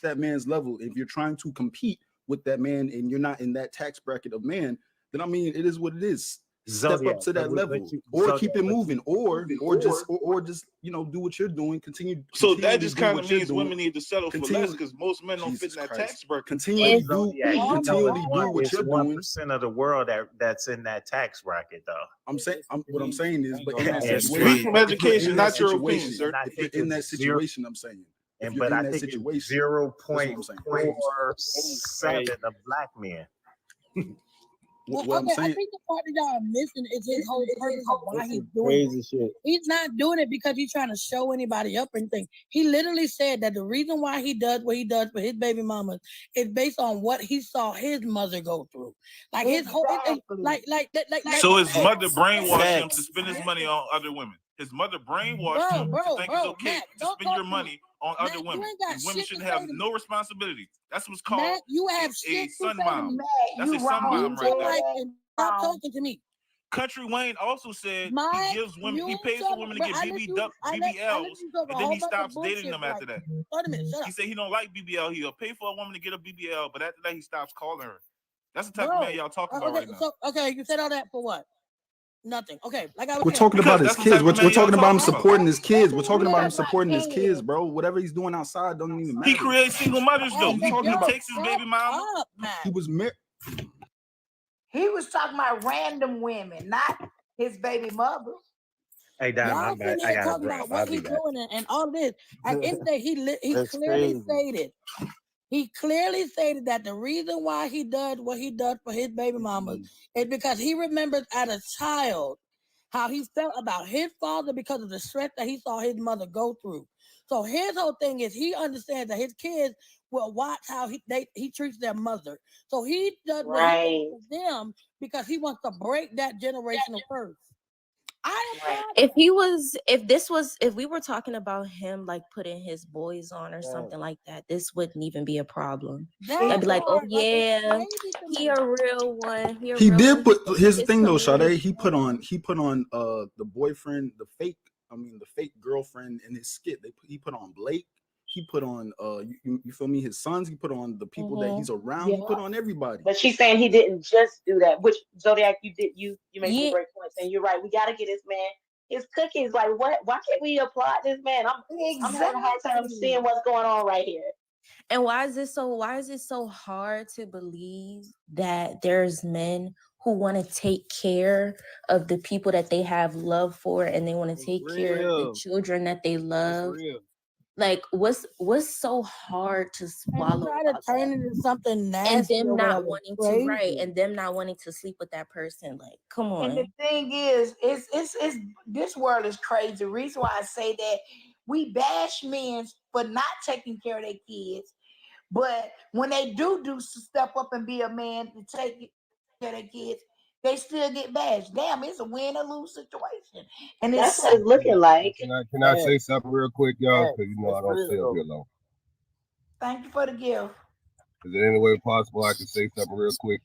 that man's level, if you're trying to compete with that man and you're not in that tax bracket of man, then I mean it is what it is. step up to that level, or keep it moving, or just do what you're doing. Continue. So that just kind of means women need to settle for less because most men don't fit in that tax bracket. Continually do what you're doing. It's 1% of the world that's in that tax bracket, though. What I'm saying is, but in that speak from education, not your opinion, sir. If you're in that situation, I'm saying. But I think it's 0.47 of black men. Well, okay, I think the part that y'all are missing is his whole purpose of why he's doing it. Shit. He's not doing it because he's trying to show anybody up or anything. He literally said that the reason why he does what he does for his baby mamas is based on what he saw his mother go through. Like his whole, So his mother brainwashed him to spend his money on other women. His mother brainwashed him to think it's okay to spend your money on other women. And women shouldn't have no responsibility. That's what's called Matt, you have a sun mom. That's a sun mom right there. Stop talking to me. Country Wayne also said he gives women, he pays for women to get BBLs, and then he stops dating them after that. He said he don't like BBL. He'll pay for a woman to get a BBL, but after that he stops calling her. That's the type of man y'all talking about right now. So, okay, you said all that for what? Nothing. Okay, we're talking about his kids. We're talking about him supporting his kids. We're talking about him supporting his kids, bro. Whatever he's doing outside don't even matter. He creates single mothers though. He takes his baby mama. He was married. He was talking about random women, not his baby mother. Hey, Diamond, I got talking about what he's doing and all this. At the end of the day, he clearly stated that the reason why he does what he does for his baby mamas is because he remembers as a child how he felt about his father because of the stress that he saw his mother go through. So his whole thing is he understands that his kids will watch how he treats their mother. So he does what he does for them because he wants to break that generational curse. If we were talking about him like putting his boys on or something like that, this wouldn't even be a problem. I'd be like, oh yeah, he a real one. He did put. Here's the thing though, Sade. He put on the boyfriend, the fake girlfriend in his skit. He put on Blake. He put on you feel me, his sons. He put on the people that he's around. He put on everybody. But she's saying he didn't just do that, which Zodiac, you made some great points, and you're right. We got to get this man his cookies. Like, what? Why can't we applaud this man? I'm having a hard time seeing what's going on right here. And why is it so hard to believe that there's men who want to take care of the people that they have love for, and they want to take care of the children that they love? Like, what's so hard to swallow? Try to turn it into something nasty, and them not wanting to, and them not wanting to sleep with that person. Like, come on. And the thing is, it's this world is crazy. The reason why I say that, we bash men for not taking care of their kids, but when they do step up and be a man to take care of their kids, they still get bashed. Damn, it's a win or lose situation. And that's what it's looking like. Can I say something real quick, y'all? Because I don't stay up here long. Thank you for the gift. Is there any way possible I can say something real quick?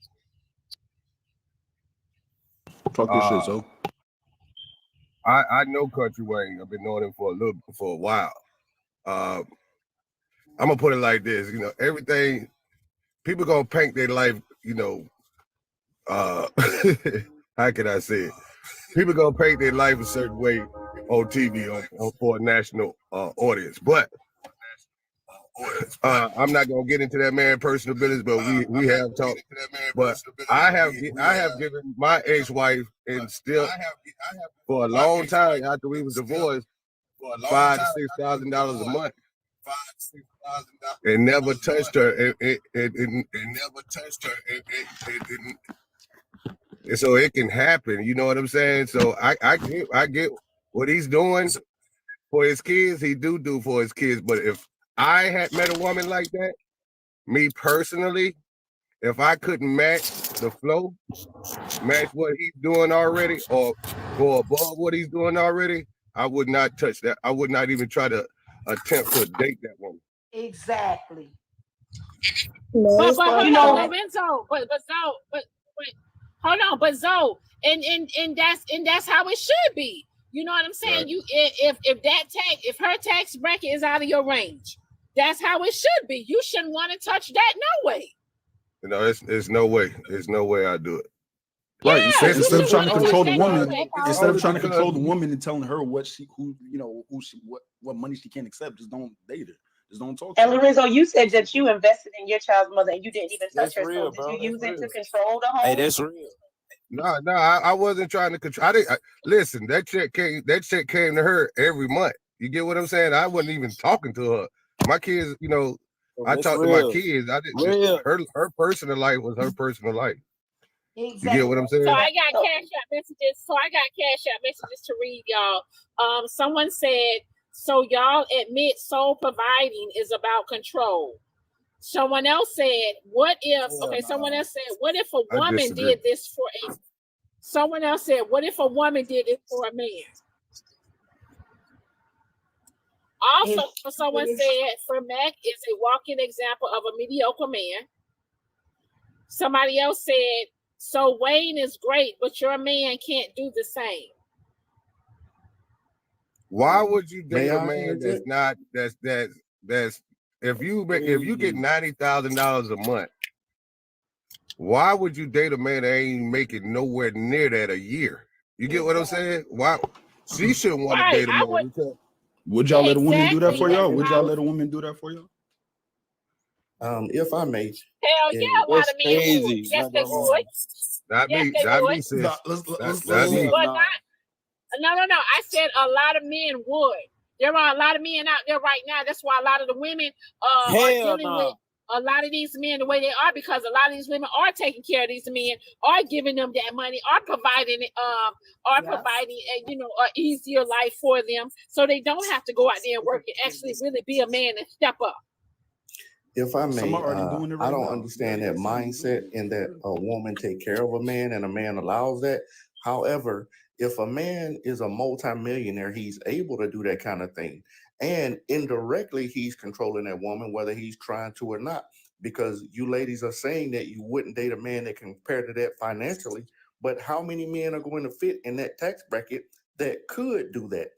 Talk your shit, so. I know Country Wayne. I've been knowing him for a while. I'm gonna put it like this. Everything people gonna paint their life. How can I say it? People gonna paint their life a certain way on TV for a national audience, but I'm not gonna get into that man's personal business. But we have talked. But I have given my ex-wife, and still for a long time after we was divorced, $5,000 to $6,000 a month, and never touched her. And so it can happen, you know what I'm saying? So I get what he's doing for his kids. He do for his kids. But if I had met a woman like that, me personally, if I couldn't match the flow, match what he's doing already, or go above what he's doing already, I would not touch that. I would not even try to attempt to date that woman. Exactly. But hold on, Lorenzo. But hold on, but Zoe, and that's how it should be. You know what I'm saying? Right. If her tax bracket is out of your range, that's how it should be. You shouldn't want to touch that, no way. There's no way. There's no way I do it. Right. Yeah, Instead you of trying to control the woman, instead of trying to because- control the woman and telling her what money she can't accept, just don't date her. Just don't talk to And her. Lorenzo, you said that you invested in your child's mother and you didn't even touch That's her. real, So bro. did you That's use it real. to control the home? Hey, that's real. No, I wasn't trying to control. Listen, that check came to her every month. You get what I'm saying? I wasn't even talking to her. My kids, you know, I that's talked to my real. kids. I didn't. Real. Her personal life was her personal life. Exactly. You get what I'm saying? So I got cash out messages to read, y'all. Someone said, so y'all admit sole providing is about control. Someone else said, what if, someone else said, what if a woman did this for a, someone else said, what if a woman did it for a man? Also, someone said, for Mac is a walking example of a mediocre man. Somebody else said, so Wayne is great, but your man can't do the same. Why would you date May a I man interject? that's if you get $90,000 a month? Why would you date a man that ain't making nowhere near that a year? You get what I'm saying? Why she shouldn't want to date a man? Would y'all let a woman do that for y'all? Exactly. Would y'all let a woman do that for y'all? If I may. Hell yeah, a lot of men would. Yes, they would. Not Yes, me, they not would. me, sis. Let's Not me. But no. I said a lot of men would. There are a lot of men out there right now. That's why a lot of the women are dealing with a lot of these men the way they are, because a lot of these women are taking care of these men, are giving them that money, are providing an easier life for them, so they don't have to go out there and work and actually really be a man and step up. If I may, doing it right I don't now. understand that mindset in that a woman take care of a man and a man allows that. However, if a man is a multimillionaire, he's able to do that kind of thing. And indirectly, he's controlling that woman, whether he's trying to or not, because you ladies are saying that you wouldn't date a man that can compare to that financially. But how many men are going to fit in that tax bracket that could do that?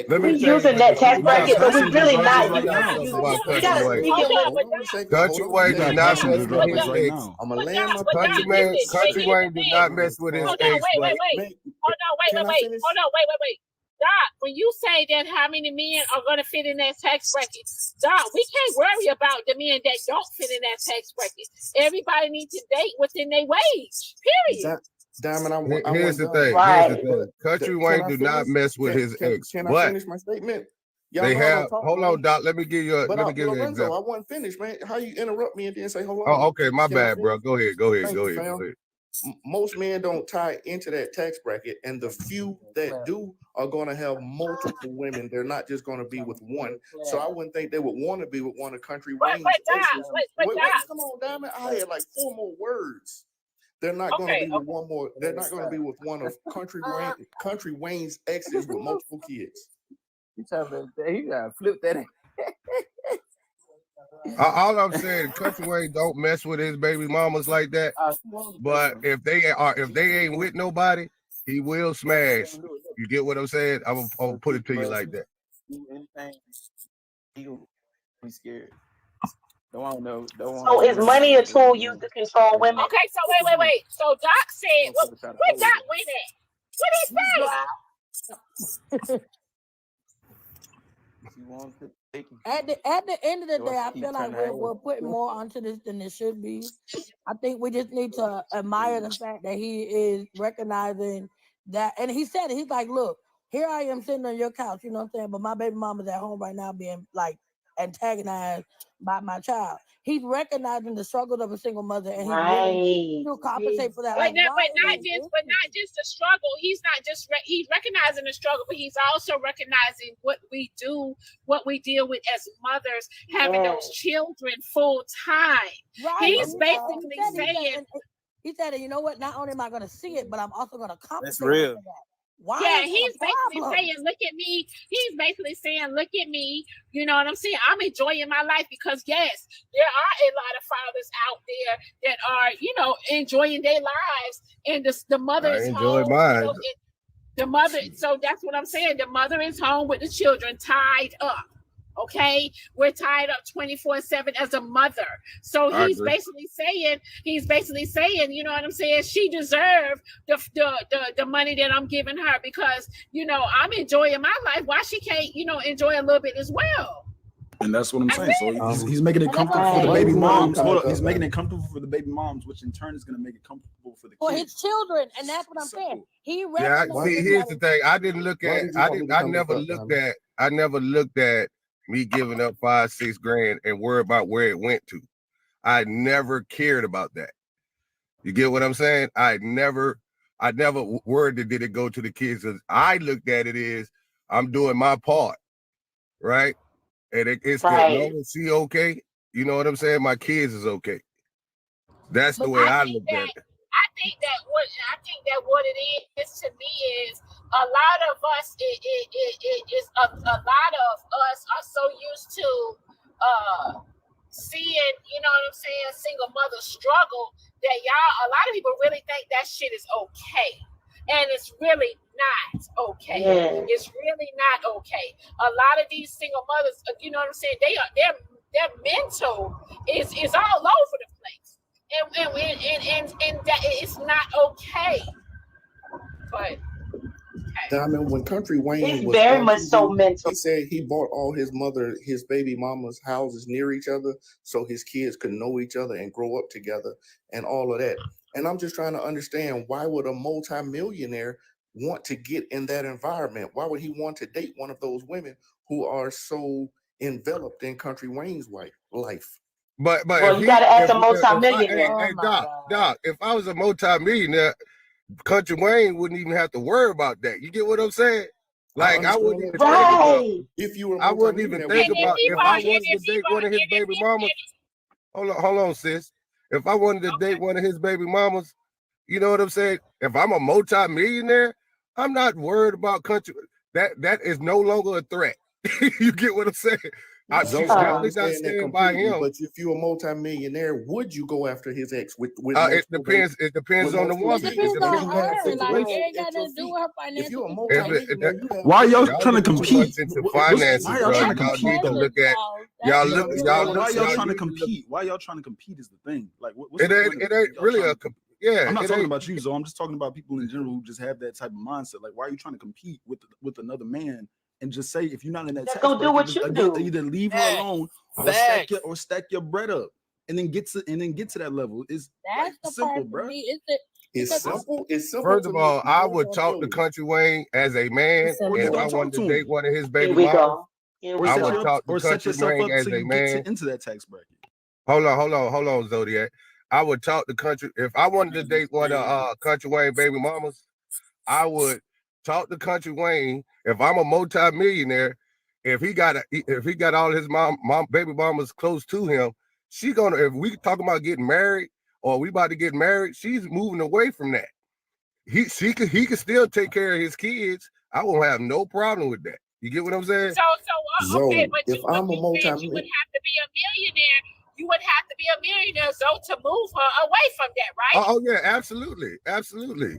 We're using that tax bracket, but we're really not using we gotta Country Wayne did not mess with his ex. I'm gonna land my Country Wayne did not mess with his ex. Wait. Doc, when you say that how many men are going to fit in that tax bracket, Doc, we can't worry about the men that don't fit in that tax bracket. Everybody needs to date within their wage, period. Diamond, Here's the thing. Country Wayne do not mess with his ex. Can I But finish my statement? they have. Hold on, Doc. Let me give you an Lorenzo, example. I wasn't finished, man. How you interrupt me and then say hold on? Oh, okay. My Can I bad, bro. finish? Go ahead. Thank you, fam. Most men don't tie into that tax bracket, and the few that do are going to have multiple women. They're not just going to be with one. So I wouldn't think they would want to be with one of Country Wayne's exes. Wait, come on, Diamond. I had like 4 more words. They're not going to be with one more. They're not going to be with one of Country Wayne's exes with multiple kids. You talking about he gotta flip that in. All I'm saying, Country Wayne don't mess with his baby mamas like that. But if they ain't with nobody, he will smash. You get what I'm saying? I'm gonna put it to you like that. He's scared. Don't know. So is money a tool used to control women? Okay, so wait. So Doc said, where Doc went at? What did he say? At the end of the day, I feel like we're putting more onto this than it should be. I think we just need to admire the fact that he is recognizing that, and he said it. He's like, look, here I am sitting on your couch, you know what I'm saying? But my baby mama's at home right now being like antagonized by my child. He's recognizing the struggles of a single mother, and he's willing to compensate for that. But not just the struggle. He's not just he's recognizing the struggle, but he's also recognizing what we do, what we deal with as mothers, having those children full time. Right. He's basically saying. He said, you know what? Not only am I going to see it, but I'm also going to compensate real. for that. Why Yeah, is he's that a basically problem? saying, look at me. He's basically saying, look at me. You know what I'm saying? I'm enjoying my life because, yes, there are a lot of fathers out there that are, you know, enjoying their lives. And the mother is enjoy home. mine. You know, the mother, so that's what I'm saying. The mother is home with the children tied up. Okay, we're tied up 24/7 as a mother. So he's basically saying, you know what I'm saying? She deserved the money that I'm giving her because, you know, I'm enjoying my life. Why she can't, you know, enjoy a little bit as well? And that's what I'm saying. So he's making it comfortable for the baby moms. Hold up, he's making it comfortable for the baby moms, which in turn is going to make it comfortable for the kids. For his children, and that's what I'm saying. He Yeah, see, recognizes here's that. the thing. I didn't look at. I never looked at me giving up 5-6 grand and worry about where it went to. I never cared about that. You get what I'm saying? I never worried that did it go to the kids. I looked at it as I'm doing my part, right? And it's as long as she okay. You know what I'm saying? My kids is okay. That's the way I looked at it. I think that what it is to me is a lot of us. A lot of us are so used to seeing, you know what I'm saying, single mothers struggle that a lot of people really think that shit is okay, and it's really not okay. Yeah. It's really not okay. A lot of these single mothers, you know what I'm saying, their mental is all over the place. And that it's not okay. But Diamond, when Country Wayne It's was very on much so TV, mental. he said he bought all his baby mama's houses near each other so his kids could know each other and grow up together and all of that. And I'm just trying to understand, why would a multimillionaire want to get in that environment? Why would he want to date one of those women who are so enveloped in Country Wayne's life? But Well, you got to ask a multimillionaire. Hey, Doc, if I was a multimillionaire, Country Wayne wouldn't even have to worry about that. You get what I'm saying? Like I wouldn't even think about if you were. I wouldn't even think about if I wanted to date one of his baby mamas. Hold on, sis. If I wanted to date one of his baby mamas, you know what I'm saying? If I'm a multimillionaire, I'm not worried about Country. That is no longer a threat. You get what I'm saying? She's definitely not staying by him. But if you're a multimillionaire, would you go after his ex with it depends. It depends on the woman. It depends on her. Like, it ain't got nothing to do with her financial. Why y'all trying to compete? Finances, Why y'all trying to y'all compete? need to look at y'all. Why y'all trying to compete? Why y'all trying to compete is the thing. Like, it ain't really a. Yeah, I'm not talking about you, Zoe. I'm just talking about people in general who just have that type of mindset. Like, why are you trying to compete with another man? And just say, if you're not in that tax bracket, do what you do. Either leave her alone or stack your bread up, and then get to that level. That's like simple, bro. It's simple. It's simple. First of all, I would talk to Country Wayne as a man, and if I wanted to date one of his baby mamas, I would talk to Country Wayne as a man. Get into that tax bracket. Hold on, Zodiac. I would talk to Country. If I wanted to date one of Country Wayne baby mamas, I would talk to Country Wayne. If I'm a multi-millionaire, if he got all his mom baby mamas close to him, if we talking about getting married or we about to get married, she's moving away from that. He can still take care of his kids. I won't have no problem with that. You get what I'm saying? So okay, but if I'm a you would have to be a millionaire. You would have to be a millionaire, Zoe, to move her away from that, right? Oh yeah, absolutely.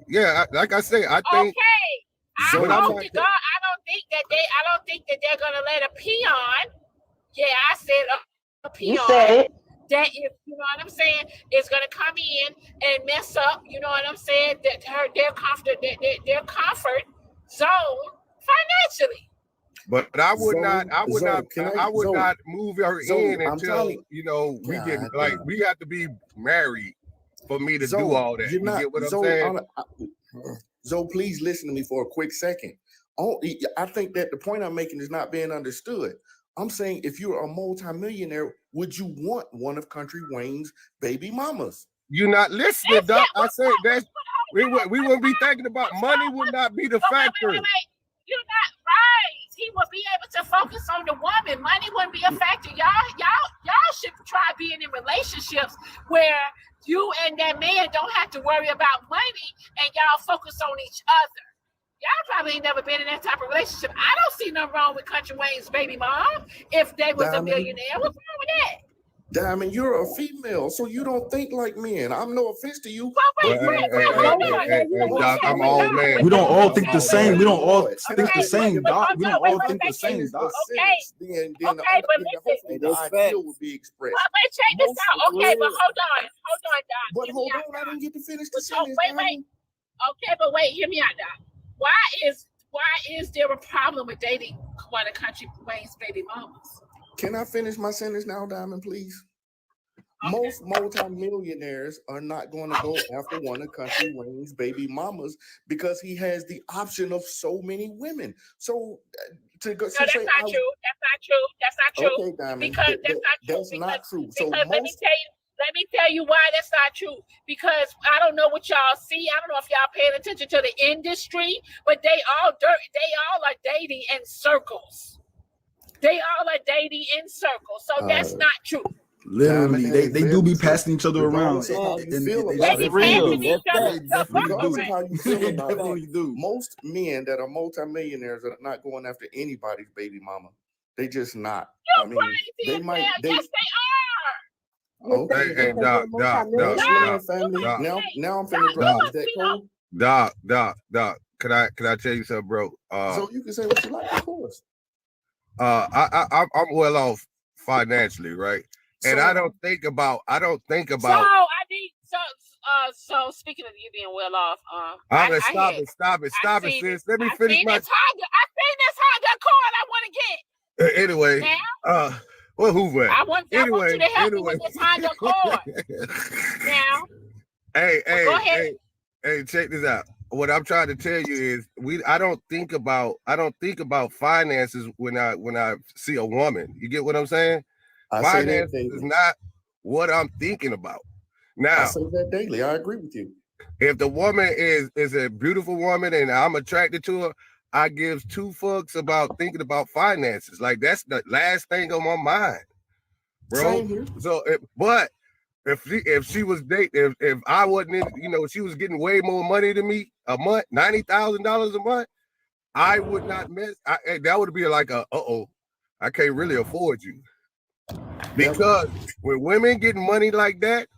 Yeah, like I say, I think. Okay. I don't think that they're gonna let a peon. Yeah, I said a peon. You said it. That is, you know what I'm saying, is gonna come in and mess up. You know what I'm saying? That their comfort zone financially. But I would not move her in until we get we have to be married for me to do all that. You get what I'm saying? Zoe, please listen to me for a quick second. I think that the point I'm making is not being understood. I'm saying, if you're a multimillionaire, would you want one of Country Wayne's baby mamas? You're not listening, Doc. I said that we wouldn't be thinking about money. Would not be the factor. Wait. You're not right. He would be able to focus on the woman. Money wouldn't be a factor. Y'all should try being in relationships where you and that man don't have to worry about money and y'all focus on each other. Y'all probably ain't never been in that type of relationship. I don't see nothing wrong with Country Wayne's baby mom if they was a millionaire. What's wrong with that? Diamond, you're a female, so you don't think like men. I'm no offense to you. Hey, Doc, I'm all man. We don't all think the same. We don't all Can think I- the same, Doc. We don't all think the Finish same, the Doc. sentence, then hopefully the ideal will be expressed. But check this out. Okay, but hold on, Doc. But Hear hold me out, on, I Doc. didn't get to finish the Oh, sentence. wait. Okay, but wait, hear me out, Doc. Why is there a problem with dating one of Country Wayne's baby mamas? Can I finish my sentence now, Diamond, please? Most multimillionaires are not going to go after one of Country Wayne's baby mamas because he has the option of so many women. So to go, No, that's not true. That's not true. Okay, Diamond, Because that's not true. So because most let me tell you why that's not true. Because I don't know what y'all see. I don't know if y'all paying attention to the industry, but they all are dating in circles. They all are dating in circles. So that's not true. Literally, Diamond, they do be passing each other around. regardless of how you feel They about it, definitely do. how you feel about Definitely it, do. most men that are multimillionaires are not going after anybody's baby mama. They just not. I mean, they might. Yes, they are. Hey, Doc. Family. Now I'm finna drop. Is that cool? Doc. Can I tell you something, bro? So you can say what you like, of course. I'm well off financially, right? And I don't think about. So speaking of you being well off, Stop it, sis. Let me finish my. I seen this Honda card I want to get. Anyway, well, Hoover. I want you to help me with this Honda card. Now. Go ahead. Hey, check this out. What I'm trying to tell you is I don't think about finances when I see a woman. You get what I'm saying? Finances is not what I'm thinking about. Now I say that daily. I agree with you. If the woman is a beautiful woman and I'm attracted to her, I give two fucks about thinking about finances. Like that's the last thing on my mind, bro. Same here. So, but if she was dating, if I wasn't in, she was getting way more money than me a month, $90,000 a month, I would not miss. That would be like I can't really afford you. Because when women getting money like that,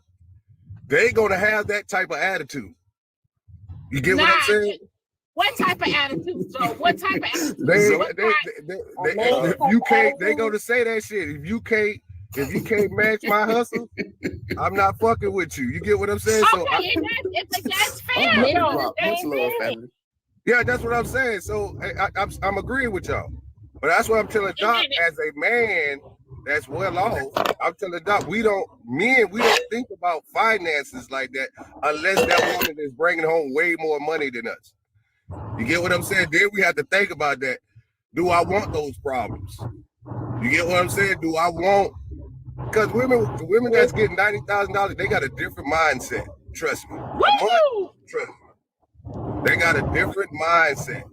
they gonna have that type of attitude. You get what I'm saying? What type of attitude? So what type of attitude? If you can't, they gonna say that shit. If you can't match my hustle, I'm not fucking with you. You get what I'm saying? Okay, that's fair. Yeah, that's what I'm saying. So I'm agreeing with y'all. But that's what I'm telling Doc as a man that's well off. I'm telling Doc, we don't think about finances like that unless that woman is bringing home way more money than us. You get what I'm saying? Then we have to think about that. Do I want those problems? You get what I'm saying? Do I want? Because women that's getting $90,000, they got a different mindset. Trust me. Trust me. They got a different mindset.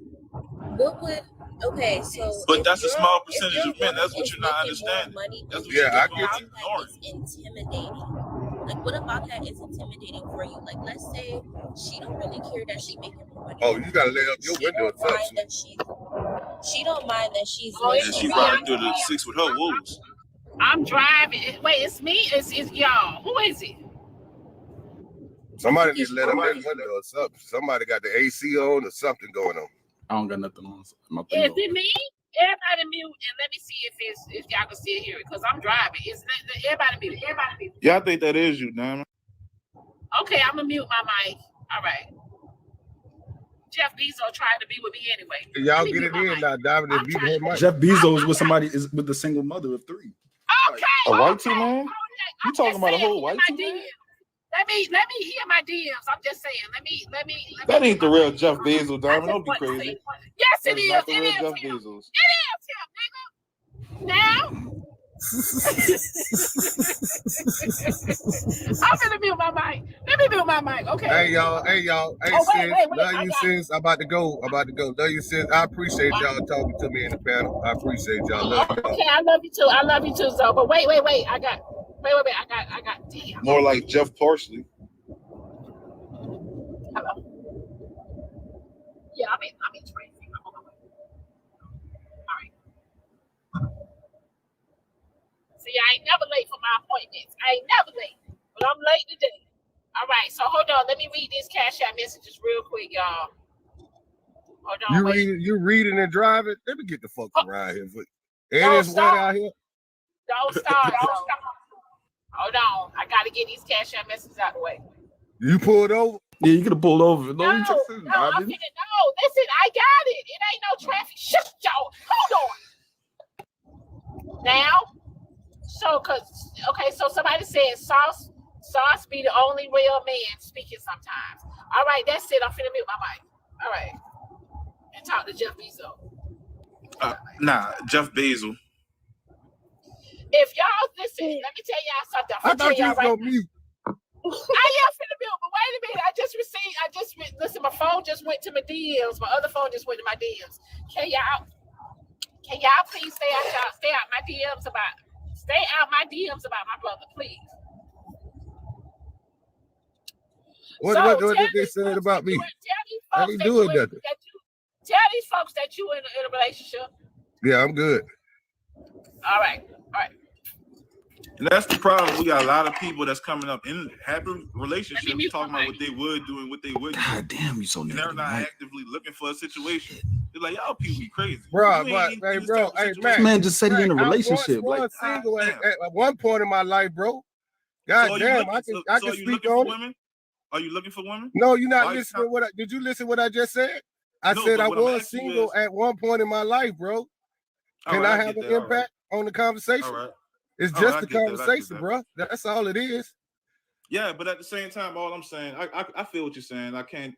But that's a small percentage of men. That's what you're not understanding. That's what I get you're you. ignoring. It's intimidating. Like, what about that is intimidating for you? Like, let's say she don't really care that she making more money. Oh, you gotta lay up your window. She don't mind that she's. And she riding through the six with her wolves. I'm driving. Wait, it's me. It's y'all. Who is it? Somebody needs to let up their window or something. Somebody got the AC on or something going on. I don't got nothing on. Is it me? Everybody mute and let me see if y'all can still hear it because I'm driving. It's everybody mute. Everybody mute. Yeah, I think that is you, Diamond. Okay, I'm gonna mute my mic. All right. Jeff Bezos tried to be with me anyway. Y'all get it in now, Diamond. Jeff Bezos is with a single mother of 3. Okay. A white too, man? You talking about a whole white too, man? Let me hear my DMs. I'm just saying. Let me. That ain't the real Jeff Bezos, Diamond. Don't be crazy. Yes, it That's is. not the It real is Jeff him. Bezos. It is him, nigga. Now. I'm gonna mute my mic. Let me mute my mic. Okay. Hey y'all. Hey sis. Love you, sis. I'm about to go. Love you, sis. I appreciate y'all talking to me in the panel. I appreciate y'all. Love y'all. Okay, I love you too. So, but wait. I got. Damn. More like Jeff Parsley. Hello. Yeah, I'm in Tracy. All right. See, I ain't never late for my appointments. I ain't never late, but I'm late today. All right, so hold on. Let me read these Cash App messages real quick, y'all. Hold on, You reading and driving? Let me get the fuck around here. And Don't it's wet stop. out here. Don't start. Hold on. I gotta get these Cash App messages out of the way. You pulled over? Yeah, you could have pulled over. No, I'm finna, no. Listen, I got it. It ain't no traffic. Shut y'all. Hold on. Now, so so somebody said Sauce be the only real man speaking sometimes. All right, that's it. I'm finna mute my mic. All right, and talk to Jeff Bezos. Nah, Jeff Bezos. If y'all listen, let me tell y'all something. I thought you was gonna mute. I am finna mute, but wait a minute. Listen, my phone just went to my DMs. My other phone just went to my DMs. Can y'all please stay out my DMs about my brother, please. What they said about me? I ain't doing nothing. Tell these folks that you in a relationship. Yeah, I'm good. All right. And that's the problem. We got a lot of people that's coming up in happy relationships talking about what they would do and what they wouldn't. God damn, you so and negative. they're not actively looking for a situation. They're like, y'all people be crazy. Bro, Matt. This man just said he in a relationship. I was single at one point in my life, bro. God damn, I can speak on it. Women? Are you looking for women? No, you're not listening to what did you listen to what I just said? I said I was single at one point in my life, bro. Can I have an impact on the conversation? All right. It's just a conversation, bro. That's all it is. Yeah, but at the same time, all I'm saying, I feel what you're saying. I can't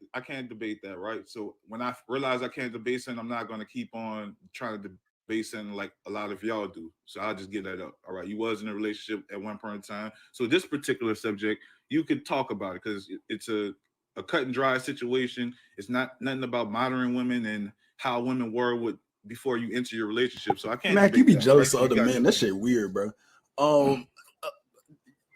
debate that, right? So when I realize I can't debate something, I'm not going to keep on trying to debate something like a lot of y'all do. So I'll just give that up. All right, you was in a relationship at one point in time. So this particular subject, you could talk about it because it's a cut and dry situation. It's nothing about modern women and how women were before you enter your relationship. So I can't. Mac, you be jealous of other men. That shit weird, bro.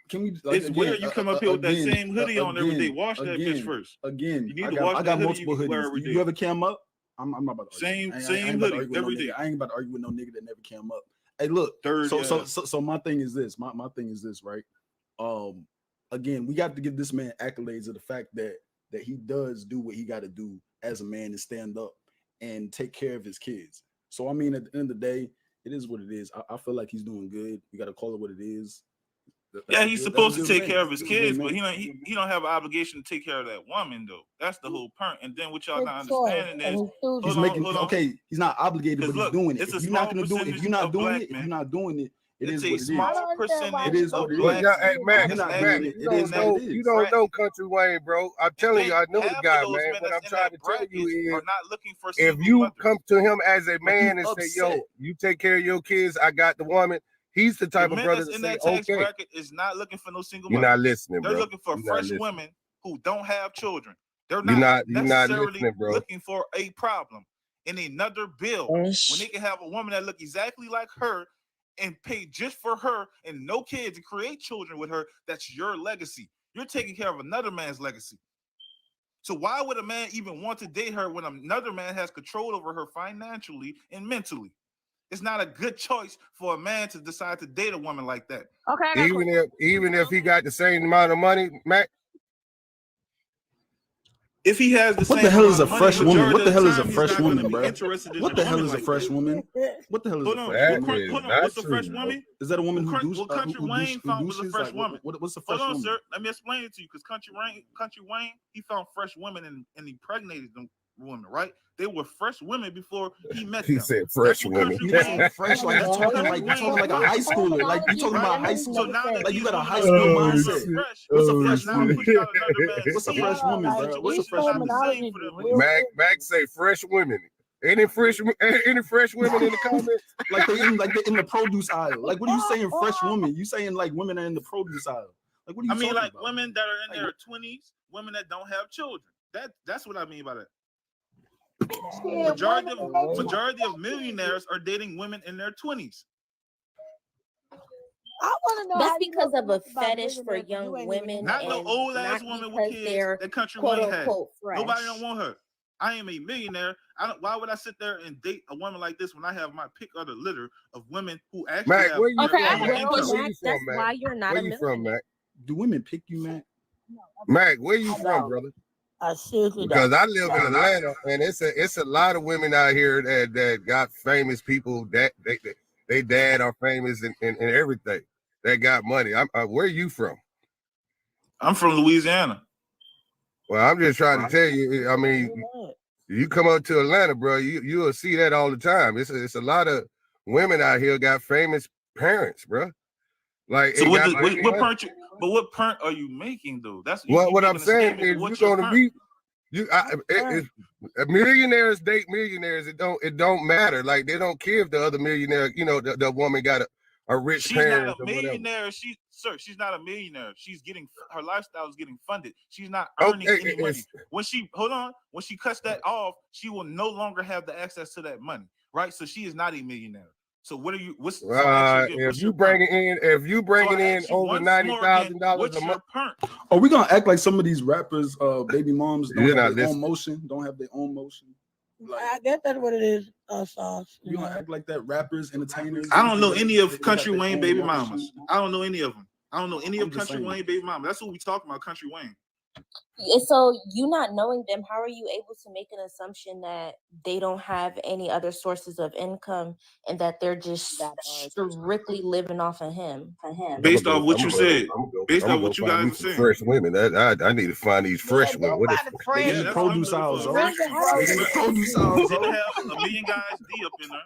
Can we? It's weird. You come up here with that same hoodie on every day. Wash that bitch first. Again, you need to wash I got multiple hoodies. You ever cam up? I'm not about to argue. Same hoodie every day. I ain't about to argue with no nigga that never cam up. Hey, look. So my thing is this. My thing is this, right? Again, we got to give this man accolades of the fact that he does do what he got to do as a man and stand up and take care of his kids. So I mean, at the end of the day, it is what it is. I feel like he's doing good. We got to call it what it is. Yeah, he's supposed to take care of his kids, but he don't have an obligation to take care of that woman though. That's the whole point. And then what y'all not understanding is okay, he's not obligated, but he's doing it. If you're not gonna do it, if you're not doing it, it is what it is. It is what it is. Hey, Matt, you don't know Country Wayne, bro. I'm telling you, I know the guy, man. What I'm trying to tell you is, if you come to him as a man and say, "Yo, you take care of your kids, I got the woman," he's the type of brother to say, "Okay." Bracket is not looking for no single. You're not listening, bro. They're looking for fresh women who don't have children. They're you're not necessarily listening, bro. Looking for a problem in another bill when they can have a woman that look exactly like her and pay just for her and no kids and create children with her. That's your legacy. You're taking care of another man's legacy. So why would a man even want to date her when another man has control over her financially and mentally? It's not a good choice for a man to decide to date a woman like that. Okay. Even if he got the same amount of money, Mac. If he has the what the hell is a fresh woman? What the hell is a fresh woman, bro? What the hell is a fresh woman? What the hell is a fresh woman? What's a fresh woman? Is that a woman who douches? Well, Country Wayne found was a fresh woman. What's a fresh woman? Hold on, sir. Let me explain it to you. Because Country Wayne, he found fresh women and impregnated them women, right? They were fresh women before he met them. He said fresh women. Fresh, like you're talking like a high schooler. Like you're talking about high school. Like you got a high school mindset. What's a fresh woman? What's a fresh woman, bro? What's a fresh woman? Mac say fresh women. Any fresh women in the comments? Like they in the produce aisle. Like what are you saying, fresh woman? You saying like women are in the produce aisle? Like what are you talking about? Women that are in their 20s, women that don't have children. That's what I mean by that. Majority of millionaires are dating women in their 20s. I want to know. That's because of a fetish for young women. Not no old ass woman with kids that Country Wayne had. Nobody don't want her. I am a millionaire. Why would I sit there and date a woman like this when I have my pick of the litter of women who actually Mac, have where you Okay, from, Mac? well, Where you that's from, why Mac? you're not Where a you from, millionaire. Mac? Do women pick you, man? Mac, where you I from, don't. brother? I seriously Because don't. I live in Atlanta, and it's a lot of women out here that got famous people that they dad are famous and everything. That got money. Where you from? I'm from Louisiana. Well, I'm just trying to tell you. I mean, you come up to Atlanta, bro. You will see that all the time. It's a lot of women out here got famous parents, bro. Like, So it got what parent? But what parent are you making though? That's what I'm saying is what's you're your gonna parent? Millionaires date millionaires. It don't matter. Like, they don't care if the other millionaire, the woman got a rich She's parent not a or whatever. millionaire. She's not a millionaire. She's getting her lifestyle is getting funded. She's not earning any money. When she cuts that off, she will no longer have the access to that money, right? So she is not a millionaire. So what are you? If you bringing in over $90,000 what's a your month, parent? Are we gonna act like some of these rappers, baby moms, don't You're have not their own listening. motion? Don't have their own motion? I guess that's what it is. Sauce. You gonna act like that? Rappers, entertainers. I don't know any of they got Country their Wayne own baby motion. mamas. I don't know any of them. I don't know any I'm of just Country saying. Wayne baby mama. That's what we talking about, Country Wayne. So you not knowing them, how are you able to make an assumption that they don't have any other sources of income and that they're just strictly living off of him? Based off what you said. Based off what you find me guys some are saying. fresh women. I need to find these fresh women. What is They in the produce aisles, all right? They in the produce aisles, all Didn't right? have a million guys D up in there.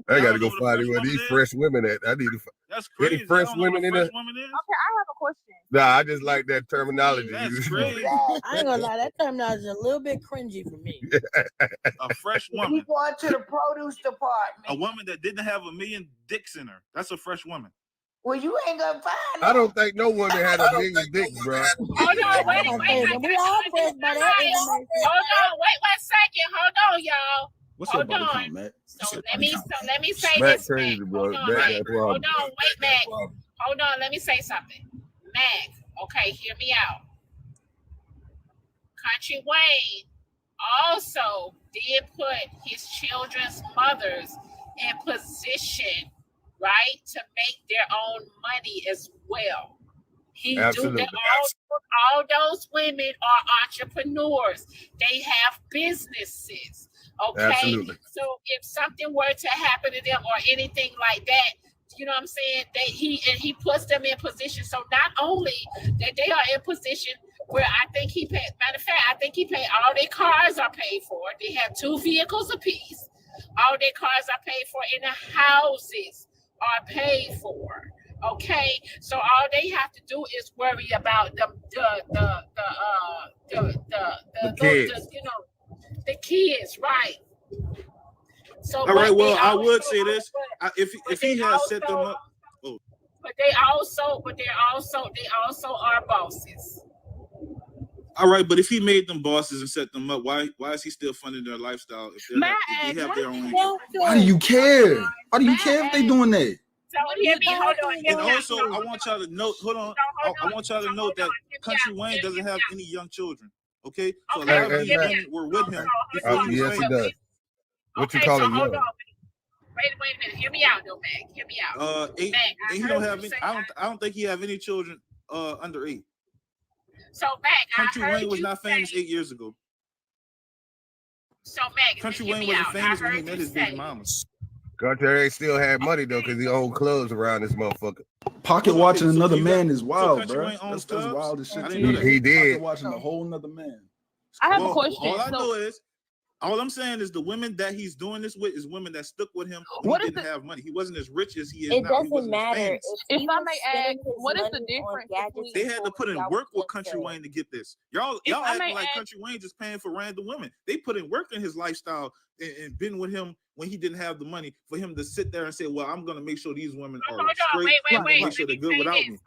I gotta Y'all go know what a find fresh where these woman fresh women at. I need to That's any crazy. fresh I don't know what women a in fresh there. woman is. Okay, I have a question. Nah, I just like that terminology. That's crazy. I ain't gonna lie, that terminology is a little bit cringy for me. A fresh He woman. going to the produce department. A woman that didn't have a million dicks in her. That's a fresh woman. Well, you ain't gonna find I don't think no woman had a million dicks, bro. Hold on, wait. We all pressed by that information. Hold on, wait 1 second. Hold on, y'all. What's your Hold body on. count, Matt? So let me say Mac this, crazy, Mac. bro. Hold on, Mac Mac. got problems. Hold on, wait, Mac. Hold on, let me say something. Mac, okay, hear me out. Country Wayne also did put his children's mothers in position, right, to make their own money as well. He Absolutely. do that. All those women are entrepreneurs. They have businesses. Okay. Absolutely. So if something were to happen to them or anything like that, you know what I'm saying? He puts them in position. So not only that they are in position where I think he paid, matter of fact, I think he paid all their cars are paid for. They have 2 vehicles apiece. All their cars are paid for, and the houses are paid for. Okay, so all they have to do is worry about the kids. The kids, right? So, All right, well, I would also- say this. If he had set them up. Oh. But they also are bosses. All right, but if he made them bosses and set them up, why is he still funding their lifestyle if they have their own income? Why do you care? Why do you care if they doing that? So hear me, hold on. And also, I want y'all to note. Hold on. I want y'all to note that Country Wayne doesn't have any young children. Okay, so a lot of these women were with him before he was Yes, he famous. does. What you Okay, call so it? hold Young? on. Wait a minute. Hear me out, though, Mac. Hear me out. Eight. Mac, And he don't have. I don't think he have any children under 8. So Mac, Country I heard Wayne was you not famous 8 years ago. So Mac, Country hear Wayne me wasn't out. famous I when he heard met you his say. baby mamas. Country still had money though, because he owned clubs around this motherfucker. Pocket So, watching so another you man got- is so wild, Country bro. Wayne owns That's clubs? wild as shit. I to didn't know me. that. He did. Pocket watching a whole nother man. I have Well, a question. all I So, know is, all I'm saying is the women that he's doing this with is women that stuck with him when What he is didn't have money. He wasn't as rich as he is It now. He doesn't wasn't as matter famous. if he I was may spending ask, his what is the money on difference gadgets between? They and had to put in toys. work with That was Country good. Wayne to get this. Y'all If I acting may like ask, Country Wayne just paying for random women. They put in work in his lifestyle and been with him when he didn't have the money for him to sit there and say, well, I'm going to make sure these women are Hold on, straight. wait. I'm going to make sure Let they're me good say without this. me.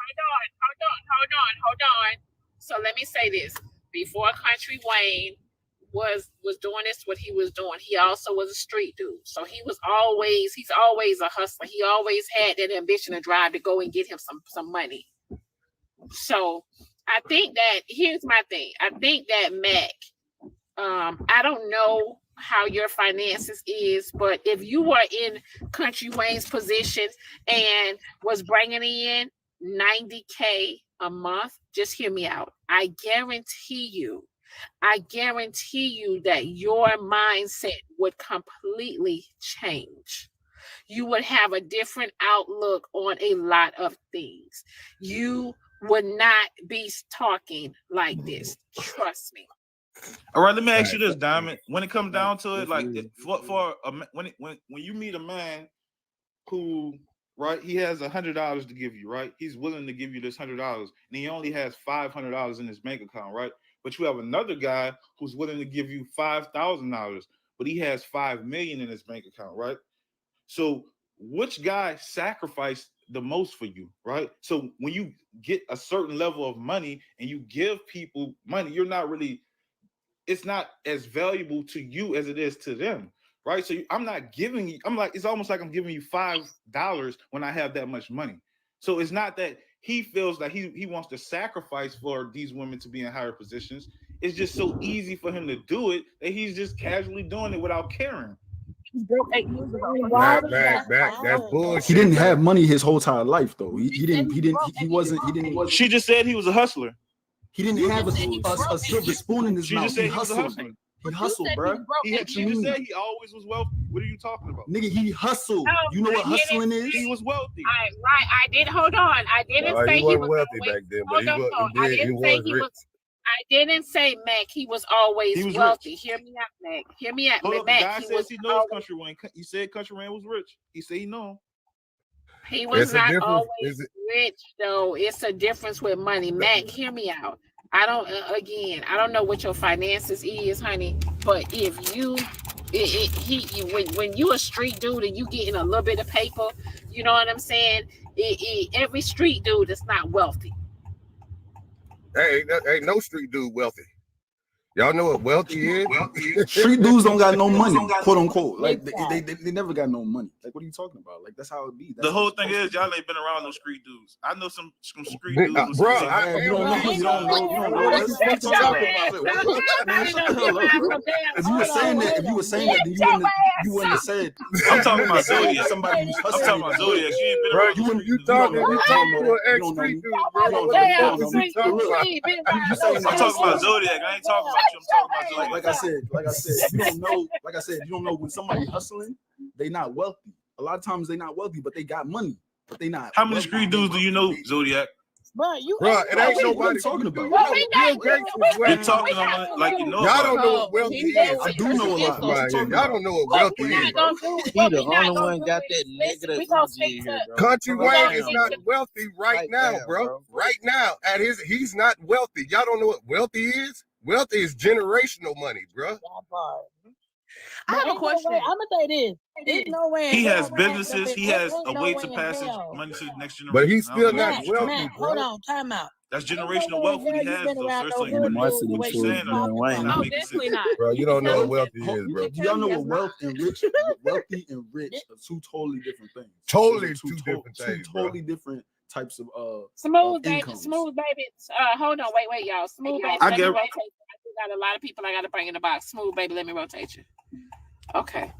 Hold on. So let me say this. Before Country Wayne was doing this, what he was doing, he also was a street dude. So he's always a hustler. He always had that ambition and drive to go and get him some money. So I think that here's my thing. I think that Mac I don't know how your finances is, but if you were in Country Wayne's position and was bringing in $90K a month, just hear me out. I guarantee you that your mindset would completely change. You would have a different outlook on a lot of things. You would not be talking like this. Trust me. All right, let me ask you this, Diamond. When it comes down to it, like when you meet a man who, right, he has $100 to give you, right? He's willing to give you this $100, and he only has $500 in his bank account, right? But you have another guy who's willing to give you $5,000, but he has $5 million in his bank account, right? So which guy sacrificed the most for you, right? So when you get a certain level of money and you give people money, you're not really, it's not as valuable to you as it is to them, right? So I'm not giving you, it's almost like I'm giving you $5 when I have that much money. So it's not that he feels like he wants to sacrifice for these women to be in higher positions. It's just so easy for him to do it that he's just casually doing it without caring. That's bullshit. He didn't have money his whole entire life, though. He didn't. She just said he was a hustler. He didn't have a silver spoon in his She mouth. just said He he was a hustled. hustler. He hustled, bro. She just said he always was wealthy. What are you talking about? Nigga, he hustled. You know what hustling is? He was wealthy. I did. Hold on. I didn't say he was wealthy back then, but I didn't say Mac. He was always wealthy. Hear me out, Mac. Hear me out. Hold up, Mac, the guy says he knows Country Wayne. He said Country Wayne was rich. He said he know him. He was not always rich, though. It's a difference with money. Mac, hear me out. I don't know what your finances is, honey, but if you, when you a street dude and you getting a little bit of paper, you know what I'm saying? Every street dude is not wealthy. Hey, ain't no street dude wealthy. Y'all know what wealthy is? Street dudes don't got no money, quote unquote. Like they never got no money. Like, what are you talking about? Like, that's how it be. The whole thing is y'all ain't been around no street dudes. I know some street dudes. Bro, you don't know. Let's talk about it. If you were saying that, then you wouldn't have said. I'm talking about Zodiac. Somebody who's hustling. I'm talking about Zodiac. She ain't been around. You talking to an ex-street dude, bro. I'm talking about Zodiac. I ain't talking about you. I'm talking about Zodiac. Like I said, you don't know when somebody hustling, they not wealthy. A lot of times they not wealthy, but they got money. But they not. How many street dudes do you know, Zodiac? Bro, it ain't nobody talking about. You're talking about like you know. Y'all don't know what wealthy is. I do know a lot. Y'all don't know what wealthy is. He the only one got that negative energy in here, bro. Country Wayne is not wealthy right now, bro. Right now, he's not wealthy. Y'all don't know what wealthy is. Wealthy is generational money, bro. I have a question. I'm gonna say this. There's no way. He has businesses. He has a way to pass his money to the next generation. But he's still not wealthy, Matt, bro. hold on, time out. That's generational wealth that he has, though. So it's like What you saying? No, definitely not. Bro, you don't know what wealthy is, bro. Do y'all know what wealthy and rich are two totally different things? Totally two different things, bro. Totally different types of Smooth baby, incomes. smooth baby. Hold on, wait, y'all. Smooth baby. I Let me get- rotate you. I still got a lot of people I got to bring in the box. Smooth baby, let me rotate you. Okay.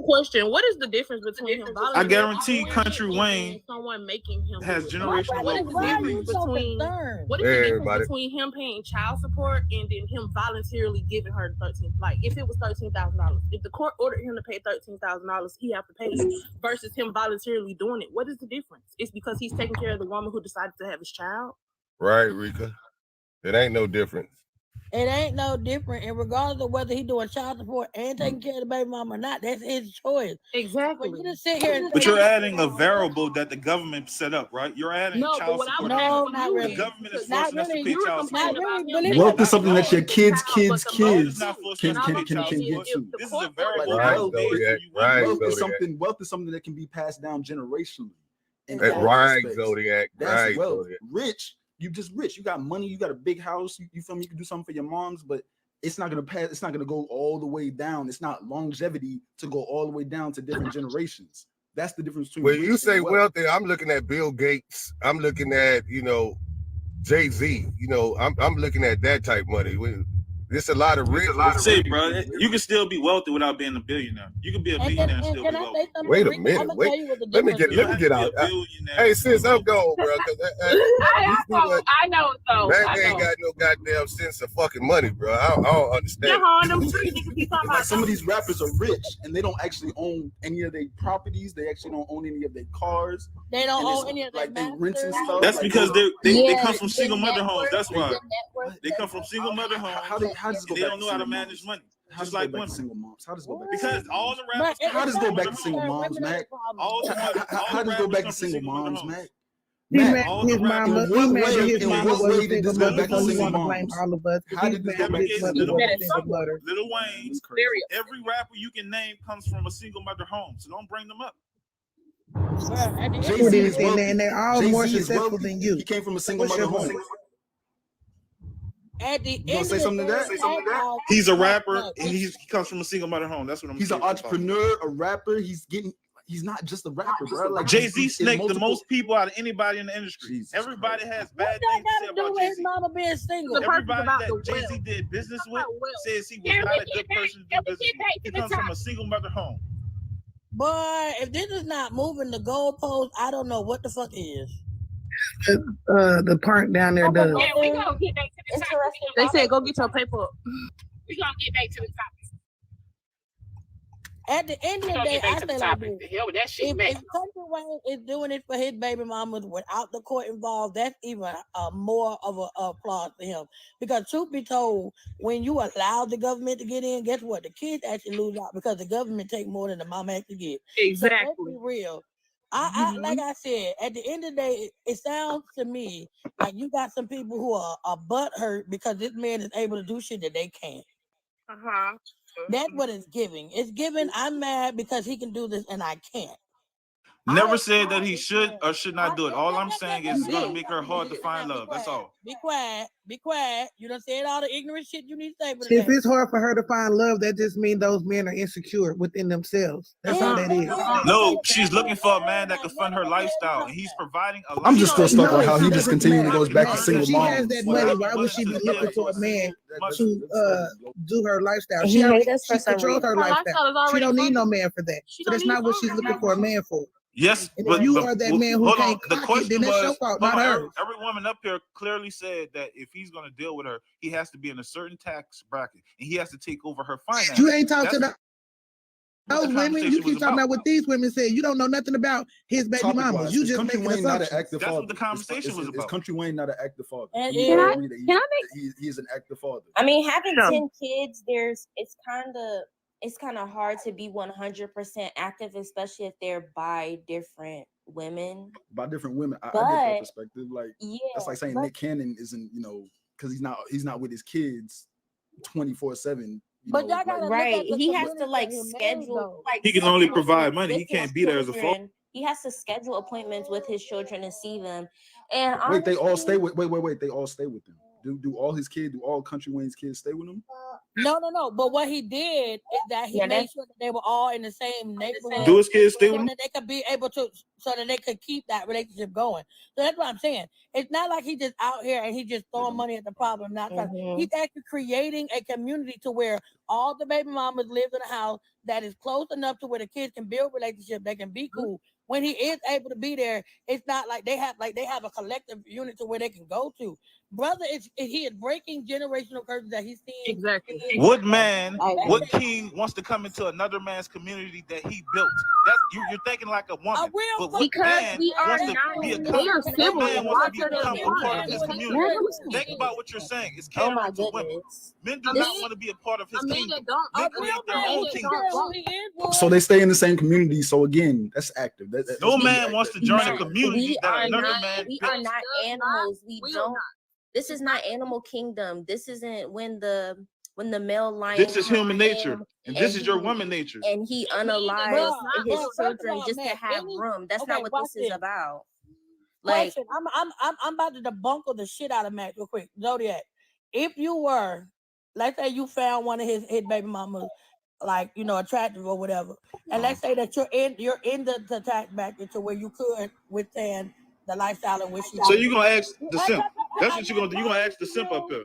Question: what is the difference between him? I guarantee Country Wayne and someone making him has generational What is wealth. the difference between what is the Everybody. difference between him paying child support and then him voluntarily giving her $13,000? Like, if it was $13,000, if the court ordered him to pay $13,000, he have to pay it, versus him voluntarily doing it. What is the difference? It's because he's taking care of the woman who decided to have his child. Right, Rika. It ain't no difference. It ain't no different, and regardless of whether he doing child support and taking care of the baby mama or not, that's his choice. Exactly. But you just sit here and But you're adding a variable that the government set up, right? You're adding No, but child what support. I'm No, asking not you really. The government is Not forcing us to really. pay You're child support. complaining about Really, him. but Wealth is something that your kids No, it's not forcing can us to pay child get support. to. This is a variable Right, that's based Zodiac. on you. Right, Wealth is something that can be passed down generationally. in all Right, aspects. Zodiac. That's Right, wealth. Zodiac. Rich, you just rich. You got money. You got a big house. You feel me? You can do something for your moms, but it's not gonna pass. It's not gonna go all the way down. It's not longevity to go all the way down to different generations. That's the difference between. When rich you say and wealth. wealthy, I'm looking at Bill Gates. I'm looking at, Jay-Z. I'm looking at that type money. There's a lot of rich. That's it, bro. You can still be wealthy without being a billionaire. You can be a millionaire and still be wealthy. Wait a minute. Wait. Let me get out. Hey, sis, I'm going, bro. I know though. Man ain't got no goddamn sense of fucking money, bro. I don't understand. Like some of these rappers are rich and they don't actually own any of their properties. They actually don't own any of their cars. They don't own any of their like they renting stuff. That's like, because they come from single mother homes. That's why they come from single mother homes. How does they don't know how to manage money. Just like women. Single moms. How does go back? Because all the rappers. How does go back to single moms, Mac? How does go back to single moms, Mac? He met his mama. He met his mama was a single mother, so he want to blame all of us. How did this go back to single mother? Lil Wayne, every rapper you can name comes from a single mother home, so don't bring them up. Jay-Z is wealthy, and they're all more successful than you. He came from a single mother home. At the You want to say something to that? He's a rapper, and he comes from a single mother home. That's what I'm saying. He's an entrepreneur, a rapper. He's not just a rapper, bro. Like Jay-Z snaked the most people out of anybody in the industry. Everybody has bad things to say about Jay-Z. His mama being single. Everybody that Jay-Z did business with says he was not a good person to do business with. He comes from a single mother home. Boy, if this is not moving the goalpost, I don't know what the fuck is. The park down there does. Yeah, we gonna get back to the topic. They said go get your paper. We gonna get back to the topic. At the end of the day, I say like this. The hell with that shit, If man. Country Wayne is doing it for his baby mamas without the court involved, that's even more of a applause for him. Because truth be told, when you allow the government to get in, guess what? The kids actually lose out because the government take more than the mama has to get. Exactly. So let's be real. I like I said, at the end of the day, it sounds to me like you got some people who are butthurt because this man is able to do shit that they can't. That's what it's giving. It's giving, I'm mad because he can do this and I can't. Never said that he should or should not do it. All I'm saying is it's going to make her hard to find love. That's all. Be quiet. Be quiet. You done said all the ignorant shit you need to say. If it's hard for her to find love, that just means those men are insecure within themselves. That's all that is. No, she's looking for a man that can fund her lifestyle, and he's providing a. I'm just still stuck on how he just continually goes back to single If she has moms. that money, why would she be looking for a man to do her lifestyle? He hate us for She some controls her reason. lifestyle. She don't need no man for that. So that's not what she's looking for a man for. Yes, and but if you are that man who hold can't on. The clock it, question then that's your was, fault, not hers. every woman up here clearly said that if he's going to deal with her, he has to be in a certain tax bracket, and he has to take over her finances. You ain't talked to those women. You keep talking about what these women said. You don't know nothing about his baby mamas. You just Country making Wayne not an assumptions. active That's father. what the conversation was about. Is Country Wayne not an active father? And We can all I- agree that can I he is an active father. I mean, having 10 kids, it's kind of hard to be 100% active, especially if they're by different women. By different women, I get But, that perspective. Like yeah, that's like saying but- Nick Cannon isn't, because he's not with his kids 24/7. But y'all gotta look Right. at the He has to community like that he made, schedule though. like He can only schedule provide money. with He can't his be there as a father. children. He has to schedule appointments with his children and see them. And Wait, they all honestly- stay with. Wait. They all stay with him. Do all his kids? Do all Country Wayne's kids stay with him? No. But what he did is that he Yeah, made that's- sure that they were all in the same neighborhood. Do his kids stay with so him? that they could be able to, so that they could keep that relationship going. So that's what I'm saying. It's not like he's just out here and he just throwing money at the problem. Not he's actually creating a community to where all the baby mamas live in a house that is close enough to where the kids can build relationships. They can be cool. When he is able to be there, it's not like they have a collective unit to where they can go to. Brother, he is breaking generational curses that he's seeing. Exactly. What man, what king wants to come into another man's community that he built? That's you're thinking like a woman. But what Because man we are wants to not- be a we are what civil. man wants to Why become can't a part they of his be community? honest? Think about what you're saying. It's Oh my catering to women. goodness. Men do This- not want to be a part of his A man kingdom. that don't- Men a create real their man own that kingdom. don't- So they stay in the same community. So again, that's active. No man wants to join a Matt, community we that are another not, man we built. are not animals. We We are don't. not. This is not animal kingdom. This isn't when the male lion. This is comes human nature, in and this is your he- woman nature. And he unalived Bruh, his bruh, first of children all, just man, to have any- room. That's okay, not what watch this is this. about. Like, Question. I'm about to debunk the shit out of Matt real quick. Zodiac, if you were, let's say you found one of his baby mamas, like attractive or whatever, and let's say that you're in the tax bracket to where you could withstand the lifestyle in which she. So you're gonna ask the simp. That's what you're gonna do. You're gonna ask the simp up here.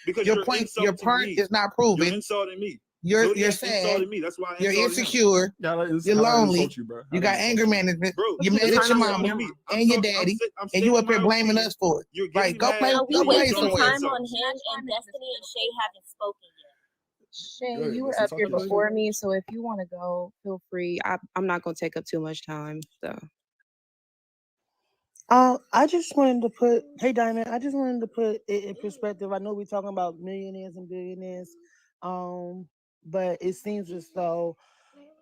Because your you're point insulting me. is not proven. You're insulting me. You're Zodiac sad. insulted me. That's why I You're insulted him. insecure. You're lonely. You got anger Bro, management. You're mad at your mama and your daddy, and you up here blaming us for it. Right? Go play. No, we Go play wasting somewhere. time on him, and Destiny and Shay haven't spoken yet. Shay, Good, you were listen, up talk here your shit. before me, so if you want to go, feel free. I'm not gonna take up too much time. So. I just wanted to put, hey Diamond, I just wanted to put it in perspective. I know we're talking about millionaires and billionaires, but it seems as though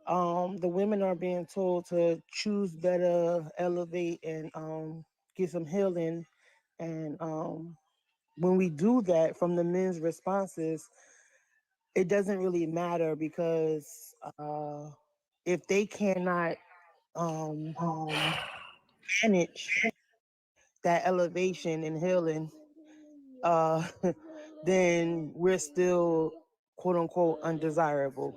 The women are being told to choose better, elevate, and get some healing. And when we do that, from the men's responses, it doesn't really matter because if they cannot manage that elevation and healing, then we're still quote unquote undesirable.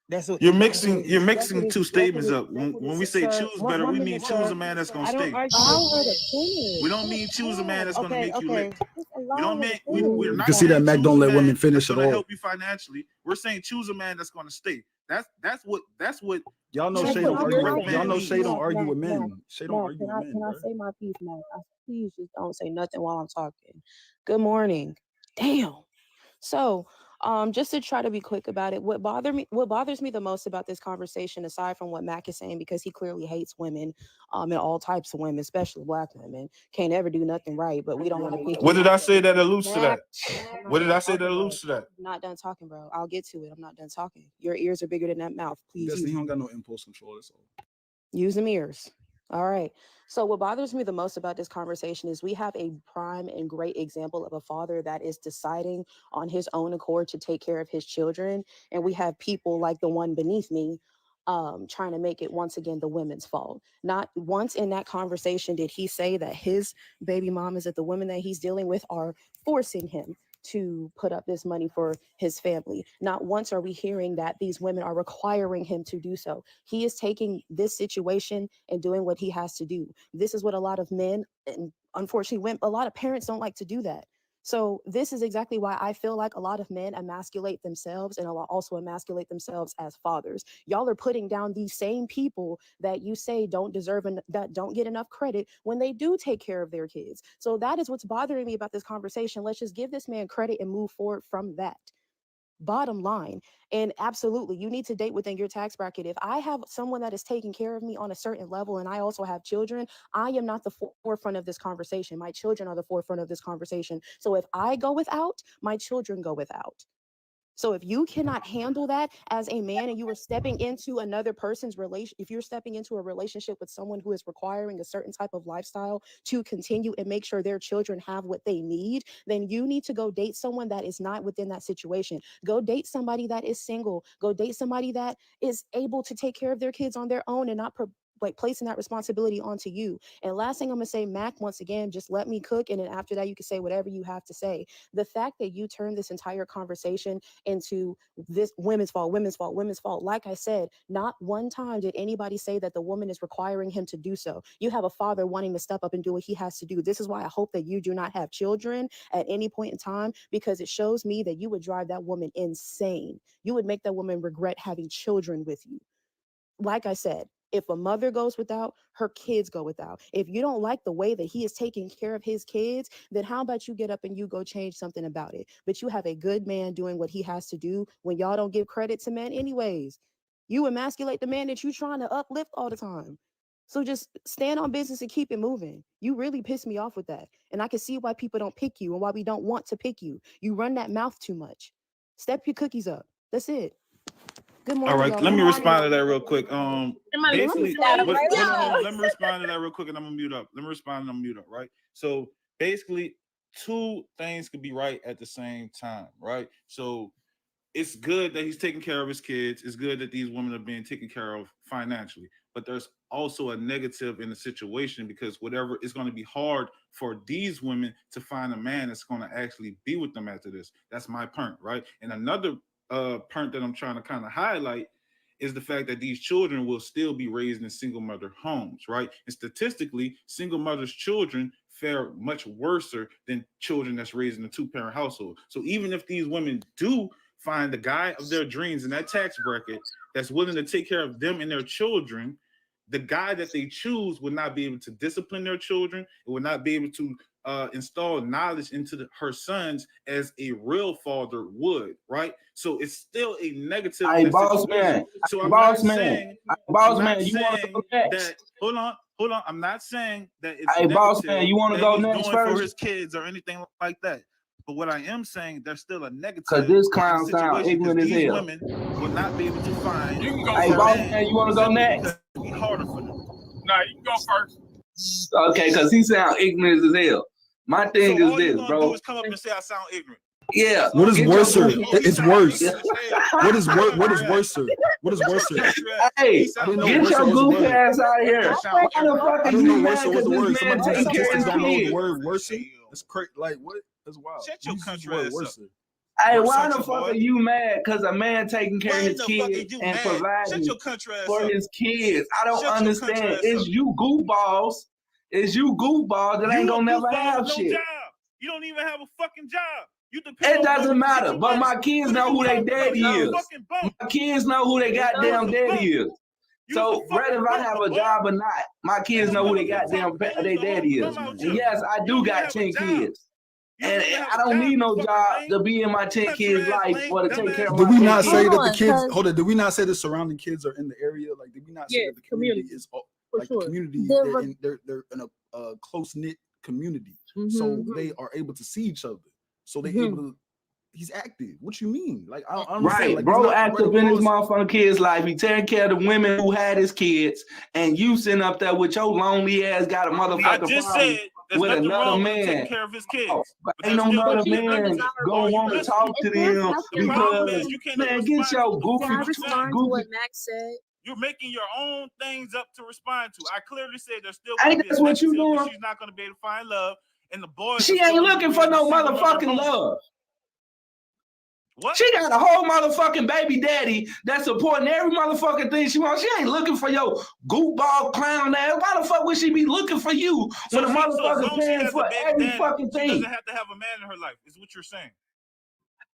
That's what You're that's what mixing. it- You're that's what mixing it- two that's what statements it- up. that's what When it- we say sir, choose one- better, one we minute, mean sir. choose a man that's gonna I don't stay. argue Allow her with to you. We finish. don't mean choose a man that's gonna Okay, make you okay. rich. Just We allow don't her to mean finish. we're You not can see that saying Mac choose don't a let women man finish that's at gonna all. help you financially. We're saying choose a man that's gonna stay. That's what Y'all know Mac, Shay can don't I, argue can I, with can y'all I, know Shay don't Mac, argue Mac, with Mac, men. Shay don't Mac, argue can with I, men, can I bro. say my piece, Mac? Please just don't say nothing while I'm talking. Good morning. Damn. So, just to try to be quick about it, what bothers me the most about this conversation, aside from what Mac is saying, because he clearly hates women, and all types of women, especially Black women, can't ever do nothing right, but we don't want to pick What you did I up. say that alludes to Mac, that? I'm What not did done I say that talking, bro. alludes to that? I'm not done talking, bro. I'll get to it. I'm not done talking. Your ears are bigger than that mouth. Please Destiny, use he them. don't got no impulse control. That's all. Use them ears. All right. So what bothers me the most about this conversation is we have a prime and great example of a father that is deciding on his own accord to take care of his children. And we have people like the one beneath me trying to make it once again the women's fault. Not once in that conversation did he say that his baby mamas, that the women that he's dealing with are forcing him to put up this money for his family. Not once are we hearing that these women are requiring him to do so. He is taking this situation and doing what he has to do. This is what a lot of men, and unfortunately a lot of parents don't like to do that. So this is exactly why I feel like a lot of men emasculate themselves and also emasculate themselves as fathers. Y'all are putting down these same people that you say don't deserve and that don't get enough credit when they do take care of their kids. So that is what's bothering me about this conversation. Let's just give this man credit and move forward from that. Bottom line. And absolutely, you need to date within your tax bracket. If I have someone that is taking care of me on a certain level and I also have children, I am not the forefront of this conversation. My children are the forefront of this conversation. So if I go without, my children go without. So if you cannot handle that as a man and you are stepping into another person's relation, if you're stepping into a relationship with someone who is requiring a certain type of lifestyle to continue and make sure their children have what they need, then you need to go date someone that is not within that situation. Go date somebody that is single. Go date somebody that is able to take care of their kids on their own and not placing that responsibility onto you. And last thing I'm gonna say, Mac, once again, just let me cook, and then after that you can say whatever you have to say. The fact that you turned this entire conversation into this women's fault, women's fault, women's fault. Like I said, not one time did anybody say that the woman is requiring him to do so. You have a father wanting to step up and do what he has to do. This is why I hope that you do not have children at any point in time, because it shows me that you would drive that woman insane. You would make that woman regret having children with you. Like I said, if a mother goes without, her kids go without. If you don't like the way that he is taking care of his kids, then how about you get up and you go change something about it? But you have a good man doing what he has to do when y'all don't give credit to men anyways. You emasculate the man that you're trying to uplift all the time. So just stand on business and keep it moving. You really piss me off with that. And I can see why people don't pick you and why we don't want to pick you. You run that mouth too much. Step your cookies up. That's it. Good All morning, right, y'all. let me respond to that real quick. Basically, hold on, let me respond to that real quick, and I'm gonna mute up. Let me respond and I'm mute up. Right. So basically, two things could be right at the same time. Right. So it's good that he's taking care of his kids. It's good that these women are being taken care of financially. But there's also a negative in the situation, because whatever, it's going to be hard for these women to find a man that's going to actually be with them after this. That's my point, right? And another point that I'm trying to kind of highlight is the fact that these children will still be raised in single mother homes, right? And statistically, single mothers' children fare much worse than children that's raised in a two-parent household. So even if these women do find the guy of their dreams in that tax bracket that's willing to take care of them and their children, the guy that they choose will not be able to discipline their children. It will not be able to install knowledge into her sons as a real father would, right? So it's still a negative in that situation. So I'm not saying that. Hold on. I'm not saying that it's negative that he's doing for his kids or anything like that. But what I am saying, there's still a negative. Cause this clown sound ignorant as these hell. women will not be able to find. You can go hey, boss man, you want to go next? It'll be harder for them. Nah, you can go first. Okay, cause he sound ignorant as hell. My thing so is all this, you bro. Do is come up and say I sound ignorant. Yeah. What is worser? It's worse. What is worse? What is worser? What is worser? Hey, get your goof ass out of here. Why the fuck I are didn't you know mad worser was because the word. this man Somebody taking care of his don't know the kids? word worser. It's crazy. Like what? That's wild. Shut your country ass worser. Hey, why the fuck are you mad? Because a man taking care of his kids and providing for his kids. I don't understand. It's you goofballs. It's you goofballs that ain't gonna never have shit. Job. You don't even have a fucking job. You it doesn't matter. But my kids know who they daddy is. My kids know who they goddamn daddy is. So whether if I have a job or not, my kids know who they goddamn they daddy is. And yes, I do got 10 kids. And I don't need no job to be in my 10 kids' life or to take care of my kids. Did we not say that kids. the kids? Hold on. Did we not say the surrounding kids are in the area? Like, did we not say that the community is like the community? They're in a close knit community, so they are able to see each other. So they able to. He's active. What you mean? Like I don't right, like, bro, active in his motherfucking kid's life. He taking care of the women who had his kids, and you sitting up there with your lonely ass got a motherfucker. I just said with another man taking care of his kids. But ain't no other man gonna want to talk to them because man, get your goofy. Can I respond to what Max said? You're making your own things up to respond to. I clearly said there's still ain't that's what you doing. She's not gonna be able to find love, and the boys. She ain't looking for no motherfucking love. What? She got a whole motherfucking baby daddy that's supporting every motherfucking thing she wants. She ain't looking for your goofball clown ass. Why the fuck would she be looking for you when a motherfucker paying for every fucking thing? She doesn't have to have a man in her life, is what you're saying.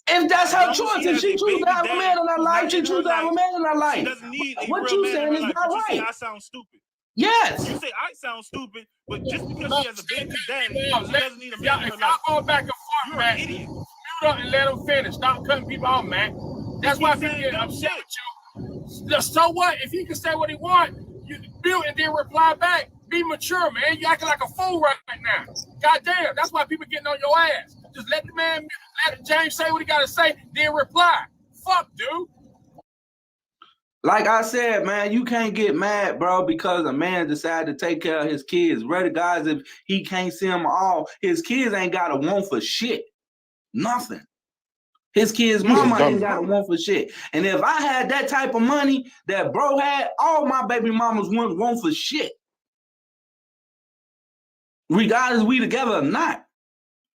If that's her choice, if she chooses to have a man in her life, she chooses to have a man in her life. She doesn't need a what real you man saying in her is life. not You right. say I sound stupid. Yes. You say I sound stupid, but just because she has a baby daddy, she doesn't need a man in her life. Y'all go back and forth, You're man. an idiot. Mute up and let him finish. Stop cutting people off, man. That's why people get upset with you. So what? If he can say what he want, you build and then reply back. Be mature, man. You acting like a fool right now. Goddamn, that's why people getting on your ass. Just let the man, let James say what he got to say, then reply. Fuck, dude. Like I said, man, you can't get mad, bro, because a man decided to take care of his kids. Rather, guys, if he can't see them all, his kids ain't got a want for shit. Nothing. His kids' mama ain't got a want for shit. And if I had that type of money that bro had, all my baby mamas wouldn't want for shit. Regardless we together or not.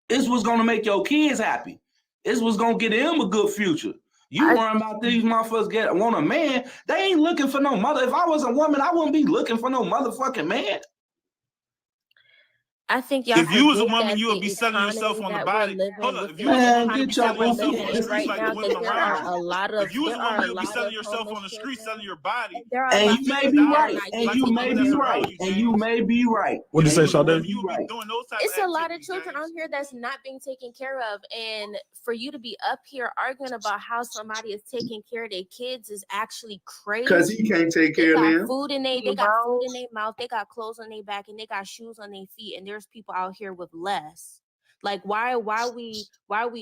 This was gonna make your kids happy. This was gonna get them a good future. You worrying about these motherfuckers want a man. They ain't looking for no mother. If I was a woman, I wouldn't be looking for no motherfucking man. I think y'all. If you was a woman, you would be selling yourself on the body. Hold on. If you was a woman, you'd be selling yourself on the streets like the women around you. If you was a woman, you'd be selling yourself on the street, selling your body. And you may be right. And you may be right. And you may be right. What'd you say, Sade? It's a lot of children on here that's not being taken care of, and for you to be up here arguing about how somebody is taking care of their kids is actually crazy. Because he can't take care of them. They got food in their mouth, they got clothes on their back, and they got shoes on their feet, and there's people out here with less. Like why are we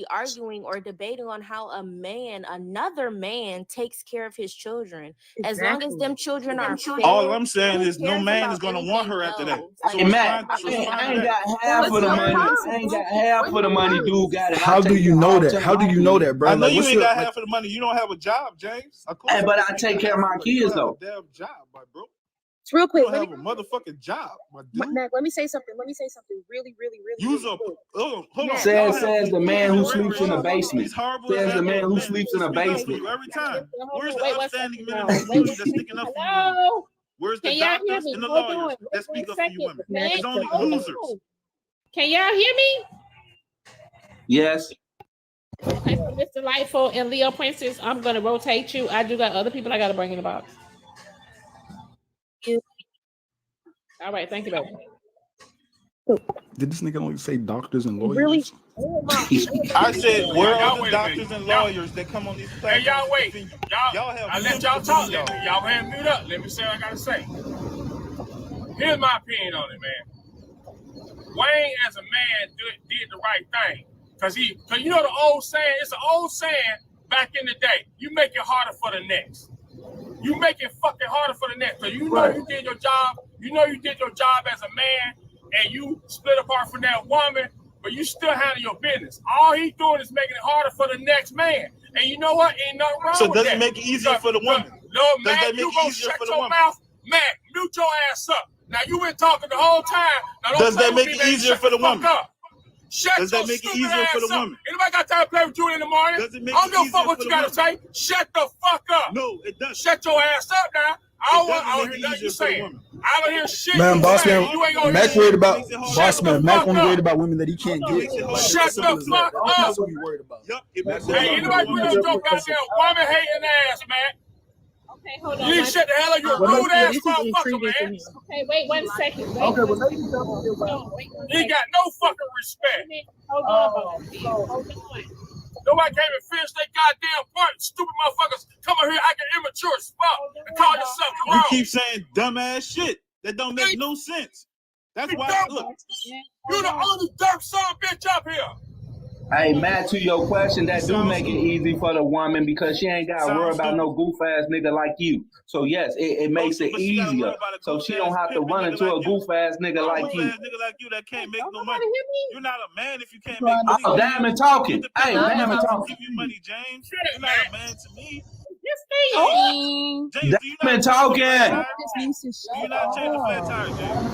arguing or debating on how another man takes care of his children? Exactly. As long as them children are fed, all I'm saying is no man is gonna want her after that. So hey, Matt, I ain't got half of the money. I ain't got half of the money, dude. Got it. How do you know that? How do you know that, bro? I know you ain't got half of the money. You don't have a job, James. Hey, but I take care of my kids though. Damn job, my bro. Real quick, you don't have a motherfucking job, my dude. Mac, let me say something really Use a hold on. Says the man who sleeps in the basement. Says the man who sleeps in the basement. Every time. Where's the upstanding men that's sticking up for you women? Where's the doctors and the lawyers that speak up for you women? It's only losers. Can y'all hear me? Yes. Okay, so Mr. Delightful and Leo Princess, I'm gonna rotate you. I do got other people I gotta bring in the box. All right, thank you, baby. Did this nigga only say doctors and lawyers? Really? I said, where are the doctors and lawyers that come on these platforms? Hey, y'all wait. Y'all have I let y'all talk. Y'all hand mute up. Let me say what I gotta say. Here's my opinion on it, man. Wayne, as a man, did the right thing. Cause you know the old saying, it's an old saying back in the day, you make it harder for the next. You make it fucking harder for the next. Cause you know you did your job, you know you did your job as a man, and you split apart from that woman, but you still handle your business. All he's doing is making it harder for the next man. And you know what? Ain't nothing wrong with that. So does it make it easier for the woman? No, Matt, you gonna shut your mouth. Matt, mute your ass up. Now you been talking the whole time. Now, Does that make it easier for the woman? Shut Does that make it easier for the woman? Anybody got time to play with you in the morning? Does it make I don't it give a easier fuck what for you the gotta say. Shut the fuck up. No, it doesn't. Shut your ass up now. I don't hear nothing you saying. I don't hear shit. Man, you boss saying. man, You ain't gonna Mac hear worried shit. about boss man. Mac only up. worried about women that he can't get. Shut the fuck up. That's what he worried about. Hey, anybody put on your goddamn woman hating ass, man? Okay, hold on. You need to shut the hell up, you rude ass motherfucker, man. Okay, wait 1 second. Okay, well, let me tell you. You ain't got no fucking respect. Hold on. Hold on. Nobody came and finished their goddamn point. Stupid motherfuckers come over here acting immature as fuck and call yourself You grown. keep saying dumbass shit that don't make no sense. That's why. Look, you the only dumb son of a bitch up here. Hey, Matt, to your question, that do make it easy for the woman because she ain't got to worry about no goof ass nigga like you. So yes, it makes it easier. So she don't have to run into a goof ass nigga like you. nigga like you that can't make no money. You're not a man if you can't make money. Oh, Diamond talking. Hey, Diamond talking. Give you money, James. You're not a man to me. James, Diamond talking. Do you not change a flat tire, James?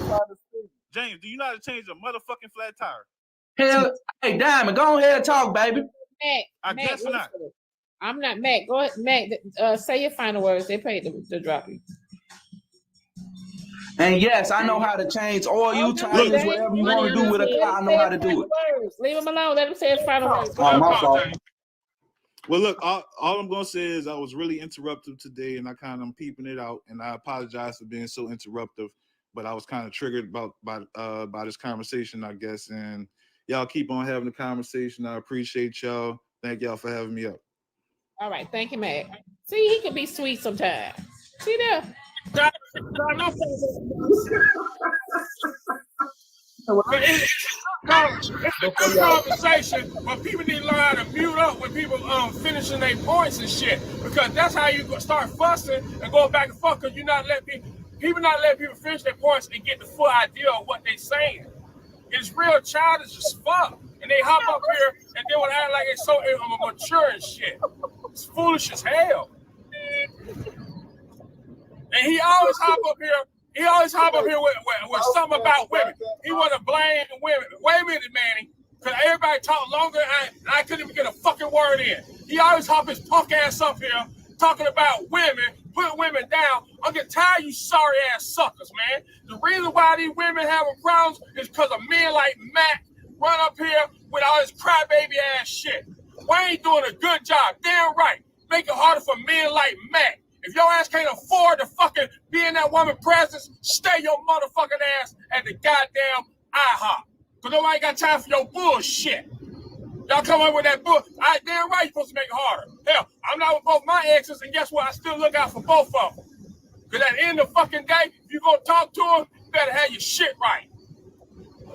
James, do you know how to change a motherfucking flat tire? Hell, hey, Diamond, go ahead and talk, baby. Mac, guess not. I'm not Mac. Go ahead, Mac. Say your final words. They paid to drop you. And yes, I know how to change oil, tires, whatever you want to do with a car. I know how to do it. Leave him alone. Let him say his final words. Oh, my fault. Well, look, all I'm gonna say is I was really interruptive today, and I'm peeping it out, and I apologize for being so interruptive. But I was kind of triggered by this conversation, I guess. And y'all keep on having the conversation. I appreciate y'all. Thank y'all for having me up. All right, thank you, Mac. See, he can be sweet sometimes. See there. It's a conversation, but people need to learn how to mute up when people finishing their points and shit, because that's how you start fussing and go back and forth. Because you're not letting people not letting people finish their points and get the full idea of what they're saying. It's real childish as fuck, and they hop up here and they want to act like it's so mature and shit. It's foolish as hell. And he always hop up here. He always hop up here with something about women. He want to blame women. Wait a minute, Manny. Because everybody talk longer and I couldn't even get a fucking word in. He always hop his punk ass up here talking about women, putting women down. I'm getting tired of you sorry ass suckers, man. The reason why these women having problems is because of men like Matt run up here with all this crybaby ass shit. Wayne doing a good job. Damn right. Make it harder for men like Matt. If your ass can't afford to fucking be in that woman's presence, stay your motherfucking ass at the goddamn IHOP. Because nobody got time for your bullshit. Y'all come up with that bull. Damn right you're supposed to make it harder. Hell, I'm not with both my exes, and guess what? I still look out for both of them. Because at the end of the fucking day, if you gonna talk to them, you better have your shit right.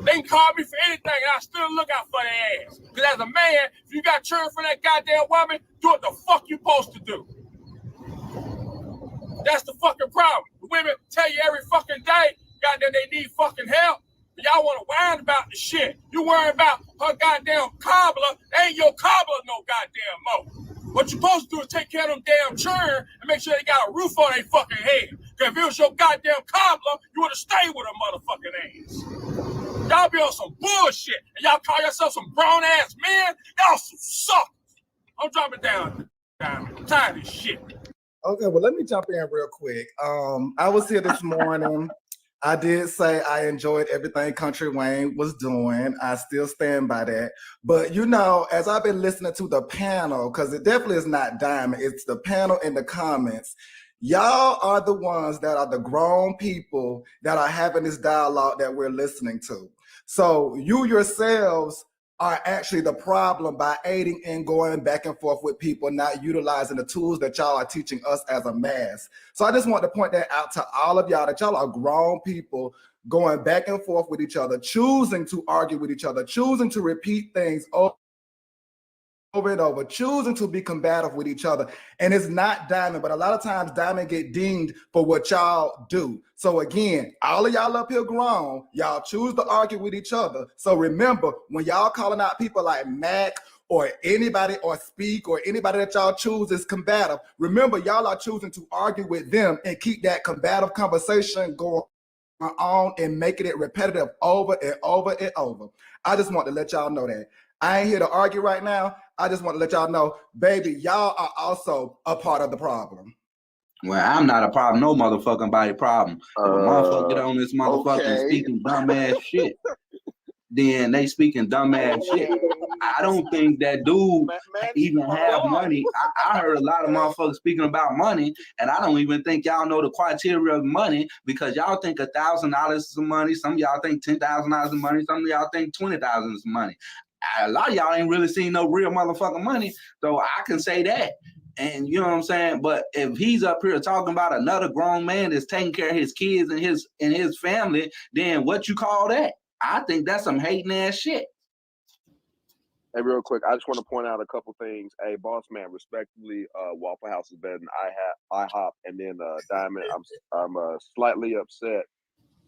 They can call me for anything, and I still look out for their ass. Because as a man, if you got churn for that goddamn woman, do what the fuck you supposed to do. That's the fucking problem. The women tell you every fucking day, goddamn, they need fucking help. But y'all want to whine about the shit. You worry about her goddamn cobbler. They ain't your cobbler no goddamn more. What you supposed to do is take care of them damn churn and make sure they got a roof on their fucking head. Because if it was your goddamn cobbler, you would have stayed with her motherfucking ass. Y'all be on some bullshit. And y'all call yourself some grown ass men. Y'all some suckers. I'm dropping down. I'm tired of this shit. Okay, well, let me jump in real quick. I was here this morning. I did say I enjoyed everything Country Wayne was doing. I still stand by that. But, you know, as I've been listening to the panel, because it definitely is not Diamond, it's the panel in the comments, y'all are the ones that are the grown people that are having this dialogue that we're listening to. So you yourselves are actually the problem by aiding and going back and forth with people, not utilizing the tools that y'all are teaching us as a mass. So I just want to point that out to all of y'all, that y'all are grown people going back and forth with each other, choosing to argue with each other, choosing to repeat things over over and over, choosing to be combative with each other. And it's not Diamond, but a lot of times Diamond get dinged for what y'all do. So again, all of y'all up here grown, y'all choose to argue with each other. So remember, when y'all calling out people like Mac or anybody or Speak or anybody that y'all choose is combative, remember y'all are choosing to argue with them and keep that combative conversation going on and making it repetitive over and over and over. I just want to let y'all know that. I ain't here to argue right now. I just want to let y'all know, baby, y'all are also a part of the problem. Well, I'm not a problem, no motherfucking body problem. If a motherfucker get on this motherfucking speaking dumbass shit, then they speaking dumbass shit. I don't think that dude even have money. I heard a lot of motherfuckers speaking about money, and I don't even think y'all know the criteria of money, because y'all think $1,000 is some money. Some of y'all think $10,000 is money. Some of y'all think $20,000 is money. A lot of y'all ain't really seen no real motherfucking money, so I can say that. And you know what I'm saying? But if he's up here talking about another grown man that's taking care of his kids and his family, then what you call that? I think that's some hating ass shit. Hey, real quick, I just want to point out a couple things. Hey, boss man, respectfully, Waffle House is better than IHOP, and then Diamond. I'm slightly upset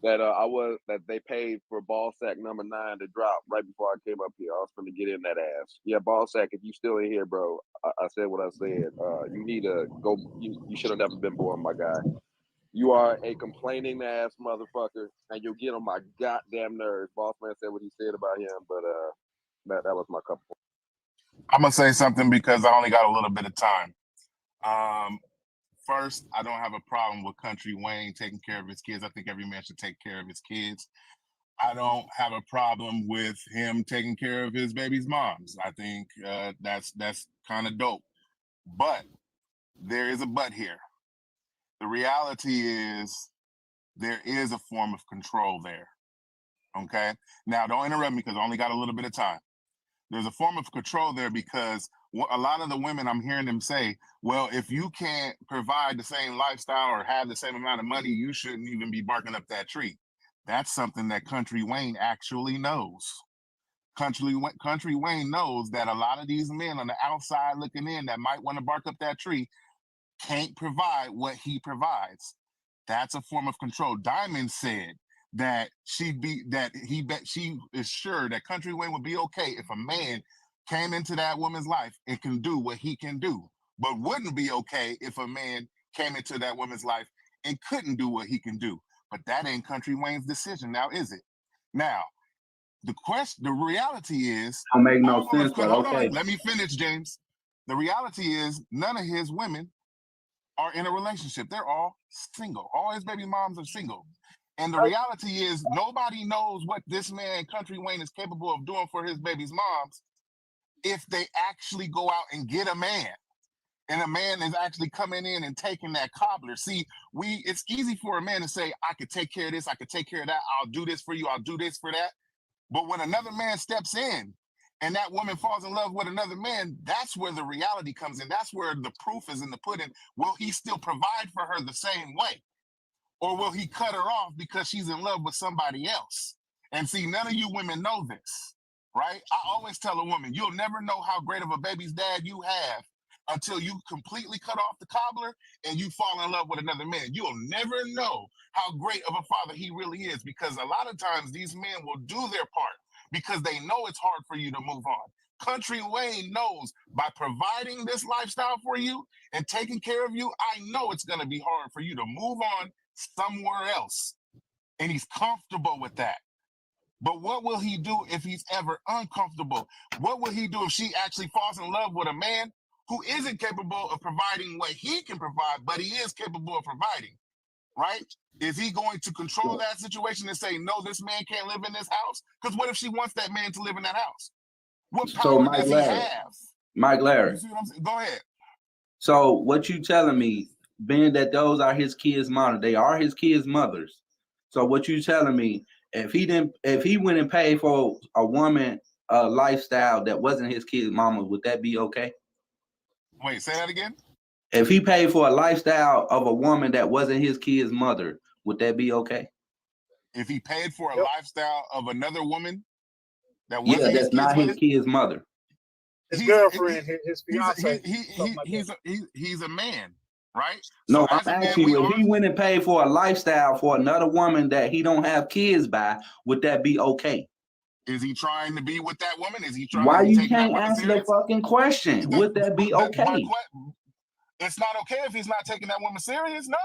that they paid for Ballsack number 9 to drop right before I came up here. I was going to get in that ass. Yeah, Ballsack, if you still in here, bro, I said what I said. You need to go. You should have never been born, my guy. You are a complaining ass motherfucker, and you'll get on my goddamn nerves. Boss man said what he said about him, but that was my couple. I'm gonna say something because I only got a little bit of time. First, I don't have a problem with Country Wayne taking care of his kids. I think every man should take care of his kids. I don't have a problem with him taking care of his baby's moms. I think that's kind of dope. But there is a but here. The reality is there is a form of control there. Okay? Now, don't interrupt me because I only got a little bit of time. There's a form of control there because a lot of the women, I'm hearing them say, well, if you can't provide the same lifestyle or have the same amount of money, you shouldn't even be barking up that tree. That's something that Country Wayne actually knows. Country Wayne knows that a lot of these men on the outside looking in that might want to bark up that tree can't provide what he provides. That's a form of control. Diamond said that she is sure that Country Wayne would be okay if a man came into that woman's life and can do what he can do, but wouldn't be okay if a man came into that woman's life and couldn't do what he can do. But that ain't Country Wayne's decision now, is it? Now, the reality is, don't make no sense, but okay. Let me finish, James. The reality is none of his women are in a relationship. They're all single. All his baby moms are single. And the reality is nobody knows what this man, Country Wayne, is capable of doing for his baby's moms if they actually go out and get a man. And a man is actually coming in and taking that cobbler. See, it's easy for a man to say, I could take care of this, I could take care of that, I'll do this for you, I'll do this for that. But when another man steps in and that woman falls in love with another man, that's where the reality comes in. That's where the proof is in the pudding. Will he still provide for her the same way? Or will he cut her off because she's in love with somebody else? And see, none of you women know this, right? I always tell a woman, you'll never know how great of a baby's dad you have until you completely cut off the cobbler and you fall in love with another man. You'll never know how great of a father he really is, because a lot of times these men will do their part because they know it's hard for you to move on. Country Wayne knows by providing this lifestyle for you and taking care of you, I know it's going to be hard for you to move on somewhere else. And he's comfortable with that. But what will he do if he's ever uncomfortable? What will he do if she actually falls in love with a man who isn't capable of providing what he can provide, but he is capable of providing, right? Is he going to control that situation and say, no, this man can't live in this house? Because what if she wants that man to live in that house? What power does he have? Mike Larry. You see what I'm saying? Go ahead. So what you telling me, being that those are his kids' mothers, they are his kids' mothers. So what you telling me, if he went and paid for a woman a lifestyle that wasn't his kid's mama, would that be okay? Wait, say that again? If he paid for a lifestyle of a woman that wasn't his kid's mother, would that be okay? If he paid for a lifestyle of another woman that wasn't that's not his kid's mother. his girlfriend, his fiance. He's a man, right? No, So I'm as a man, asking we you, are. if he went and paid for a lifestyle for another woman that he don't have kids by, would that be okay? Is he trying to be with that woman? Is he trying? Why Is he you taking that can't woman answer the serious? fucking question? Would that be okay? It's not okay if he's not taking that woman serious. No.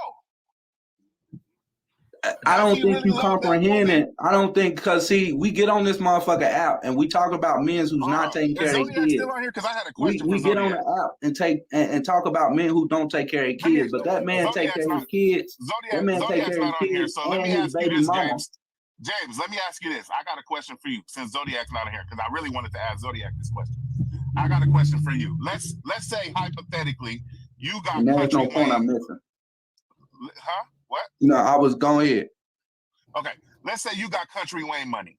I don't he think really you love that comprehend woman? it. I don't think, because see, we get on this motherfucker app and we talk about men who's not taking care Is of their Zodiac kids. still on here? Because I had a question We for get on Zodiac. the app and take and talk about men who don't take care of their kids, but that man take care of his kids. That man take Zodiac's care of not his on here. kids So let and me his ask you baby this, mama. James. James, let me ask you this. I got a question for you since Zodiac's not on here because I really wanted to ask Zodiac this question. I got a question for you. Let's say hypothetically you got And there's Country no point I'm Wayne. missing. Huh? What? No, I was going ahead. Okay. Let's say you got Country Wayne money,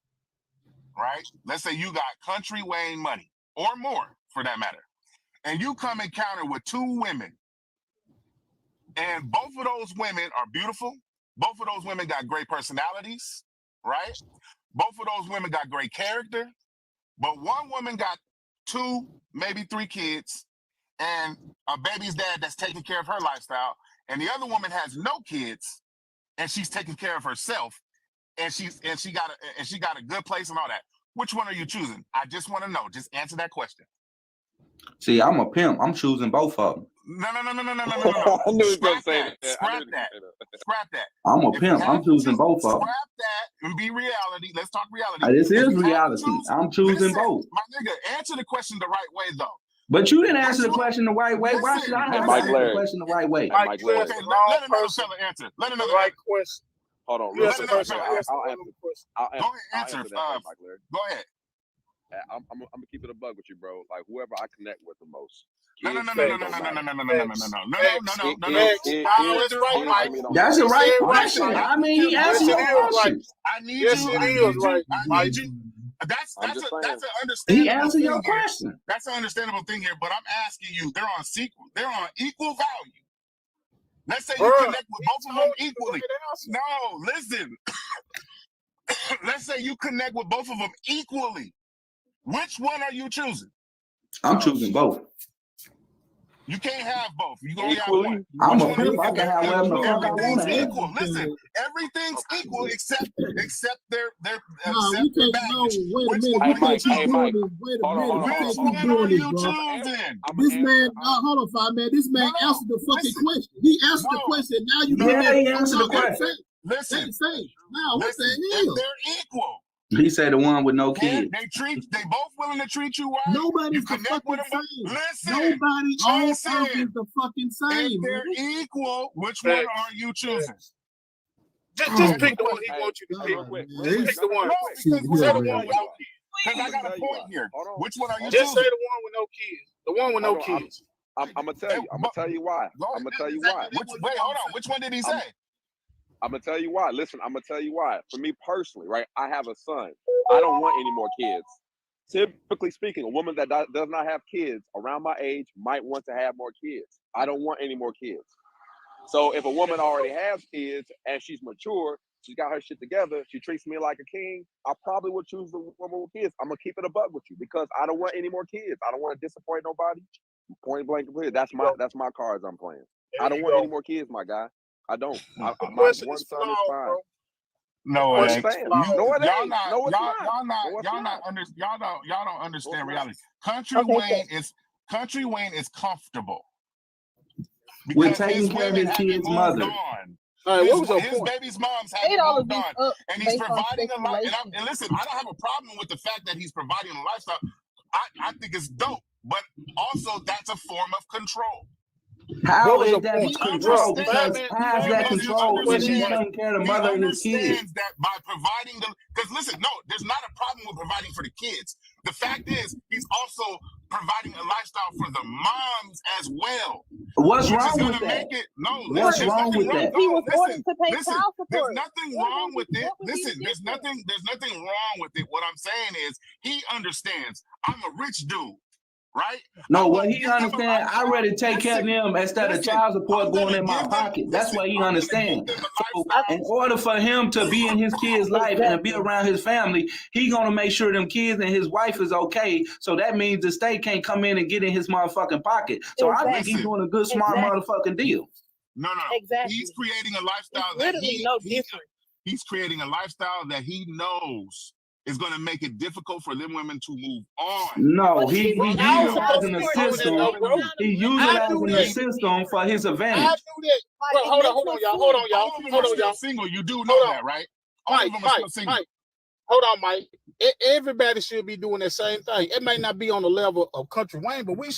right? Let's say you got Country Wayne money or more for that matter. And you come encounter with two women. And both of those women are beautiful. Both of those women got great personalities, right? Both of those women got great character. But one woman got 2, maybe 3 kids and a baby's dad that's taking care of her lifestyle. And the other woman has no kids and she's taking care of herself. And she got a good place and all that. Which one are you choosing? I just want to know. Just answer that question. See, I'm a pimp. I'm choosing both of them. No. I knew he was gonna say that. Scrap that. I'm a If pimp. you I'm have to choosing both of them. Scrap that and be reality. Let's talk reality. This If is you have to reality. I'm choosing listen, both. my nigga, answer the question the right way though. But you didn't answer the question the right way. Why should I have to Mike answer Larry. the question the right way? Mike Larry. Okay, let another fella answer. Let another right question. Hold on. Yes, Real quick. person. I'll Yes, answer. Go ahead, answer. That first, Mike Larry. Go ahead. I'm gonna keep it a bug with you, bro. Like whoever I connect with the most. No. Kids That's the right Mike. question. I mean, he answered your question. I need you. I need you. That's an understandable. He answered thing your here. question. That's an understandable thing here, but I'm asking you, they're on equal value. Let's say you connect with both of them equally. No, listen. Let's say you connect with both of them equally. Which one are you choosing? I'm choosing both. You can't have both. You only have Equally? one. I'm Which a one pimp. I can have whatever the fuck I want Everything's to have. equal. Listen, everything's equal except their No, you can't. No, wait a minute. Hey, You can't Mike. keep Hey, doing Mike. this. Wait a Hold on, minute. hold on, You hold can't on. keep doing this, bro. This man, hold on, 5 man. This man answered the fucking question. He answered the question. Now you he answered the question. Listen. Now what the If hell? they're equal, He said the one with no and kids. they both willing to treat you right. Nobody's the connect with fucking them. same. Listen. Nobody on earth Listen. is the fucking same. If they're equal, which one are you choosing? Just pick the one he wants you to pick. Real quick. Just pick the one. No, because Say the we're one with no kids. Because I got a point here. Which one are you Just say choosing? the one with no kids. The one with no kids. I'm gonna tell you. I'm gonna tell you why. I'm gonna tell you why. Wait, hold on. Which one did he say? I'm gonna tell you why. Listen, I'm gonna tell you why. For me personally, right? I have a son. I don't want any more kids. Typically speaking, a woman that does not have kids around my age might want to have more kids. I don't want any more kids. So if a woman already has kids and she's mature, she's got her shit together, she treats me like a king, I probably would choose the woman with kids. I'm gonna keep it a buck with you because I don't want any more kids. I don't want to disappoint nobody. Point blank and clear. That's my cards I'm playing. I don't want any more kids, my guy. I don't. My one son is fine. No, I'm it just ain't. saying. No, it ain't. No, it's not. Y'all don't understand reality. Country Wayne is comfortable. We're taking care of his kid's mother. All right, what was your His point? baby's mom's haven't moved on, and he's providing a life. And listen, I don't have a problem with the fact that he's providing a lifestyle. I think it's dope, but also that's a form of control. How is that control? Because how's that control if he's taking care of the mother and his kids? He understands that by providing the, because listen, no, there's not a problem with providing for the kids. The fact is, he's also providing a lifestyle for the moms as well. What's wrong with that? What's wrong with that? He was ordered to pay child support. There's nothing wrong with it. Listen, there's nothing wrong with it. What I'm saying is, he understands. I'm a rich dude. right? No, what he understand, I'd rather take care of them instead of child support going in my pocket. That's what he understands. So in order for him to be in his kid's life and be around his family, he gonna make sure them kids and his wife is okay. So that means the state can't come in and get in his motherfucking pocket. So I think he's doing a good, smart motherfucking deal. No. Exactly. He's creating a lifestyle he's creating a lifestyle that he knows is going to make it difficult for them women to move on. No, he utilizing the system. He utilizing the system for his advantage. I do that. Bro, hold on, y'all. Hold on, y'all. Single, you do know that, right? Mike, hold on, Mike. Everybody should be doing the same thing. It may not be on the level of Country Wayne, but we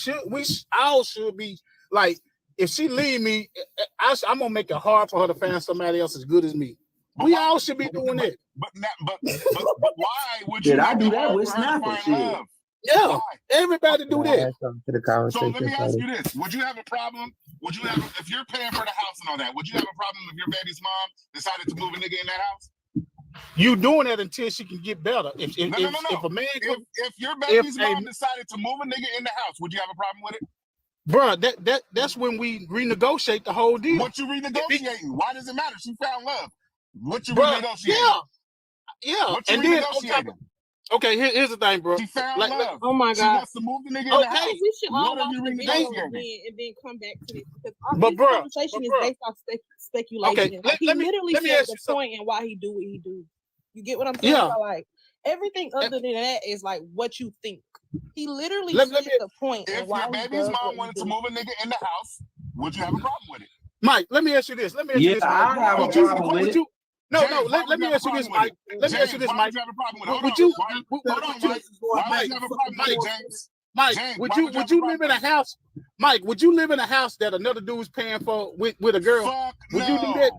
all should be like. If she leave me, I'm gonna make it hard for her to find somebody else as good as me. We all should be doing it. But why would you? Did I do that with Snapper? Yeah, everybody do that. So let me ask you this: would you have a problem? Would you have, if you're paying for the house and all that? Would you have a problem if your baby's mom decided to move a nigga in that house? You doing that until she can get better. If a man, if your baby's mom decided to move a nigga in the house, would you have a problem with it? Bro, that's when we renegotiate the whole deal. What you renegotiating? Why does it matter? She found love. What you renegotiating? Yeah. What you renegotiating? Okay, here's the thing, bro. She found love. Oh my God. She wants to move the nigga in the house. We should all What are watch you the video renegotiating? and then come back to this because But this conversation is based off speculation. Okay, He literally let me said ask the you point and why he do what he do. You get what I'm saying? Yeah. So like everything other than that is like what you think. He literally Let said me- the point. If and why your he baby's does mom what he wanted to do. move a nigga in the house, would you have a problem with it? Mike, let me ask you this. Let me ask you this, Mike. I have a problem with it. No, let me ask you this, Mike. Let me ask you this, Mike. Would you, Mike? Why would you have a problem with it, James? Mike, James, would why you would you have would a you problem live in a with it? house? Mike, would you live in a house that another dude's paying for with a girl? Fuck Would you do that?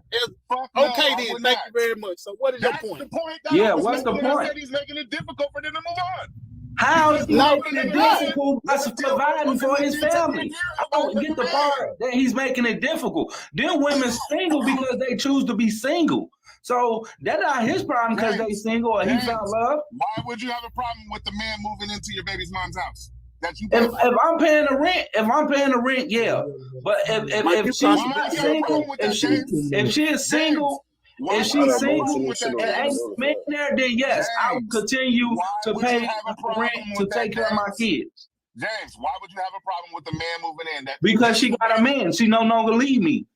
Fuck no, Okay, I then. would Thank not. you very much. So, what is your That's point? the point. That Yeah, I was what's the making. I point? said he's making it difficult for them to move on. How is he No, making it no. difficult by providing for his family? I don't get the part that he's making it difficult. Them women single because they choose to be single. So that's not his problem because they single or he found love. Why would you have a problem with the man moving into your baby's mom's house? That you If I'm paying the rent, yeah. But if she's not single, if she is single, if she's single and ain't man there, then yes, I will continue to pay the rent to take care of my kids. James, why would you have a problem with the man moving in? Because she got a man, she no longer leave me.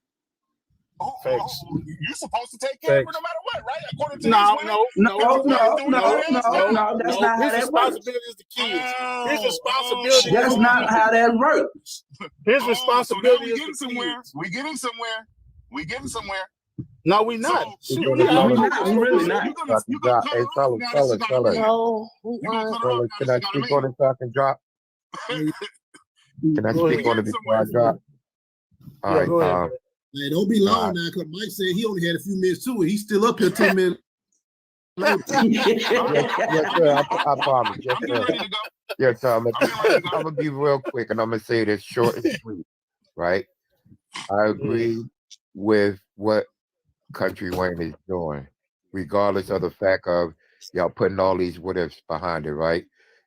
You're supposed to take care of her no matter what, right? According to No, that's not how his that works. responsibility is the kids. His responsibility. That's not how that works. His responsibility we is getting the somewhere. kids. We getting somewhere. We getting somewhere. No, we not. So, Shoot, we really not. You gonna cut her off now that she got a man. No, You gonna cut her off now that she got a man. So I can drop? Can I speak on it before I drop? All Yeah, go ahead. right. Hey, don't be long now, because Mike said he only had a few minutes too, and he's still up here 10 minutes. Yes, sir. I promise. Yes, sir. Yes, sir. I'm gonna be real quick, and I'm gonna say this short and sweet. Right? I agree with what Country Wayne is doing, regardless of the fact of y'all putting all these what ifs behind it, right?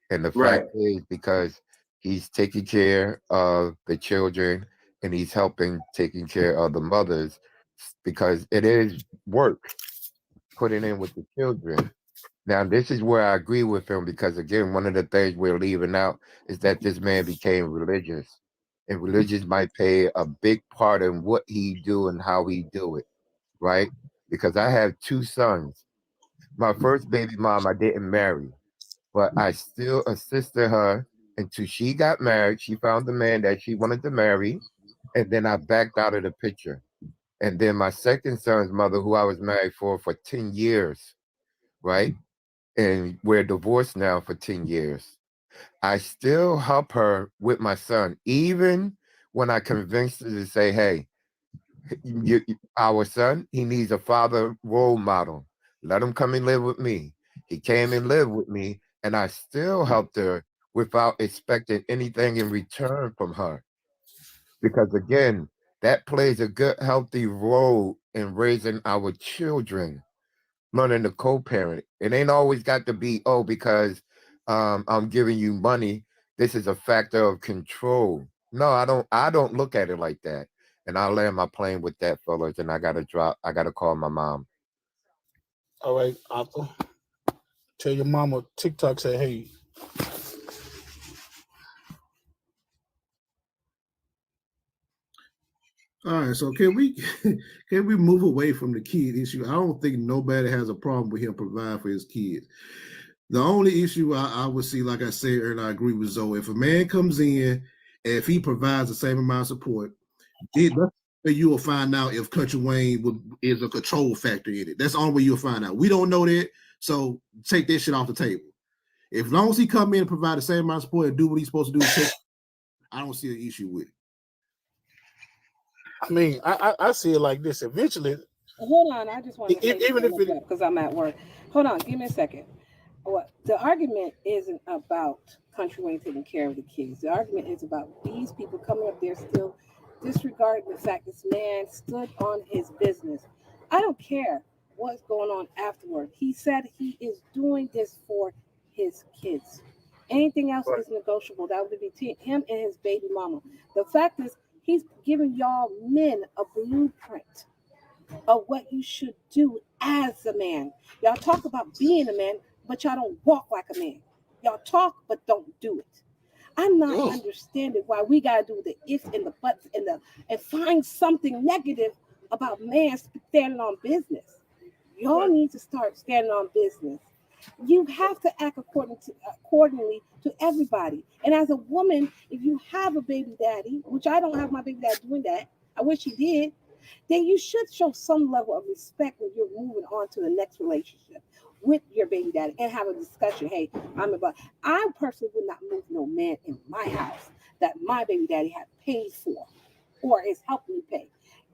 And the fact is because he's taking care of the children and he's helping taking care of the mothers because it is work putting in with the children. Now, this is where I agree with him because, again, one of the things we're leaving out is that this man became religious. And religious might play a big part in what he do and how he do it, right? Because I have two sons. My first baby mom, I didn't marry, but I still assisted her until she got married. She found the man that she wanted to marry, and then I backed out of the picture. And then my second son's mother, who I was married for 10 years, right? And we're divorced now for 10 years. I still help her with my son, even when I convinced her to say, hey, our son, he needs a father role model. Let him come and live with me. He came and lived with me, and I still helped her without expecting anything in return from her. Because again, that plays a good, healthy role in raising our children, learning to co-parent. It ain't always got to be, because I'm giving you money, this is a factor of control. No, I don't look at it like that. And I'll land my plane with that, fellas. And I gotta call my mom. All right, Arthur. Tell your mama TikTok say, hey. All right, so can we move away from the kid issue? I don't think nobody has a problem with him providing for his kids. The only issue I would see, like I said, and I agree with Zoe, if a man comes in and if he provides the same amount of support, that's where you will find out if Country Wayne is a control factor in it. That's the only way you'll find out. We don't know that, so take that shit off the table. If as long as he come in and provide the same amount of support and do what he's supposed to do, I don't see an issue with it. I mean, I see it like this. Eventually, hold on. I just want to say even if it because I'm at work. Hold on, give me a second. The argument isn't about Country Wayne taking care of the kids. The argument is about these people coming up there still disregarding the fact this man stood on his business. I don't care what's going on afterward. He said he is doing this for his kids. Anything else is negotiable. That would be between him and his baby mama. The fact is, he's giving y'all men a blueprint of what you should do as a man. Y'all talk about being a man, but y'all don't walk like a man. Y'all talk, but don't do it. I'm not understanding why we gotta do the ifs and the buts and find something negative about man standing on business. Y'all need to start standing on business. You have to act accordingly to everybody. And as a woman, if you have a baby daddy, which I don't have my baby daddy doing that, I wish he did, then you should show some level of respect when you're moving on to the next relationship with your baby daddy and have a discussion. Hey, I personally would not move no man in my house that my baby daddy had paid for or is helping me pay.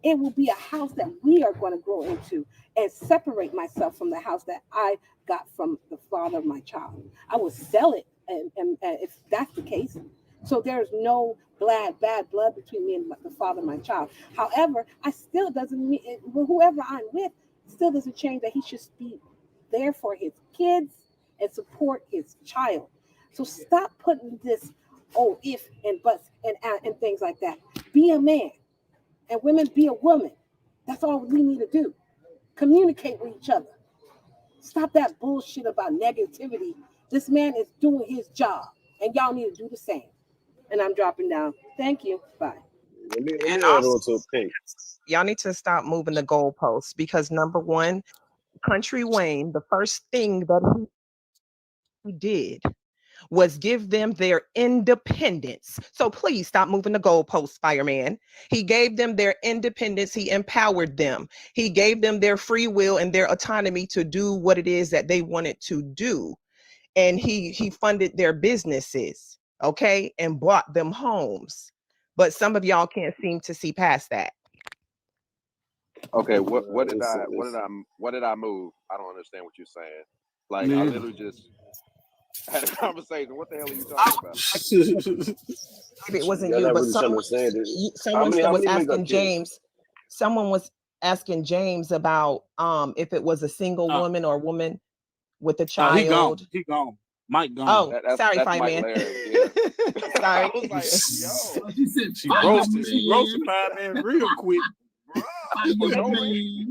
It will be a house that we are going to grow into and separate myself from the house that I got from the father of my child. I will sell it, and if that's the case. So there's no bad blood between me and the father of my child. However, I still doesn't mean whoever I'm with still doesn't change that he should be there for his kids and support his child. So stop putting this if and buts and things like that. Be a man, and women be a woman. That's all we need to do. Communicate with each other. Stop that bullshit about negativity. This man is doing his job, and y'all need to do the same. And I'm dropping down. Thank you. Bye. And also, y'all need to stop moving the goalposts because number one, Country Wayne, the first thing that he did was give them their independence. So please stop moving the goalposts, fireman. He gave them their independence. He empowered them. He gave them their free will and their autonomy to do what it is that they wanted to do. And he funded their businesses, okay, and bought them homes. But some of y'all can't seem to see past that. Okay, what did I move? I don't understand what you're saying. Like I literally just had a conversation. What the hell are you talking about? It wasn't you, but someone was asking James. Someone was asking James about if it was a single woman or a woman with a child. He gone. Mike gone. Oh, sorry, fireman. Sorry. I was like, yo. She roasted fireman real quick. He totally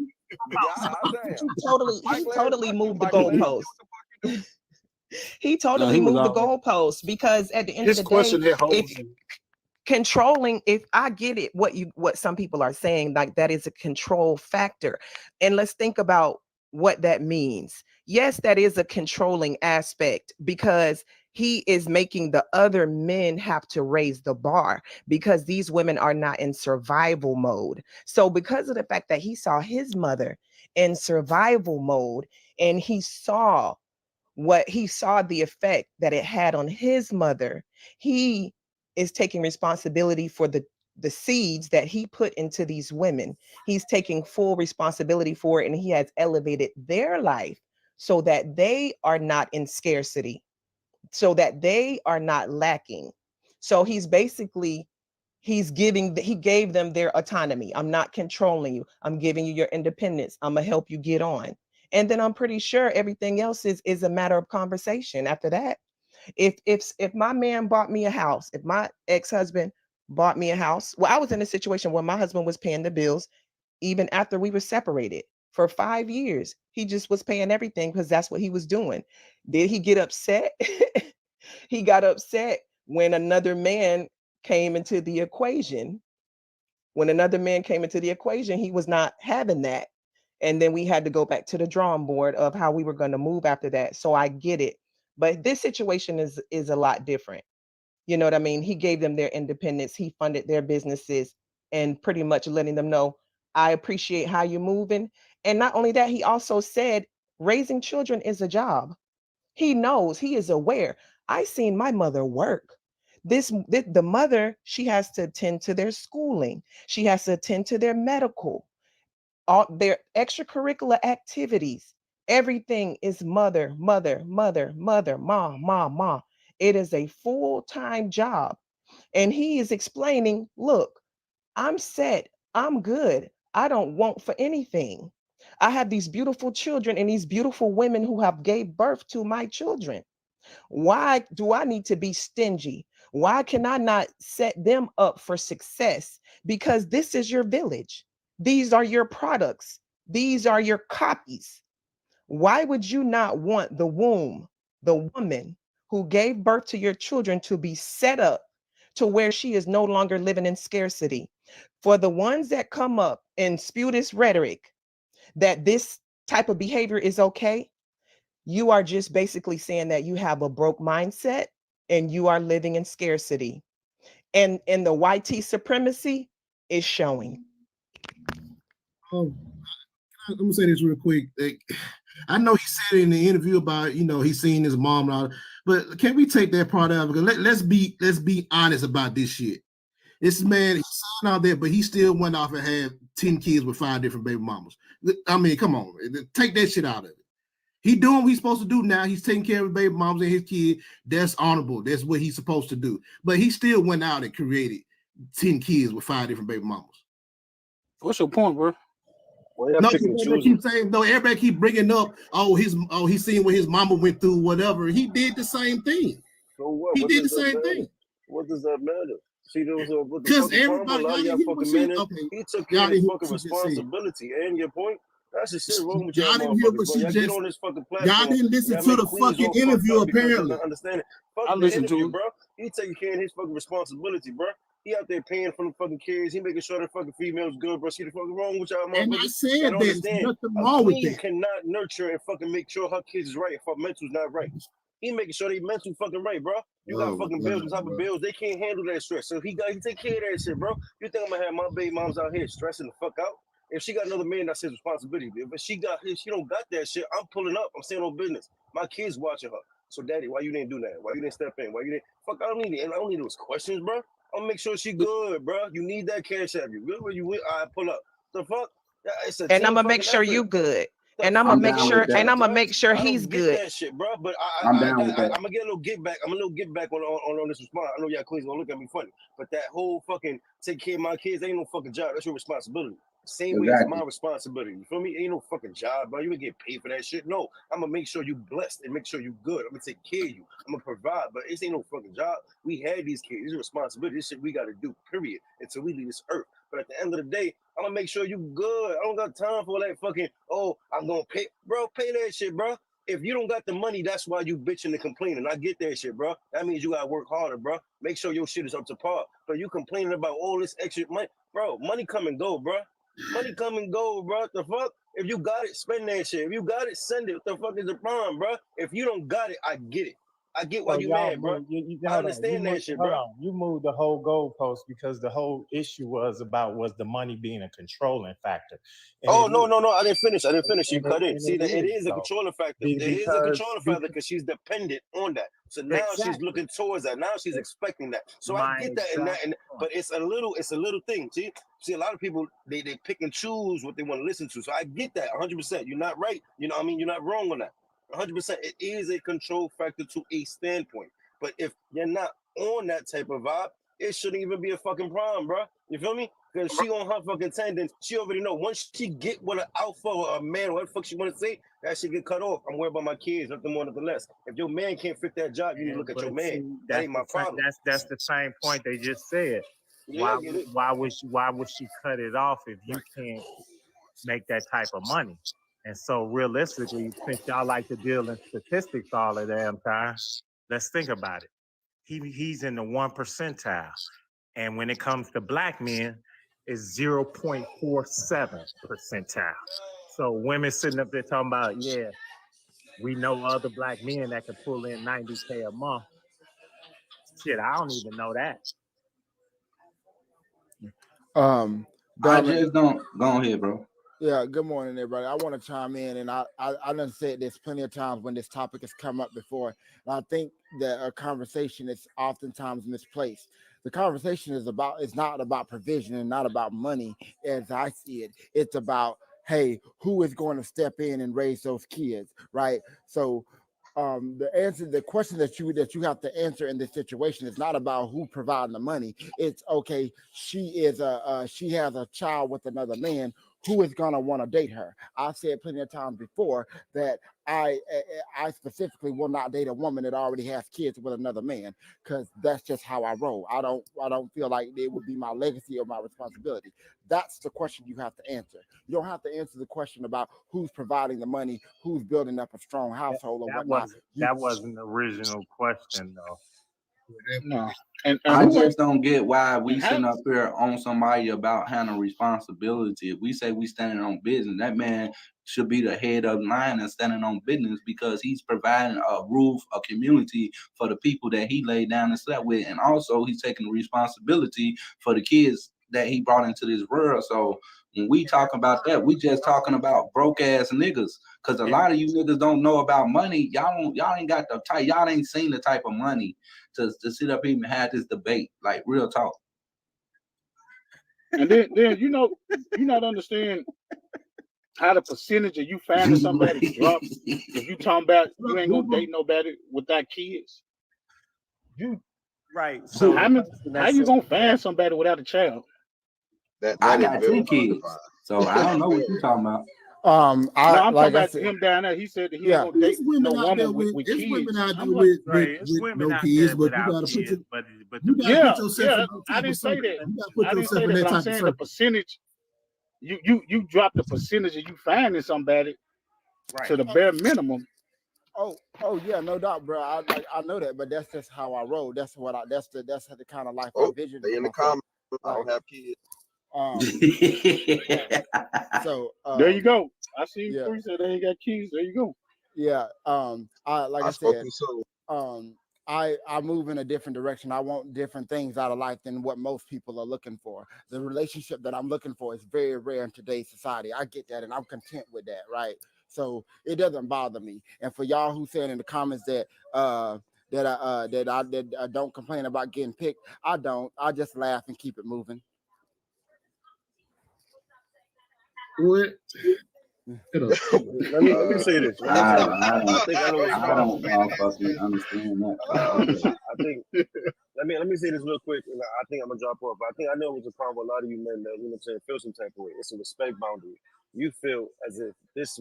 moved the goalpost. He totally moved the goalpost because at the end of the day, controlling, if I get it, what some people are saying, like that is a control factor. And let's think about what that means. Yes, that is a controlling aspect because he is making the other men have to raise the bar because these women are not in survival mode. So because of the fact that he saw his mother in survival mode and he saw the effect that it had on his mother, he is taking responsibility for the seeds that he put into these women. He's taking full responsibility for it, and he has elevated their life so that they are not in scarcity, so that they are not lacking. So he gave them their autonomy. I'm not controlling you. I'm giving you your independence. I'm gonna help you get on. And then I'm pretty sure everything else is a matter of conversation after that. If my man bought me a house, if my ex-husband bought me a house, well, I was in a situation where my husband was paying the bills even after we were separated for 5 years. He just was paying everything because that's what he was doing. Did he get upset? He got upset when another man came into the equation. When another man came into the equation, he was not having that. And then we had to go back to the drawing board of how we were going to move after that. So I get it. But this situation is a lot different. You know what I mean? He gave them their independence. He funded their businesses and pretty much letting them know, I appreciate how you're moving. And not only that, he also said raising children is a job. He knows, he is aware. I seen my mother work. The mother, she has to attend to their schooling. She has to attend to their medical, all their extracurricular activities. Everything is mother, mother, mother, mother, mom, mom, mom. It is a full-time job. And he is explaining, look, I'm set. I'm good. I don't want for anything. I have these beautiful children and these beautiful women who have gave birth to my children. Why do I need to be stingy? Why can I not set them up for success? Because this is your village. These are your products. These are your copies. Why would you not want the womb, the woman who gave birth to your children, to be set up to where she is no longer living in scarcity? For the ones that come up and spew this rhetoric that this type of behavior is okay, you are just basically saying that you have a broke mindset and you are living in scarcity. And the YT supremacy is showing. I'm gonna say this real quick. I know he said in the interview about, he's seen his mom and all, but can we take that part out? Because let's be honest about this shit. This man, he's signed out there, but he still went off and had 10 kids with 5 different baby mamas. I mean, come on, take that shit out of it. He doing what he's supposed to do now. He's taking care of his baby moms and his kid. That's honorable. That's what he's supposed to do. But he still went out and created 10 kids with 5 different baby mamas. What's your point, bro? Well, no, everybody keep saying, no, everybody keep bringing up, he's seen what his mama went through, whatever. He did the same thing. So what? He did the same thing. What does that matter? See, because everybody, y'all fucking minute, he took care of his fucking responsibility. And your point, that's the shit wrong with y'all motherfuckers. Y'all get on this fucking platform. Y'all didn't listen to the fucking interview, apparently. Understand it? I listened to it, bro. He taking care of his fucking responsibility, bro. He out there paying for the fucking kids. He making sure the fucking females good, bro. See the fucking wrong with y'all motherfuckers. And I said there's nothing wrong with that. Cannot nurture and fucking make sure her kids is right if her mental's not right. He making sure they mental fucking right, bro. You got fucking bills on top of bills. They can't handle that stress. So he take care of that shit, bro. You think I'm gonna have my baby moms out here stressing the fuck out? If she got another man, that's his responsibility. If she don't got that shit, I'm pulling up. I'm saying no business. My kids watching her. So daddy, why you didn't do that? Why you didn't step in? Why you didn't? Fuck, I don't need those questions, bro. I'm gonna make sure she good, bro. You need that cash app. You good where you with? I pull up. The fuck? And I'm gonna make sure you good. And I'm gonna make sure, and I'm gonna make sure he's good. That shit, bro. But I'm gonna get a little get back. I'm a little get back on this response. I know y'all queens gonna look at me funny, but that whole fucking take care of my kids ain't no fucking job. That's your responsibility. Same way as my responsibility. You feel me? Ain't no fucking job, bro. You ain't get paid for that shit. No, I'm gonna make sure you blessed and make sure you good. I'm gonna take care of you. I'm gonna provide, but it ain't no fucking job. We had these kids. It's a responsibility. This shit we gotta do, period, until we leave this earth. But at the end of the day, I'm gonna make sure you good. I don't got time for that fucking, I'm gonna pay. Bro, pay that shit, bro. If you don't got the money, that's why you bitching and complaining. I get that shit, bro. That means you gotta work harder, bro. Make sure your shit is up to par. But you complaining about all this extra money. Bro, money come and go, bro. Money come and go, bro. The fuck? If you got it, spend that shit. If you got it, send it. What the fuck is the problem, bro? If you don't got it, I get it. I get why you mad, bro. I understand that shit, bro. You moved the whole goalpost because the whole issue was the money being a controlling factor. And no, I didn't finish. You cut in. See, it is a controlling factor. It is a controlling factor because she's dependent on that. So now she's looking towards that. Now she's expecting that. So I get that, but it's a little thing. See, a lot of people they pick and choose what they want to listen to. So I get that 100%. You're not right. You know what I mean? You're not wrong on that. 100%. It is a control factor to a standpoint. But if you're not on that type of vibe, it shouldn't even be a fucking problem, bro. You feel me? Because she on her fucking tendons, she already know once she get with an alpha or a man, what the fuck she want to say, that shit get cut off. I'm worried about my kids, nothing more, nothing less. If your man can't fit that job, you need to look at your man. That ain't my problem. That's the same point they just said. Yeah, Why would she cut it off if you can't make that type of money? And so realistically, since y'all like to deal in statistics all the damn time, let's think about it. He's in the 1 percentile. And when it comes to black men, it's 0.47 percentile. So women sitting up there talking about, yeah, we know other black men that can pull in $90K a month. Shit, I don't even know that. I just don't go ahead, bro. Yeah, good morning, everybody. I want to chime in, and I done said this plenty of times when this topic has come up before. And I think that a conversation is oftentimes misplaced. The conversation is not about provision and not about money, as I see it. It's about, hey, who is going to step in and raise those kids, right? So the question that you have to answer in this situation is not about who providing the money. It's okay, she has a child with another man. Who is gonna want to date her? I've said plenty of times before that I specifically will not date a woman that already has kids with another man, because that's just how I roll. I don't feel like it would be my legacy or my responsibility. That's the question you have to answer. You don't have to answer the question about who's providing the money, who's building up a strong household or whatnot. That wasn't the original question, though. No. I just don't get why we sitting up here on somebody about handling responsibility. If we say we standing on business, that man should be the head of the line and standing on business, because he's providing a roof, a community for the people that he laid down and slept with. And also he's taking the responsibility for the kids that he brought into this world. So when we talk about that, we just talking about broke ass niggas. Cause a lot of you niggas don't know about money. Y'all ain't got the type, y'all ain't seen the type of money to sit up here and have this debate. Like, real talk. And then you not understand how the percentage of you finding somebody drops. If you talking about you ain't gonna date nobody without kids. Right. So how you gonna find somebody without a child? I got 2 kids, so I don't know what you're talking about. I'm talking about him down there. He said that he ain't gonna date no woman with kids. Women out there with no kids, but you gotta put your, I didn't say that. I didn't say that, but I'm saying the percentage. You drop the percentage of you finding somebody to the bare minimum. Oh yeah, no doubt, bro. I know that, but that's just how I roll. That's the kind of life I envision. In the comments, I don't have kids. So there you go. I see you said they ain't got keys. There you go. Yeah. I said, I move in a different direction. I want different things out of life than what most people are looking for. The relationship that I'm looking for is very rare in today's society. I get that, and I'm content with that, right? So it doesn't bother me. And for y'all who said in the comments that I don't complain about getting picked, I don't. I just laugh and keep it moving. What? Let me say this. I don't fucking understand that. I think let me say this real quick, and I think I'm gonna drop off. I know it was a problem with a lot of you men that, you know what I'm saying, feel some type of way. It's a respect boundary. You feel as if this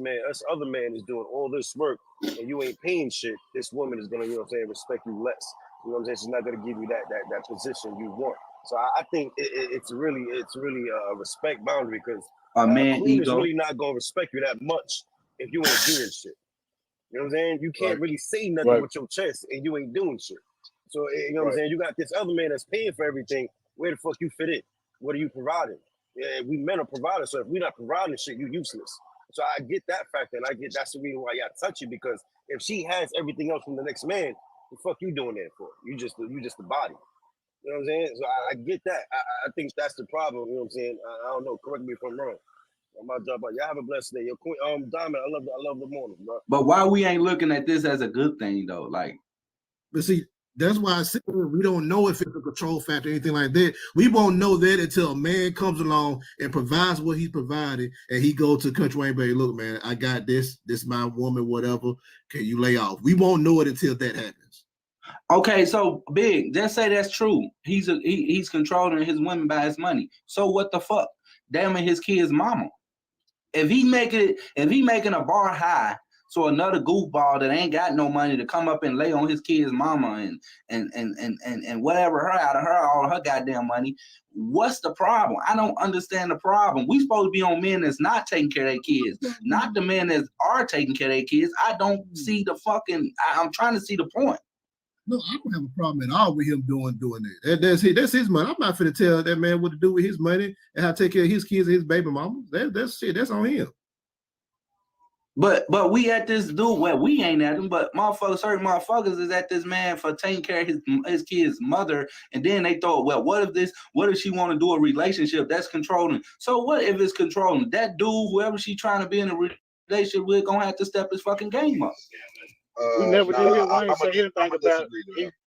other man is doing all this work and you ain't paying shit, this woman is gonna, you know what I'm saying, respect you less. You know what I'm saying? She's not gonna give you that position you want. So I think it's really a respect boundary, because a man queen is ego really not gonna respect you that much if you ain't doing shit. You know what I'm saying? You can't really say nothing with your chest and you ain't doing shit. So you know what I'm saying? You got this other man that's paying for everything. Where the fuck you fit in? What are you providing? Yeah, we men are providers, so if we're not providing shit, you useless. So I get that factor, and I get that's the reason why y'all touch you, because if she has everything else from the next man, the fuck you doing that for? You just the body. You know what I'm saying? So I get that. I think that's the problem. You know what I'm saying? I don't know. Correct me if I'm wrong. I'm about to drop out. Y'all have a blessed day. Your queen, Diamond, I love the morning, bro. But why we ain't looking at this as a good thing though? Like, but see, that's why I said we don't know if it's a control factor or anything like that. We won't know that until a man comes along and provides what he provided, and he go to Country Wayne Bay. Look, man, I got this. This my woman, whatever. Can you lay off? We won't know it until that happens. Okay, so big. Just say that's true. He's controlling his women by his money. So what the fuck? Damn it, his kid's mama. If he making a bar high, so another goofball that ain't got no money to come up and lay on his kid's mama and whatever her out of her all her goddamn money. What's the problem? I don't understand the problem. We supposed to be on men that's not taking care of their kids, not the men that are taking care of their kids. I don't see the fucking. I'm trying to see the point. No, I don't have a problem at all with him doing that. That's his money. I'm not finna tell that man what to do with his money and how to take care of his kids and his baby mama. That's shit. That's on him. But we at this dude. Well, we ain't at him, but certain motherfuckers is at this man for taking care of his kid's mother, and then they thought, well, what if she want to do a relationship that's controlling? So what if it's controlling? That dude, whoever she trying to be in a relationship with, gonna have to step his fucking game up. We never did hear Wayne say anything about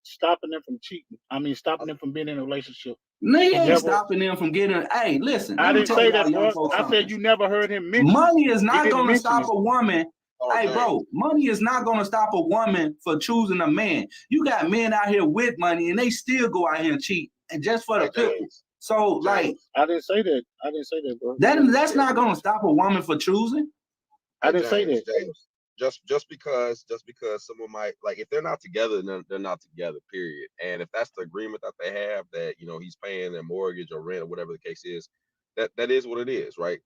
stopping them from cheating. I mean, stopping them from being in a relationship. He ain't stopping them from getting. Hey, listen. I didn't say that, bro. I said you never heard him mention. Money is not going to stop a woman. Hey, bro, money is not going to stop a woman for choosing a man. You got men out here with money, and they still go out here and cheat, and just for the people. So, like, I didn't say that. I didn't say that, bro. That's not going to stop a woman for choosing. I didn't say that. Just because someone might, like, if they're not together, then they're not together, period. And if that's the agreement that they have, that, you know, he's paying their mortgage or rent or whatever the case is, that is what it is, right?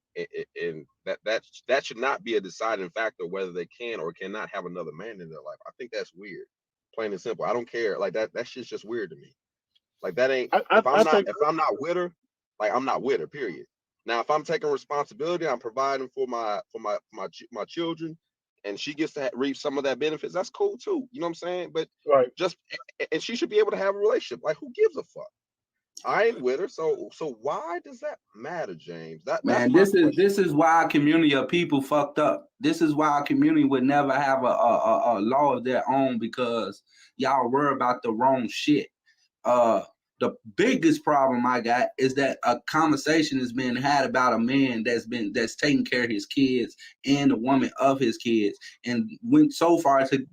And that should not be a deciding factor whether they can or cannot have another man in their life. I think that's weird, plain and simple. I don't care. Like, that shit's just weird to me. Like, that ain't, if I'm not with her, like, I'm not with her, period. Now, if I'm taking responsibility, I'm providing for my children, and she gets to reap some of that benefits, that's cool too. You know what I'm saying? But and she should be able to have a relationship. Like, who gives a fuck? I ain't with her, so why does that matter, James? This is why our community of people fucked up. This is why our community would never have a law of their own, because y'all worry about the wrong shit. The biggest problem I got is that a conversation is being had about a man that's taking care of his kids and the woman of his kids, and went so far to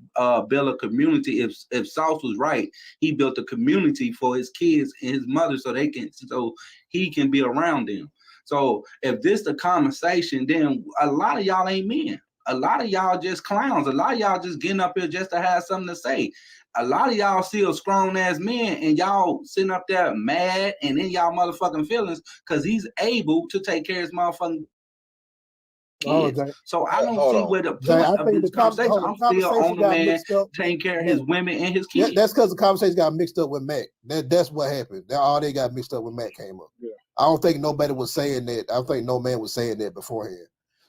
build a community. If Sauce was right, he built a community for his kids and his mother so he can be around them. So if this the conversation, then a lot of y'all ain't men. A lot of y'all just clowns. A lot of y'all just getting up here just to have something to say. A lot of y'all still strong ass men, and y'all sitting up there mad and in y'all motherfucking feelings because he's able to take care of his motherfucking kids. So I don't see where the point of this conversation. I'm still on the man taking care of his women and his kids. That's because the conversation got mixed up with Mac. That's what happened. All they got mixed up when Mac came up. Yeah. I don't think nobody was saying that. I don't think no man was saying that beforehand.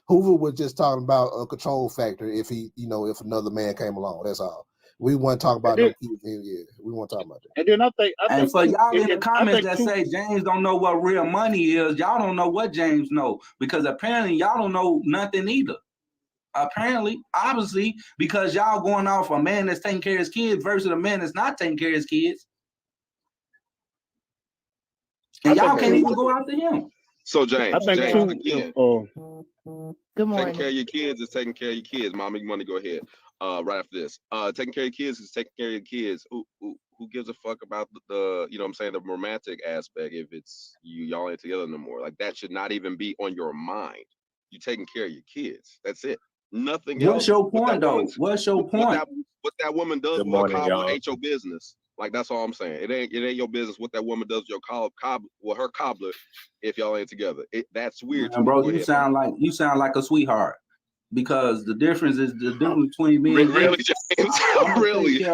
Hoover was just talking about a control factor if if another man came along. That's all. We want to talk about no kids. Yeah, we want to talk about that. And then I think for y'all in the comments that say James don't know what real money is, y'all don't know what James know, because apparently y'all don't know nothing either. Apparently, obviously, because y'all going off a man that's taking care of his kids versus a man that's not taking care of his kids, and y'all can't even go after him. So James, again, good morning. Taking care of your kids is taking care of your kids, Mama. You want to go ahead. Right after this, taking care of your kids is taking care of your kids. Who gives a fuck about the you know what I'm saying, the romantic aspect if it's y'all ain't together no more? Like, that should not even be on your mind. You taking care of your kids. That's it. Nothing else. What's your point though? What's your point? What that woman does with her cobbler ain't your business. Like, that's all I'm saying. It ain't your business what that woman does with her cobbler if y'all ain't together. That's weird. Man, bro, you sound like a sweetheart. Because the difference between me and really, James, really.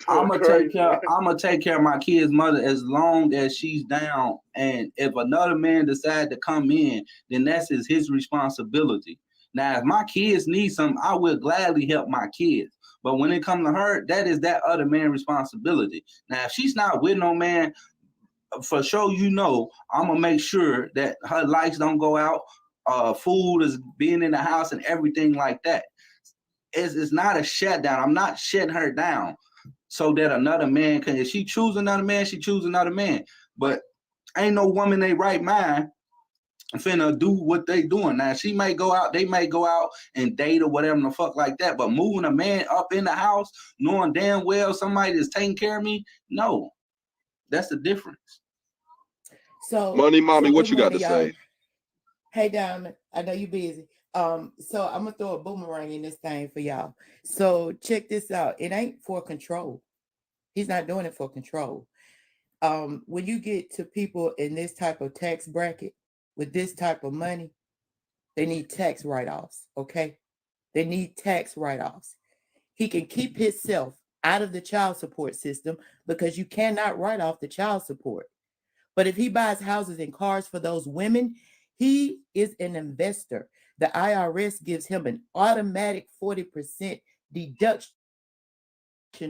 I'm gonna take care of my kid's mother as long as she's down. And if another man decide to come in, then that's his responsibility. Now, if my kids need something, I will gladly help my kids. But when it comes to her, that is that other man's responsibility. Now, if she's not with no man, for sure, I'm gonna make sure that her lights don't go out. Food is being in the house and everything like that. It's not a shutdown. I'm not shutting her down so that another man can. If she choose another man, she choose another man. But ain't no woman in their right mind finna do what they doing. Now she may go out, they may go out and date or whatever the fuck like that, but moving a man up in the house, knowing damn well somebody is taking care of me, no, that's the difference. So Money mommy, what good you got to morning, y'all. say? Hey Diamond, I know you're busy. So I'm gonna throw a boomerang in this thing for y'all. So check this out. It ain't for control. He's not doing it for control. When you get to people in this type of tax bracket with this type of money, they need tax write-offs, okay? They need tax write-offs. He can keep himself out of the child support system because you cannot write off the child support. But if he buys houses and cars for those women, he is an investor. The IRS gives him an automatic 40% deduction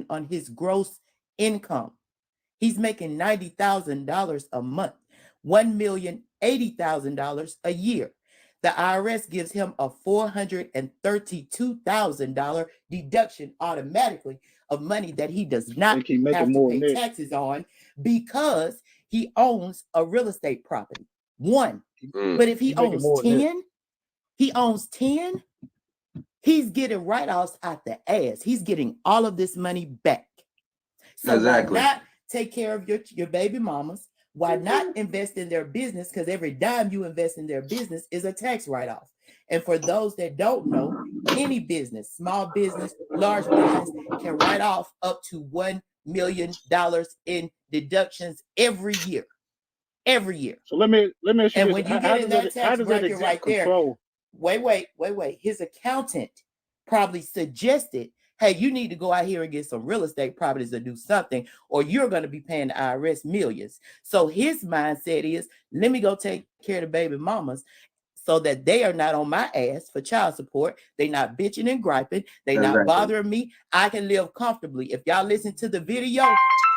on his gross income. He's making $90,000 a month, $1,080,000 a year. The IRS gives him a $432,000 deduction automatically of money that he does not have to pay taxes on because he owns a real estate property. One. But if he owns 10, he's getting write-offs out the ass. He's getting all of this money back. So Exactly. why not take care of your baby mamas? Why not invest in their business? Because every dime you invest in their business is a tax write-off. And for those that don't know, any business, small business, large business, can write off up to $1 million in deductions every year. Every year. So let me ask you and this. when you How get in that tax bracket right there, wait. His accountant probably suggested, hey, you need to go out here and get some real estate properties or do something, or you're going to be paying the IRS millions. So his mindset is, let me go take care of the baby mamas so that they are not on my ass for child support. They not bitching and griping. They not bothering me. I can live comfortably. If y'all listen to the video,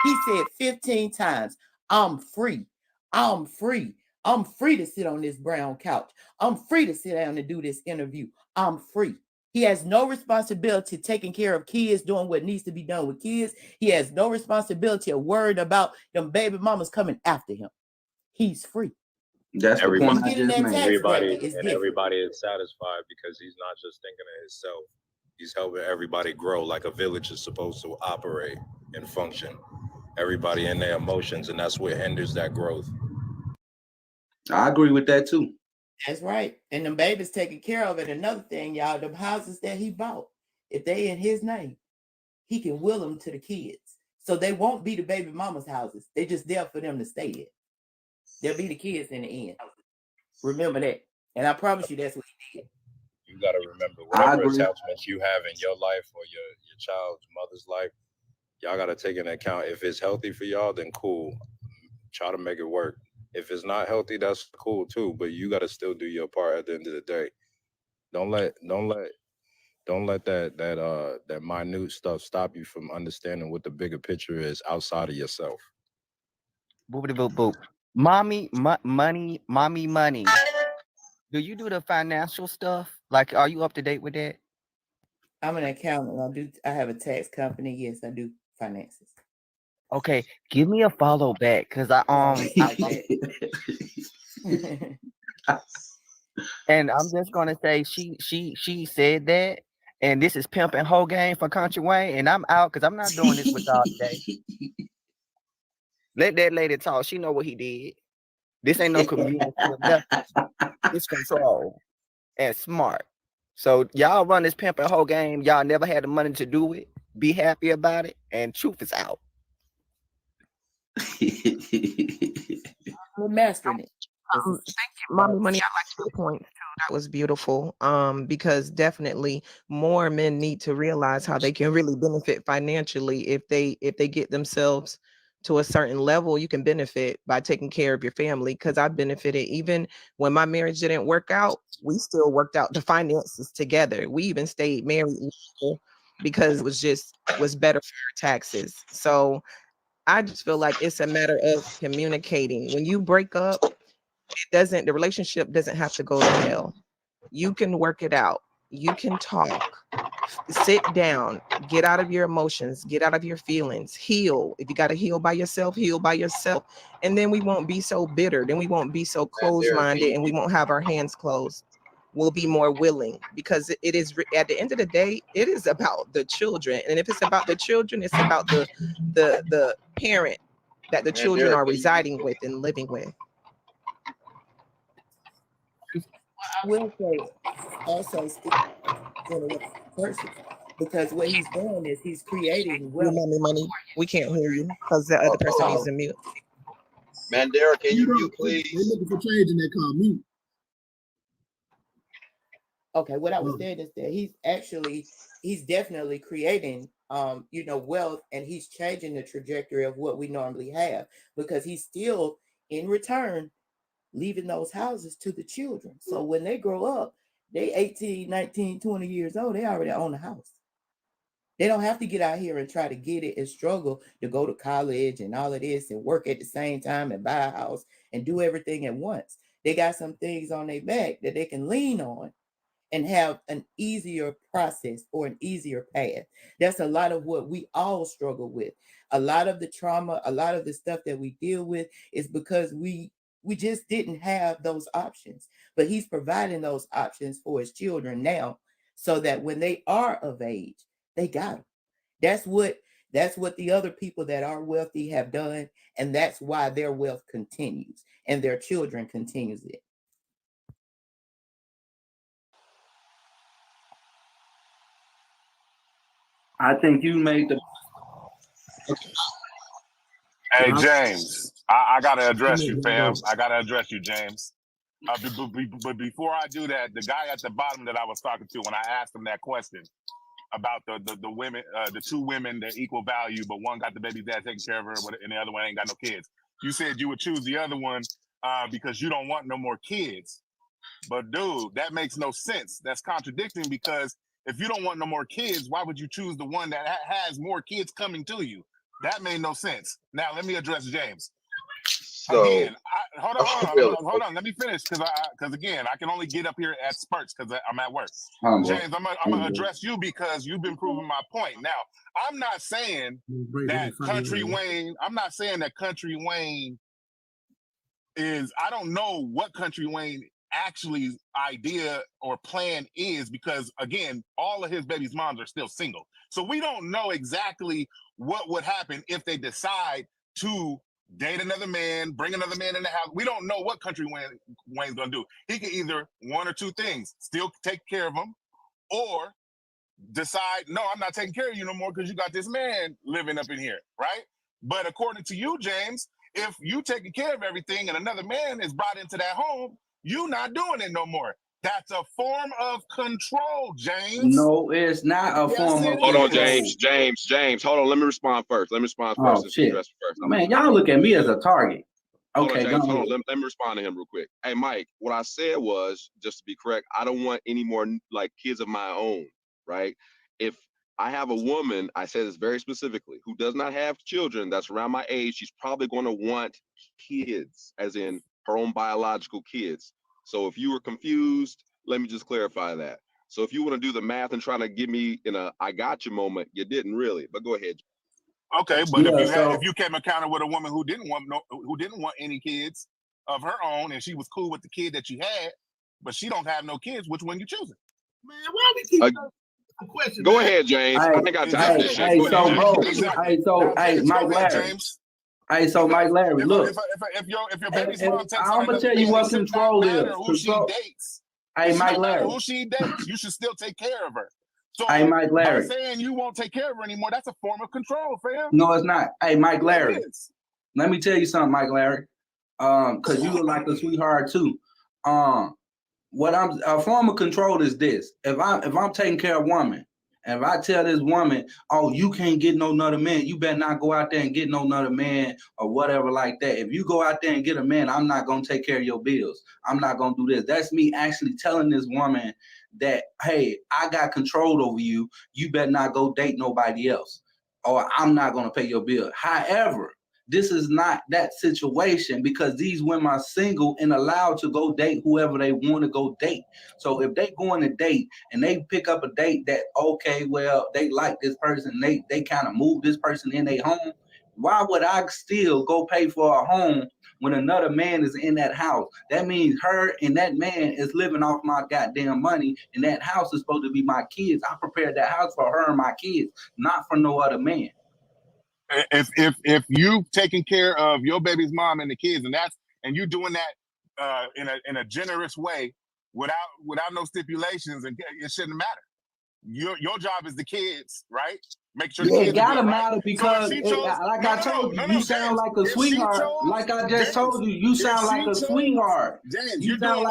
he said 15 times, I'm free. I'm free. I'm free to sit on this brown couch. I'm free to sit down and do this interview. I'm free. He has no responsibility taking care of kids, doing what needs to be done with kids. He has no responsibility of worrying about them baby mamas coming after him. He's free. That's the point I just made. Everybody is satisfied because he's not just thinking of himself. He's helping everybody grow like a village is supposed to operate and function. Everybody in their emotions, and that's what hinders that growth. I agree with that too. That's right. And them babies taken care of. And another thing, y'all, them houses that he bought, if they in his name, he can will them to the kids. So they won't be the baby mama's houses. They're just there for them to stay in. They'll be the kids in the end. Remember that. And I promise you that's what he did. You got to remember, whatever attachments you have in your life or your child's mother's life, y'all got to take into account. If it's healthy for y'all, then cool. Try to make it work. If it's not healthy, that's cool too. But you got to still do your part at the end of the day. Don't let that minute stuff stop you from understanding what the bigger picture is outside of yourself. Boopity boop boop. Mommy money. Do you do the financial stuff? Like, are you up to date with that? I'm an accountant. I have a tax company. Yes, I do finances. Okay, give me a follow back because and I'm just gonna say she said that, and this is pimp and whole game for Country Wayne, and I'm out because I'm not doing this with y'all today. Let that lady talk. She know what he did. This ain't no community. It's control and smart. So y'all run this pimp and whole game. Y'all never had the money to do it. Be happy about it, and truth is out. We're mastering it. Thank you, Mommy Money. I like your point too. That was beautiful. Because definitely more men need to realize how they can really benefit financially if they get themselves to a certain level. You can benefit by taking care of your family. Because I benefited even when my marriage didn't work out. We still worked out the finances together. We even stayed married because it was better for our taxes. So I just feel like it's a matter of communicating. When you break up, the relationship doesn't have to go to hell. You can work it out. You can talk. Sit down, get out of your emotions, get out of your feelings, heal. If you got to heal by yourself, heal by yourself. And then we won't be so bitter. Then we won't be so closed-minded, and we won't have our hands closed. We'll be more willing, because it is, at the end of the day, it is about the children. And if it's about the children, it's about the parent that the children are residing with and living with. I will say also still person, because what he's doing is he's creating wealth. Mommy, money. We can't hear you because the other person needs to mute. Mandela, can you mute, please? They're looking for change in that call mute. Okay, what I was saying is that he's definitely creating wealth, and he's changing the trajectory of what we normally have, because he's still in return leaving those houses to the children. So when they grow up, they 18, 19, 20 years old, they already own a house. They don't have to get out here and try to get it and struggle to go to college and all of this and work at the same time and buy a house and do everything at once. They got some things on their back that they can lean on and have an easier process or an easier path. That's a lot of what we all struggle with. A lot of the trauma, a lot of the stuff that we deal with is because we just didn't have those options. But he's providing those options for his children now, so that when they are of age, they got them. That's what the other people that are wealthy have done, and that's why their wealth continues and their children continues it. I think you made the. Hey, James, I got to address you, fam. I got to address you, James. But before I do that, the guy at the bottom that I was talking to, when I asked him that question about the women, the two women, they're equal value, but one got the baby dad taking care of her, and the other one ain't got no kids. You said you would choose the other one because you don't want no more kids. But dude, that makes no sense. That's contradicting, because if you don't want no more kids, why would you choose the one that has more kids coming to you? That made no sense. Now let me address James. So, again, hold on. Let me finish, because again, I can only get up here at spurts because I'm at work. James, I'm gonna address you because you've been proving my point. Now, I'm not saying that Country Wayne. I'm not saying that Country Wayne is. I don't know what Country Wayne actually idea or plan is, because again, all of his baby's moms are still single, so we don't know exactly what would happen if they decide to date another man, bring another man in the house. We don't know what Country Wayne's gonna do. He can either one or two things: still take care of him, or decide, no, I'm not taking care of you no more because you got this man living up in here, right? But according to you, James, if you taking care of everything and another man is brought into that home, you not doing it no more. That's a form of control, James. No, it's not a form of hold control. on, James. Hold on. Let me respond first. Oh, shit. Man, y'all look at me as a target. Okay, hold on. Let me respond to him real quick. Hey, Mike, what I said was, just to be correct, I don't want any more like kids of my own, right? If I have a woman, I said this very specifically, who does not have children that's around my age, she's probably going to want kids, as in her own biological kids. So if you were confused, let me just clarify that. So if you want to do the math and try to give me in a I got you moment, you didn't really, but go ahead. Okay, but if you came encounter with a woman who didn't want any kids of her own, and she was cool with the kid that you had, but she don't have no kids, which one you choosing? Man, why we keep the question? Go ahead, James. I think I got this shit. Mike Larry. Hey, so Mike Larry, look. If your baby's mom takes I'm gonna tell you what control is. Who she dates. Hey, Mike Larry. Who she dates, you should still take care of her. So hey, Mike Larry. By saying you won't take care of her anymore, that's a form of control, fam. No, it's not. Hey, Mike Larry. Let me tell you something, Mike Larry. Because you look like a sweetheart too. What a form of control is this. If I'm taking care of a woman, and if I tell this woman, oh, you can't get no another man, you better not go out there and get no another man or whatever like that. If you go out there and get a man, I'm not going to take care of your bills. I'm not going to do this. That's me actually telling this woman that, hey, I got control over you. You better not go date nobody else, or I'm not going to pay your bill. However, This is not that situation because these women are single and allowed to go date whoever they want to go date. So if they go on a date and they pick up a date that, okay, well, they like this person, they kind of move this person in their home, why would I still go pay for a home when another man is in that house? That means her and that man is living off my goddamn money, and that house is supposed to be my kids. I prepared that house for her and my kids, not for no other man. If you taking care of your baby's mom and the kids, and you doing that in a generous way without no stipulations, and it shouldn't matter. Your job is the kids, right? Make sure the kids it gotta good, matter right? because, like I told you, you sound like a sweetheart. Like I just told you, you sound like a sweetheart. You sound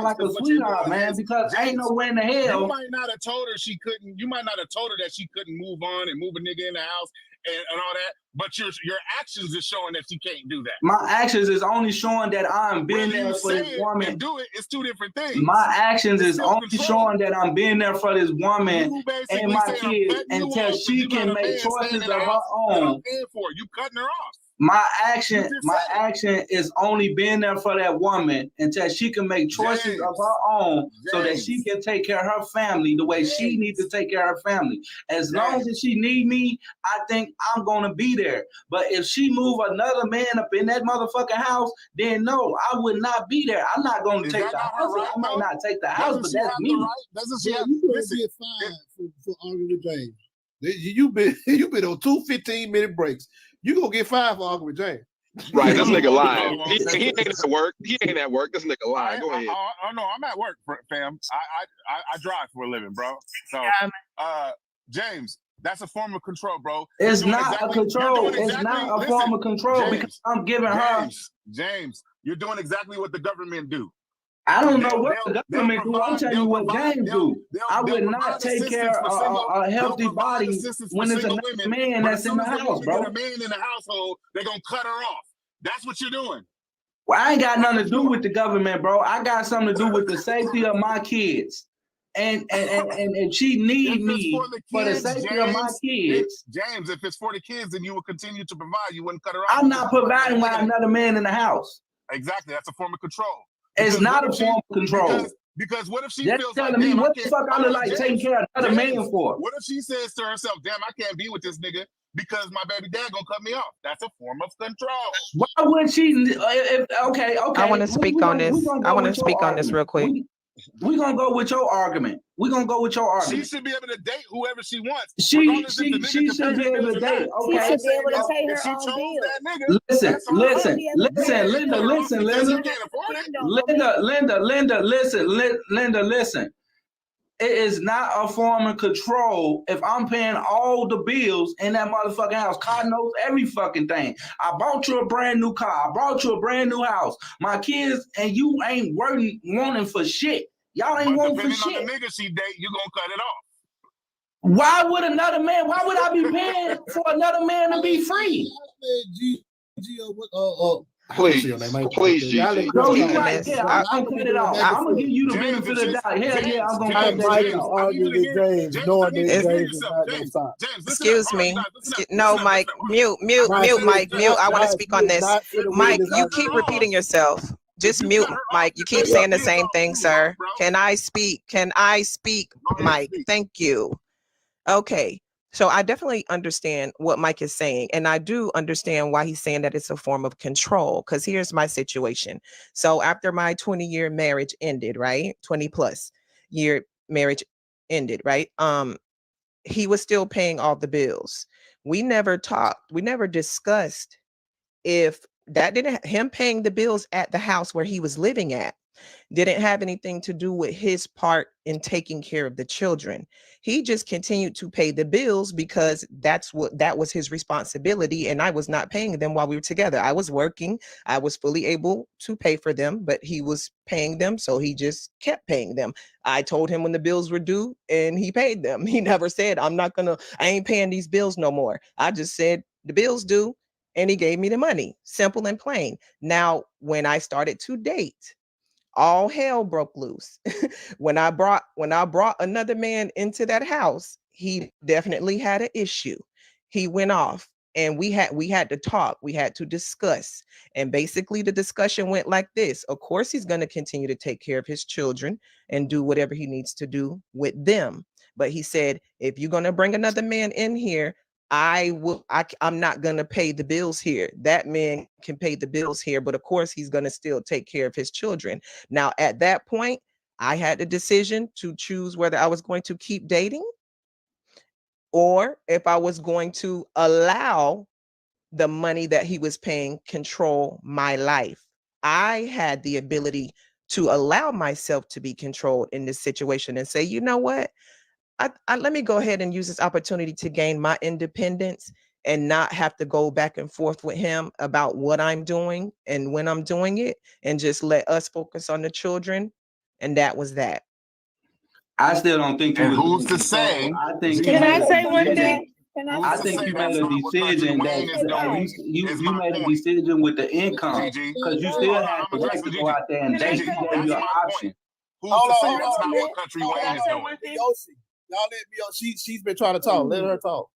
like a sweetheart, man. Because ain't nowhere in the hell. You might not have told her she couldn't. You might not have told her that she couldn't move on and move a nigga in the house and all that. But your actions is showing that she can't do that. My actions is only showing that I'm being there for this woman. And do it. It's two different things. My actions is only showing that I'm being there for this woman and my kids until she can make choices of her own. You cutting her off. My action is only being there for that woman until she can make choices of her own so that she can take care of her family the way she needs to take care of her family. As long as she need me, I think I'm going to be there. But if she move another man up in that motherfucking house, then no, I would not be there. I'm not going to take the house. Right, I might not take the house, but that's me. Doesn't she have you get fined for arguing with James? You've been on 2 15-minute breaks. You gonna get fined for arguing with James. Right, this nigga lying. He ain't at work. He ain't at work. This nigga lying. Go ahead. Oh no, I'm at work, fam. I drive for a living, bro. So, James, that's a form of control, bro. It's not a control. It's not a form of control because I'm giving her. James, you're doing exactly what the government do. I don't know what the government do. I'm telling you what James do. I would not take care of a healthy body when there's another man that's in the house, bro. A man in the household, they're gonna cut her off. That's what you're doing. Well, I ain't got nothing to do with the government, bro. I got something to do with the safety of my kids. And if she need me for the safety of my kids. James, if it's for the kids, then you will continue to provide. You wouldn't cut her off. I'm not providing while another man in the house. Exactly. That's a form of control. It's not a form of control. Because what if she feels telling me what the fuck I look like taking care of another man for? What if she says to herself, damn, I can't be with this nigga because my baby dad gonna cut me off? That's a form of control. Why wouldn't she? Okay. I want to speak on this. I want to speak on this real quick. We're gonna go with your argument. We're gonna go with your argument. She should be able to date whoever she wants. She should be able to date. Okay. She should be able to pay her own bills. Listen, Linda, listen. It is not a form of control if I'm paying all the bills in that motherfucking house. God knows every fucking thing. I bought you a brand new car. I brought you a brand new house. My kids and you ain't wanting for shit. Y'all ain't wanting for shit. On the nigga she date, you gonna cut it off. Why would I be paying for another man to be free? Please, Gigi. Bro, you right. Yeah, I'm gonna cut it off. I'm gonna give you the benefit of the doubt. Hell yeah, I'm gonna cut that off. Arguing with James, knowing that James is not gonna stop. Excuse me. No, Mike. Mute, Mike. Mute. I want to speak on this. Mike, you keep repeating yourself. Just mute, Mike. You keep saying the same thing, sir. Can I speak? Mike? Thank you. Okay. So I definitely understand what Mike is saying. And I do understand why he's saying that it's a form of control. Because here's my situation. So after my 20-year marriage ended, right? 20+ year marriage ended, right? He was still paying all the bills. We never talked. We never discussed if that didn't him paying the bills at the house where he was living at didn't have anything to do with his part in taking care of the children. He just continued to pay the bills because that was his responsibility, and I was not paying them while we were together. I was working. I was fully able to pay for them, but he was paying them, so he just kept paying them. I told him when the bills were due, and he paid them. He never said, I ain't paying these bills no more. I just said, the bills due, and he gave me the money. Simple and plain. Now, when I started to date, all hell broke loose. When I brought another man into that house, he definitely had an issue. He went off And we had to talk, we had to discuss. And basically the discussion went like this. Of course, he's going to continue to take care of his children and do whatever he needs to do with them. But he said, if you're going to bring another man in here, I'm not going to pay the bills here. That man can pay the bills here, but of course he's going to still take care of his children. Now, at that point, I had the decision to choose whether I was going to keep dating or if I was going to allow the money that he was paying control my life. I had the ability to allow myself to be controlled in this situation and say, you know what? Let me go ahead and use this opportunity to gain my independence and not have to go back and forth with him about what I'm doing and when I'm doing it, and just let us focus on the children. And that was that. I still don't think you. And who's to say? I think. Can I say one thing? I think you made a decision that you made a decision with the income because you still have the right to go out there and date. He gave you an option. Who's to say that's not what country Wayne is doing? Yoshi, y'all let me on. She's been trying to talk. Let her talk.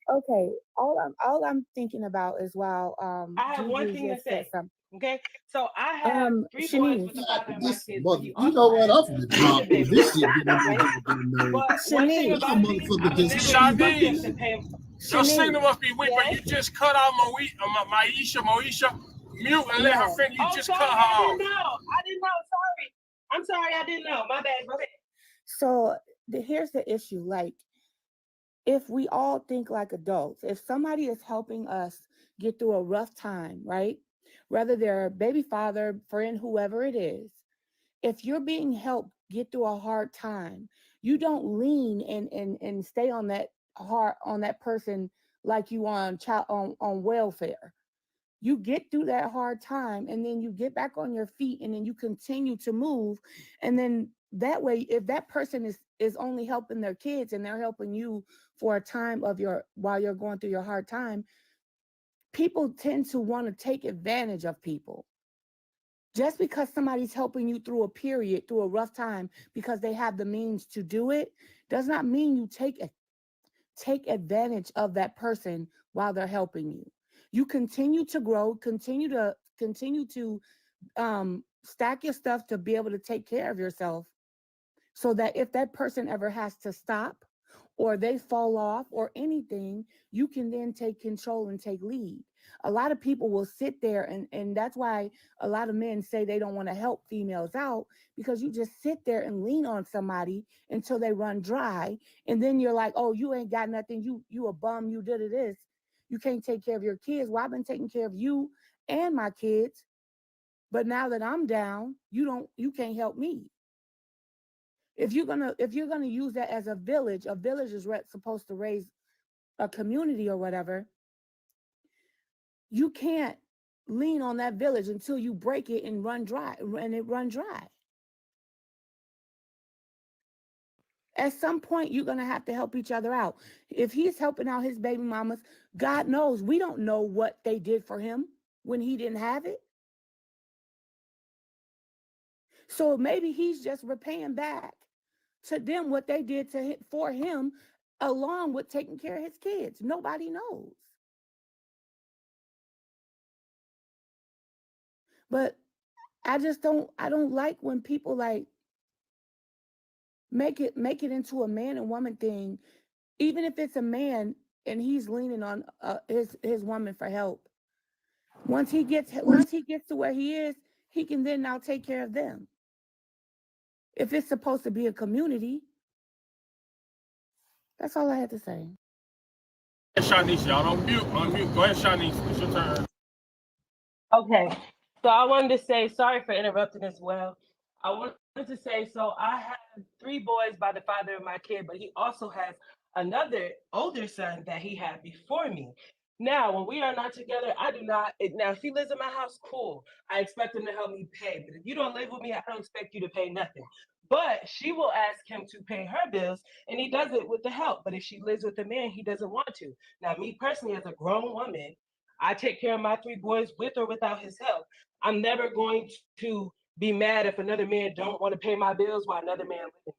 Okay, all I'm thinking about is while I have one thing to say. Okay, so I have 3 boys with the father of my kids. You know what? I'm gonna drop this shit. Your signal must be weak, but you just cut off Moesha. Mute and let her finish. You just cut her off. I didn't know. Sorry. I'm sorry. I didn't know. My bad. So here's the issue. Like, if we all think like adults, if somebody is helping us get through a rough time, right? Whether they're a baby father, friend, whoever it is, if you're being helped get through a hard time, you don't lean and stay on that person like you on welfare. You get through that hard time and then you get back on your feet and then you continue to move. And then that way, if that person is only helping their kids and they're helping you for a time while you're going through your hard time, people tend to want to take advantage of people. Just because somebody's helping you through a rough time because they have the means to do it, does not mean you take advantage of that person while they're helping you. You continue to grow, continue to stack your stuff to be able to take care of yourself, so that if that person ever has to stop or they fall off or anything, you can then take control and take lead. A lot of people will sit there and that's why a lot of men say they don't want to help females out, because you just sit there and lean on somebody until they run dry. And then you're like, oh, you ain't got nothing. You a bum. You did this. You can't take care of your kids. Well, I've been taking care of you and my kids. But now that I'm down, you can't help me. If you're gonna use that as a village is supposed to raise a community or whatever. You can't lean on that village until you break it and run dry. At some point, you're gonna have to help each other out. If he's helping out his baby mamas, God knows we don't know what they did for him when he didn't have it. So maybe he's just repaying back to them what they did for him, along with taking care of his kids. Nobody knows. But I don't like when people like make it into a man and woman thing, even if it's a man and he's leaning on his woman for help. Once he gets to where he is, he can then now take care of them. If it's supposed to be a community. That's all I had to say. Shanice, y'all don't unmute. Go ahead, Shanice. It's your turn. Okay. So I wanted to say, sorry for interrupting as well. I wanted to say, so I have 3 boys by the father of my kid, but he also has another older son that he had before me. Now, when we are not together, I do not. Now, if he lives in my house, cool. I expect him to help me pay. But if you don't live with me, I don't expect you to pay nothing. But she will ask him to pay her bills, and he does it with the help. But if she lives with a man, he doesn't want to. Now, me personally, as a grown woman, I take care of my 3 boys with or without his help. I'm never going to be mad if another man don't want to pay my bills while another man living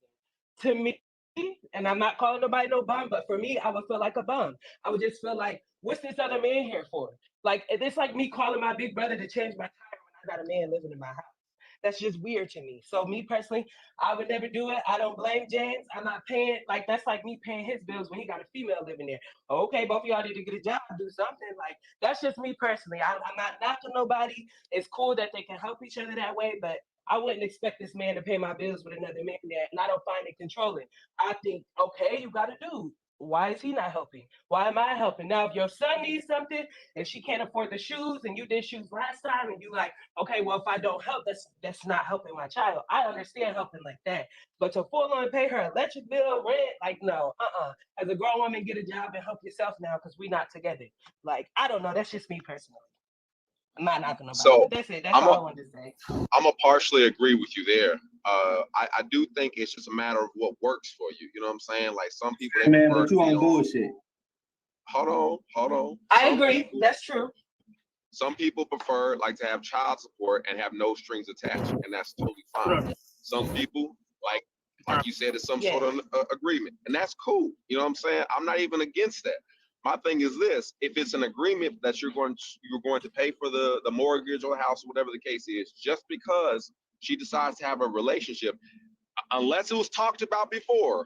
there. To me, and I'm not calling nobody no bum, but for me, I would feel like a bum. I would just feel like, what's this other man here for? Like, it's like me calling my big brother to change my tire when I got a man living in my house. That's just weird to me. So me personally, I would never do it. I don't blame James. I'm not paying, like, that's like me paying his bills when he got a female living there. Okay, both of y'all need to get a job, do something. Like, that's just me personally. I'm not knocking nobody. It's cool that they can help each other that way, but I wouldn't expect this man to pay my bills with another man there, and I don't find it controlling. I think, okay, you got a dude. Why is he not helping? Why am I helping? Now, if your son needs something, if she can't afford the shoes and you did shoes last time, and you like, okay, well, if I don't help, that's not helping my child. I understand helping like that. But to full on pay her electric bill, rent, like, no, As a grown woman, get a job and help yourself now because we're not together. Like, I don't know. That's just me personally. I'm not knocking nobody. So but that's it. That's all I wanted to say. I'm gonna partially agree with you there. I do think it's just a matter of what works for you. You know what I'm saying? Like some people, they Man, prefer but you to be on bullshit. Hold on. I agree. That's true. Some people prefer like to have child support and have no strings attached, and that's totally fine. Some people like you said, it's some sort of agreement, and that's cool. You know what I'm saying? I'm not even against that. My thing is this: if it's an agreement that you're going to pay for the mortgage or house, whatever the case is, just because she decides to have a relationship, unless it was talked about before.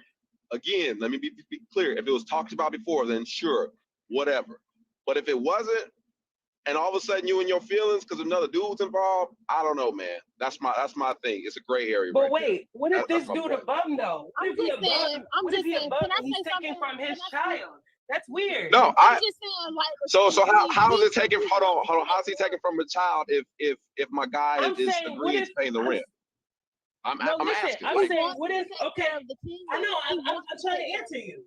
Again, let me be clear: if it was talked about before, then sure, whatever. But if it wasn't, and all of a sudden you in your feelings because another dude's involved, I don't know, man. That's my thing. It's a gray area. But right wait, there. what if this dude a bum though? What if he a bum? What if he a bum and he's taking from his child? That's weird. No, I'm just saying, like. So how is it taken? Hold on. How's he taking from a child if my guy I'm is saying, agreeing to paying the rent? I'm listen, asking. I'm Like, saying, what is okay? I know. I'm trying to answer you.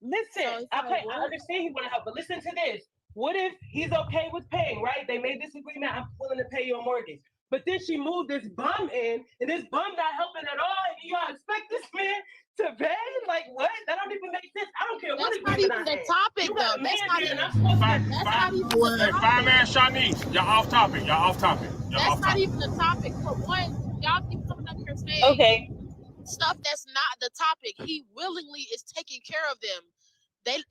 Listen, okay, I understand he want to help, but listen to this. What if he's okay with paying, right? They made this agreement. I'm willing to pay your mortgage. But then she moved this bum in, and this bum not helping at all. And y'all expect this man to pay? Like what? That don't even make sense. I don't care what agreement I have. That's not even the topic, though. That's not even. I'm supposed to. That's not even the topic. Fireman Shanice, y'all off topic. Y'all off topic. That's not even the topic. For one, y'all keep coming up here saying stuff that's not the topic. He willingly is taking care of them.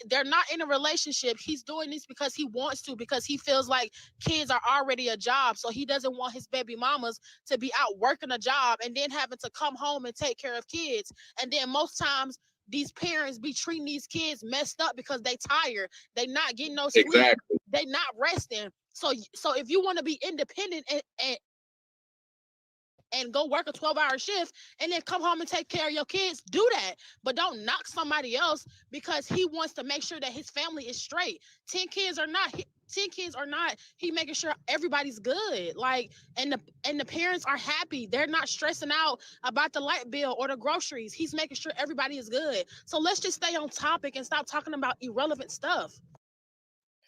They're not in a relationship. He's doing this because he wants to, because he feels like kids are already a job. So he doesn't want his baby mamas to be out working a job and then having to come home and take care of kids. And then most times these parents be treating these kids messed up because they tired. They not getting no sleep. Exactly. They not resting. So if you want to be independent and go work a 12-hour shift and then come home and take care of your kids, do that. But don't knock somebody else because he wants to make sure that his family is straight. 10 kids or not, he making sure everybody's good. Like, and the parents are happy. They're not stressing out about the light bill or the groceries. He's making sure everybody is good. So let's just stay on topic and stop talking about irrelevant stuff.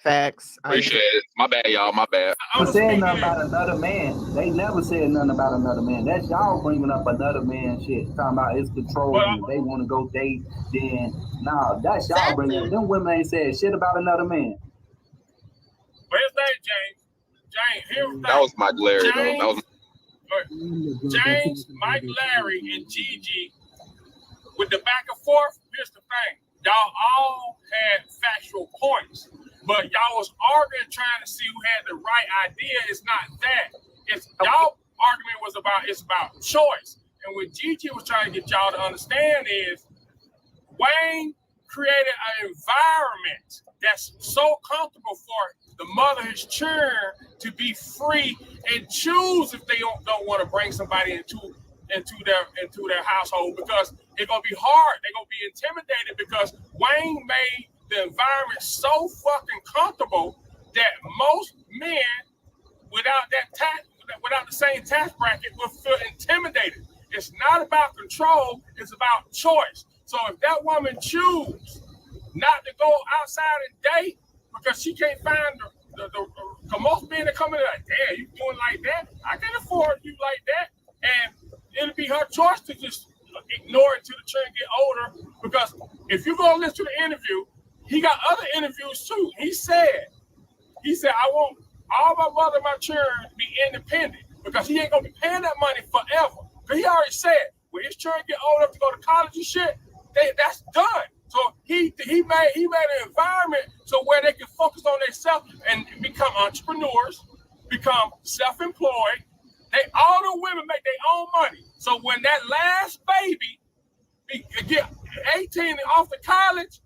Facts. Appreciate it. My bad, y'all. My bad. Never said nothing about another man. They never said nothing about another man. That's y'all bringing up another man shit. Talking about his control and they want to go date. Then nah, that's y'all bringing up. Them women ain't said shit about another man. Where's that, James? Here's the That was Mike Larry, though. That was James, Mike Larry, and Gigi with the back and forth. Here's the thing. Y'all all had factual points, but y'all was arguing trying to see who had the right idea. It's not that. It's y'all argument was about choice. And what Gigi was trying to get y'all to understand is Wayne created an environment that's so comfortable for the mother, his children, to be free and choose if they don't want to bring somebody into their household, because it's gonna be hard. They're gonna be intimidated because Wayne made the environment so fucking comfortable that most men without the same tax bracket will feel intimidated. It's not about control, it's about choice. So if that woman choose not to go outside and date because she can't find the most men that come in like, damn, you doing like that? I can afford you like that. And it'll be her choice to just ignore it till the children get older. Because if you go listen to the interview, he got other interviews too. He said, I want all my mother and my children to be independent because he ain't gonna be paying that money forever. Because he already said, when his children get old enough to go to college and shit, that's done. So he made an environment so where they can focus on themselves and become entrepreneurs, become self-employed. All the women make their own money. So when that last baby get 18 and off to college,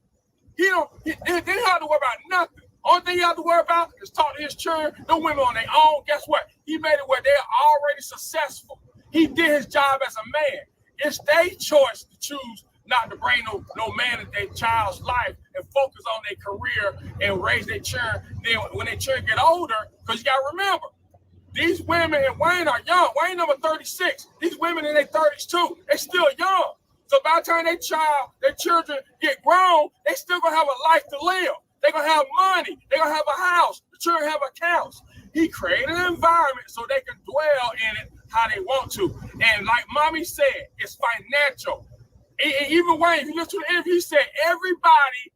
they don't have to worry about nothing. Only thing you have to worry about is talk to his children, the women on their own. Guess what? He made it where they're already successful. He did his job as a man. It's their choice to choose not to bring no man in their child's life and focus on their career and raise their children. Then when their children get older, because you got to remember, these women and Wayne are young. Wayne number 36. These women in their 30s too. They still young. So by the time their children get grown, they still gonna have a life to live. They're gonna have money. They're gonna have a house. The children have accounts. He created an environment so they can dwell in it how they want to. And like mommy said, it's financial. Even Wayne, if you listen to the interview, he said everybody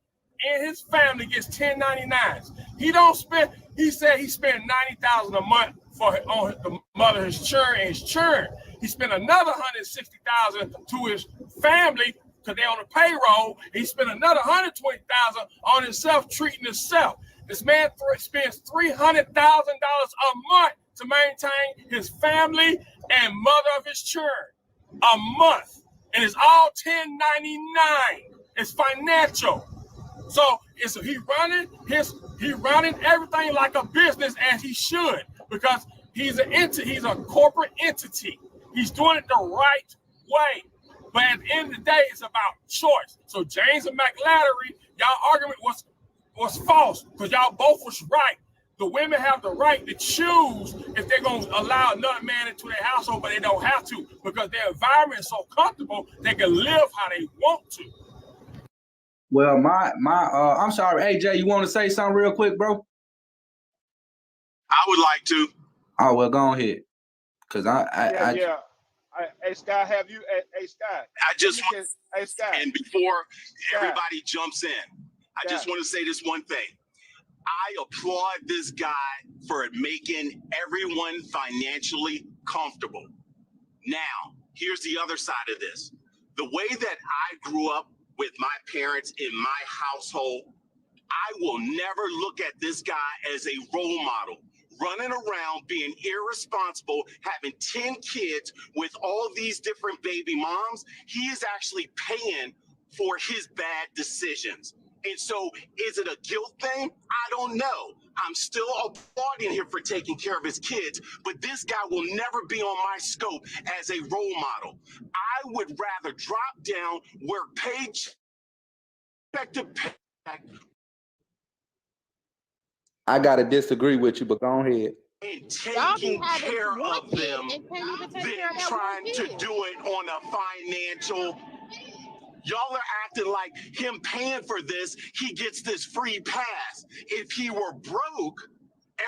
in his family gets 1099s. He said he spent $90,000 a month on the mother of his children and his children. He spent another $160,000 to his family because they're on the payroll. He spent another $120,000 on himself, treating himself. This man spends $300,000 a month to maintain his family and mother of his children a month. And it's all 1099. It's financial. So he running everything like a business as he should, because he's a corporate entity. He's doing it the right way. But at the end of the day, it's about choice. So James and McLattery, y'all argument was false because y'all both was right. The women have the right to choose if they're going to allow another man into their household, but they don't have to because their environment is so comfortable they can live how they want to. Well, I'm sorry, AJ, you want to say something real quick, bro? I would like to. Oh, well, go ahead. Because Hey, Sky, hey, Sky. Hey, Sky. And before everybody jumps in, I just want to say this one thing. I applaud this guy for making everyone financially comfortable. Now, here's the other side of this. The way that I grew up with my parents in my household, I will never look at this guy as a role model. Running around, being irresponsible, having 10 kids with all these different baby moms, he is actually paying for his bad decisions. And so is it a guilt thing? I don't know. I'm still applauding him for taking care of his kids, but this guy will never be on my scope as a role model. I would rather drop down, work paycheck to paycheck. I got to disagree with you, but go ahead. And taking care of them than trying to do it on a financial. Y'all are acting like him paying for this, he gets this free pass. If he were broke,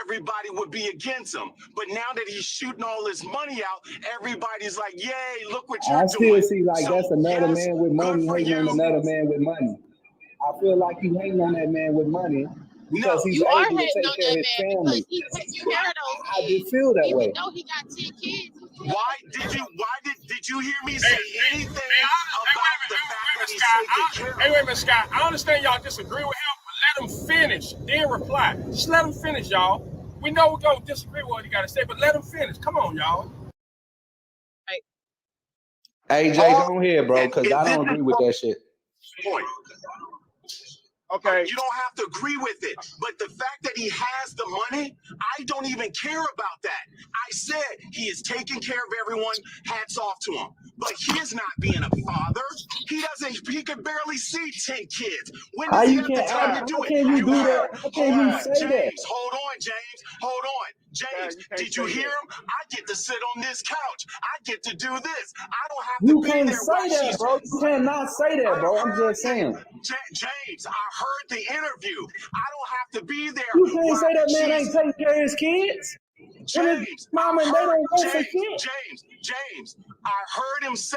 everybody would be against him. But now that he's shooting all his money out, everybody's like, yay, look what you're doing. I still see like that's another man with money hating on another man with money. I feel like he's hating on that man with money because he's able to take care of his family. I just feel that way. Even though he got 10 kids. Did you hear me say anything about the fact that he's taking care of? Hey, wait a minute, Scott. I understand y'all disagree with him, but let him finish, then reply. Just let him finish, y'all. We know we're going to disagree with what he got to say, but let him finish. Come on, y'all. Hey, Jay, go ahead, bro, because I don't agree with that shit. Point. Okay. You don't have to agree with it, but the fact that he has the money, I don't even care about that. I said he is taking care of everyone. Hats off to him. But he is not being a father. He can barely see 10 kids. When does he have the time to do it? You do that? How can you say that? James, hold on, James. Hold on. James, did you hear him? I get to sit on this couch. I get to do this. I don't have to be there. You can't say that, bro. You cannot say that, bro. I'm just saying. James, I heard the interview. I don't have to be there. You can't say that man ain't taking care of his kids. James, Mama, they don't want for shit. James, I heard him say,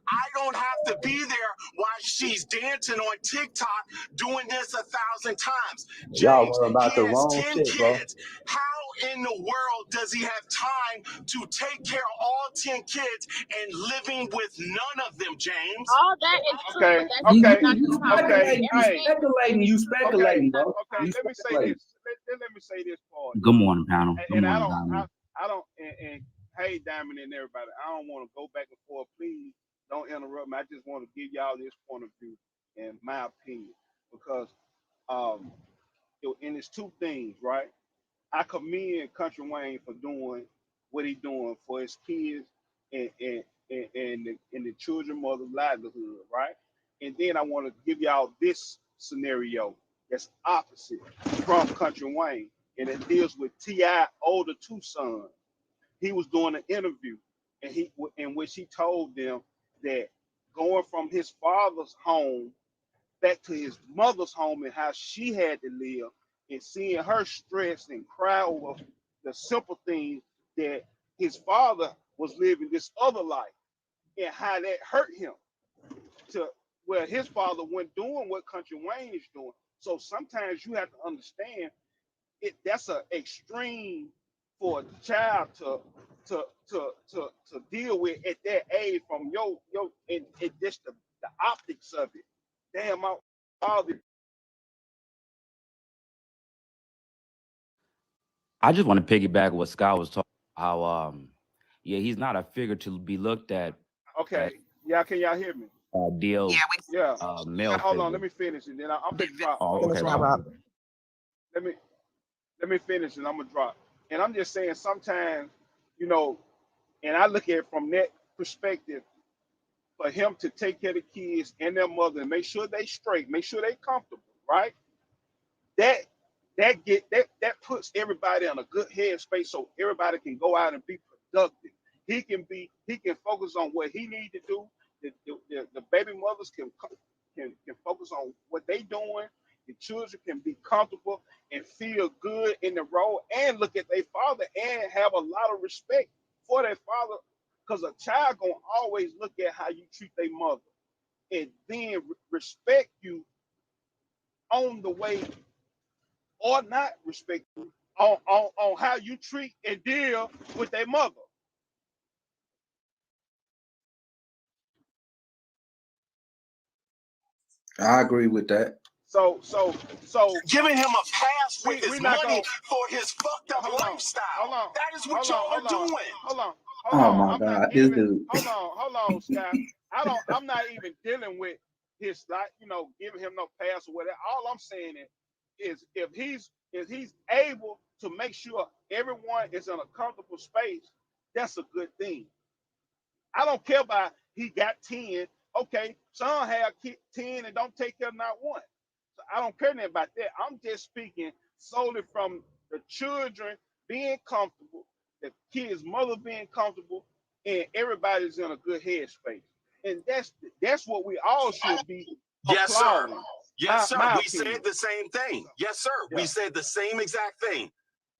I don't have to be there while she's dancing on TikTok doing this 1,000 times. Y'all James, worry about he the has wrong 10 shit, bro. kids. How in the world does he have time to take care of all 10 kids and living with none of them, James? All that is true, but that's You speculating, bro. Okay, let me say this. Let me say this part. Good morning, panel. Good And morning, I don't, and hey, Diamond and everybody, I don't want to go back and forth. Please don't interrupt me. I just want to give y'all this point of view and my opinion because, and it's two things, right? I commend Country Wayne for doing what he's doing for his kids and the children mother's livelihood, right? And then I want to give y'all this scenario that's opposite from Country Wayne, and it deals with T.I. older two sons. He was doing an interview, and in which he told them that going from his father's home back to his mother's home and how she had to live, and seeing her stress and cry over the simple things that his father was living this other life, and how that hurt him to where his father wasn't doing what Country Wayne is doing. So sometimes you have to understand that's an extreme for a child to deal with at that age from your and just the optics of it. Damn, my father. I just want to piggyback what Scott was talking about. How yeah, he's not a figure to be looked at. Okay, yeah, can y'all hear me? Deal. Yeah. Male. Hold on, let me finish and then I'm gonna drop. Oh, okay. Let me finish and I'm gonna drop. And I'm just saying sometimes, and I look at it from that perspective, for him to take care of the kids and their mother and make sure they straight, make sure they comfortable, right? That puts everybody in a good headspace so everybody can go out and be productive. He can focus on what he needs to do. The baby mothers can focus on what they doing. The children can be comfortable and feel good in the role and look at their father and have a lot of respect for their father, because a child gonna always look at how you treat their mother and then respect you on the way, or not respect you on how you treat and deal with their mother. I agree with that. So giving him a pass with his money for his fucked up lifestyle. That is what y'all are doing. Hold Oh on. my God, this dude. Hold on, Scott. I'm not even dealing with his giving him no pass or whatever. All I'm saying is if he's able to make sure everyone is in a comfortable space, that's a good thing. I don't care about he got 10. Okay, some have 10 and don't take care of not one. So I don't care nothing about that. I'm just speaking solely from the children being comfortable, the kids' mother being comfortable, and everybody's in a good headspace. And that's what we all should be applauding. Yes, sir. My We opinion. said the same thing. Yes, sir. Yeah. We said the same exact thing.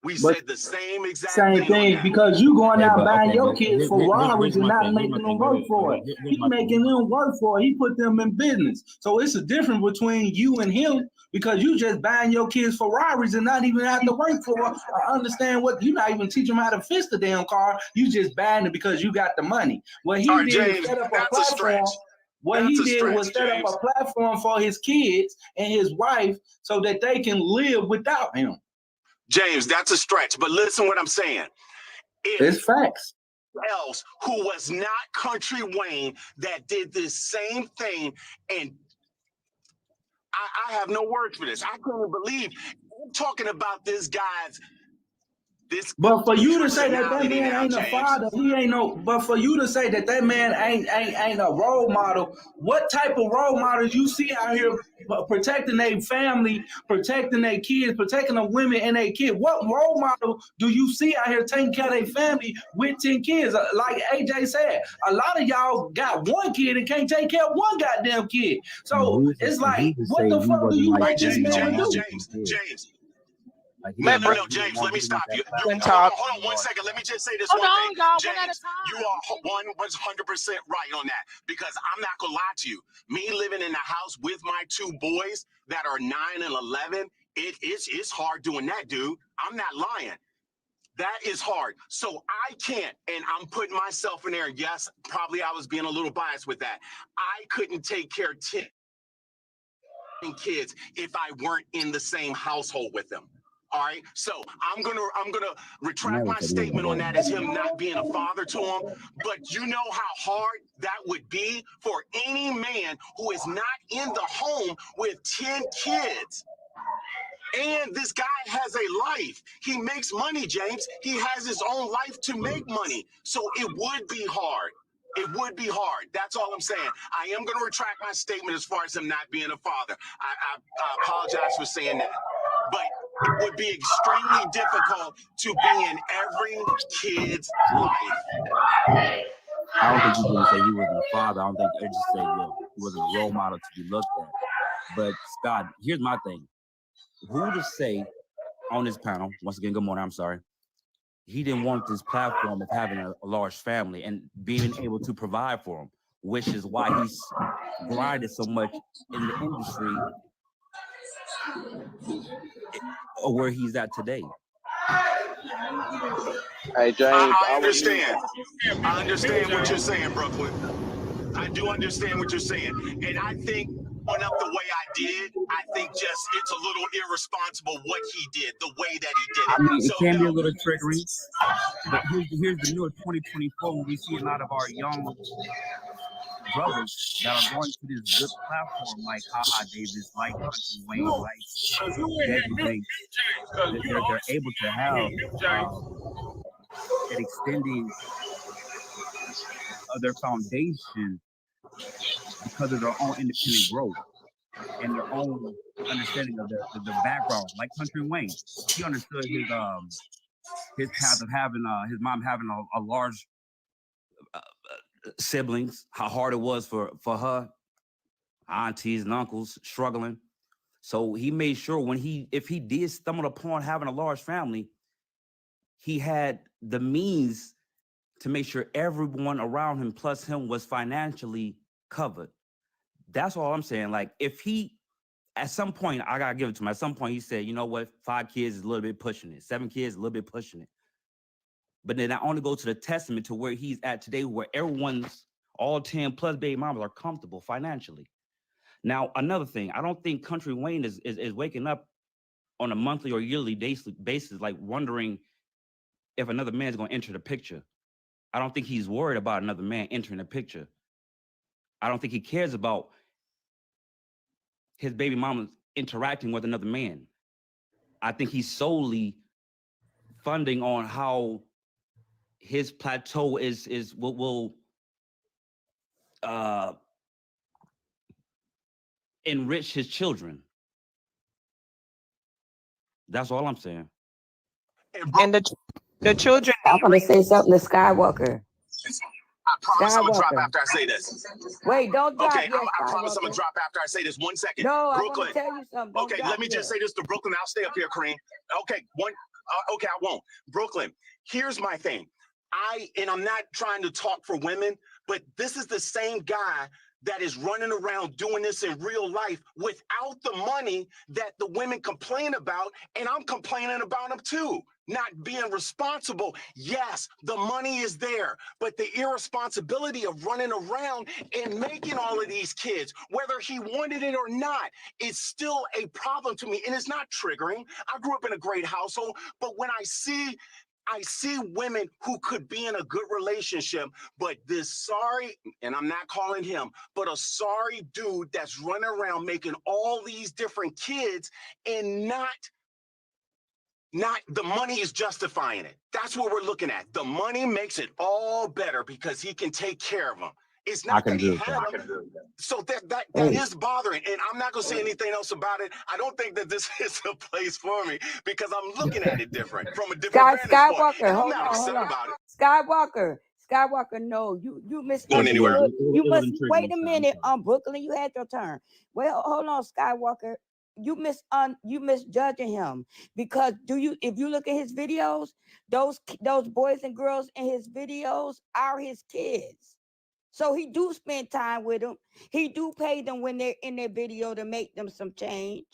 We But said the same exact same thing. thing because you going out buying your kids Ferraris and not making them work for it. He making them work for it. He put them in business. So it's a difference between you and him, because you just buying your kids Ferraris and not even have to work for it. I understand what you not even teach them how to fix the damn car. You just buying it because you got the money. What he did James, is set up a that's a platform. stretch. What he did was set up a platform for his kids and his wife so that they can live without him. James, that's a stretch. But listen what I'm saying. It's facts. Else who was not Country Wayne that did this same thing, and I have no words for this. I couldn't believe I'm talking about this guy's. But for you to say that that man ain't a father, he ain't no. But for you to say that that man ain't a role model, what type of role models you see out here protecting their family, protecting their kids, protecting the women and their kids? What role model do you see out here taking care of their family with 10 kids? Like AJ said, a lot of y'all got one kid and can't take care of one goddamn kid. So it's like, what the fuck do you want this man to do? James. Like, Matt, No, James, let me stop you. Hold on 1 second. Let me just say this Hold one on, thing. y'all, James, one at a time. you are 100% right on that, because I'm not going to lie to you. Me living in the house with my two boys that are 9 and 11, it's hard doing that, dude. I'm not lying. That is hard. So I can't, and I'm putting myself in there. Yes, probably I was being a little biased with that. I couldn't take care of 10 kids if I weren't in the same household with them. All right. So I'm gonna retract my statement on that as him not being a father to him. But you know how hard that would be for any man who is not in the home with 10 kids. And this guy has a life. He makes money, James. He has his own life to make money. So it would be hard. It would be hard. That's all I'm saying. I am going to retract my statement as far as him not being a father. I apologize for saying that. But it would be extremely difficult to be in every kid's life. I don't think you didn't say he wasn't a father. I don't think I just say he wasn't a role model to be looked at. But Scott, here's my thing. Who to say on this panel, once again, good morning, I'm sorry, he didn't want this platform of having a large family and being able to provide for him, which is why he's grinded so much in the industry or where he's at today. Hey, James, I understand. I understand what you're saying, Brooklyn. I do understand what you're saying. And I think going up the way I did, I think just it's a little irresponsible what he did, the way that he did it. I mean, it can be a little trickery, but here's the new 2024 when we see a lot of our young brothers that are going to this good platform like Haha Davis, like Country Wayne, like Debbie Banks. They're able to have an extending of their foundation because of their own independent growth and their own understanding of the background. Like Country Wayne, he understood his path of having his mom having a large siblings, how hard it was for her, aunties and uncles struggling. So he made sure if he did stumble upon having a large family, he had the means to make sure everyone around him plus him was financially covered. That's all I'm saying. Like, if he, at some point, I gotta give it to him. At some point, he said, you know what, 5 kids is a little bit pushing it. 7 kids is a little bit pushing it. But then I only go to the testament to where he's at today, where all 10 plus baby mamas are comfortable financially. Now, another thing, I don't think Country Wayne is waking up on a monthly or yearly basis, like wondering if another man is going to enter the picture. I don't think he's worried about another man entering the picture. I don't think he cares about his baby mama interacting with another man. I think he's solely funding on how his plateau will enrich his children. That's all I'm saying. And the children. I'm going to say something to Skywalker. I promise I'm gonna drop after I say this. Wait, don't drop. Okay, yet, I promise I'm gonna drop after I say this. 1 second. No, Brooklyn. I want to tell you something. Don't Okay, let me just say this to Brooklyn. I'll stay up here, Kareem. Okay, okay, I won't. Brooklyn, here's my thing. I'm not trying to talk for women, but this is the same guy that is running around doing this in real life without the money that the women complain about, and I'm complaining about them too. Not being responsible. Yes, the money is there, but the irresponsibility of running around and making all of these kids, whether he wanted it or not, is still a problem to me. And it's not triggering. I grew up in a great household, but when I see women who could be in a good relationship, but this sorry, and I'm not calling him, but a sorry dude that's running around making all these different kids and not the money is justifying it. That's what we're looking at. The money makes it all better because he can take care of them. It's not that he had them. So that is bothering. And I'm not going to say anything else about it. I don't think that this is a place for me because I'm looking at it different from a different vantage point. And I'm not upset about it. Skywalker, no, you misunderstood. You must wait a minute on Brooklyn. You had your turn. Well, hold on, Skywalker. misjudging him, because if you look at his videos, those boys and girls in his videos are his kids. So he do spend time with them. He do pay them when they're in their video to make them some change.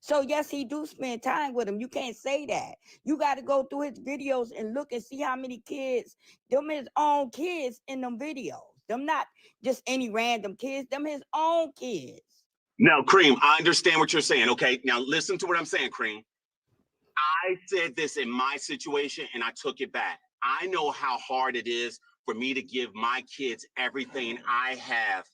So yes, he do spend time with them. You can't say that. You got to go through his videos and look and see how many kids, them his own kids in them videos. Them not just any random kids, them his own kids. Now, Cream, I understand what you're saying. Okay, now listen to what I'm saying, Cream. I said this in my situation and I took it back. I know how hard it is for me to give my kids everything I have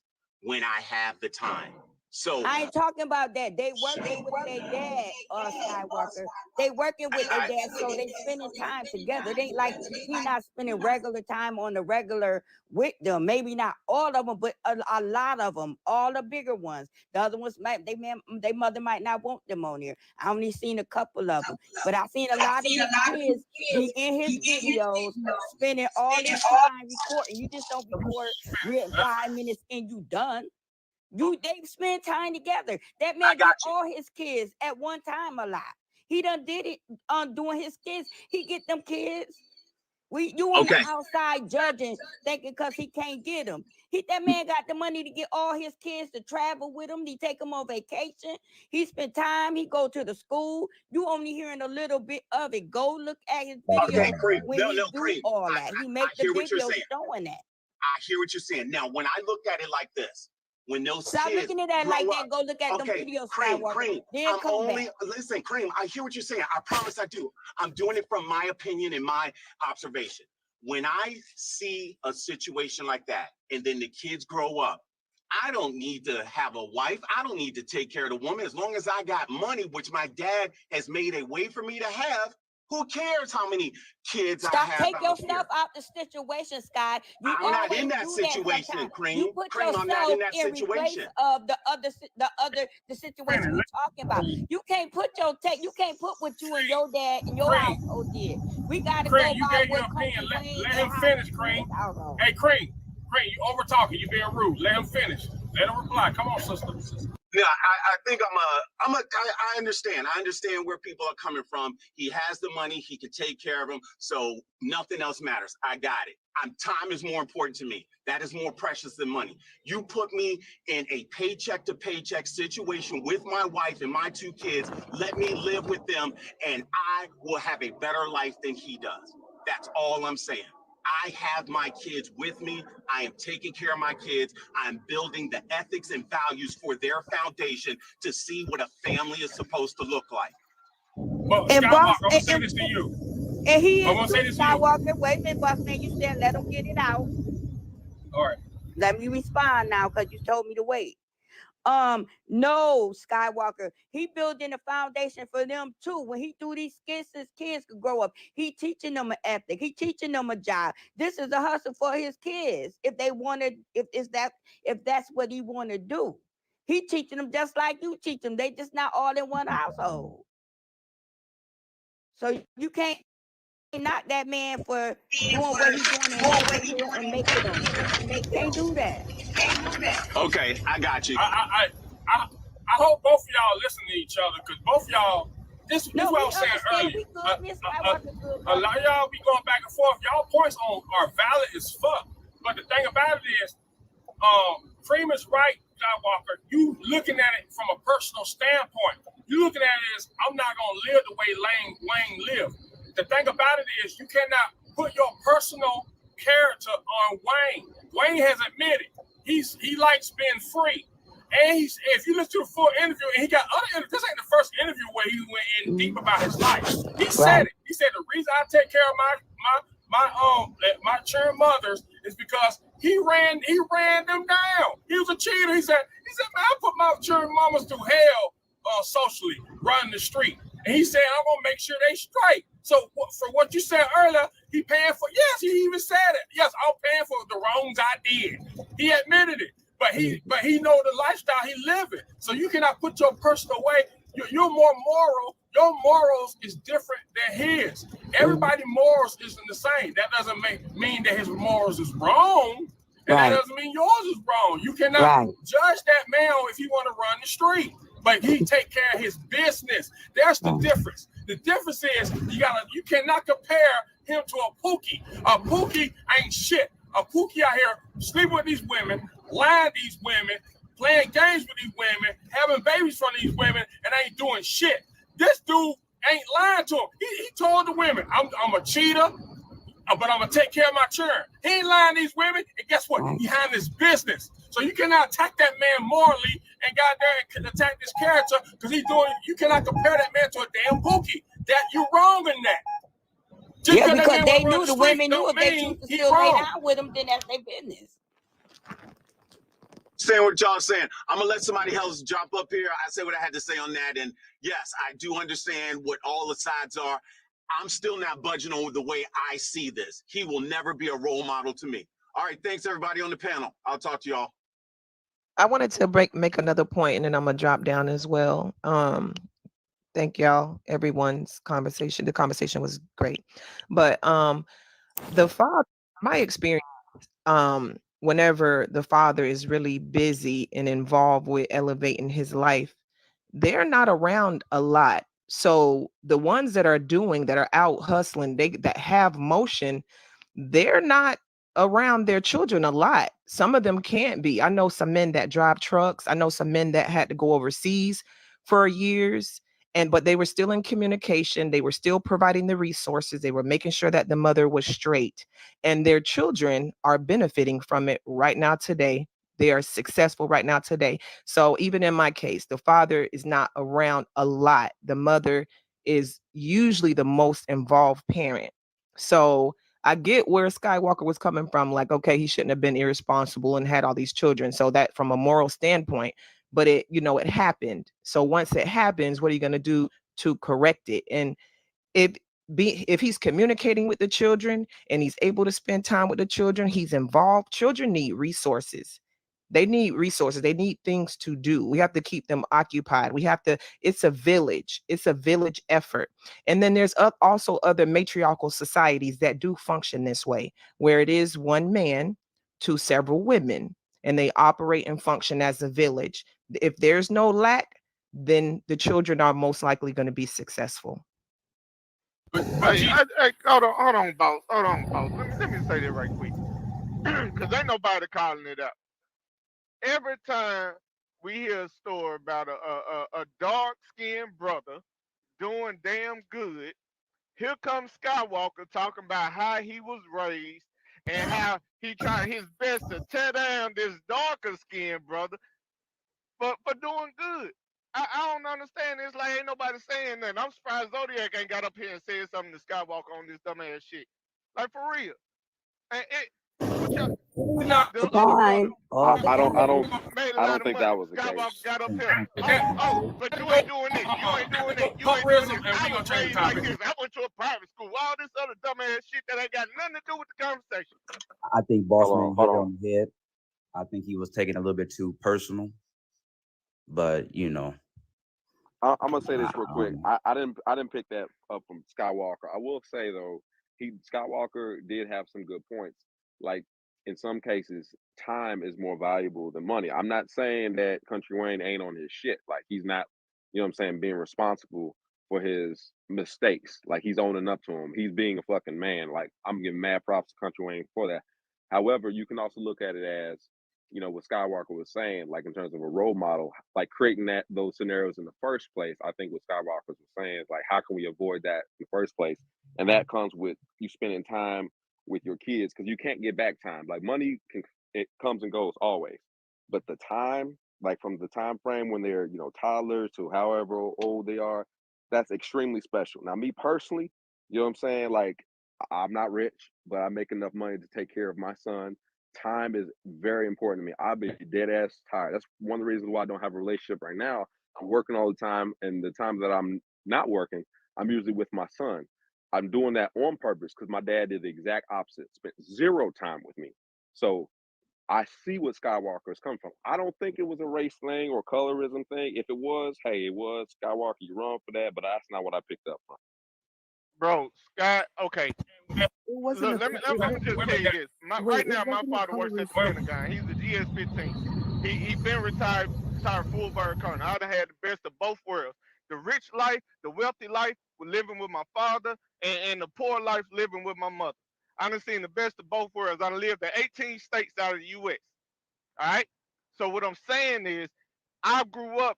when I have the time. So I ain't talking about that. They working with their dad, Skywalker. They working with their dad, so they spending time together. It ain't like he not spending regular time on the regular with them. Maybe not all of them, but a lot of them. All the bigger ones. The other ones might their mother might not want them on here. I only seen a couple of them, but I seen a lot of his kids be in his videos, spending all this time recording. You just don't record 5 minutes and you done. They spend time together. That man got all his kids at one time a lot. He done did it doing his kids. He get them kids. You on the outside judging, thinking because he can't get them. That man got the money to get all his kids to travel with him. He take them on vacation. He spend time. He go to the school. You only hearing a little bit of it. Go look at his videos when he do all that. He make the videos showing that. I hear what you're saying. Now, when I looked at it like this, when those Stop kids looking at that like that. up, Go look at them videos. Cream. Then come back. Listen, Cream. I hear what you're saying. I promise I do. I'm doing it from my opinion and my observation. When I see a situation like that, and then the kids grow up, I don't need to have a wife. I don't need to take care of the woman. As long as I got money, which my dad has made a way for me to have. Who cares how many kids I have? Take yourself out the situation, Sky. I'm not in that situation, Cream. You put Cream, yourself I'm not in that in situation. replace of the situation we're talking about. You can't put what you and your dad and your household did. We gotta Cream, go by what let him finish, Cream. Hey, Cream, you over talking. You being rude. Let him finish. Let him reply. Come on, sister. Yeah, I think I understand. I understand where people are coming from. He has the money. He can take care of them. So nothing else matters. I got it. Time is more important to me. That is more precious than money. You put me in a paycheck to paycheck situation with my wife and my 2 kids. Let me live with them and I will have a better life than he does. That's all I'm saying. I have my kids with me. I am taking care of my kids. I'm building the ethics and values for their foundation to see what a family is supposed to look like. But Skywalker, I'm gonna say this to you. And he is Skywalker. Wait a minute, boss man. You said let him get it out. All right. Let me respond now because you told me to wait. No, Skywalker. He building a foundation for them too. When he do these skits, his kids could grow up. He teaching them an ethic. He teaching them a job. This is a hustle for his kids. If they wanted, if that's what he want to do, he teaching them just like you teach them. They just not all in one household. So you can't knock that man for doing what he's doing and making them. Can't do that. Okay, I got you. I hope both of y'all listen to each other, because both of y'all, this is what I was saying earlier. A lot of y'all be going back and forth. Y'all points are valid as fuck. But the thing about it is, Cream is right, Skywalker. You looking at it from a personal standpoint. You looking at it as, I'm not gonna live the way Wayne lived. The thing about it is, you cannot put your personal character on Wayne. Wayne has admitted he likes being free. And if you listen to the full interview, and he got other interviews, this ain't the first interview where he went in deep about his life. He said it. He said the reason I take care of my children mothers is because he ran them down. He was a cheater. He said, man, I put my children mamas through hell socially, running the street. And he said, I'm gonna make sure they straight. So for what you said earlier, he paying for, yes, he even said it. Yes, I'm paying for the wrongs I did. He admitted it. But he know the lifestyle he living. So you cannot put your personal way. You're more moral. Your morals is different than his. Everybody's morals isn't the same. That doesn't mean that his morals is wrong. And that doesn't mean yours is wrong. You cannot judge that man if he want to run the street. but he take care of his business. There's the difference. The difference is you cannot compare him to a Pookie. A Pookie ain't shit. A Pookie out here sleeping with these women, lying to these women, playing games with these women, having babies from these women, and ain't doing shit. This dude ain't lying to him. He told the women, I'm a cheater, but I'm gonna take care of my children. He ain't lying to these women, and guess what? He handling his business. So you cannot attack that man morally and goddamn attack this character because he's doing. You cannot compare that man to a damn Pookie. That you wrong in that. Just because they knew the women knew if they choose to still lay down with him, then that's their business. Saying what y'all saying. I'm gonna let somebody else drop up here. I say what I had to say on that. And yes, I do understand what all the sides are. I'm still not budging on the way I see this. He will never be a role model to me. All right, thanks everybody on the panel. I'll talk to y'all. I wanted to make another point, and then I'm gonna drop down as well. Thank y'all, everyone's conversation. The conversation was great, but the father, my experience, whenever the father is really busy and involved with elevating his life, they're not around a lot. So the ones that are out hustling, that have motion, they're not around their children a lot. Some of them can't be. I know some men that drive trucks. I know some men that had to go overseas for years, but they were still in communication. They were still providing the resources. They were making sure that the mother was straight, and their children are benefiting from it right now today. They are successful right now today. So even in my case, the father is not around a lot. The mother is usually the most involved parent. So I get where Skywalker was coming from. Like, okay, he shouldn't have been irresponsible and had all these children. So that from a moral standpoint, but it happened. So once it happens, what are you going to do to correct it? And if he's communicating with the children and he's able to spend time with the children, he's involved. Children need resources. They need resources. They need things to do. We have to keep them occupied. It's a village. It's a village effort. And then there's also other matriarchal societies that do function this way, where it is one man to several women, and they operate and function as a village. If there's no lack, then the children are most likely going to be successful. Hold on, boss. Let me say that right quick, because ain't nobody calling it out. Every time we hear a story about a dark-skinned brother doing damn good, here comes Skywalker talking about how he was raised and how he tried his best to tear down this darker-skinned brother for doing good. I don't understand. It's like ain't nobody saying nothing. I'm surprised Zodiac ain't got up here and said something to Skywalker on this dumbass shit. Like, for real. Fine. I don't think that was the case. Got up here. But you ain't doing this. You ain't doing that. You ain't doing this. I was raised like this. I went to a private school. All this other dumbass shit that ain't got nothing to do with the conversation. I think Bossman hit on the head. I think he was taking a little bit too personal, but I'm gonna say this real quick. I didn't pick that up from Skywalker. I will say though, Skywalker did have some good points. Like in some cases, time is more valuable than money. I'm not saying that Country Wayne ain't on his shit. Like he's not, being responsible for his mistakes. Like he's owning up to them. He's being a fucking man. Like I'm giving mad props to Country Wayne for that. However, you can also look at it as, what Skywalker was saying, like in terms of a role model, like creating those scenarios in the first place. I think what Skywalker was saying is like, how can we avoid that in the first place? And that comes with you spending time with your kids, because you can't get back time. Like money it comes and goes always, but the time, like from the time frame when they're toddlers to however old they are, that's extremely special. Now me personally, you know what I'm saying, like I'm not rich, but I make enough money to take care of my son. Time is very important to me. I'll be dead ass tired. That's one of the reasons why I don't have a relationship right now. I'm working all the time, and the time that I'm not working, I'm usually with my son. I'm doing that on purpose because my dad did the exact opposite, spent zero time with me. So I see what Skywalker is coming from. I don't think it was a race thing or colorism thing. If it was, hey, it was. Skywalker, you're wrong for that, but that's not what I picked up from. Bro, okay. Look, let me just tell you this. Right now, my father works at the Pentagon. He's the GS-15. He been retired Sorry, full bird economy. I'd have had the best of both worlds. The rich life, the wealthy life, with living with my father, and the poor life, living with my mother. I done seen the best of both worlds. I done lived in 18 states out of the U.S. All right? So what I'm saying is, I grew up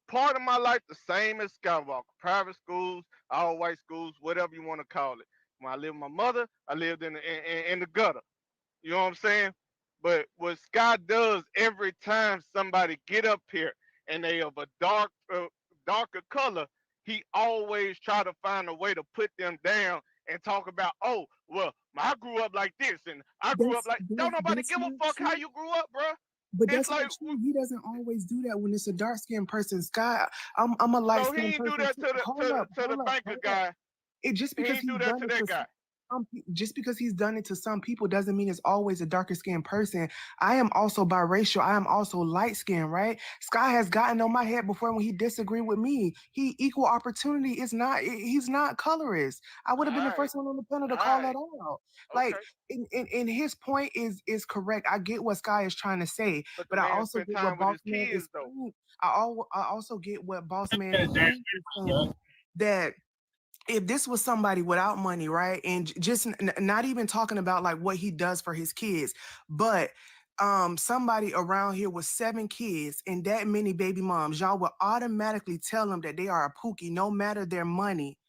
part of my life the same as Skywalker. Private schools, all white schools, whatever you want to call it. When I lived with my mother, I lived in the gutter. You know what I'm saying? But what Sky does every time somebody get up here and they of a darker color, he always try to find a way to put them down and talk about, oh, well, I grew up like this and I grew up like. Don't nobody give a fuck how you grew up, bro. But It's that's like, not true. He doesn't always do that when it's a dark skinned person. Sky, I'm a light so he skinned ain't person. do that Too. to the banker guy. It just He because ain't do he's that done to it that to guy. just because he's done it to some people doesn't mean it's always a darker skinned person. I am also biracial. I am also light skinned, right? Sky has gotten on my head before when he disagreed with me. He equal opportunity is not. He's not colorist. I would have been the first one on the panel to call that out. Like, in his point is correct. I get what Sky is trying to say, but I also get what Boss Man is saying. I also get what Boss Man is saying, that if this was somebody without money, right, and just not even talking about like what he does for his kids, but somebody around here with 7 kids and that many baby moms, y'all will automatically tell them that they are a pookie, no matter their money.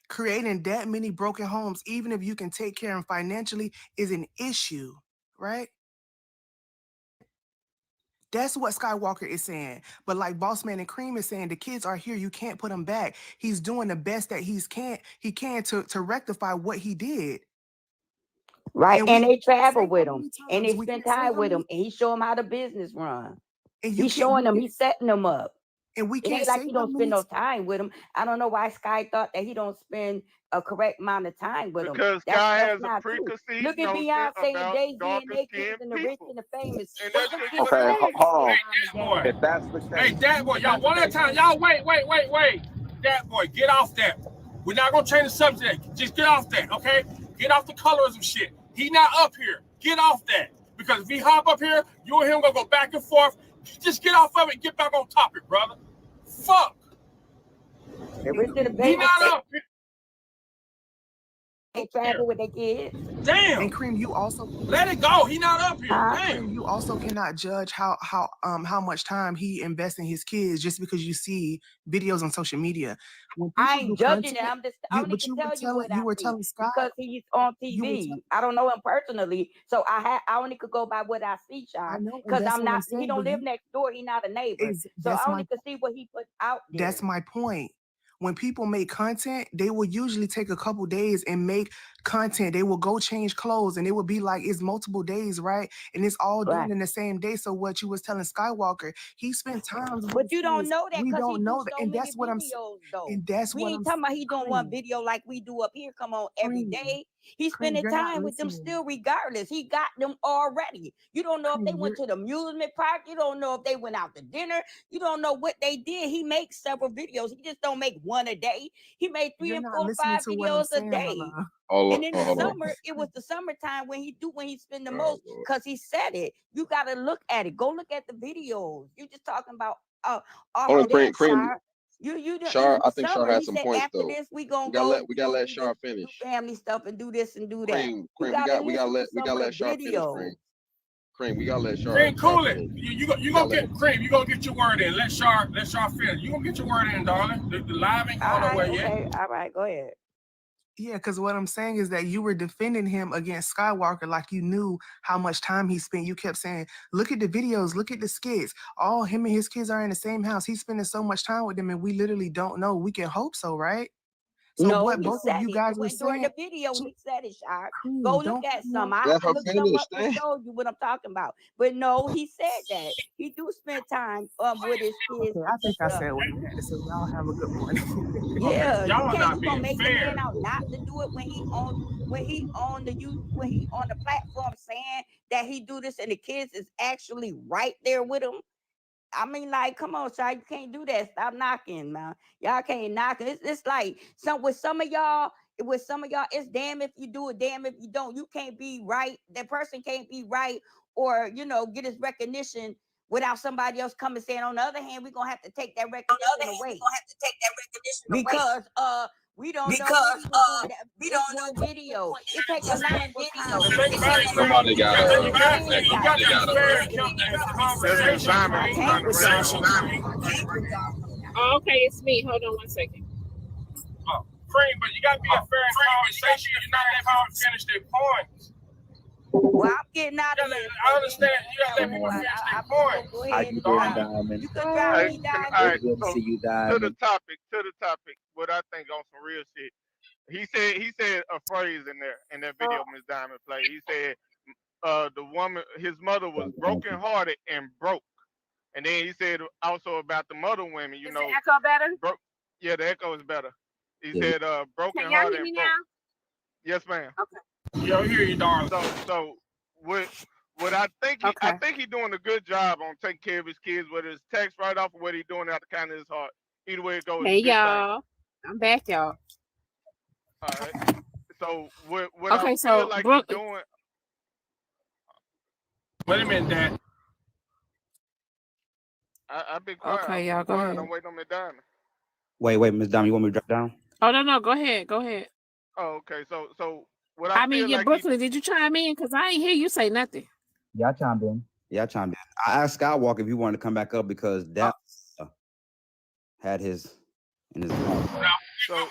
Creating that many broken homes, even if you can take care of them financially, is an issue, right? That's what Skywalker is saying. But like Bossman and Cream is saying, the kids are here. You can't put them back. He's doing the best that he can to rectify what he did. Right. And they travel with him. And they spend time with him. And he show them how the business run. He's showing them, he's setting them up. And we can't it ain't like he don't spend no time with him. I don't know why Sky thought that he don't spend a correct amount of time with him. Because That's Sky has a not true. preconceived Look at notion Beyonce and about Jay-Z and darker their skinned kids and the rich and the famous. And that's just what Okay, it is. hold on. Boy. If that's the case, Hey, that boy, y'all one at a time. Y'all wait. That boy, get off that. We're not gonna change the subject. Just get off that, okay? Get off the colorism shit. He not up here. Get off that. Because if he hop up here, you and him gonna go back and forth. Just get off of it and get back on topic, brother. Fuck. The rich and the He famous. not up here. They travel with their kids. Damn. And Cream, you also let it go. He not up here. Damn. Cream, you also cannot judge how much time he invests in his kids just because you see videos on social media. I ain't judging it. I'm just but you were telling Scott because he's on TV. I don't know him personally, so I only could go by what I see, Sean. Because I'm not. He don't live next door. He's not a neighbor, so I only could see what he put out there. That's my point. When people make content, they will usually take a couple days and make content. They will go change clothes and it will be like it's multiple days, right? And it's all done in the same day. So what you was telling Skywalker, he spent time. But you don't know that because he do so and many that's what videos, though. And that's we what ain't talking about he doing one video like we do up here. Come on, every day. He's spending time with them still, regardless. He got them already. You don't know if they went to the amusement park. You don't know if they went out to dinner. You don't know what they did. He makes several videos. He just don't make one a day. He made 3 and 4 5 videos a day. And in the summer, it was the summertime when he spend the most because he said it. You got to look at it. Go look at the videos. You just talking about Cream. Shar, I think Shar had some points after though. this, we gotta let Shar finish. Do family stuff and do this and do that. Cream, we gotta let Shar finish. Cream, we gotta let Shar. Cream, cool it. You gonna get Cream. You gonna get your word in. Let Shar finish. You gonna get your word in, darling. The live ain't going nowhere yet. All right, go ahead. Yeah, because what I'm saying is that you were defending him against Skywalker like you knew how much time he spent. You kept saying, look at the videos, look at the skits. All him and his kids are in the same house. He's spending so much time with them and we literally don't know. We can hope so, right? So no, what both of you guys were during saying the video, he said it, Sharp. Go look at some. I have to look some up to show you what I'm talking about. But no, he said that he do spend time with his kids. Okay, I think I said what I had to say. Y'all have a good morning. Yeah, y'all you not can't being make fair. the man out not to do it when he on the platform saying that he do this and the kids is actually right there with him. I mean, like, come on, Shy, you can't do that. Stop knocking, man. Y'all can't knock it. It's like with some of y'all, it's damn if you do it, damn if you don't. You can't be right. That person can't be right or get his recognition without somebody else coming saying, on the other hand, we're gonna have to take that recognition away. Because we don't know what he was doing. We don't know video. It takes a lot of time. Somebody got You got to be fair and count the conversation. Oh, okay, it's me. Hold on one second. Oh, Cream, but you got to be a fair conversation. You're not letting people finish their points. Well, I'm getting out of here. I understand. You got to let people finish their points. How you doing, Diamond? You could drive me, Diamond. Good to see you, To the Diamond. topic. What I think on some real shit. He said a phrase in that video Miss Diamond played. He said the woman, his mother was brokenhearted and broke. And then he said also about the mother women, you know. Is the echo better? Yeah, the echo is better. He said broken Can y'all hearted hear me and now? broke. Yes, ma'am. Okay. Yo, hear you, darling. So what I think I think he's doing a good job on taking care of his kids, whether it's tax write off or what he's doing out the kind of his heart. Either way it goes. Hey y'all. I'm back, y'all. All right. So what Okay, I feel like he's doing. Wait a minute, Dad. I've been quiet. Okay, y'all, go ahead. I'm waiting on Miss Diamond. Wait, Miss Diamond, you want me to drop down? Oh no, go ahead. Oh, okay. So what I mean, yeah, Brooklyn, did you chime in? Because I ain't hear you say nothing. Yeah, I chimed in. I asked Skywalker if he wanted to come back up because that had his in his mouth. So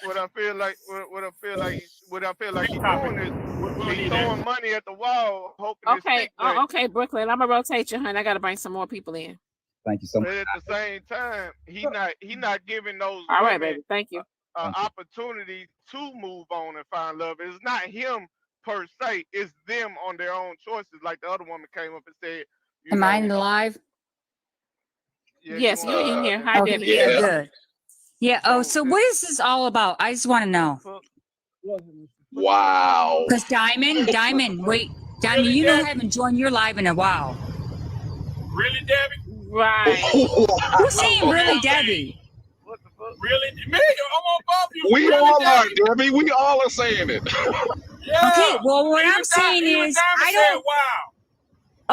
what I feel like he's doing is he's throwing money at the wall, hoping it Okay, sticks, but okay, Brooklyn, I'm gonna rotate you, honey. I gotta bring some more people in. Thank you so much. at the same time, he not giving those All right, women baby. Thank you. opportunity to move on and find love. It's not him per se, it's them on their own choices. Like the other woman came up and said, Am I live? Yes, you're in here. Hi, Okay, Debbie. yeah, good. Yeah. Oh, so what is this all about? I just want to know. Wow. Because Diamond, wait, Diamond, you know I haven't joined your live in a while. Really, Debbie? Right. Who's saying really, Debbie? Really? Me? I'm on above you. We really, all are, Debbie? Debbie. We all are saying it. Yeah. Okay, well, what I'm saying even is, Diamond I said, don't. wow.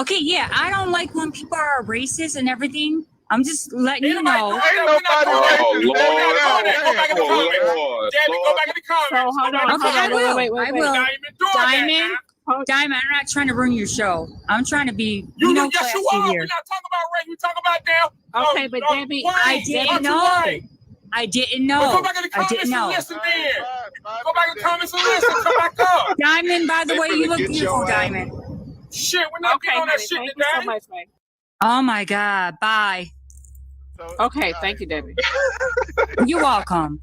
Okay, yeah, I don't like when people are racist and everything. I'm just letting you know. Ain't nobody racist. Oh, Lord. Go back in the comments. Lord. Debbie, go back in the comments. So hold on. Okay, I will. Wait. I will. Now, you've been doing that Diamond, I'm not trying to ruin your show. I'm trying to be, yes, you classy are. here. We're not talking about race. We're talking about damn. Okay, but Debbie, I didn't know. I didn't know. Well, go back in the comments and listen then. Go back in the comments and listen. Come back up. Diamond, by the way, you look beautiful, Diamond. Shit, we're not getting on that shit thank today. you so much, babe. Oh my God, bye. Okay, thank you, Debbie. You're welcome.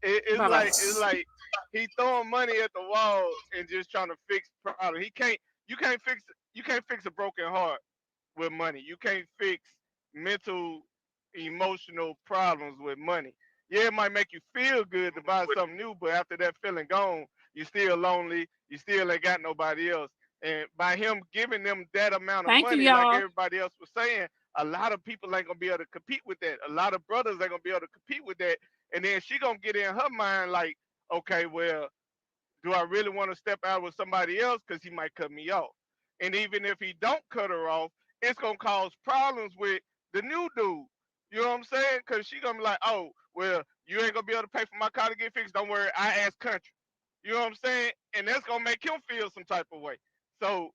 It's like he throwing money at the wall and just trying to fix problems. You can't fix a broken heart with money. You can't fix mental, emotional problems with money. Yeah, it might make you feel good to buy something new, but after that feeling gone, you're still lonely. You still ain't got nobody else. And by him giving them that amount of Thank money, you, y'all. like everybody else was saying, a lot of people ain't gonna be able to compete with that. A lot of brothers ain't gonna be able to compete with that. And then she gonna get in her mind like, okay, well, do I really want to step out with somebody else because he might cut me off? And even if he don't cut her off, it's gonna cause problems with the new dude. You know what I'm saying? Because she gonna be like, oh, well, you ain't gonna be able to pay for my car to get fixed. Don't worry, I ask country. You know what I'm saying? And that's gonna make him feel some type of way. So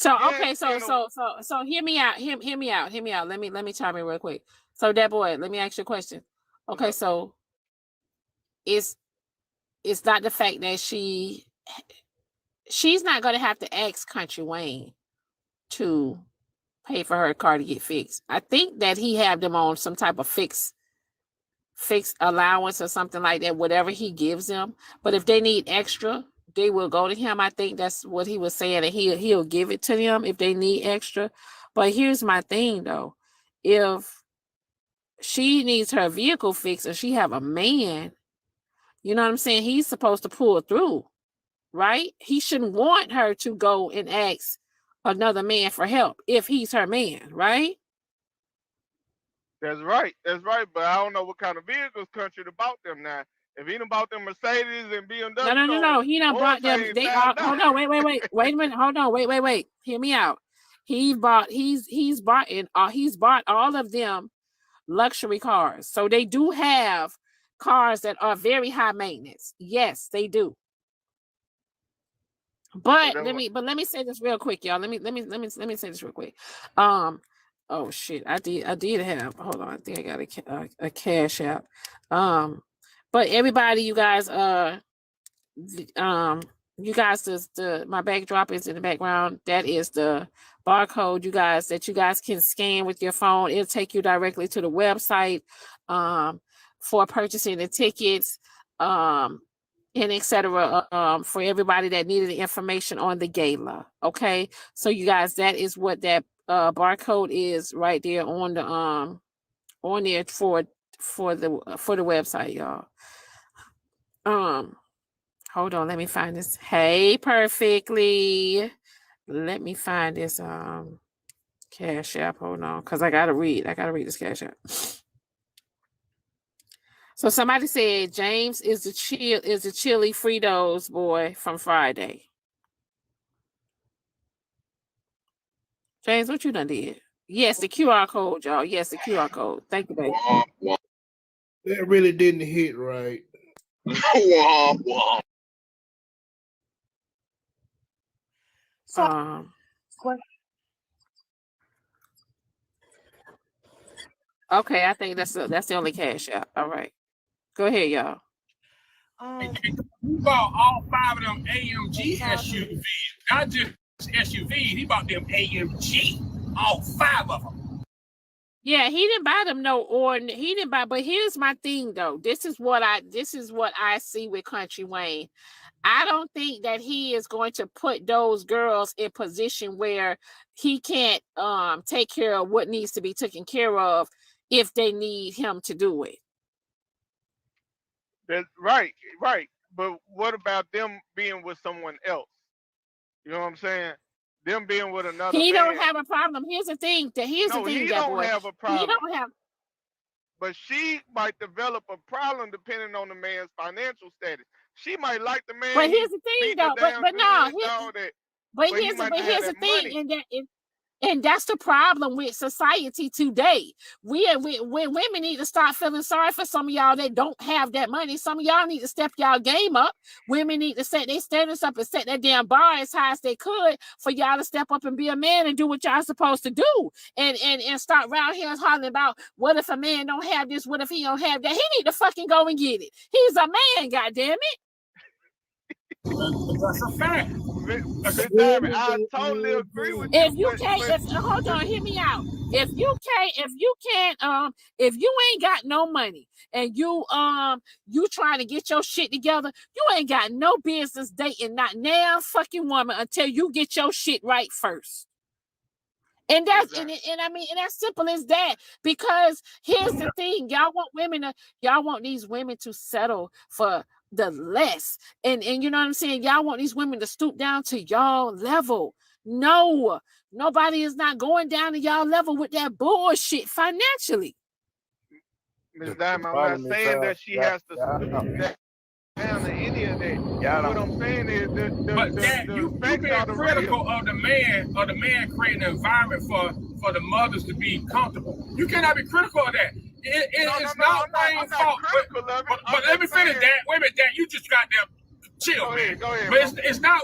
okay, so hear me out. Hear me out. Let me chime in real quick. So that boy, let me ask you a question. Okay, so it's not the fact that she's not gonna have to ask Country Wayne to pay for her car to get fixed. I think that he have them on some type of fixed allowance or something like that, whatever he gives them. But if they need extra, they will go to him. I think that's what he was saying, and he'll give it to them if they need extra. But here's my thing though. If she needs her vehicle fixed and she have a man, you know what I'm saying? He's supposed to pull through, right? He shouldn't want her to go and ask another man for help if he's her man, right? That's right. But I don't know what kind of vehicles Country bought them now. If he done bought them Mercedes and BMW, No. He done brought them. They are. Hold on. Wait a minute. Hold on. Wait. Hear me out. He's bought all of them luxury cars. So they do have cars that are very high maintenance. Yes, they do. But let me say this real quick, y'all. Let me say this real quick. Oh shit, I did have. Hold on, I think I got a cash app. But everybody, you guys, you guys, my backdrop is in the background. That is the barcode, you guys, that you guys can scan with your phone. It'll take you directly to the website for purchasing the tickets, and etc. For everybody that needed the information on the gala. Okay, so you guys, that is what that barcode is right there on the on there for the website, y'all. Hold on, let me find this. Hey, perfectly. Let me find this cash app. Hold on, because I gotta read this cash app. So somebody said James is the chili Fritos boy from Friday. James, what you done did? Yes, the QR code, y'all. Yes, the QR code. Thank you, baby. That really didn't hit right. Okay, I think that's the only cash out. All right, go ahead, y'all. You bought all 5 of them AMG SUVs, not just SUVs. He bought them AMG, all 5 of them. Yeah, he didn't buy them he didn't buy. But here's my thing, though. This is what I see with Country Wayne. I don't think that he is going to put those girls in position where he can't take care of what needs to be taken care of if they need him to do it. That's right. But what about them being with someone else? You know what I'm saying? Them being with another He man. don't have a problem. Here's the thing. He don't have a problem. He don't have. But she might develop a problem depending on the man's financial status. She might like the man. But here's the thing, though. But here's the thing, and that's the problem with society today. When women need to start feeling sorry for some of y'all that don't have that money. Some of y'all need to step y'all game up. Women need to set their standards up and set that damn bar as high as they could for y'all to step up and be a man and do what y'all supposed to do. And start around here hollering about what if a man don't have this, what if he don't have that. He need to fucking go and get it. He's a man, goddammit. That's a fact. I totally agree with you. Hold on, hear me out. If you ain't got no money and you trying to get your shit together, you ain't got no business dating not now fucking woman until you get your shit right first. And that's and I mean, and that's simple as that. Because here's the thing, y'all want these women to settle for the less, and you know what I'm saying. Y'all want these women to stoop down to y'all level. No, nobody is not going down to y'all level with that bullshit financially. Ms. Diamond, I'm not saying that she has to stoop down to any of that. What I'm saying is you being critical of the man creating an environment for the mothers to be comfortable. You cannot be critical of that. It's not Wayne's fault. But let me finish that. Wait a minute, Dad. You just got there. Chill, man. Go ahead, but it's not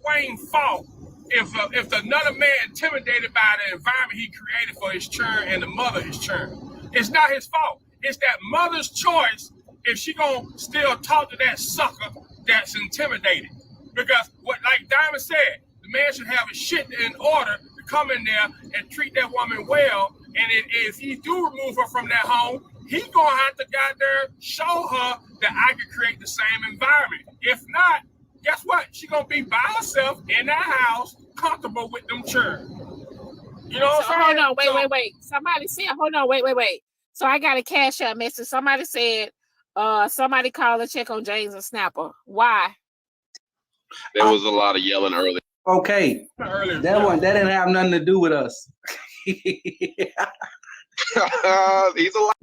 Wayne's fault if another man intimidated by the environment he created for his children and the mother his children. It's not his fault. It's that mother's choice if she gonna still talk to that sucker that's intimidated. Because like Diamond said, the man should have his shit in order to come in there and treat that woman well. And if he do remove her from that home, he gonna have to go out there show her that I can create the same environment. If not, guess what? She gonna be by herself in that house, comfortable with them children. You know what I'm saying? Hold on, wait. Somebody said, hold on, wait. So I got a cash out message. Somebody said, somebody call and check on James and Snapper. Why? There was a lot of yelling earlier. Okay, that didn't have nothing to do with us. He's a lot.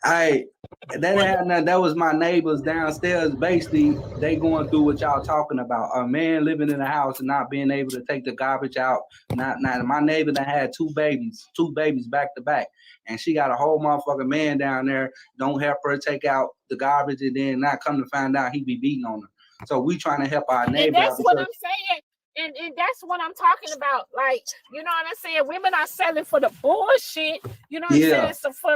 Hey, That had nothing. That was my neighbors downstairs. Basically, they going through what y'all talking about. A man living in a house and not being able to take the garbage out. Not my neighbor that had two babies back to back, and she got a whole motherfucking man down there. Don't help her take out the garbage, and then not come to find out he be beating on her. So we trying to help our neighbor. And that's what I'm saying. And that's what I'm talking about. Like, you know what I'm saying? Women are selling for the bullshit. You know what I'm saying? So for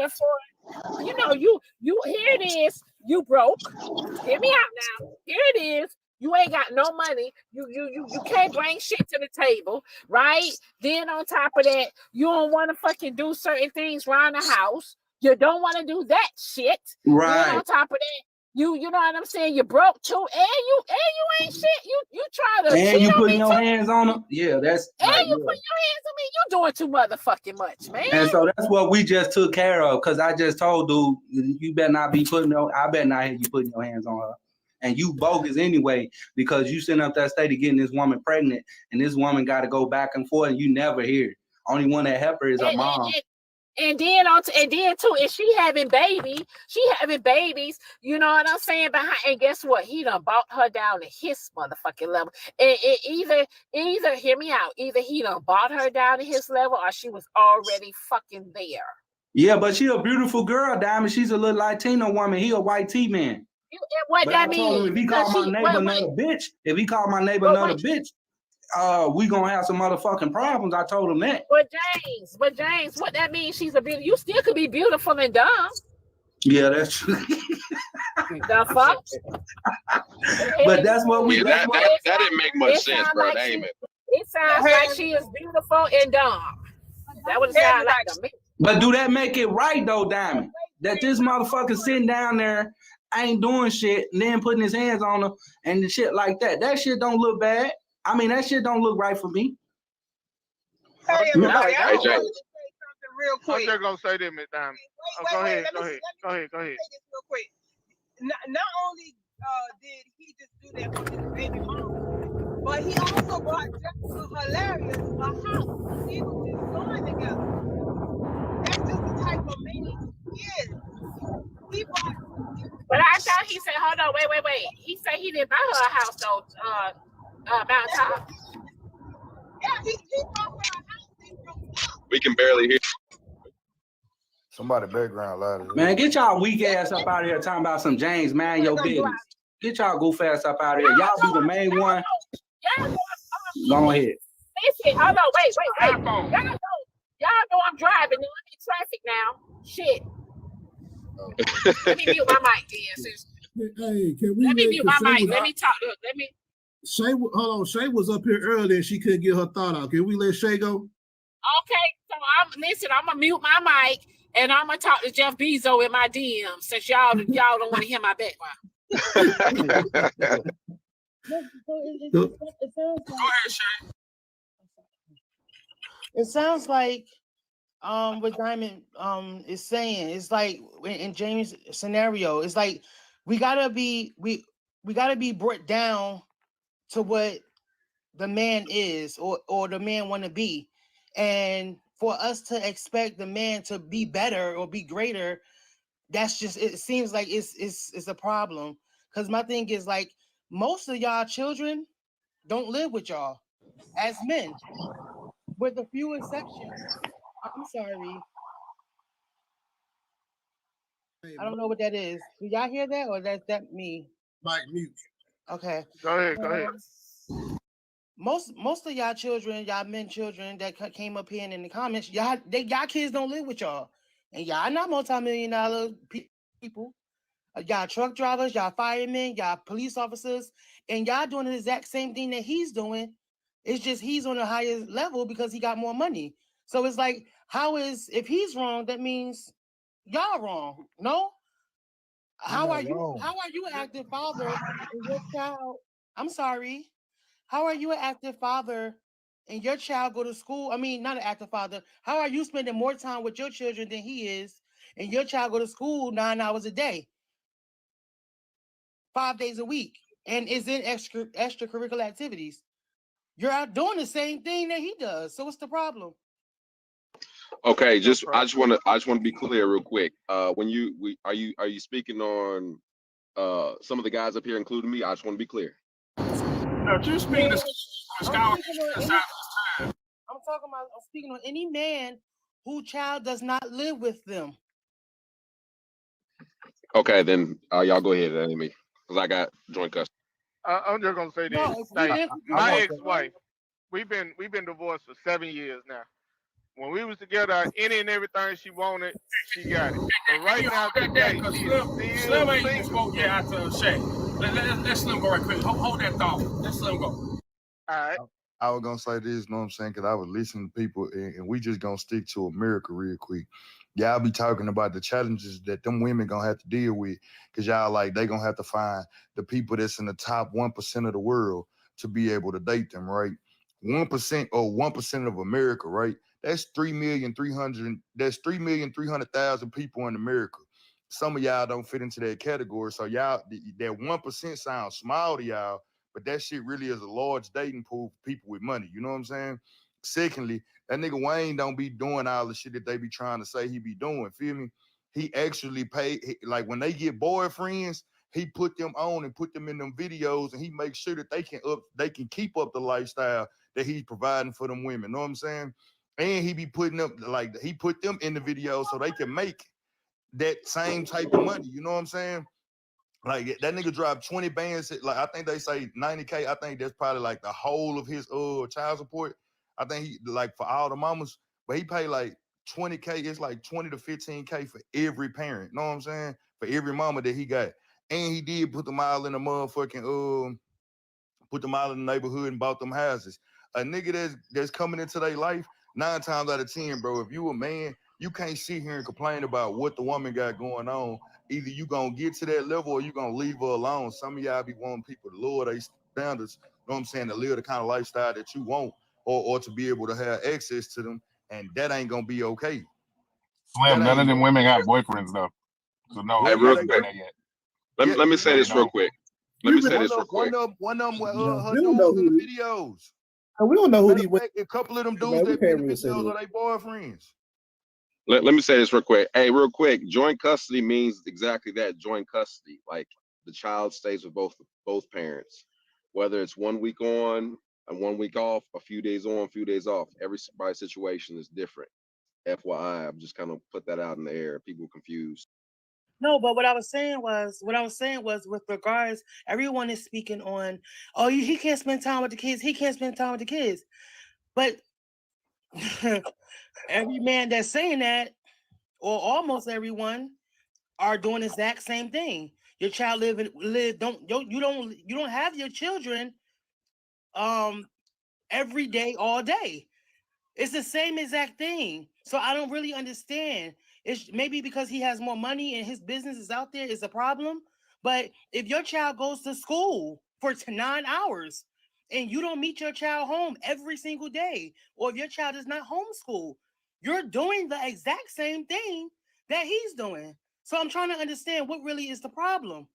you know, you here it is, you broke. Hear me out now. Here it is. You ain't got no money. You can't bring shit to the table, right? Then on top of that, you don't want to fucking do certain things around the house. You don't want to do that shit. Right. Then on top of that, you know what I'm saying? You broke too, and you ain't shit. You try to and cheat you on putting me your too. hands on them. Yeah, that's And like, you putting your hands on me. You doing too motherfucking much, man. and so that's what we just took care of. Cause I just told dude, you better not be putting I better not hear you putting your hands on her. And you bogus anyway, because you sitting up that state of getting this woman pregnant, and this woman got to go back and forth, and you never hear it. Only one that help her is her mom. And then too, if she having babies, you know what I'm saying? Behind, and guess what? He done brought her down to his motherfucking level. And either hear me out, either he done brought her down to his level, or she was already fucking there. Yeah, but she a beautiful girl, Diamond. She's a little Latino woman. He a white T man. What but that I told him means? if he called my neighbor another bitch, we gonna have some motherfucking problems. I told him that. But James, what that means? She's a beauty. You still could be beautiful and dumb. Yeah, that's true. The fuck? But that's what we. Yeah, that didn't make much sense, bro. Like That ain't it sounds like she is beautiful and dumb. That would sound like to me. But do that make it right though, Diamond? That this motherfucker sitting down there ain't doing shit and then putting his hands on her and the shit like that. That shit don't look bad. I mean, that shit don't look right for me. Hey, everybody, I just Jay. wanted to say something real quick. I'm just gonna say this, Miss Diamond. Go ahead. Let me say this real quick. Not only did he just do that for his baby mom, but he also brought Jessica Hilarious a house. He was just going together. That's just the type of man he is. He bought. But I thought he said, hold on, wait. He said he didn't buy her a house though, Mountain Top. Yeah, he bought her a house. we can barely hear. Somebody background loud. Man, get y'all weak ass up out of here talking about some James, man, your business. Get y'all goof ass up out of here. Y'all be the main one. Go ahead. Listen, hold on, wait. Y'all know I'm driving. I'm in traffic now. Shit. Let me mute my mic, then. Hey, can we? Let me mute my mic. Let me talk. Look, let me. Shay, hold on. Shay was up here earlier and she couldn't get her thought out. Can we let Shay go? Okay, so I'm gonna mute my mic and I'm gonna talk to Jeff Bezos in my DM since y'all don't want to hear my background. It sounds like what Diamond is saying. It's like in James' scenario, it's like we gotta be brought down to what the man is or the man want to be. And for us to expect the man to be better or be greater, that's just, it seems like it's a problem. Because my thing is like, most of y'all children don't live with y'all as men, with a few exceptions. I'm sorry. I don't know what that is. Do y'all hear that, or that's that me? Mike, mute. Okay. Go ahead. Most of y'all children, y'all men children that came up here in the comments, y'all kids don't live with y'all, and y'all not multi-million-dollar people. Y'all truck drivers, y'all firemen, y'all police officers, and y'all doing the exact same thing that he's doing. It's just he's on a higher level because he got more money. So it's like, if he's wrong, that means y'all wrong. No? How are you an active father and your child? I'm sorry. How are you an active father and your child go to school? I mean, not an active father. How are you spending more time with your children than he is, and your child go to school 9 hours a day, 5 days a week, and is in extracurricular activities? You're out doing the same thing that he does. So what's the problem? Okay, I just want to be clear real quick. When are you speaking on some of the guys up here, including me? I just want to be clear. No, you speaking to I'm speaking on any man whose child does not live with them. Okay, then y'all go ahead, Amy, because I got joint custody. I'm just gonna say this. No, My ex-wife, we've been divorced for 7 years now. When we was together, any and everything she wanted, she got it. But right now, today, she is Slim ain't single. supposed to get out to Shay. Let Slim go right quick. Hold that thought. Let Slim go. All right. I was gonna say this, you know what I'm saying? Because I was listening to people, and we just gonna stick to America real quick. Y'all be talking about the challenges that them women gonna have to deal with, because y'all like they gonna have to find the people that's in the top 1% of the world to be able to date them, right? 1% or 1% of America, right? That's 3,300,000 people in America. Some of y'all don't fit into that category, so y'all that 1% sounds small to y'all. But that shit really is a large dating pool for people with money. You know what I'm saying? Secondly, that nigga Wayne don't be doing all the shit that they be trying to say he be doing. Feel me? He actually like when they get boyfriends, he put them on and put them in them videos, and he makes sure that they can keep up the lifestyle that he's providing for them women. Know what I'm saying? And he be putting up he put them in the video so they can make that same type of money. You know what I'm saying? Like that nigga dropped 20 bands. Like I think they say 90K. I think that's probably like the whole of his child support. I think he like for all the mamas, but he paid like 20K. It's like 20 to 15K for every parent. Know what I'm saying? For every mama that he got. And he did put them all in the motherfucking put them all in the neighborhood and bought them houses. A nigga that's coming into their life, 9 times out of 10, bro, if you a man, you can't sit here and complain about what the woman got going on. Either you gonna get to that level or you gonna leave her alone. Some of y'all be wanting people to lower their standards, you know what I'm saying, to live the kind of lifestyle that you want or to be able to have access to them, and that ain't gonna be okay. Slim, none of them women got boyfriends though. So no, Hey, real quick. Let me say this real quick. Let me say this real quick. One of them with her dudes in the videos. We don't know who these a couple of them dudes that be in the videos are their boyfriends. Let me say this real quick. Hey, real quick. Joint custody means exactly that. Joint custody, like the child stays with both parents, whether it's 1 week on and 1 week off, a few days on, a few days off. Everybody's situation is different. FYI, I'm just kind of put that out in the air. People are confused. No, but what I was saying was with regards, everyone is speaking on, oh, he can't spend time with the kids. He can't spend time with the kids. But every man that's saying that, or almost everyone, are doing the exact same thing. Your child you don't have your children every day, all day. It's the same exact thing. So I don't really understand. It's maybe because he has more money and his business is out there is a problem. But if your child goes to school for 9 hours and you don't meet your child home every single day, or if your child is not homeschooled, you're doing the exact same thing that he's doing. So I'm trying to understand what really is the problem.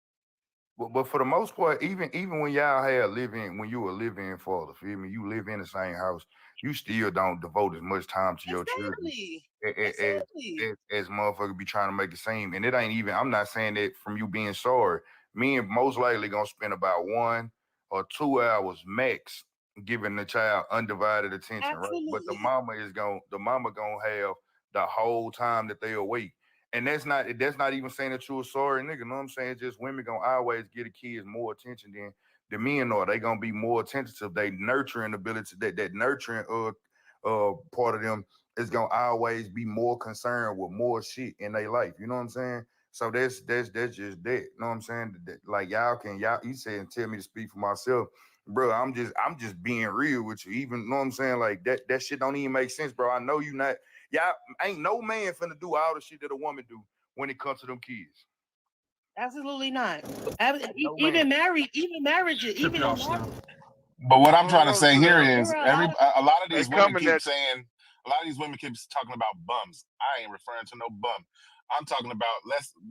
But for the most part, even when y'all had when you were living father, feel me, you live in the same house, you still don't devote as much time to your children as motherfuckers be trying to make it seem. And it ain't even, I'm not saying that from you being sorry. Men most likely gonna spend about 1 or 2 hours max giving the child undivided attention, right? But the mama gonna have the whole time that they awake. And that's not even saying that you're a sorry nigga. You know what I'm saying? Just women gonna always give the kids more attention than the men are. They gonna be more attentive. They nurturing ability, that nurturing part of them is gonna always be more concerned with more shit in their life. You know what I'm saying? So that's just that. You know what I'm saying? Like you said, tell me to speak for myself. Bro, I'm just being real with you. Even, you know what I'm saying? Like that shit don't even make sense, bro. I know you not. Y'all ain't no man finna do all the shit that a woman do when it comes to them kids. Absolutely not. Even marriage. But what I'm trying to say here is a lot of these women keep saying, a lot of these women keep talking about bums. I ain't referring to no bum. I'm talking about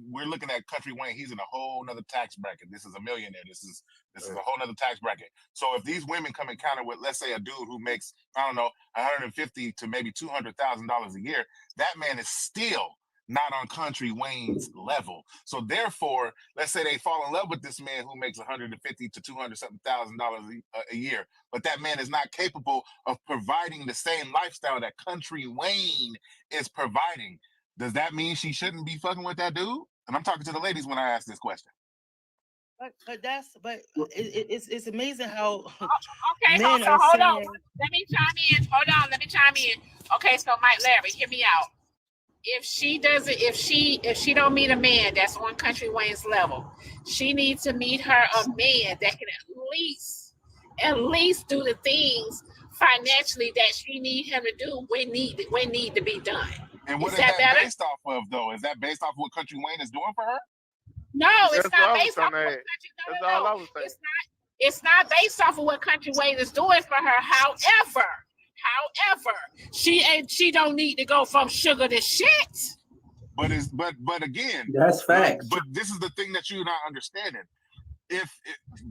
we're looking at Country Wayne. He's in a whole nother tax bracket. This is a millionaire. This is a whole nother tax bracket. So if these women come encounter with, let's say, a dude who makes, I don't know, $150,000 to maybe $200,000 a year, that man is still not on Country Wayne's level. So therefore, let's say they fall in love with this man who makes $150,000 to $200,000 a year, but that man is not capable of providing the same lifestyle that Country Wayne is providing. Does that mean she shouldn't be fucking with that dude? And I'm talking to the ladies when I ask this question. It's amazing how okay, men so are hold on. saying, Let me chime in. Hold on, let me chime in. Okay, so Mike Larry, hear me out. If she don't meet a man that's on Country Wayne's level, she needs to meet her a man that can at least do the things financially that she need him to do when need to be done. And what is that based off of, though? Is that based off of what Country Wayne is doing for her? No, it's not based off of what Country. It's not based off of what Country Wayne is doing for her. However, she don't need to go from sugar to shit. But again, that's facts. But this is the thing that you're not understanding.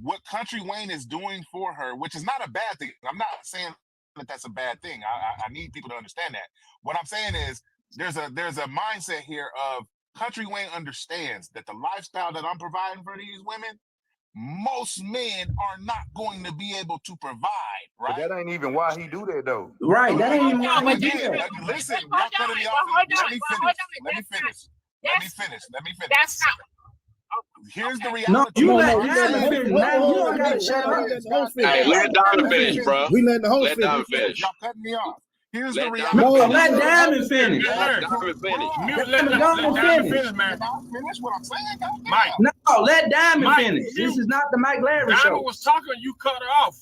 What Country Wayne is doing for her, which is not a bad thing. I'm not saying that that's a bad thing. I need people to understand that. What I'm saying is there's a mindset here of Country Wayne understands that the lifestyle that I'm providing for these women, most men are not going to be able to provide, right? But that ain't even why he do that, though. Right, that ain't even why he do that. Listen, y'all cutting me off. Let me finish. That's not. Here's the reality. No, you let Diamond finish, man. You don't gotta shut up. Hey, let Diamond finish, bro. We let the whole Let Diamond finish. Y'all cutting me off. Here's the Let reality. No, let Diamond finish. Let Diamond finish. Let Diamond finish, man. Finish what I'm saying, Mike. No, let Diamond finish. This is not the Mike Larry show. Diamond was talking, you cut her off.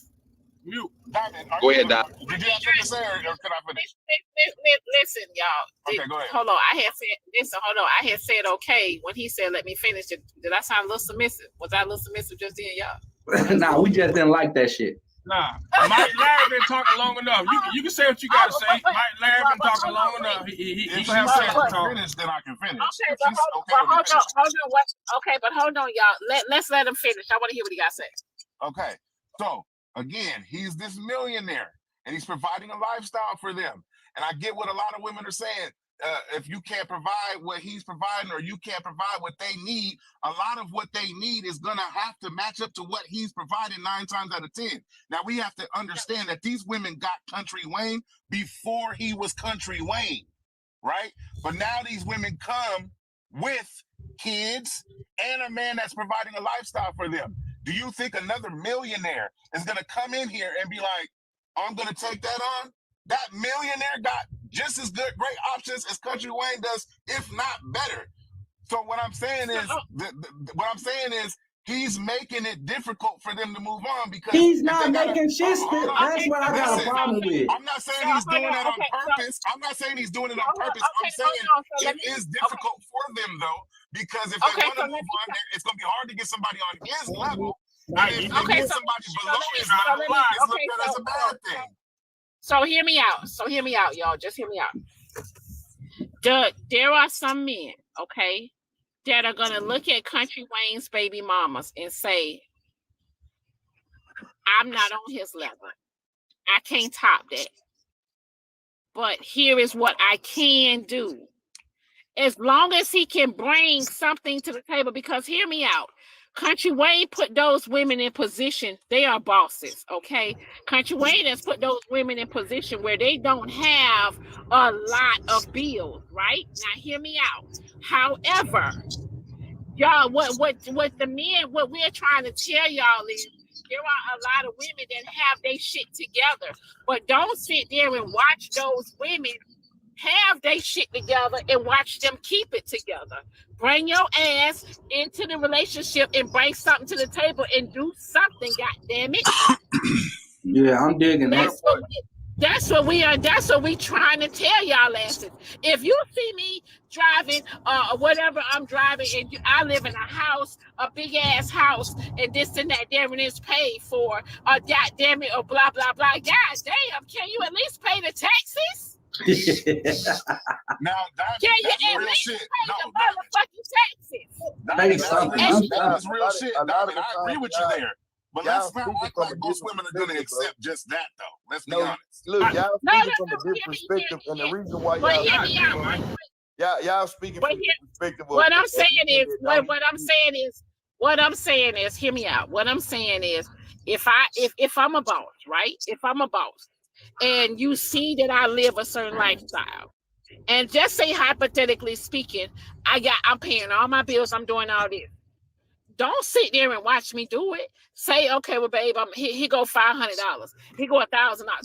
Mute. Diamond, go ahead, Diamond. Did you have something to say, or can I finish? Listen, y'all. Okay, go ahead. Hold on. I had said okay when he said let me finish. Did I sound a little submissive? Was I a little submissive just then, y'all? Nah, we just didn't like that shit. Nah, Mike Larry been talking long enough. You can say what you gotta say. Mike Larry been talking long enough. He If she have says to talk. finish, then I can finish. Okay, but hold on, y'all. Let's let him finish. I want to hear what he got to say. Okay, so again, he's this millionaire, and he's providing a lifestyle for them. And I get what a lot of women are saying. If you can't provide what he's providing, or you can't provide what they need, a lot of what they need is gonna have to match up to what he's providing 9 times out of 10. Now we have to understand that these women got Country Wayne before he was Country Wayne, right? But now these women come with kids and a man that's providing a lifestyle for them. Do you think another millionaire is gonna come in here and be like, I'm gonna take that on? That millionaire got just as great options as Country Wayne does, if not better. So what I'm saying is, he's making it difficult for them to move on because he's not making shit. That's what I got a problem with. I'm not saying he's doing that on purpose. I'm not saying he's doing it on purpose. I'm saying it is difficult for them though, because if they want to move on, it's going to be hard to get somebody on his level. And if they get somebody below his level, it's looked at as a bad thing. So hear me out, y'all. Just hear me out. There are some men, okay, that are gonna look at Country Wayne's baby mamas and say, I'm not on his level. I can't top that. But here is what I can do. As long as he can bring something to the table, because hear me out. Country Wayne put those women in position. They are bosses, okay? Country Wayne has put those women in position where they don't have a lot of bills, right? Now, hear me out. However, y'all, what we're trying to tell y'all is there are a lot of women that have their shit together, but don't sit there and watch those women have they shit together and watch them keep it together. Bring your ass into the relationship and bring something to the table and do something, goddammit. Yeah, I'm digging that. That's what we are. That's what we trying to tell y'all asses. If you see me driving whatever I'm driving, and I live in a house, a big ass house, and this and that, there and it's paid for, goddamn it, or blah blah blah. God damn, can you at least pay the taxes? Now that's Can you at real least shit. pay No, the motherfucking taxes? That's real shit. A lot of Diamond, the I agree time, with you there. But y'all let's not speaking act from like a most different women are going to perspective, bro. accept just that, though. Let's be No, honest. look, y'all No, speaking from a different perspective, and the reason why But y'all hear me speaking out, from right? y'all speaking But from the perspective of what I'm saying men is, that what don't I'm saying is, what I'm saying is, hear me out. What I'm saying is, if I'm a boss, right? If I'm a boss, and you see that I live a certain lifestyle, and just say hypothetically speaking, I'm paying all my bills, I'm doing all this. Don't sit there and watch me do it. Say, okay, well, babe, he go $500. He go $1,000.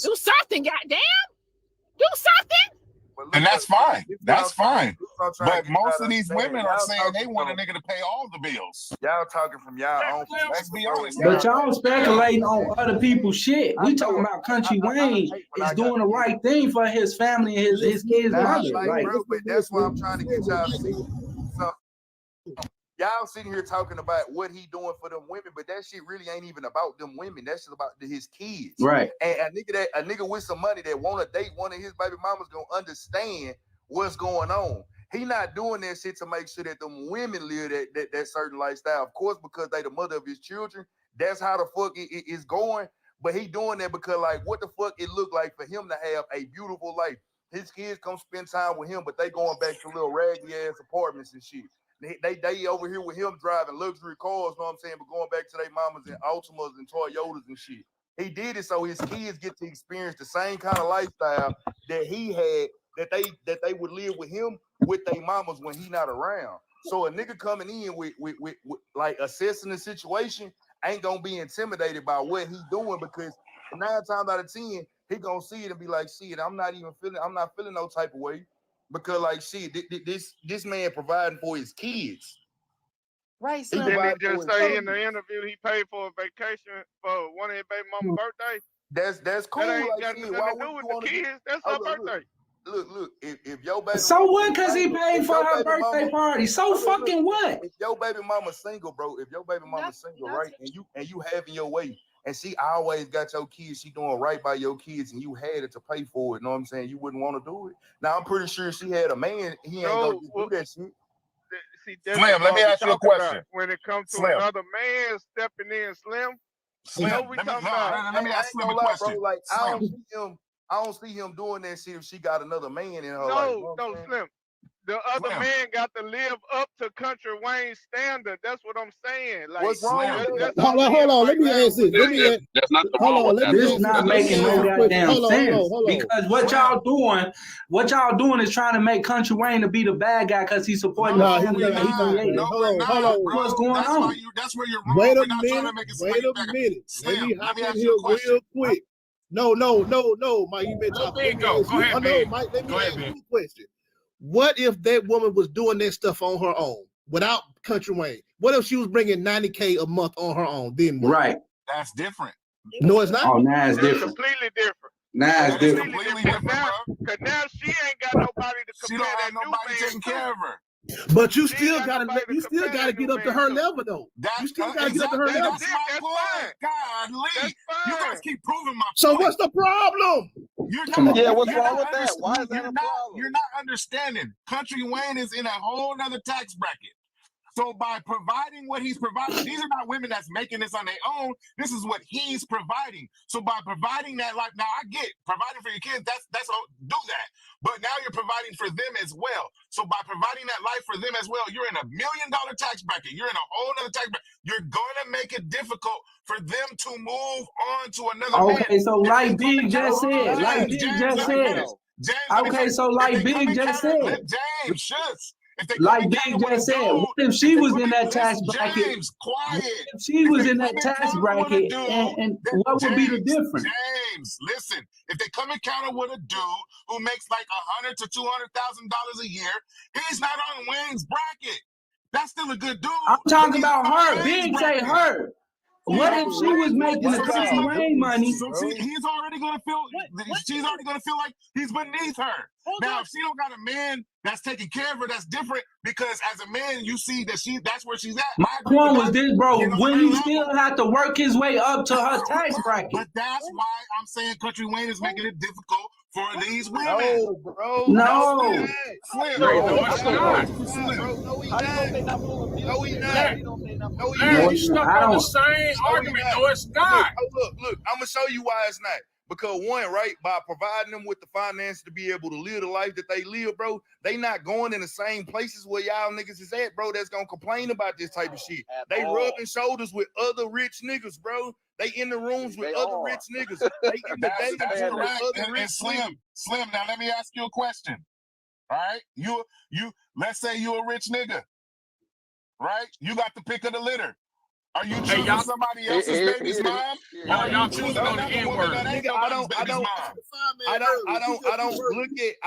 Do something, goddamn. Do something. And that's fine. That's fine. But most of these understand. women are Y'all saying they talking want a from- nigga to pay all the bills. Y'all talking from y'all own Let's perspective, be bro, honest. and But y'all speculating on other people's shit. We talking about Country Wayne is doing the right thing for his family and his kids' Nah, mother. like, Like, bro, but that's why I'm trying to get y'all to see. So y'all sitting here talking about what he doing for them women, but that shit really ain't even about them women. That's just about his kids. Right. And a nigga with some money that want to date one of his baby mamas gonna understand what's going on. He not doing that shit to make sure that them women live that certain lifestyle. Of course, because they the mother of his children. That's how the fuck it is going. But he doing that because, like, what the fuck it look like for him to have a beautiful life. His kids come spend time with him, but they going back to little raggedy ass apartments and shit. They over here with him driving luxury cars, know what I'm saying, but going back to their mamas and Altimas and Toyotas and shit. He did it so his kids get to experience the same kind of lifestyle that he had, that they would live with him with their mamas when he not around. So a nigga coming in with like assessing the situation ain't gonna be intimidated by what he doing, because 9 times out of 10 he gonna see it and be like, shit, I'm not feeling no type of way, because like, shit, this man providing for his kids. Right. Didn't he just say in the interview he paid for a vacation for one of his baby mama's birthday? That's cool. That ain't Like, got shit, nothing why to would do you with want the to? kids. That's her birthday. Look. If your baby so mama what? Cause he single, paid if for your her baby birthday mama- party. So look, fucking what? If your baby mama's single, bro, if your baby mama's single, right, and you having your way, and she always got your kids, she doing right by your kids, and you had it to pay for it, know what I'm saying? You wouldn't want to do it. Now I'm pretty sure she had a man, he ain't gonna just do that shit. See, that's Slim, what let me we ask you a talking about. question. When it comes to Slim. another man stepping in, Slim. Slim, What we talking about? let me ask Slim a question. Bro, like, Slim. I don't see him doing that shit if she got another man in her life. No, Slim. The other man got to live up to Country Wayne's standard. That's what I'm saying. Like, what's wrong with that? Hold on. Let me ask this. There's nothing wrong with that. This not making no goddamn sense. Because what y'all doing is trying to make Country Wayne to be the bad guy because he's supporting the family that he created. Hold on. What's going on? That's where you're wrong. Wait We're a not minute. trying to make it Wait a minute. Let me hop in here real quick. No, Mike, you been talking. Go ahead, no, Mike, let me ask you a question. What if that woman was doing that stuff on her own without Country Wayne? What if she was bringing $90K a month on her own? Then what? Right. That's different. No, it's not. Oh, now it's That's different. completely different. Now it's different. Completely different, bro. Because now she ain't got nobody to compare She don't have that new nobody man taking to. care of her. But you She still ain't got gotta nobody to get up to her level though. You still gotta get up to her level. That's my point. God, Lee, you guys keep proving my point. So what's the problem? What's wrong with that? Why is that a problem? You're not understanding. Country Wayne is in a whole nother tax bracket. So by providing what he's providing, these are not women that's making this on their own. This is what he's providing. So by providing that life, now I get providing for your kids, that's do that. But now you're providing for them as well. So by providing that life for them as well, you're in $1 million tax bracket. You're in a whole other tax bracket. You're gonna make it difficult for them to move on to another man. Okay, so like Big just said, okay, so like Big just said, James, shush. Like Big just said, what if she was in that tax bracket? James, quiet. If she was in that tax bracket, and what would be the difference? James, listen. If they come encounter with a dude who makes like $100,000 to $200,000 a year, he's not on Wayne's bracket. That's still a good dude. I'm talking about her. Big say her. What if she was making the Country Wayne money? So he's already gonna feel. She's already gonna feel like he's beneath her. Now, if she don't got a man that's taking care of her, that's different. Because as a man, you see that that's where she's at. My point was this, bro. When he still have to work his way up to her tax bracket. But that's why I'm saying Country Wayne is making it difficult for these women. No, bro. No. Slim. No, No, it's not. Slim. No, he not. No, he not. Larry, No, he Larry, not. you stuck I on the don't. same argument. No, it's not. Look. I'm gonna show you why it's not. Because one, right, by providing them with the finance to be able to live the life that they live, bro, they not going in the same places where y'all niggas is at, bro. That's gonna complain about this type of shit. They rubbing shoulders with other rich niggas, bro. They in the rooms with other rich niggas. They in the dating pool with other rich niggas. Slim. Now let me ask you a question. All right, you. Let's say you a rich nigga, right? You got the pick of the litter. Are you choosing somebody else's baby's mom? Or are you choosing another woman that ain't nobody's baby's mom? I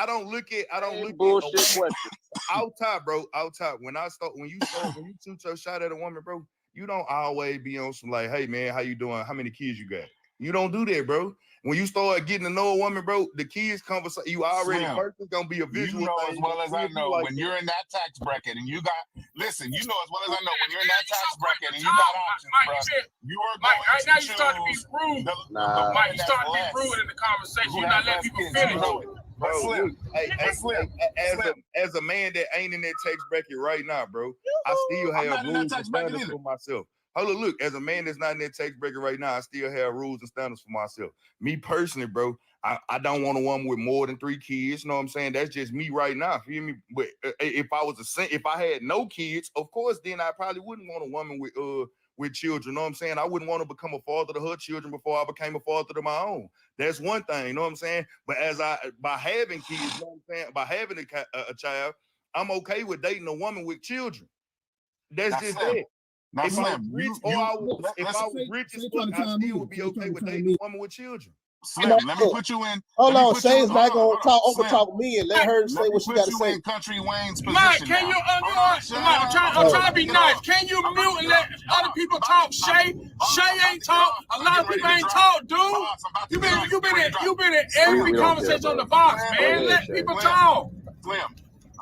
don't look at bullshit question. out top, bro. Out top. When you shoot your shot at a woman, bro, you don't always be on some like, hey man, how you doing? How many kids you got? You don't do that, bro. When you start getting to know a woman, bro, the kids conversation, you already first it's gonna be a visual. You know thing. as well as I know like when you're in that tax bracket and you got listen, you know as well as I know when you're in that tax bracket and you got options, bro. You are going right now you to start to be rude. Mike, you start to be rude in the conversation. You're not letting people finish. Bro, Slim. As a man that ain't in that tax bracket right now, bro, I still have rules and standards for myself. Hold on, look, as a man that's not in that tax bracket right now, I still have rules and standards for myself. Me personally, bro, I don't want a woman with more than 3 kids. You know what I'm saying? That's just me right now. Feel me? But if I had no kids, of course, then I probably wouldn't want a woman with children. You know what I'm saying? I wouldn't want to become a father to her children before I became a father to my own. That's one thing. You know what I'm saying? But by having kids, you know what I'm saying? By having a child, I'm okay with dating a woman with children. That's just it. Now, If I was Slim, rich, I was rich as fuck, I still would be okay with dating a woman with children. Slim, let me put you in. Hold on, Shay's not gonna overtalk me and let her say what she gotta say. In Country Wayne's position. Mike, can you I'm trying to be nice. Can you mute and let other people talk? Shay ain't talk. A lot of people ain't talk, dude. You been in every conversation on the box, man. Let people talk. Slim,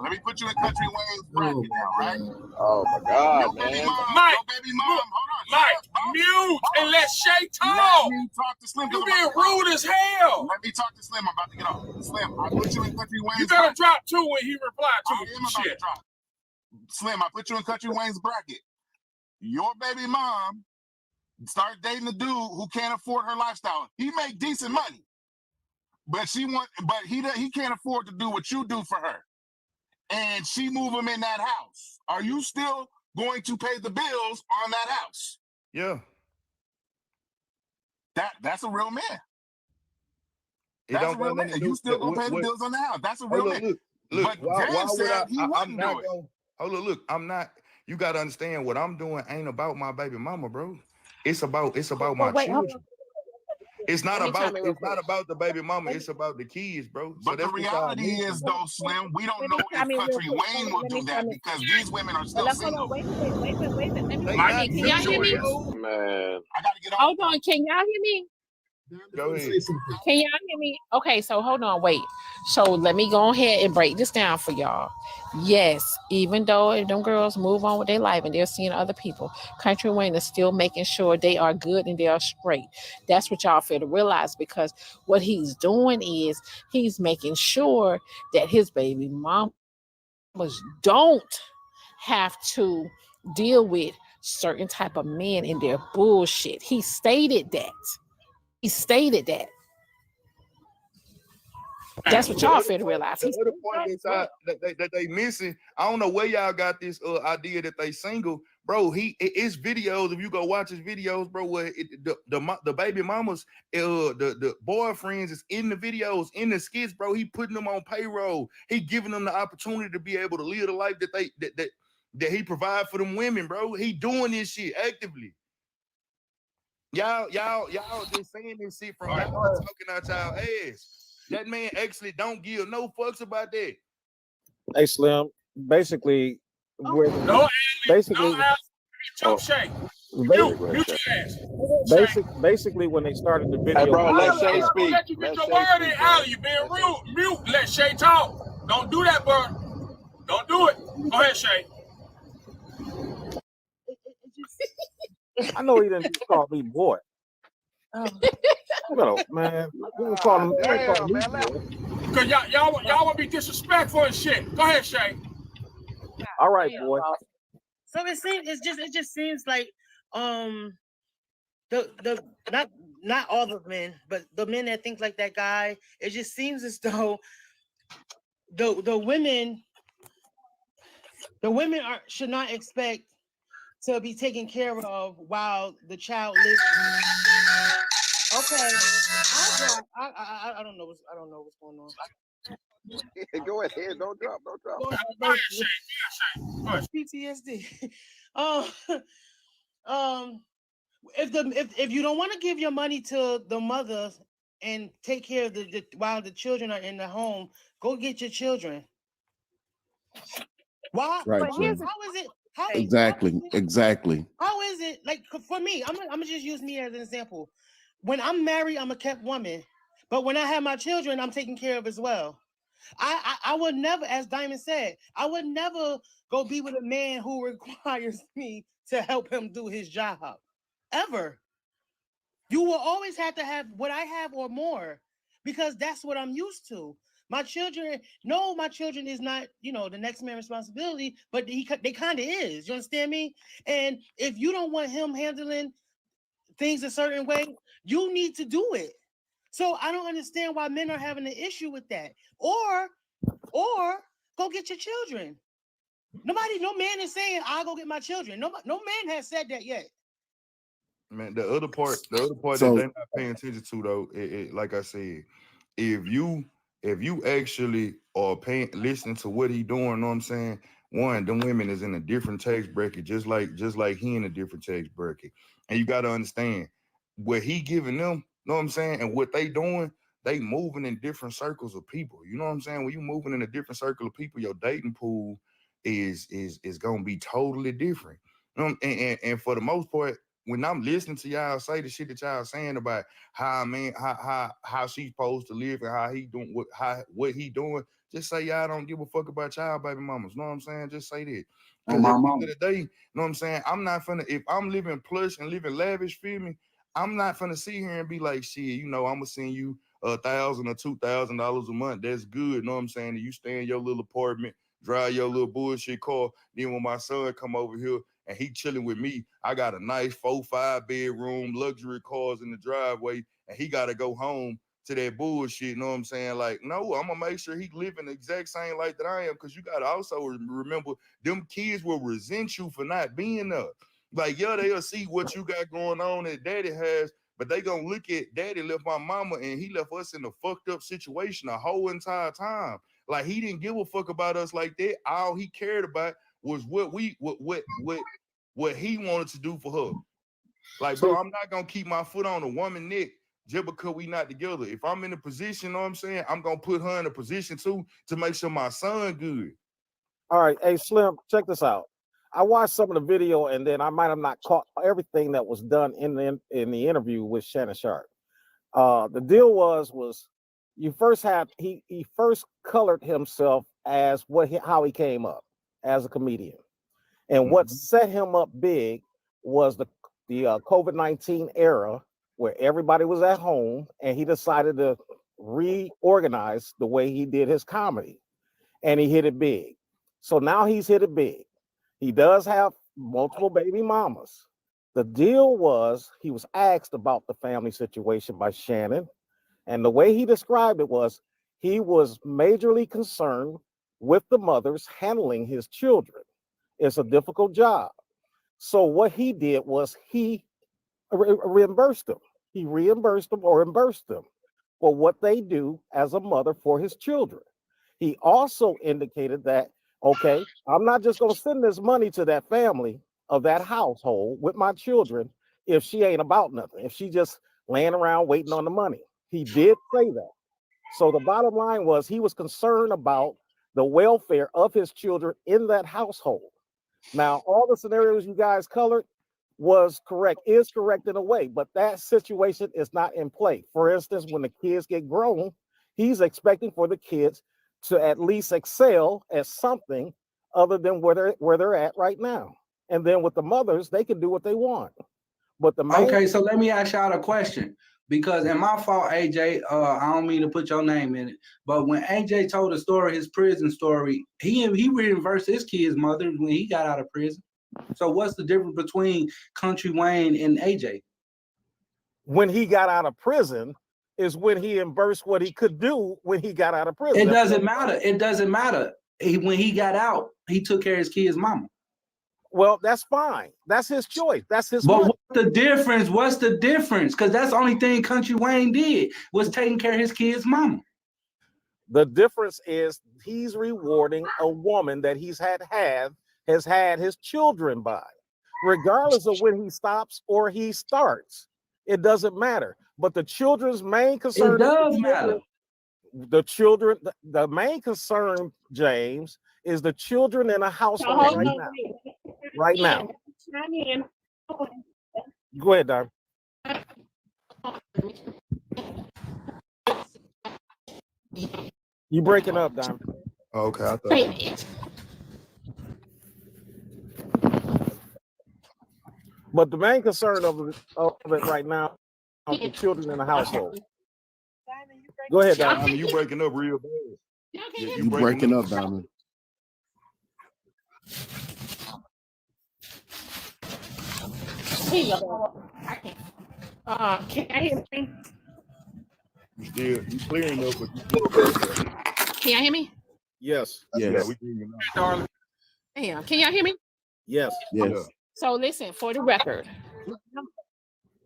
let me put you in Country Wayne's bracket now, right? Oh my God, man. Mike, baby mom, mute and let Shay talk. Let me talk to Slim. You being rude as hell. Let me talk to Slim. I'm about to get off. Slim, I put you in Country Wayne's. You better drop 2 when he replied to me. Shit. Slim, I put you in Country Wayne's bracket. Your baby mom started dating a dude who can't afford her lifestyle. He make decent money, but he can't afford to do what you do for her. And she move him in that house. Are you still going to pay the bills on that house? Yeah. That's a real man. That's a real man. You still gonna pay the bills on the house. That's a real man. Look, but James said he wouldn't do it. Hold on, look, I'm not. You gotta understand what I'm doing ain't about my baby mama, bro. It's about my children. It's not about the baby mama. It's about the kids, bro. But the reality is, though, Slim, we don't know if Country Wayne will do that because these women are still single. Wait. Can y'all hear me? Man, I gotta get off. Hold on. Can y'all hear me? Go ahead. Can y'all hear me? Okay, so hold on, wait. So let me go ahead and break this down for y'all. Yes, even though if them girls move on with their life and they're seeing other people, Country Wayne is still making sure they are good and they are straight. That's what y'all fail to realize, because what he's doing is he's making sure that his baby mamas don't have to deal with certain type of men in their bullshit. He stated that. That's what y'all fail to realize. The other point that they missing, I don't know where y'all got this idea that they single, bro. It's videos. If you go watch his videos, bro, where the baby mamas, the boyfriends is in the videos, in the skits, bro. He putting them on payroll. He giving them the opportunity to be able to live the life that he provide for them women, bro. He doing this shit actively. Y'all just saying this shit from y'all talking out y'all ass. That man actually don't give no fucks about that. Hey, Slim. Basically, basically when they started the video. Hey, bro, let Shay speak. Let you get your word in, Allie. You being rude. Mute. Let Shay talk. Don't do that, bro. Don't do it. Go ahead, Shay. I know he didn't just call me boy. No, man. You ain't calling me. Damn, man. Cause y'all want to be disrespectful and shit. Go ahead, Shay. All right, boy. So it just seems like the not all the men, but the men that think like that guy, it just seems as though the women should not expect to be taken care of while the child lives. Okay, I don't know what's going on. Go ahead, don't drop. PTSD. If you don't want to give your money to the mother and take care of the while the children are in the home, go get your children. Why? Right, But Jay. how is it? Exactly. How is it? Like for me, I'm gonna just use me as an example. When I'm married, I'm a kept woman. But when I have my children, I'm taken care of as well. I would never, as Diamond said, I would never go be with a man who requires me to help him do his job. Ever. You will always have to have what I have or more, because that's what I'm used to. My children is not, the next man's responsibility, but they kind of is. You understand me? And if you don't want him handling things a certain way, you need to do it. So I don't understand why men are having an issue with that. Or go get your children. No man is saying I'll go get my children. No man has said that yet. Man, the other part So- that they're not paying attention to though, like I said, if you actually are listening to what he doing, know what I'm saying? One, them women is in a different tax bracket, just like he in a different tax bracket. And you gotta understand what he giving them, know what I'm saying, and what they doing, they moving in different circles of people. You know what I'm saying? When you moving in a different circle of people, your dating pool is gonna be totally different. And for the most part, when I'm listening to y'all say the shit that y'all saying about how she's supposed to live and how he doing what he doing, just say y'all don't give a fuck about y'all baby mamas. Know what I'm saying? Just say that. Because at the end of the day, know what I'm saying? I'm not finna, if I'm living plush and living lavish, feel me? I'm not finna sit here and be like, shit, I'm gonna send you $1,000 or $2,000 a month. That's good. Know what I'm saying? And you stay in your little apartment, drive your little bullshit car. Then when my son come over here and he chilling with me, I got a nice 4-5 bedroom, luxury cars in the driveway, and he got to go home to that bullshit. You know what I'm saying? Like, no, I'm gonna make sure he living the exact same life that I am, because you got to also remember, them kids will resent you for not being there. Like, yeah, they'll see what you got going on that daddy has, but they gonna look at daddy left my mama and he left us in a fucked up situation the whole entire time. Like, he didn't give a fuck about us like that. All he cared about was what he wanted to do for her. Like, bro, I'm not gonna keep my foot on a woman neck just because we not together. If I'm in a position, know what I'm saying, I'm gonna put her in a position too to make sure my son good. All right, hey Slim, check this out. I watched some of the video, and then I might have not caught everything that was done in the interview with Shannon Sharp. The deal was you first had he first colored himself as how he came up as a comedian, and what set him up big was the COVID-19 era where everybody was at home, and he decided to reorganize the way he did his comedy, and he hit it big. So now he's hit it big. He does have multiple baby mamas. The deal was he was asked about the family situation by Shannon, and the way he described it was he was majorly concerned with the mothers handling his children. It's a difficult job. So what he did was he reimbursed them. He reimbursed them or reimbursed them for what they do as a mother for his children. He also indicated that, okay, I'm not just going to send this money to that family of that household with my children if she ain't about nothing, if she just laying around waiting on the money. He did say that. So the bottom line was he was concerned about the welfare of his children in that household. Now, all the scenarios you guys colored is correct in a way, but that situation is not in play. For instance, when the kids get grown, he's expecting for the kids to at least excel at something other than where they're at right now. And then with the mothers, they can do what they want. But the main Okay, so let me ask y'all a question. Because, and my fault, AJ, I don't mean to put your name in it, but when AJ told the story, his prison story, he reimbursed his kid's mother when he got out of prison. So what's the difference between Country Wayne and AJ? When he got out of prison is when he reimbursed what he could do when he got out of prison. It doesn't matter. It doesn't matter. When he got out, he took care of his kid's mama. Well, that's fine. That's his choice. That's his But money. what's the difference? What's the difference? Because that's the only thing Country Wayne did was taking care of his kid's mama. The difference is he's rewarding a woman that has had his children by. Regardless of when he stops or he starts, it doesn't matter. But the children's main concern It does matter. The main concern, James, is the children in a household right now. Right now. Go ahead, Don. You breaking up, Don. Okay, I thought. But the main concern of it right now is the children in the household. Go ahead, Don. I mean, you breaking up real bad. You breaking up, Diamond. Can I hear me? You clearing up, but you still breaking up. Can y'all hear me? Yes. Yeah, Yes. we can hear you now, darling. Damn, can y'all hear me? Yes. Yes. So listen, for the record,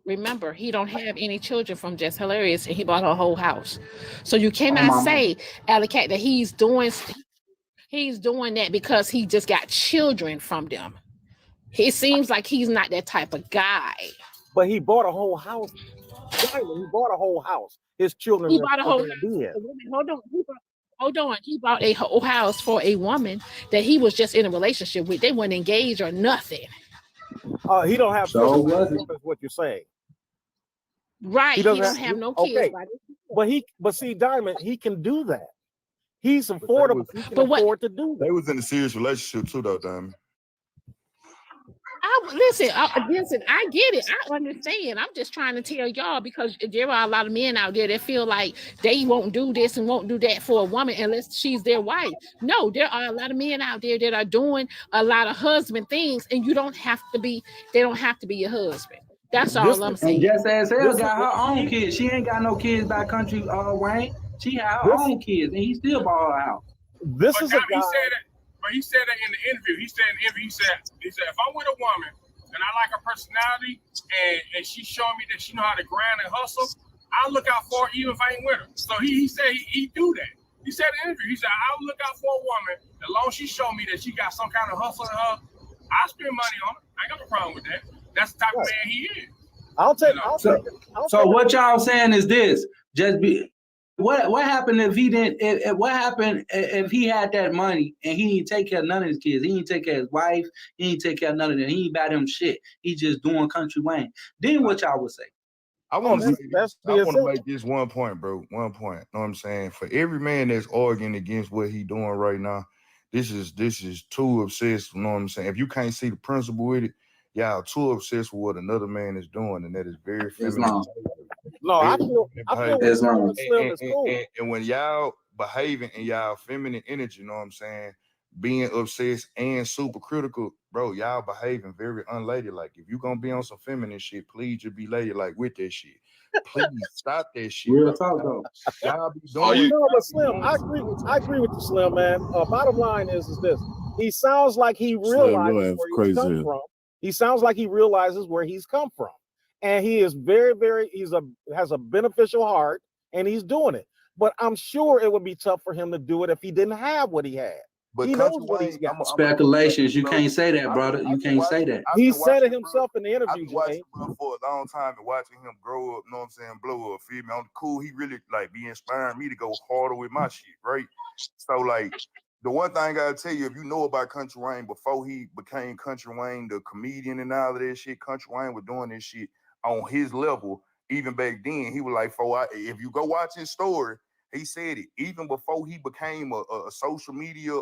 remember he don't have any children from Just Hilarious, and he bought her whole house. So you cannot say, Allocate, that he's doing that because he just got children from them. It seems like he's not that type of guy. But he bought a whole house. He bought a whole house. His children. He bought a whole house. Hold on. He bought a whole house for a woman that he was just in a relationship with. They weren't engaged or nothing. He don't have So children. That's what you're saying. Right. He don't have no kids. Okay. But see, Diamond, he can do that. He's affordable. He can afford to do that. They was in a serious relationship too, though, Diamond. Listen, I get it. I understand. I'm just trying to tell y'all, because there are a lot of men out there that feel like they won't do this and won't do that for a woman unless she's their wife. No, there are a lot of men out there that are doing a lot of husband things, and they don't have to be your husband. That's all I'm saying. And Just As Hell got her own kids. She ain't got no kids by Country Wayne. She had her own kids, and he still bought her out. This is a guy. He said that in the interview. He said if I'm with a woman and I like her personality and she showing me that she know how to grind and hustle, I'll look out for her even if I ain't with her. So he said he do that. He said in the interview, he said, I'll look out for a woman as long as she show me that she got some kind of hustle in her. I'll spend money on her. I ain't got no problem with that. That's the type of man he is. So what y'all saying is this: what happened if he didn't? What happened if he had that money and he didn't take care of none of his kids? He didn't take care of his wife. He didn't take care of none of them. He ain't buy them shit. He just doing Country Wayne. Then what y'all would say? I want to make this one point, bro. 1 point. Know what I'm saying? For every man that's arguing against what he doing right now, this is too obsessed. You know what I'm saying? If you can't see the principle with it, y'all too obsessed with what another man is doing, and that is very feminine. No, I feel Slim is cool. And when y'all behaving in y'all feminine energy, you know what I'm saying, being obsessed and super critical, bro, y'all behaving very unladylike. If you gonna be on some feminine shit, please just be ladylike with that shit. Please stop that shit. Real talk though. Y'all be doing. But Slim, I agree with you, Slim, man. Bottom line is this: he sounds like he realizes where he's come from. He sounds like he realizes where he's come from, and he is has a beneficial heart, and he's doing it. But I'm sure it would be tough for him to do it if he didn't have what he had. But he knows what he's got. Speculations. You can't say that, brother. You can't say that. He said it himself in the interview. I've been watching him for a long time and watching him grow up, you know what I'm saying, blow up, feel me? On the cool, he really be inspiring me to go harder with my shit, right? So the one thing I gotta tell you, if you know about Country Wayne before he became Country Wayne, the comedian and all of that shit, Country Wayne was doing this shit on his level. Even back then, he was like, if you go watch his story, he said it. Even before he became a social media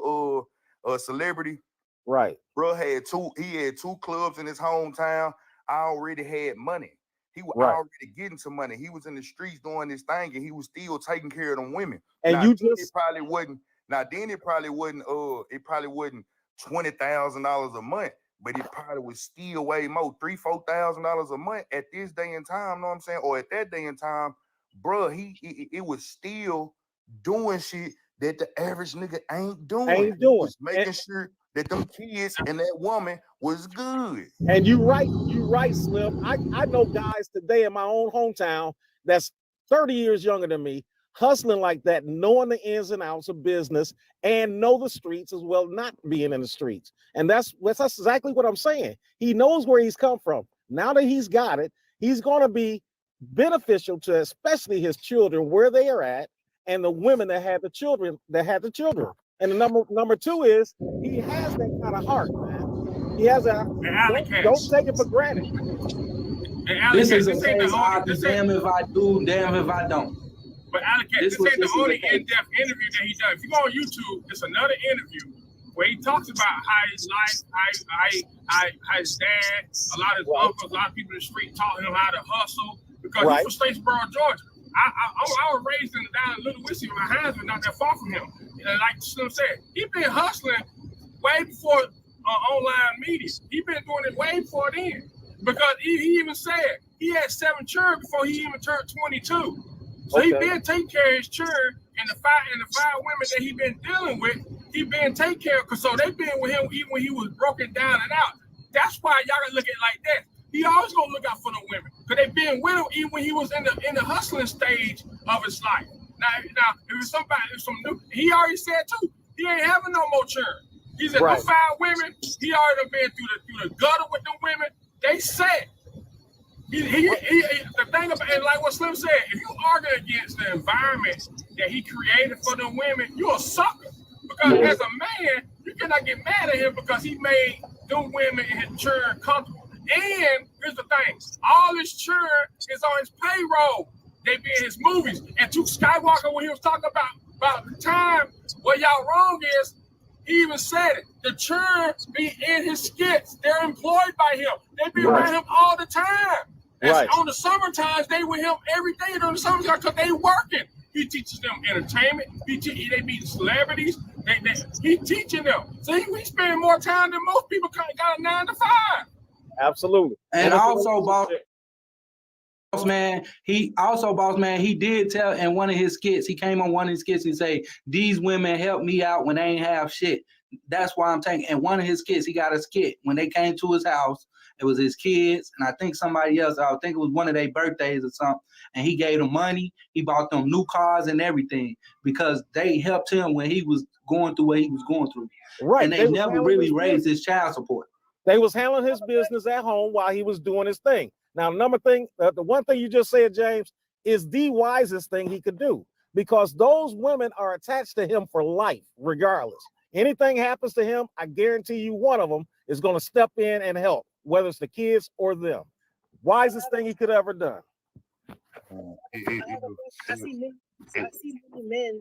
celebrity, right? Bro he had two clubs in his hometown. I already had money. He was Right. already getting some money. He was in the streets doing this thing, and he was still taking care of them women. And now, you then just it probably wouldn't. Now then it probably wouldn't. It probably wouldn't $20,000 a month, but it probably was still way more, $3,000-$4,000 a month at this day and time. Know what I'm saying? Or at that day and time, bro, it was still doing shit that the average nigga ain't doing. He was making sure that them kids and that woman was good. And you right, Slim. I know guys today in my own hometown that's 30 years younger than me, hustling like that, knowing the ins and outs of business and know the streets as well, not being in the streets. And that's exactly what I'm saying. He knows where he's come from. Now that he's got it, he's going to be beneficial to especially his children where they are at, and the women that had the children. And the number two is he has that kind of heart, man. He has a don't take it for granted. This is a case damn if I do, damn if I don't. But Alec, this ain't the only in-depth interview that he done. If you go on YouTube, it's another interview where he talks about how his life, how his dad, a lot of his uncles, a lot of people in the street taught him how to hustle because he's from Statesboro, Georgia. I was raised down in Little Whiskey. My hands were not that far from him. And like Slim said, he been hustling way before online media. He been doing it way before then. Because he even said he had 7 children before he even turned 22. So he been taking care of his children, and the five women that he been dealing with, he been taking care of. So they been with him even when he was broken down and out. That's why y'all gotta look at it like that. He always gonna look out for the women, because they been with him even when he was in the hustling stage of his life. Now if it's some new, he already said too, he ain't having no more children. He said, them 5 women, he already been through the gutter with them women. They said. The thing about it, like what Slim said, if you argue against the environment that he created for them women, you're a sucker. Because as a man, you cannot get mad at him because he made them women and his children comfortable. And here's the thing, all his children is on his payroll. They be in his movies. And to Skywalker, when he was talking about the time, what y'all wrong is, he even said it. The children be in his skits. They're employed by him. They be around him all the time. And on the summer times, they with him every day during the summer time because they working. He teaches them entertainment. They meet celebrities. He teaching them. So he spending more time than most people got a 9 to 5. Absolutely. And also, boss man, he did tell in one of his skits, he came on one of his skits and say, these women helped me out when they ain't have shit. That's why I'm taking. And one of his skits, he got a skit when they came to his house. It was his kids, and I think somebody else. I think it was one of their birthdays or something. And he gave them money. He bought them new cars and everything because they helped him when he was going through what he was going through. Right. And they never really raised his child support. They was handling his business at home while he was doing his thing. Now, the one thing you just said, James, is the wisest thing he could do because those women are attached to him for life, regardless. Anything happens to him, I guarantee you one of them is going to step in and help, whether it's the kids or them. Wisest thing he could ever done. I see many men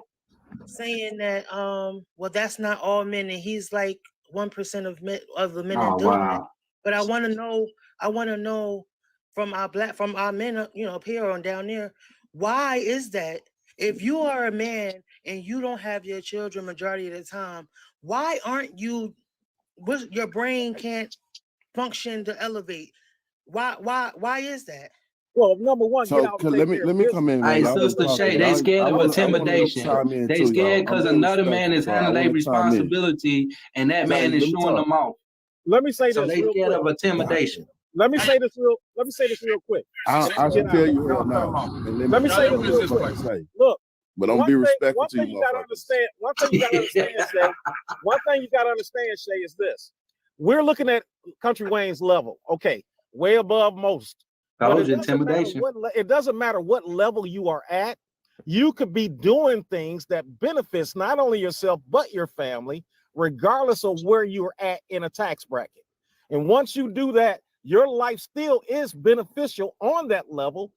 saying that, well, that's not all men, and he's like 1% of the men are doing it. But I want to know from our men, up here or down there, why is that? If you are a man and you don't have your children majority of the time, why aren't you? Your brain can't function to elevate. Why is that? Well, number one, so let me come in. Hey, Sister Shay, they scared of intimidation. They scared because another man is handling their responsibility, and that man is showing them off. Let me say so this. So they scared of intimidation. Let me say this real quick. I should tell you right now. Let me say this real quick. Look, but don't be respectful to you. One thing you gotta understand, Shay, is this. We're looking at Country Wayne's level. Okay, way above most. Intimidation. It doesn't matter what level you are at. You could be doing things that benefits not only yourself, but your family, regardless of where you're at in a tax bracket. And once you do that, your life still is beneficial on that level.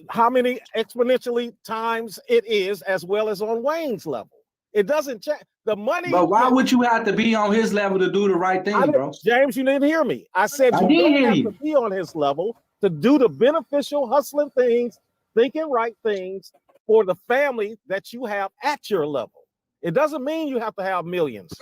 How many exponentially times it is, as well as on Wayne's level. It doesn't change the money. But why would you have to be on his level to do the right thing, bro? James, you didn't hear me. I said you don't have to be on his level to do the beneficial, hustling things, thinking right things for the family that you have at your level. It doesn't mean you have to have millions.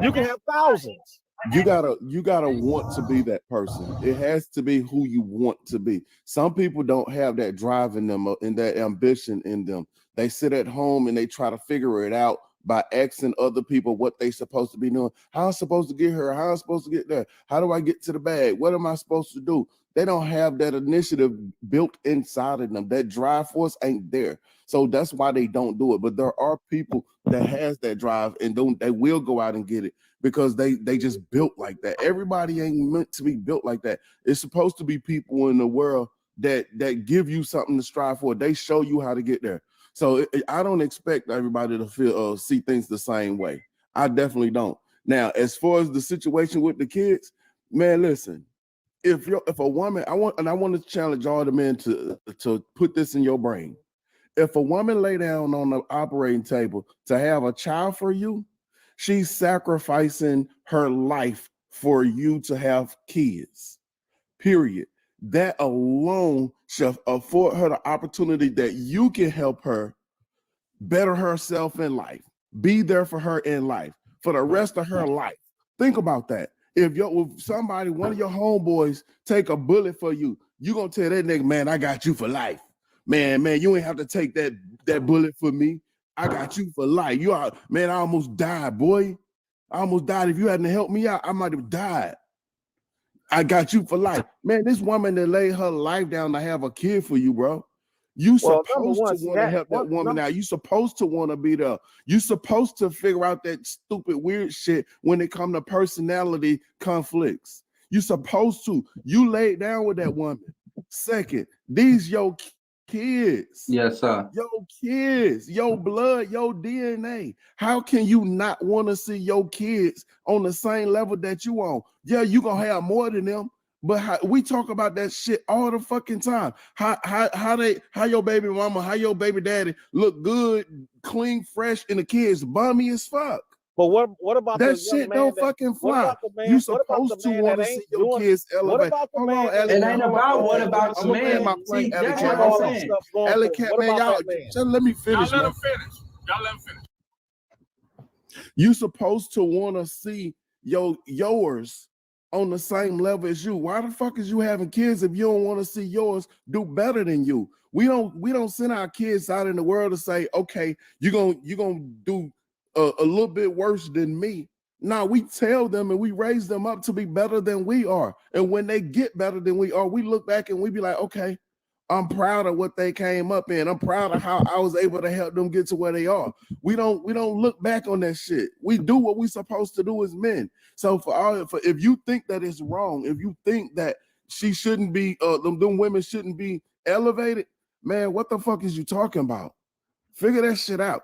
You can have thousands. You gotta want to be that person. It has to be who you want to be. Some people don't have that drive in them and that ambition in them. They sit at home and they try to figure it out by asking other people what they supposed to be doing. How am I supposed to get here? How am I supposed to get there? How do I get to the bag? What am I supposed to do? They don't have that initiative built inside of them. That drive force ain't there. So that's why they don't do it. But there are people that has that drive and they will go out and get it because they just built like that. Everybody ain't meant to be built like that. It's supposed to be people in the world that give you something to strive for. They show you how to get there. So I don't expect everybody to see things the same way. I definitely don't. Now, as far as the situation with the kids, man, listen. If a woman, I want to challenge all the men to put this in your brain. If a woman lay down on the operating table to have a child for you, she's sacrificing her life for you to have kids. Period. That alone should afford her the opportunity that you can help her better herself in life, be there for her in life for the rest of her life. Think about that. If somebody, one of your homeboys, take a bullet for you, you gonna tell that nigga, man, I got you for life. Man, you ain't have to take that bullet for me. I got you for life. Man, I almost died, boy. I almost died. If you hadn't helped me out, I might have died. I got you for life. Man, this woman that laid her life down to have a kid for you, bro. You supposed to want to help that woman out. You supposed to want to be there. You supposed to figure out that stupid weird shit when it comes to personality conflicts. You supposed to. You laid down with that woman. Second, these your kids. Yes, sir. Your kids, your blood, your DNA. How can you not want to see your kids on the same level that you on? Yeah, you gonna have more than them. But we talk about that shit all the fucking time. How your baby mama, how your baby daddy look good, clean, fresh, and the kids bummy as fuck. But what about that the shit? man Don't fucking fly. You supposed to want to see your kids elevate. Hold on, Ellie. It ain't about what about the man. See, that's what I'm saying. Ellie Cat, man, y'all just let me finish. Y'all let him finish. Y'all let him finish. You supposed to want to see yours on the same level as you. Why the fuck is you having kids if you don't want to see yours do better than you? We don't send our kids out in the world to say, okay, you're gonna do a little bit worse than me. No, we tell them and we raise them up to be better than we are. And when they get better than we are, we look back and we be like, okay, I'm proud of what they came up in. I'm proud of how I was able to help them get to where they are. We don't look back on that shit. We do what we supposed to do as men. So if you think that it's wrong, if you think that she shouldn't be, them women shouldn't be elevated, man, what the fuck is you talking about? Figure that shit out.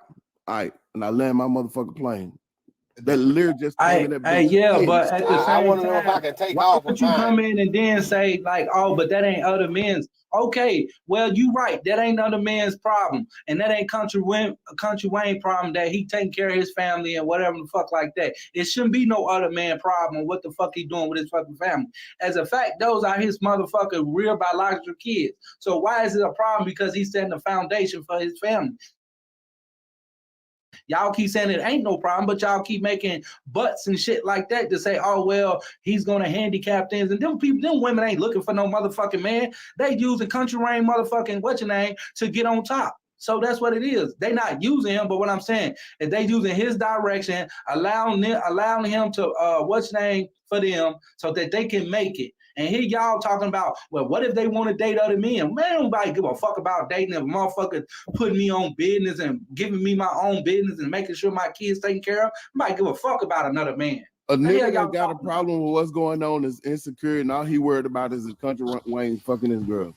All right, and I land my motherfucking plane. That lyric just came in that bitch. Yeah, but at the same I want to time, know if I can take why off would with you mine. come in and then say like, oh, but that ain't other men's? Okay, well, you right. That ain't other man's problem, and that ain't Country Wayne problem that he taking care of his family and whatever the fuck like that. It shouldn't be no other man problem. What the fuck he doing with his fucking family? As a fact, those are his motherfucking real biological kids. So why is it a problem? Because he's setting the foundation for his family. Y'all keep saying it ain't no problem, but y'all keep making butts and shit like that to say, oh, well, he's going to handicap things. And them women ain't looking for no motherfucking man. They using Country Rain motherfucking to get on top. So that's what it is. They not using him, but what I'm saying is they using his direction, allowing him to for them so that they can make it. And here y'all talking about, well, what if they want to date other men? Man, nobody give a fuck about dating if a motherfucker putting me on business and giving me my own business and making sure my kids taken care of. Nobody give a fuck about another man. A nigga that got a problem with what's going on is insecure, and all he worried about is his Country Wayne fucking his girl.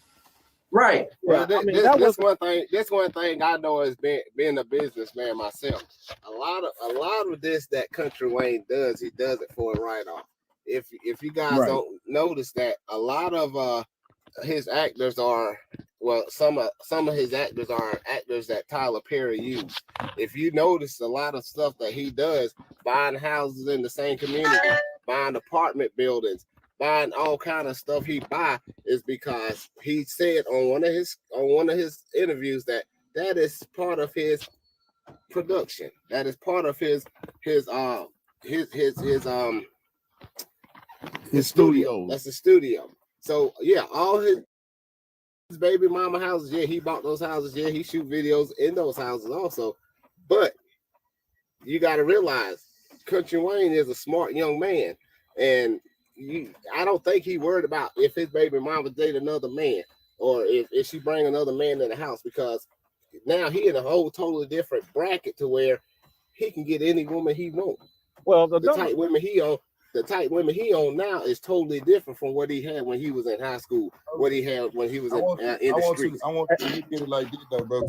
Right. Well, this one thing I know is being a businessman myself. A lot of this that Country Wayne does, he does it for a write-off. If you guys don't notice that a lot of his actors are, well, some of his actors are actors that Tyler Perry used. If you notice a lot of stuff that he does, buying houses in the same community, buying apartment buildings, buying all kind of stuff he buy is because he said on one of his interviews that is part of his production. That is part of his studio. That's the studio. So yeah, all his baby mama houses, yeah, he bought those houses, yeah, he shoot videos in those houses also. But you got to realize Country Wayne is a smart young man, and I don't think he worried about if his baby mama date another man or if she bring another man in the house, because now he in a whole totally different bracket to where he can get any woman he wants. Well, the type women he on now is totally different from what he had when he was in high school, what he had when he was in the streets. I want you to look at it like this though, bro.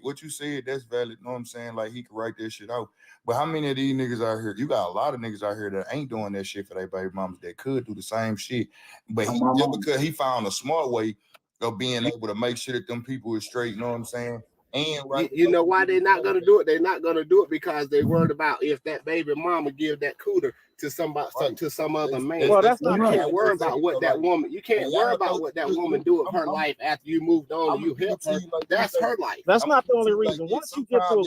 What you said, that's valid. You know what I'm saying? Like he could write that shit out. But how many of these niggas out here? You got a lot of niggas out here that ain't doing that shit for their baby mamas that could do the same shit. But just because he found a smart way of being able to make sure that them people is straight, you know what I'm saying? And you know why they're not gonna do it? They're not gonna do it because they're worried about if that baby mama give that cooter to somebody to some other man. Well, that's not you can't worry about what that woman. You can't worry about what that woman do with her life after you moved on and you helped her. That's her life. That's not the only reason. Once you get to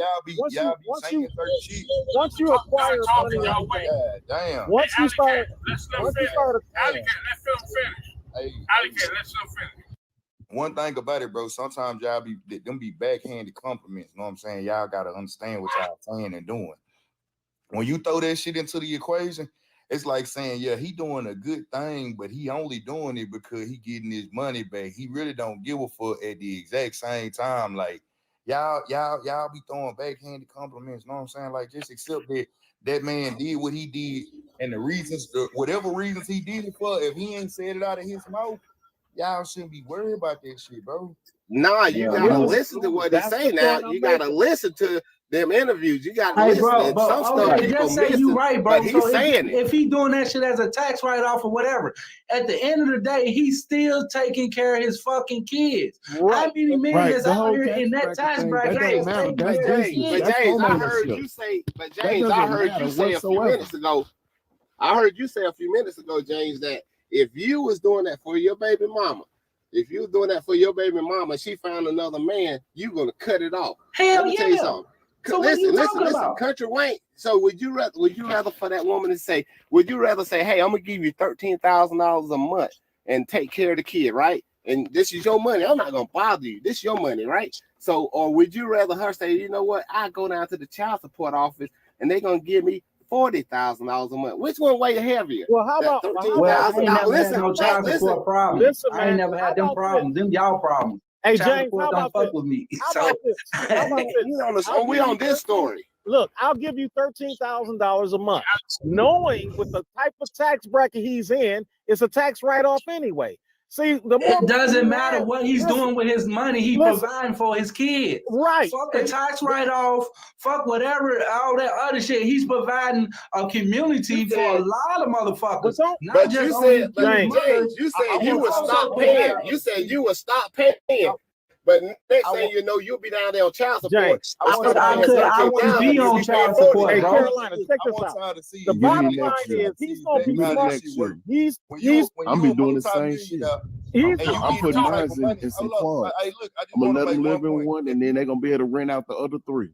once you acquire money, once you start let's film finish. Let's film finish. One thing about it, bro, sometimes y'all be backhanded compliments. You know what I'm saying? Y'all gotta understand what y'all saying and doing. When you throw that shit into the equation, it's like saying, yeah, he doing a good thing, but he only doing it because he getting his money back. He really don't give a fuck at the exact same time. Like y'all be throwing backhanded compliments. You know what I'm saying? Like just accept that man did what he did, and the reasons, whatever reasons he did it for, if he ain't said it out of his mouth, y'all shouldn't be worried about that shit, bro. Nah, you gotta listen to what they say now. You gotta listen to them interviews. You gotta listen to some stuff people just say missing, you right, bro. but he's saying it. If he doing that shit as a tax write-off or whatever, at the end of the day, he's still taking care of his fucking kids. Right. How many men is out here in that tax bracket? James, I heard you say a few minutes ago. I heard you say a few minutes ago, James, that if you was doing that for your baby mama, if you was doing that for your baby mama, she found another man, you gonna cut it off. Hell Let me tell you something. So listen, Country Wayne. So would you rather for that woman to say, would you rather say, hey, I'm gonna give you $13,000 a month and take care of the kid, right? And this is your money. I'm not gonna bother you. This is your money, right? So, or would you rather her say, you know what? I go down to the child support office and they're gonna give me $40,000 a month. Which one weigh heavier? Well, how about listen, I ain't never had them problems. Them y'all problems. Hey, Child James, support don't fuck with me. How about this? We on this story. Look, I'll give you $13,000 a month, knowing with the type of tax bracket he's in, it's a tax write-off anyway. See, it doesn't matter what he's doing with his money. He's providing for his kids. Right. Fuck the tax write-off. Fuck whatever, all that other shit. He's providing a community for a lot of motherfuckers. But you said, you said you would stop paying. You said you would stop paying. But next thing you know, you'll be down there on child support. I want to be on child support, Hey, bro. Carolina, check this out. The bottom line is he's gonna be smart. I'm be doing the same shit. I'm putting mine in some quads. I'm gonna let them live in one, and then they're gonna be able to rent out the other three.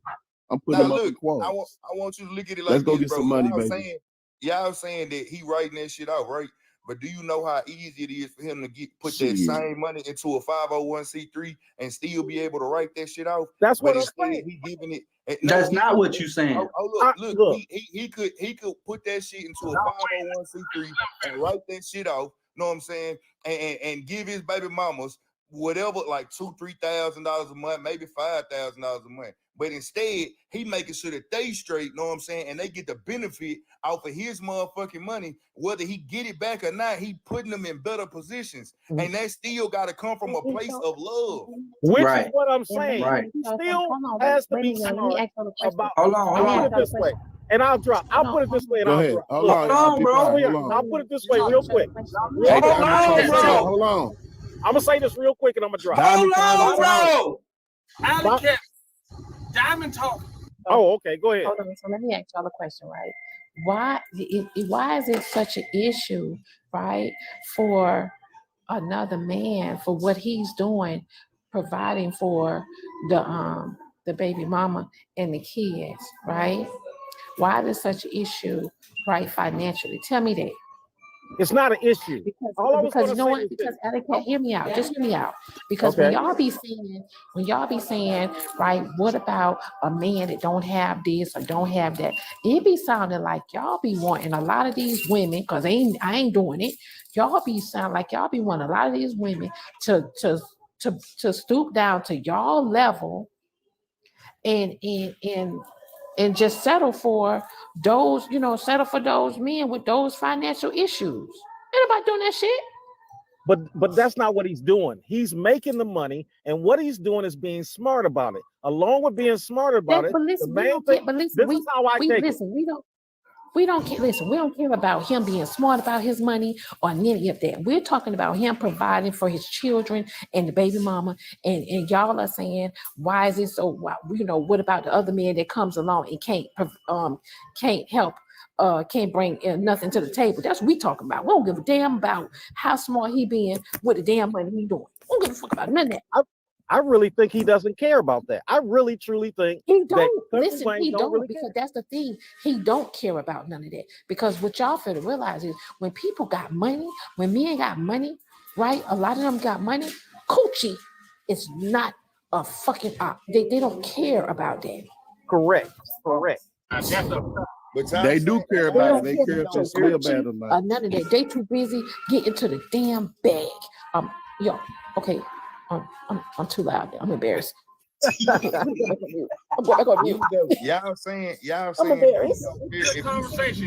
I'm putting them up in quads. I want you to look at it like Let's go get bro. some money, baby. Y'all saying that he writing that shit out, right? But do you know how easy it is for him to put that same money into a 501c3 and still be able to write that shit out? That's what I'm saying. He giving it. That's not what you're saying. Look. He could put that shit into a 501c3 and write that shit out. Know what I'm saying? And give his baby mamas whatever, like $2,000-$3,000 a month, maybe $5,000 a month. But instead, he making sure that they straight, know what I'm saying, and they get the benefit off of his motherfucking money. Whether he get it back or not, he putting them in better positions. And that still got to come from a place of love. Which is what I'm saying. He still has to be smart about. I'll put it this way. And I'll put it this way and I'll drop. Hold on, bro. I'll put it this way real quick. Hold on. I'm gonna say this real quick and I'm gonna drop. Hold on, bro. Alley Cat, Diamond talk. Oh, okay. Go ahead. Hold on. So let me ask y'all a question, right? Why is it such an issue right, for another man for what he's doing, providing for the baby mama and the kids, right? Why is such an issue, right, financially? Tell me that. It's not an issue. Because you know what? Because Etiquette, hear me out. Just hear me out. Because when y'all be saying, right, what about a man that don't have this or don't have that? It be sounding like y'all be wanting a lot of these women, because I ain't doing it. Y'all be sound like y'all be wanting a lot of these women to stoop down to y'all level and just settle for those, settle for those men with those financial issues. Ain't nobody doing that shit. But that's not what he's doing. He's making the money, and what he's doing is being smart about it. Along with being smart about it, Listen, the main thing. This is how I take it. We don't care. Listen, we don't care about him being smart about his money or any of that. We're talking about him providing for his children and the baby mama. And y'all are saying, why is it so? What about the other man that comes along and can't help? Can't bring nothing to the table. That's what we talking about. We don't give a damn about how smart he being with the damn money he doing. We don't give a fuck about none of that. I really think he doesn't care about that. I really, truly think he don't. That Listen, he don't really because that's the thing. He don't care about none of that. Because what y'all fail to realize is when people got money, when men got money, right? A lot of them got money. Coochie is not a fucking op. They don't care about that. Correct. But they do care about it. They care if it's real bad or not. None of that. They too busy getting to the damn bag. Okay. I'm too loud. I'm embarrassed. Y'all saying I'm embarrassed. This conversation,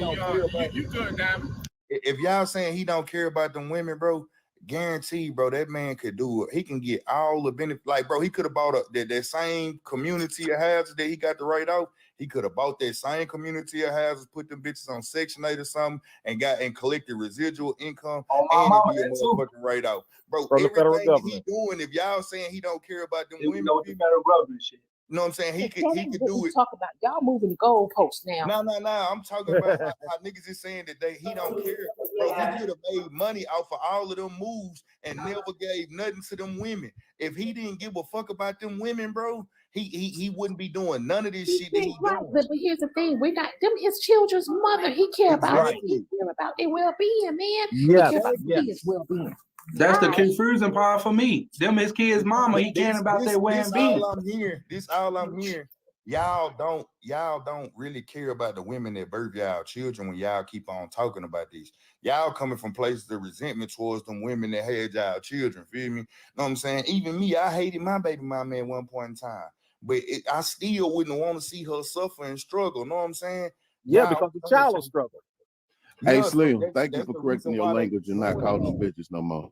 you good, Diamond. If y'all saying he don't care about them women, bro, guarantee, bro, that man could do it. He can get all the benefits. Like, bro, he could have bought that same community of houses that he got to write off. He could have bought that same community of houses, put them bitches on Section 8 or something, and collected residual income, and it'd be a motherfucking write off. Bro, everything he doing, if y'all saying he don't care about them women, you know what I'm saying? He could do it. Talk about y'all moving the goalposts now. No. I'm talking about how niggas is saying that he don't care. Bro, he could have made money off of all of them moves and never gave nothing to them women. If he didn't give a fuck about them women, bro, he wouldn't be doing none of this shit that he doing. But here's the thing: we got them his children's mother. He care about. He care about their well-being, man. He care about his well-being. That's the confusing part for me. Them his kids' mama. He caring about their well-being. This all I'm hearing. Y'all don't really care about the women that birth y'all children when y'all keep on talking about this. Y'all coming from places of resentment towards them women that had y'all children. Feel me? Know what I'm saying? Even me, I hated my baby mama at one point in time, but I still wouldn't want to see her suffer and struggle. Know what I'm saying? Yeah, because the child will struggle. Hey, Slim, thank you for correcting your language and not calling them bitches no more.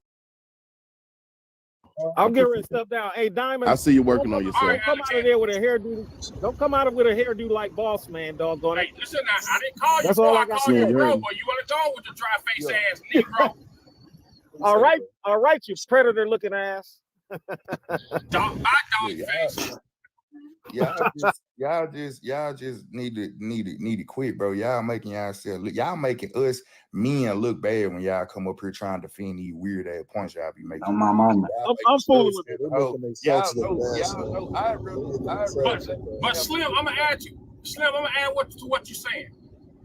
I'm getting stuff down. Hey, Diamond, I see you working on yourself. Don't come out of there with a hairdo. Don't come out with a hairdo like Boss Man, doggone it. Hey, listen, I didn't call you. That's all I called got. you bro, but you want to go with the dry face ass Negro. All right, you predator looking ass. Dog face. Y'all just need to quit, bro. Y'all making us men look bad when y'all come up here trying to defend these weird ass points y'all be making. My mama. I'm fooling with it. But Slim, I'm gonna add you. Slim, I'm gonna add to what you're saying,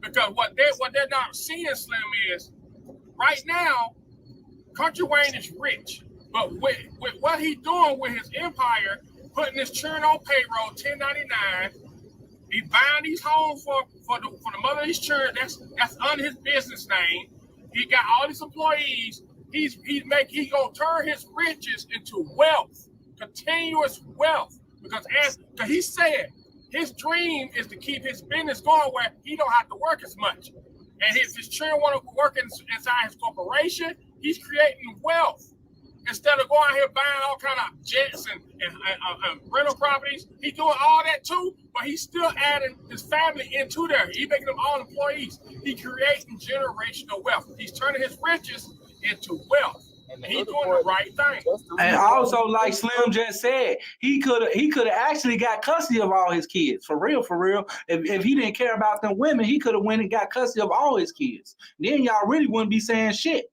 because what they're not seeing, Slim, is right now, Country Wayne is rich, but with what he's doing with his empire. Putting this churn on payroll, 1099. He's buying these homes for the mother of his churn. That's under his business name. He got all these employees. He's gonna turn his riches into wealth, continuous wealth. Because he said his dream is to keep his business going where he don't have to work as much. And if his churn want to work inside his corporation, he's creating wealth. Instead of going out here buying all kind of jets and rental properties, he's doing all that too, but he's still adding his family into there. He's making them all employees. He's creating generational wealth. He's turning his riches into wealth. And he's doing the right thing. And also, like Slim just said, he could have actually got custody of all his kids. For real. If he didn't care about them women, he could have went and got custody of all his kids. Then y'all really wouldn't be saying shit.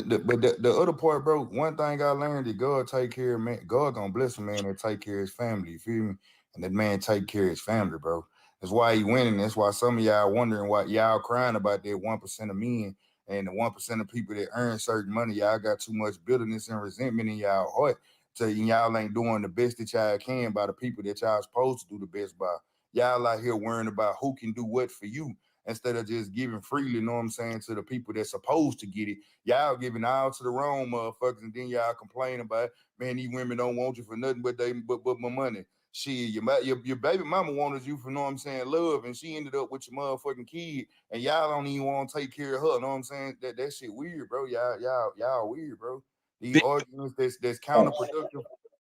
the other part, bro, one thing I learned is God take care of man. God gonna bless a man that take care of his family. You feel me? And that man take care of his family, bro. That's why he winning. That's why some of y'all wondering why y'all crying about that 1% of men and the 1% of people that earn certain money. Y'all got too much bitterness and resentment in y'all heart. So y'all ain't doing the best that y'all can by the people that y'all supposed to do the best by. Y'all out here worrying about who can do what for you instead of just giving freely, you know what I'm saying, to the people that's supposed to get it. Y'all giving all to the wrong motherfuckers, and then y'all complain about, man, these women don't want you for nothing but my money. Shit, your baby mama wanted you for, know what I'm saying, love, and she ended up with your motherfucking kid, and y'all don't even want to take care of her, know what I'm saying? That shit weird, bro. Y'all weird, bro. These arguments that's counterproductive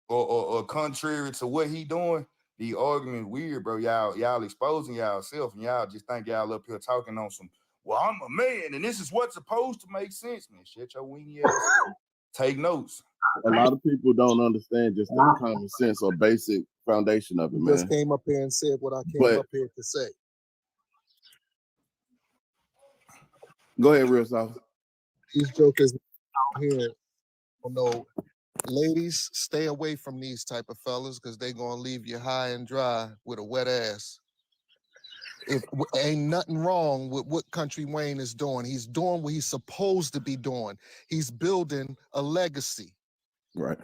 or contrary to what he doing, the argument weird, bro. Y'all exposing y'allself, and y'all just think y'all up here talking on some, well, I'm a man, and this is what's supposed to make sense, man. Shut your weenie ass up. Take notes. A lot of people don't understand just the common sense or basic foundation of it, man. Just came up here and said what I came up here to say. Go ahead, Real South. These jokers out here, no, ladies, stay away from these type of fellas because they gonna leave you high and dry with a wet ass. If ain't nothing wrong with what Country Wayne is doing. He's doing what he's supposed to be doing. He's building a legacy. Right.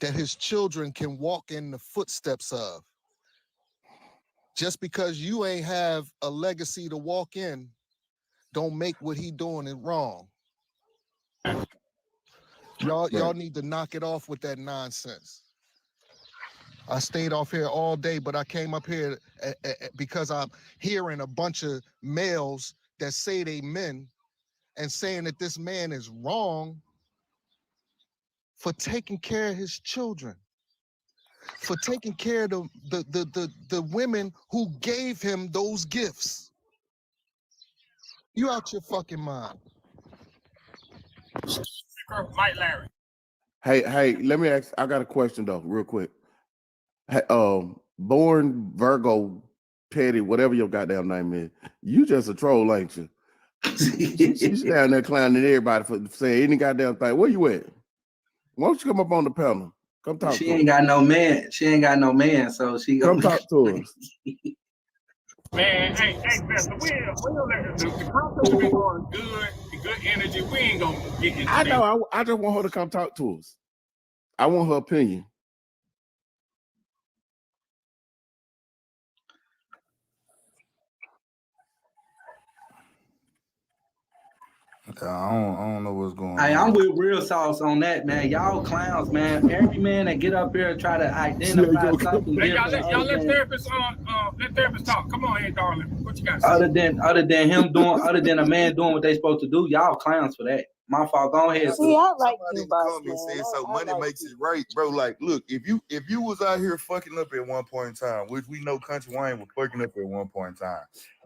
That his children can walk in the footsteps of. Just because you ain't have a legacy to walk in, don't make what he doing it wrong. Y'all need to knock it off with that nonsense. I stayed off here all day, but I came up here because I'm hearing a bunch of males that say they men and saying that this man is wrong for taking care of his children, for taking care of the women who gave him those gifts. You out your fucking mind. Mike Larry. Hey, let me ask. I got a question though, real quick. Hey, Born Virgo Petty, whatever your goddamn name is, you just a troll, ain't you? She's down there clowning everybody for saying any goddamn thing. Where you at? Why don't you come up on the panel? Come talk. She ain't got no man. She ain't got no man, so she come talk to us. Man, hey, Beth, the conference has been going good, good energy. We ain't gonna get into I know. I just want her to come talk to us. I want her opinion. I don't know what's going on. Hey, I'm with Real Sauce on that, man. Y'all clowns, man. Every man that get up here and try to identify something different. Y'all let therapists talk. Come on here, darling. What you got to say? Other than him doing, other than a man doing what they supposed to do, y'all clowns for that. My fault. Go ahead. I like you, boss man. Said, so money makes it right, bro. Like, look, if you was out here fucking up at one point in time, which we know Country Wayne was fucking up at one point in time,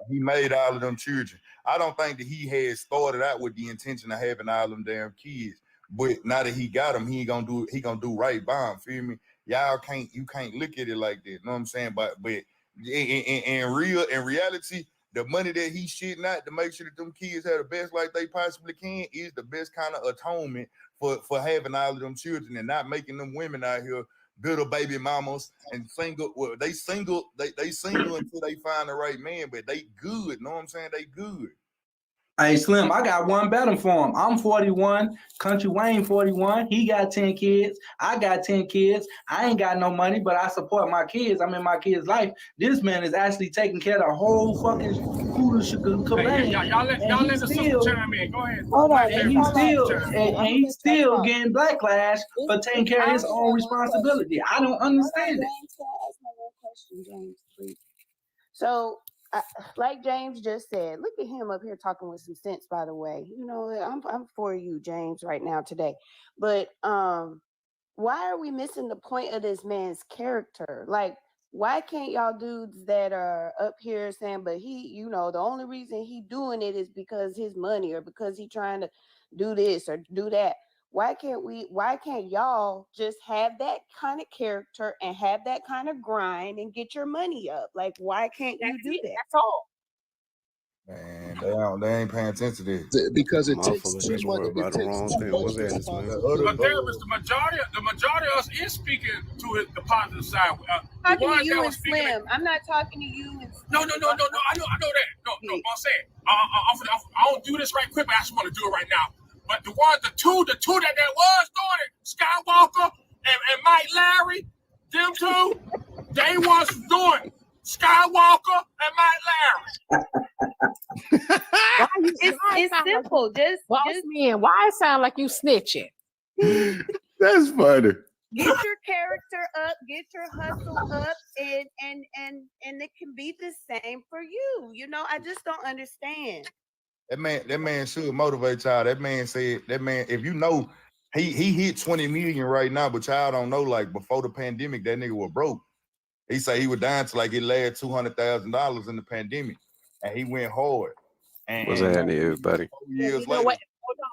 he made all of them children. I don't think that he had started out with the intention of having all them damn kids. But now that he got them, he gonna do right by him. Feel me? You can't look at it like that. You know what I'm saying? But in reality, the money that he's shitting out to make sure that them kids have the best life they possibly can is the best kind of atonement for having all of them children and not making them women out here bitter baby mamas and single. Well, they single until they find the right man, but they good. You know what I'm saying? They good. Hey, Slim, I got one better for him. I'm 41, Country Wayne 41. He got 10 kids. I got 10 kids. I ain't got no money, but I support my kids. I'm in my kids' life. This man is actually taking care of the whole fucking foolish hey, y'all let the sister chime in. Go ahead. Hold on. And he's still getting backlash for taking care of his own responsibility. I don't understand it. Ask my one question, James, please. So, like James just said, look at him up here talking with some sense, by the way. You know, I'm for you, James, right now today. But why are we missing the point of this man's character? Like, why can't y'all dudes that are up here saying, but he, you know, the only reason he doing it is because his money or because he trying to do this or do that? Why can't y'all just have that kind of character and have that kind of grind and get your money up? Like, why can't you do that? That's all. Man, they ain't paying attention to this. Because it takes Motherfuckers too just much. worry It about the takes wrong too thing. much What's to that, man? But therapist, the majority of us is speaking to the positive side. The Talking to ones you that and was speaking. Slim. I'm not talking to you and Slim. No. I know that. No. I'm saying I don't do this right quick, but I just want to do it right now. But the two that was doing it, Skywalker and Mike Larry, them two, they was doing it. Skywalker and Mike Larry. It's simple. Just man, why it sound like you snitching? That's funny. get your character up, get your hustle up, and it can be the same for you. You know, I just don't understand. That man should motivate y'all. That man said, if you know he hit 20 million right now, but y'all don't know, like before the pandemic, that nigga was broke. He said he was down to like it led $200,000 in the pandemic, and he went hard. What's happening, everybody? 4 years later,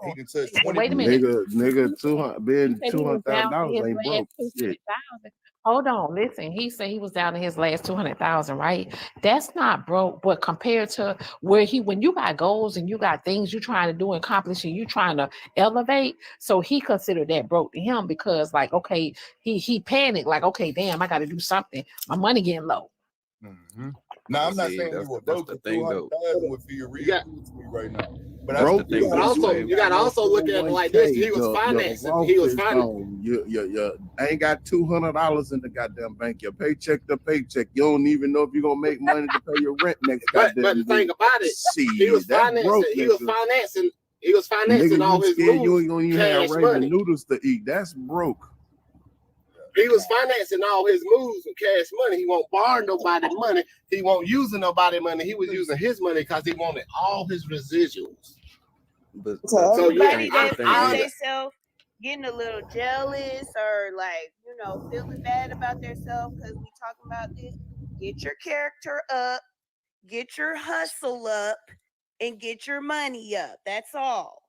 he done touched 20 Wait a minute. Nigga, being He said he was down to his $200,000 ain't last broke. 200,000. Hold on, listen. He said he was down to his last 200,000, right? That's not broke, but compared to when you got goals and you got things you're trying to do and accomplish and you trying to elevate, so he considered that broke to him because, like, okay, he panicked, like, okay, damn, I got to do something. My money getting low. Mm-hmm. Now I'm not saying he was broke. The thing, though. 200,000 would feel real good to me right now. But Broke, you got also look at it like this. He was financing. He was financing. You ain't got $200 in the goddamn bank. Your paycheck to paycheck. You don't even know if you're gonna make money to pay your rent next goddamn But the thing about it, he was financing. Broke, he was financing all his moves. You ain't gonna even have ramen money. noodles to eat. That's broke. He was financing all his moves with cash money. He won't borrow nobody money. He won't using nobody money. He was using his money because he wanted all his residuals. But So yeah, everybody that found themselves getting a little jealous or like, you know, feeling bad about themselves because we talking about this, get your character up, get your hustle up, and get your money up. That's all.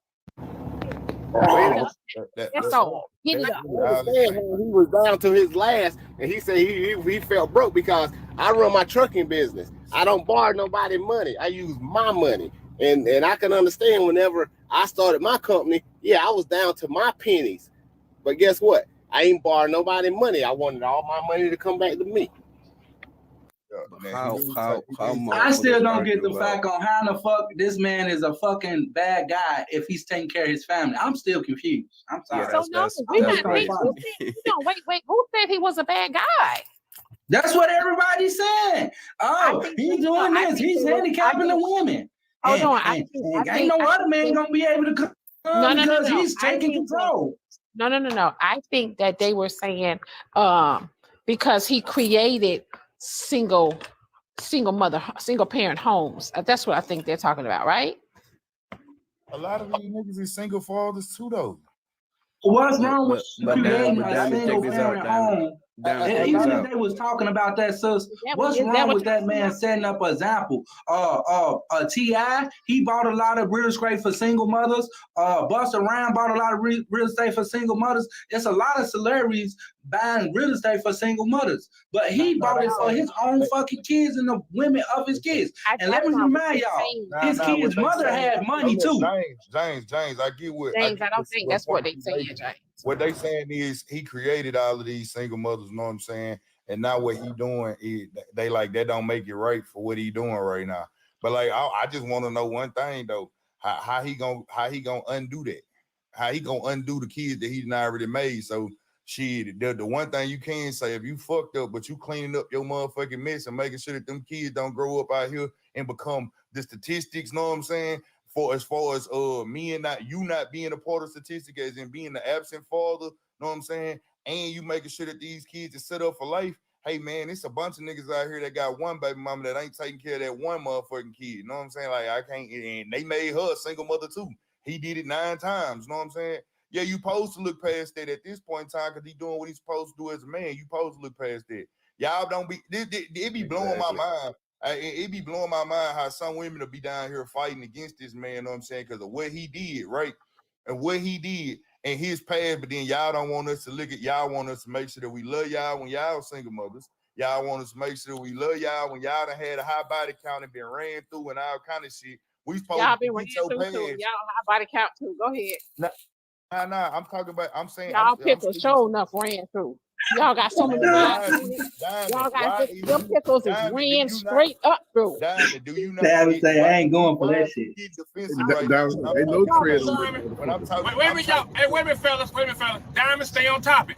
That's all. Get it up. He was down to his last, and he said he felt broke because I run my trucking business. I don't borrow nobody money. I use my money, and I can understand whenever I started my company. Yeah, I was down to my pennies, but guess what? I ain't borrowed nobody money. I wanted all my money to come back to me. How I still don't get the fact on how the fuck this man is a fucking bad guy if he's taking care of his family. I'm still confused. I'm sorry. Yeah, wait. Who said he was a bad guy? That's what everybody's saying. Oh, he's doing this. He's handicapping the women. Hold on. Ain't no other man gonna be able to come because he's taking control. No. I think that they were saying because he created single parent homes. That's what I think they're talking about, right? A lot of these niggas is single fathers too, though. What's wrong with creating a single parent home? Even if they was talking about that, sis, what's wrong with that man setting up an example? T.I., he bought a lot of real estate for single mothers. Busta Rhymes bought a lot of real estate for single mothers. It's a lot of celebrities buying real estate for single mothers, but he bought it for his own fucking kids and the women of his kids. And let me remind y'all, his kids' mother had money too. James, I get what. James, I don't think that's what they saying, James. What they saying is he created all of these single mothers, you know what I'm saying? And now what he doing is they like that don't make it right for what he doing right now. But like I just want to know one thing though, how he gonna undo that? How he gonna undo the kids that he not already made? So shit, the one thing you can say, if you fucked up, but you cleaning up your motherfucking mess and making sure that them kids don't grow up out here and become the statistics, know what I'm saying? As far as me and you not being a part of statistic as in being the absent father, know what I'm saying? And you making sure that these kids are set up for life. Hey man, it's a bunch of niggas out here that got one baby mama that ain't taking care of that one motherfucking kid. You know what I'm saying? Like I can't, and they made her a single mother too. He did it 9 times, you know what I'm saying? Yeah, you supposed to look past that at this point in time because he doing what he's supposed to do as a man. You supposed to look past that. Y'all don't be, it be blowing my mind. It be blowing my mind how some women will be down here fighting against this man, you know what I'm saying, because of what he did, right? And what he did and his past, but then y'all don't want us to look at, y'all want us to make sure that we love y'all when y'all single mothers. Y'all want us to make sure we love y'all when y'all done had a high body count and been ran through and all kind of shit. We supposed Y'all to been beat ran your through pants. too. Y'all high body count too. Go ahead. Nah, I'm talking about, I'm saying, Y'all I'm pickles show enough ran through. Y'all got so many lives in it. Y'all got this. Your pickles is ran straight up through. Diamond, do you not Diamond say I ain't going for that shit. Defensive right now. Ain't no tread on When I'm talking, wait a minute, y'all. Hey, wait a minute, fellas. Diamond, stay on topic.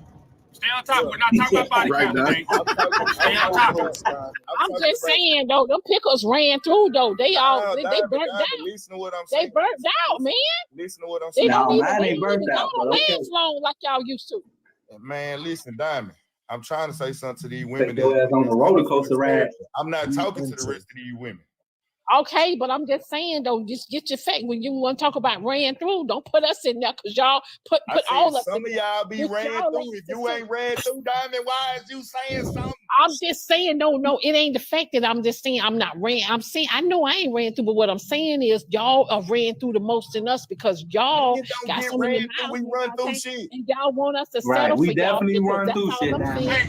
Stay on topic. We're not talking about body count today. Stay on topic. I'm just saying though, them pickles ran through though. They all they burnt out. Listen to what I'm They saying. burnt out, man. Listen to what I'm They saying. don't even mine ain't burnt go out, on but okay. last long like y'all used to. Man, listen, Diamond. I'm trying to say something to these Take women. your ass on the roller coaster ride. I'm not talking to the rest of these women. Okay, but I'm just saying though, just get your fact. When you want to talk about ran through, don't put us in there because y'all put all us. Some of y'all be ran through. If you ain't ran through, Diamond, why is you saying something? I'm just saying, no, it ain't the fact that I'm just saying I'm not ran. I'm saying I know I ain't ran through, but what I'm saying is y'all are ran through the most than us because y'all got so many miles. We run through shit. And y'all want us to Right, settle we for y'all. definitely run That's through all shit I'm now. saying.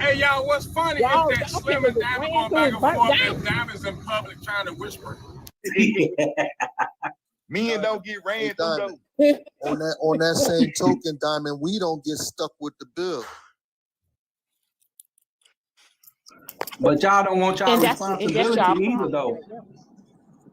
Hey, y'all, what's funny is that Slim and Diamond going back and forth and Diamond's in public trying to whisper. Men don't get ran through though. On that same token, Diamond, we don't get stuck with the bill. But y'all don't want y'all responsibility either, though.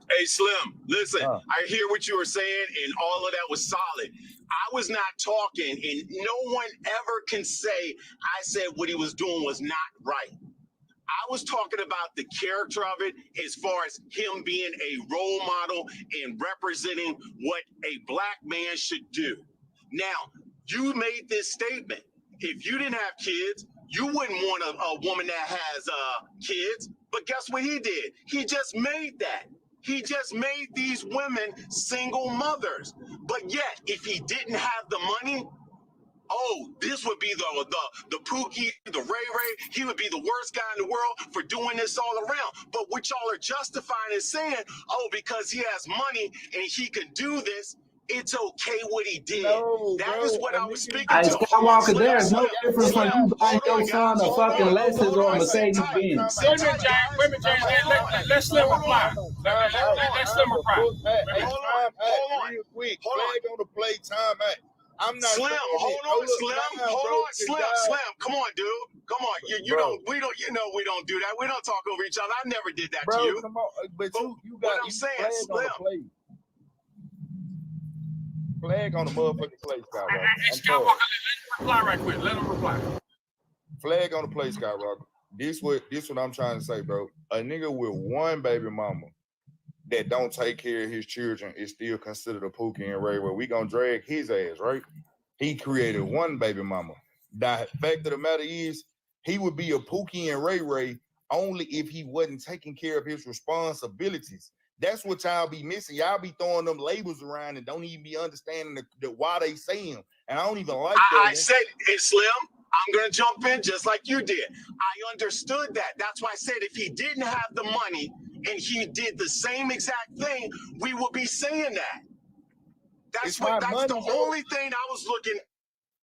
Hey, Slim, listen, I hear what you were saying, and all of that was solid. I was not talking, and no one ever can say I said what he was doing was not right. I was talking about the character of it as far as him being a role model and representing what a black man should do. Now, you made this statement. If you didn't have kids, you wouldn't want a woman that has kids. But guess what he did? He just made that. He just made these women single mothers. But yet, if he didn't have the money, oh, this would be the Pookie, the Ray Ray. He would be the worst guy in the world for doing this all around. But what y'all are justifying is saying, oh, because he has money and he can do this, it's okay what he did. That is what I was speaking Hey, to. Skywalker, there's no difference from you buying your son a fucking Lexus or a Mercedes Benz. Wait a minute, James. Let's Slim reply. Let's Slim reply. Real quick. Flag on the play, time out. I'm not Slim, hold on, Slim. Come on, dude. Come on. We don't do that. We don't talk over each other. I never did that to you. Come on. But you got what I'm saying, flag Slim. on the play. Flag on the motherfucking play, Skywalker. Reply right quick. Let him reply. Flag on the play, Skywalker. This what I'm trying to say, bro. A nigga with one baby mama that don't take care of his children is still considered a Pookie and Ray. Well, we gonna drag his ass, right? He created one baby mama. The fact of the matter is, he would be a Pookie and Ray only if he wasn't taking care of his responsibilities. That's what y'all be missing. Y'all be throwing them labels around and don't even be understanding the why they say them. And I don't even like that. I said, hey, Slim, I'm going to jump in just like you did. I understood that. That's why I said if he didn't have the money and he did the same exact thing, we would be saying that. That's the only thing I was looking.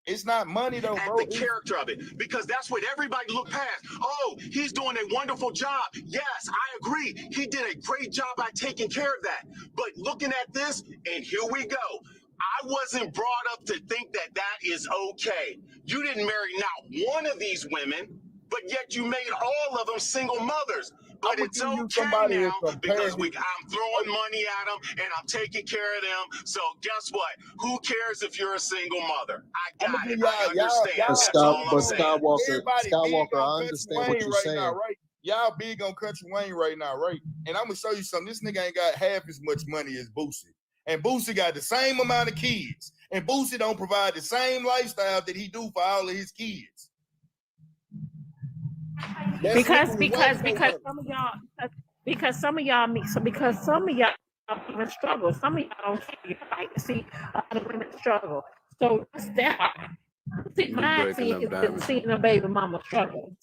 It's not money though, at bro. The character of it, because that's what everybody looked past. Oh, he's doing a wonderful job. Yes, I agree. He did a great job by taking care of that. But looking at this, and here we go. I wasn't brought up to think that that is okay. You didn't marry not one of these women, but yet you made all of them single mothers. But it's okay now because I'm throwing money at them and I'm taking care of them. So guess what? Who cares if you're a single mother? I got it. I understand. That's all I'm saying. Skywalker, I understand what you're saying. Right? Y'all big on Country Wayne right now, right? And I'm gonna show you something. This nigga ain't got half as much money as Boosie. And Boosie got the same amount of kids. And Boosie don't provide the same lifestyle that he do for all of his kids. Because some of y'all even struggle. Some of y'all don't care. You like to see other women struggle. So that's that. My thing is seeing a baby mama struggle.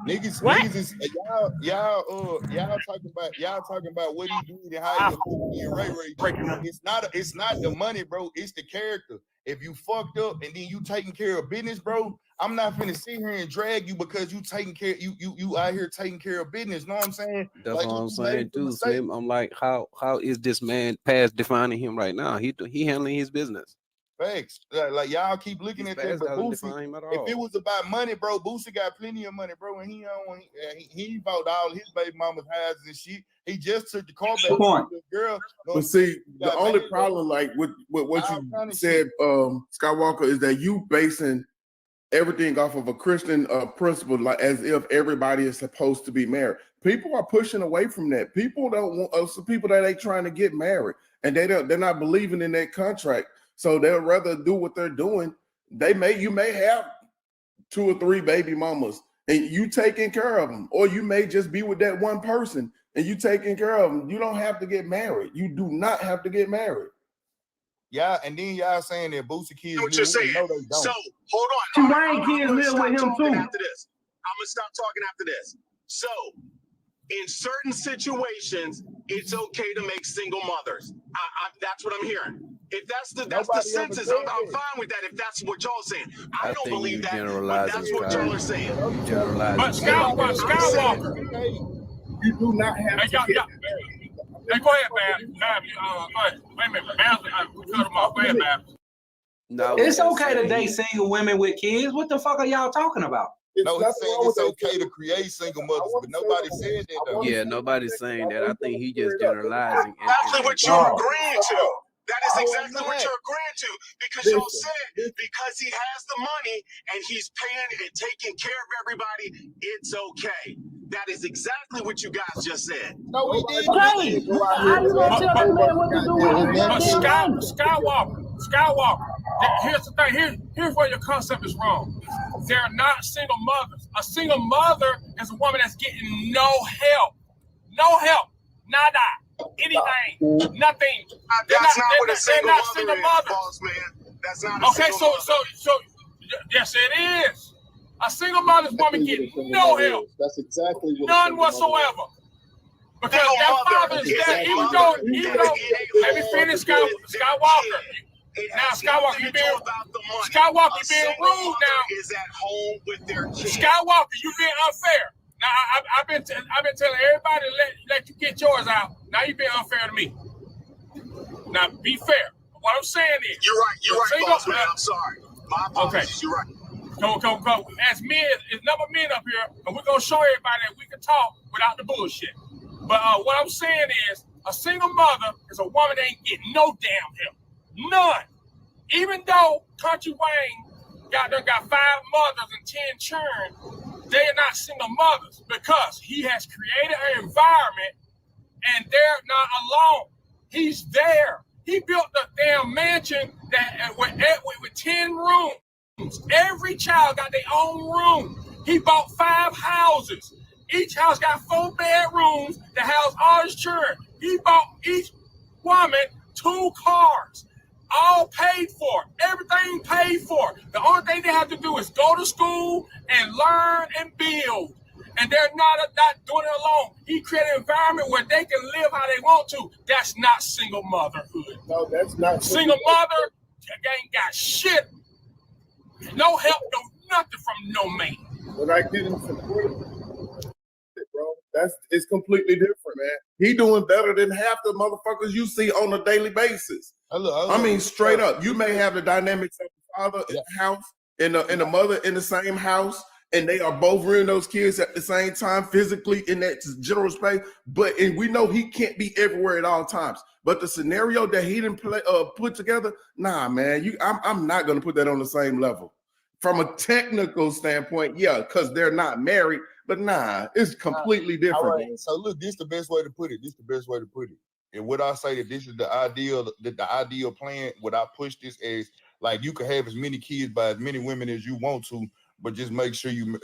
Niggas is y'all talking about what he did and how he and Ray. It's not the money, bro. It's the character. if you fucked up and then you taking care of business, bro, I'm not finna sit here and drag you because you taking care, you out here taking care of business. Know what I'm saying? That's Like what I'm you made saying the too, mistake. Slim. I'm like, how is this man past defining him right now? He handling his business. Facts. Like y'all keep looking His at that, past but doesn't Boosie, define him at if it all. was about money, bro, Boosie got plenty of money, bro, and he bought all his baby mama's houses and shit. He just took the car back to the girl. But see, the only problem, like with what you said, Skywalker, is that you basing everything off of a Christian principle, like as if everybody is supposed to be married. People are pushing away from that. People don't want some people that ain't trying to get married, and they're not believing in that contract. So they'll rather do what they're doing. You may have 2 or 3 baby mamas, and you taking care of them, or you may just be with that one person and you taking care of them. You don't have to get married. You do not have to get married. Yeah, and then y'all saying that Boosie kids What you're saying. no, they don't. So hold Two on. Wayne kids live with him too. After this, I'm gonna stop talking after this. So, in certain situations, it's okay to make single mothers. That's what I'm hearing. If that's the census, I'm fine with that. If that's what y'all saying, I don't think believe you that. But generalizing, that's what y'all are saying. You generalizing. But Skywalker, you do not have to get married. Hey, go ahead, man. Wait a minute, man. Cut him off. Go ahead, man. No, It's okay to date single women with kids. What the fuck are y'all talking about? No, he's saying it's okay to create single mothers, but nobody said that though. Yeah, nobody's saying that. I think he just generalizing. Exactly what you're agreeing to. That is exactly what you're agreeing to, because y'all said because he has the money and he's paying and taking care of everybody, it's okay. That is exactly what you guys just said. No, we did. How you gonna tell this man what to do with his goddamn Skywalker. Here's the thing. Here's where your concept is wrong. They're not single mothers. A single mother is a woman that's getting no help. No help. Nada. Anything. Nothing. That's not what a single mother is, boss man. That's not a single mother. So yes, it is. A single mother's woman getting no help. That's exactly what none whatsoever. Because that father is there, even though, let me finish, Skywalker. Now, Skywalker, you being rude now. Is at home with their kids. Skywalker, you being unfair. Now, I've been telling everybody to let you get yours out. Now you being unfair to me. Now, be fair. What I'm saying is, you're right, boss man. I'm sorry. My apologies. Okay. You're right. Go. As men, it's number men up here, and we're gonna show everybody that we can talk without the bullshit. But what I'm saying is, a single mother is a woman that ain't getting no damn help. None. Even though Country Wayne got 5 mothers and 10 children, they are not single mothers because he has created an environment and they're not alone. He's there. He built the damn mansion that with 10 rooms. Every child got their own room. He bought 5 houses. Each house got 4 bedrooms to house all his children. He bought each woman 2 cars, all paid for. Everything paid for. The only thing they have to do is go to school and learn and build. And they're not doing it alone. He created an environment where they can live how they want to. That's not single motherhood. No, that's not. Single mother ain't got shit. No help, no nothing from no man. But I get him support, bro. It's completely different, man. He doing better than half the motherfuckers you see on a daily basis. I mean, straight up. You may have the dynamics of the father in the house and the mother in the same house, and they are both rearing those kids at the same time, physically in that general space. And we know he can't be everywhere at all times. But the scenario that he didn't put together, nah, man, I'm not gonna put that on the same level. From a technical standpoint, yeah, because they're not married, but nah, it's completely different. All right. So look, this is the best way to put it. And what I say that this is the ideal plan, what I push this as, like, you can have as many kids by as many women as you want to, but just make sure you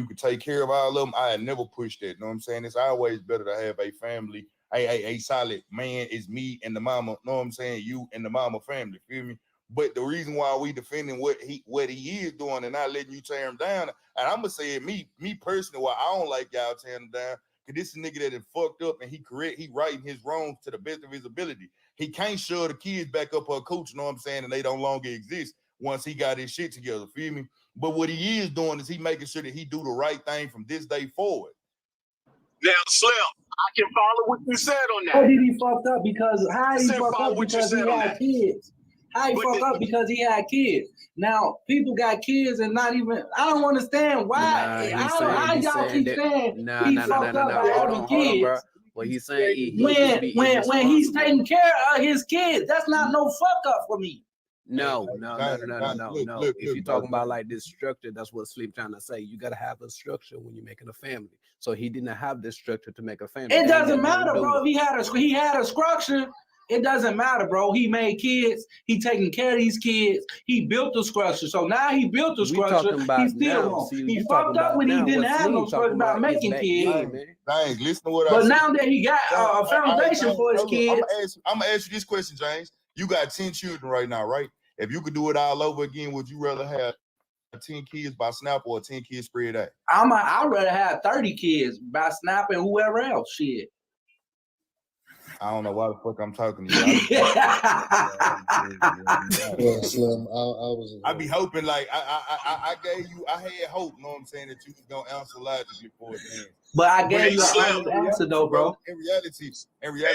can take care of all of them. I had never pushed that. You know what I'm saying? It's always better to have a family. A solid man is me and the mama. Know what I'm saying? You and the mama family. Feel me? But the reason why we defending what he is doing and not letting you tear him down, and I'm gonna say it, me personally, why I don't like y'all tearing him down, because this is a nigga that is fucked up and he writing his wrongs to the best of his ability. he can't shove the kids back up her cooch, you know what I'm saying, and they don't longer exist once he got his shit together, feel me? But what he is doing is he making sure that he do the right thing from this day forward. Now, Slim, I can follow what you said on that. How did he fucked up? Because how he fucked up because he had kids? How he fucked up because he had kids? Now people got kids and not even. I don't understand why. How y'all keep saying he fucked up by having kids? What he's saying, when he's taking care of his kids, that's not no fuck up for me. No. If you're talking about like this structure, that's what Sleep trying to say. You gotta have a structure when you're making a family. So he didn't have this structure to make a family. It doesn't matter, bro. If he had a structure, it doesn't matter, bro. He made kids. He taking care of these kids. He built the structure. So now he built the structure. He's still wrong. He fucked up when he didn't have no structure about making kids. Dang, listen to what But I now said. that he got a foundation for his kids. I'm gonna ask you this question, James. You got 10 children right now, right? If you could do it all over again, would you rather have 10 kids by snap or 10 kids spread out? I'd rather have 30 kids by snapping whoever else. Shit. I don't know why the fuck I'm talking to you. I be hoping like I gave you. I had hope. You know what I'm saying, that you was gonna answer logically for it. Man. But I gave you an honest answer though, bro. In reality,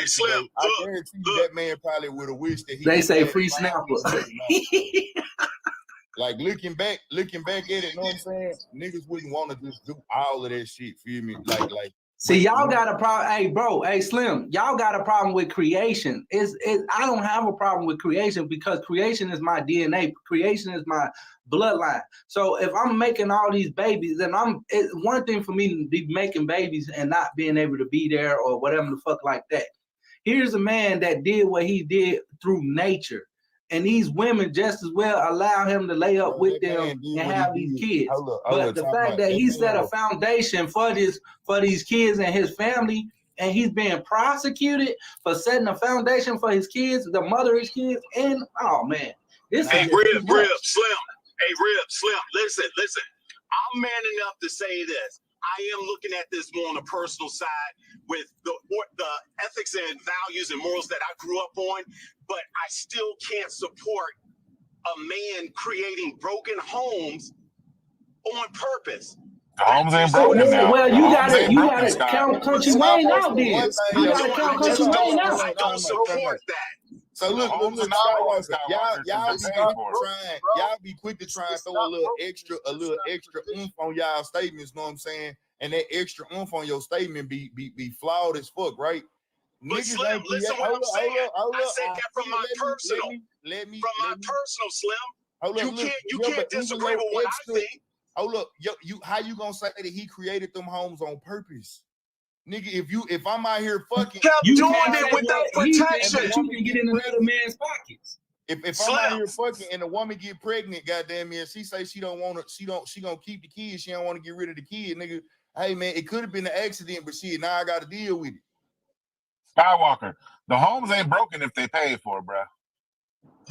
Slim, I guarantee you that man probably would have wished that he. They say free snapper. Like looking back at it, you know what I'm saying? Niggas wouldn't want to just do all of that shit. Feel me? Like. See, y'all got a problem. Hey, bro. Hey, Slim. Y'all got a problem with creation. I don't have a problem with creation because creation is my DNA. Creation is my bloodline. So if I'm making all these babies, then it's one thing for me to be making babies and not being able to be there or whatever the fuck like that. Here's a man that did what he did through nature. And these women just as well allow him to lay up with them and have these kids. But the fact that he set a foundation for these kids and his family, and he's being prosecuted for setting a foundation for his kids, the mother of his kids, and oh man, this Hey, is Rib, Slim. Hey, Rib, Slim. Listen. I'm man enough to say this. I am looking at this more on a personal side with the ethics and values and morals that I grew up on, but I still can't support a man creating broken homes on purpose. The homes ain't broken now. Well, you gotta count Country Wayne out then. You gotta count Country Wayne out. I don't support that. So look, y'all be quick to try and throw a little extra oomph on y'all statements, know what I'm saying? And that extra oomph on your statement be flawed as fuck, right? But Slim, listen what I'm saying. I said that from my personal. Personal, Slim. You can't disagree with what I think. Hold up, how you gonna say that he created them homes on purpose? Nigga, if I'm out here fucking, kept doing it without protection. You can get in another man's pockets. If I'm out here fucking and a woman get pregnant, goddamn it, she say she don't want to, she gonna keep the kid, she don't want to get rid of the kid, nigga. Hey man, it could have been an accident, but shit, now I got to deal with it. Skywalker, the homes ain't broken if they paid for it, bro.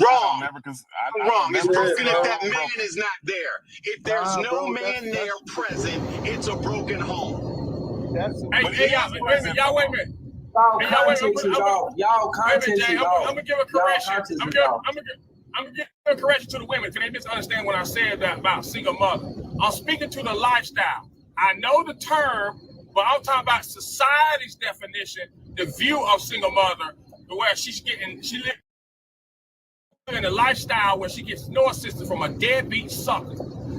Wrong. Wrong. It's broken if that man is not there. If there's no man there present, it's a broken home. Hey, y'all wait a minute. Y'all content is off. I'm gonna give a correction. I'm gonna give a correction to the women because they misunderstand what I said about single mother. I'm speaking to the lifestyle. I know the term, but I'm talking about society's definition, the view of single mother, where she lives in a lifestyle where she gets no assistance from a deadbeat sucker.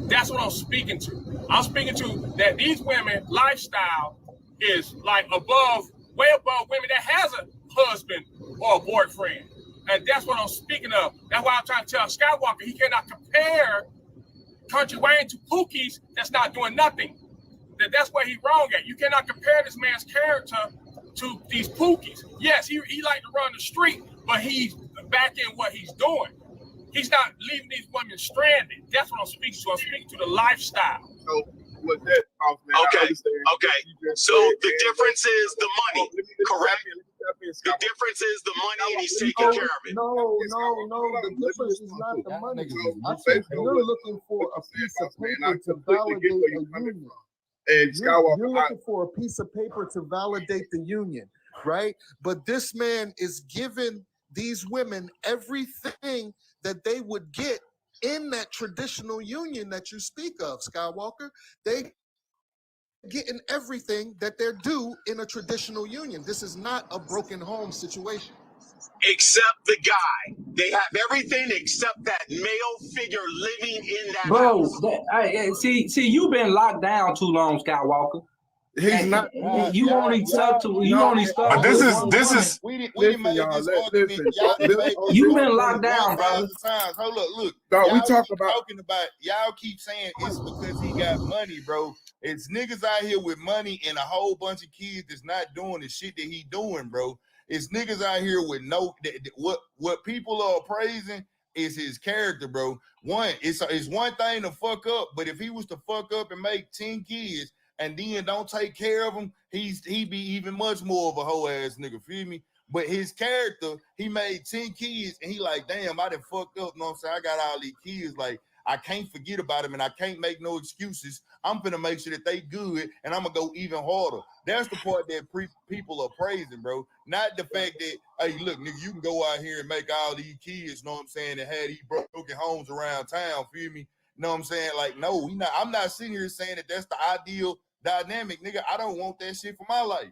That's what I'm speaking to. I'm speaking to that these women lifestyle is like way above women that has a husband or a boyfriend. And that's what I'm speaking of. That's why I'm trying to tell Skywalker he cannot compare Country Wayne to Pookie's that's not doing nothing. That's where he's wrong at. You cannot compare this man's character to these Pookies. Yes, he like to run the street, but he's back in what he's doing. He's not leaving these women stranded. That's what I'm speaking to. I'm speaking to the lifestyle. So with that, okay. So the difference is the money, correct? The difference is the money, and he's taking care of it. No. The difference is not the money. I think you're looking for a piece of paper to validate a union. You're looking for a piece of paper to validate the union, right? But this man is given these women everything that they would get in that traditional union that you speak of, Skywalker. They getting everything that they're due in a traditional union. This is not a broken home situation. Except the guy. They have everything except that male figure living in that Bro, house. see, you've been locked down too long, Skywalker. He's not. You only stuck to. You only stuck. But this is. We didn't make this argument. Y'all debate this You've been locked down, 1,000 brother. times. Hold up, look. Dog, we Y'all talk keep about. talking about. Y'all keep saying it's because he got money, bro. It's niggas out here with money and a whole bunch of kids that's not doing the shit that he doing, bro. It's niggas out here with no. What people are praising is his character, bro. It's one thing to fuck up, but if he was to fuck up and make 10 kids and then don't take care of them, he be even much more of a hoe ass nigga, feel me? But his character, he made 10 kids and he like, damn, I done fucked up, you know what I'm saying? I got all these kids, like, I can't forget about him and I can't make no excuses. I'm gonna make sure that they good and I'm gonna go even harder. That's the part that people are praising, bro. Not the fact that, hey, look, nigga, you can go out here and make all these kids, know what I'm saying, and have these broken homes around town, feel me? Know what I'm saying? Like, no, I'm not sitting here saying that that's the ideal dynamic, nigga. I don't want that shit for my life.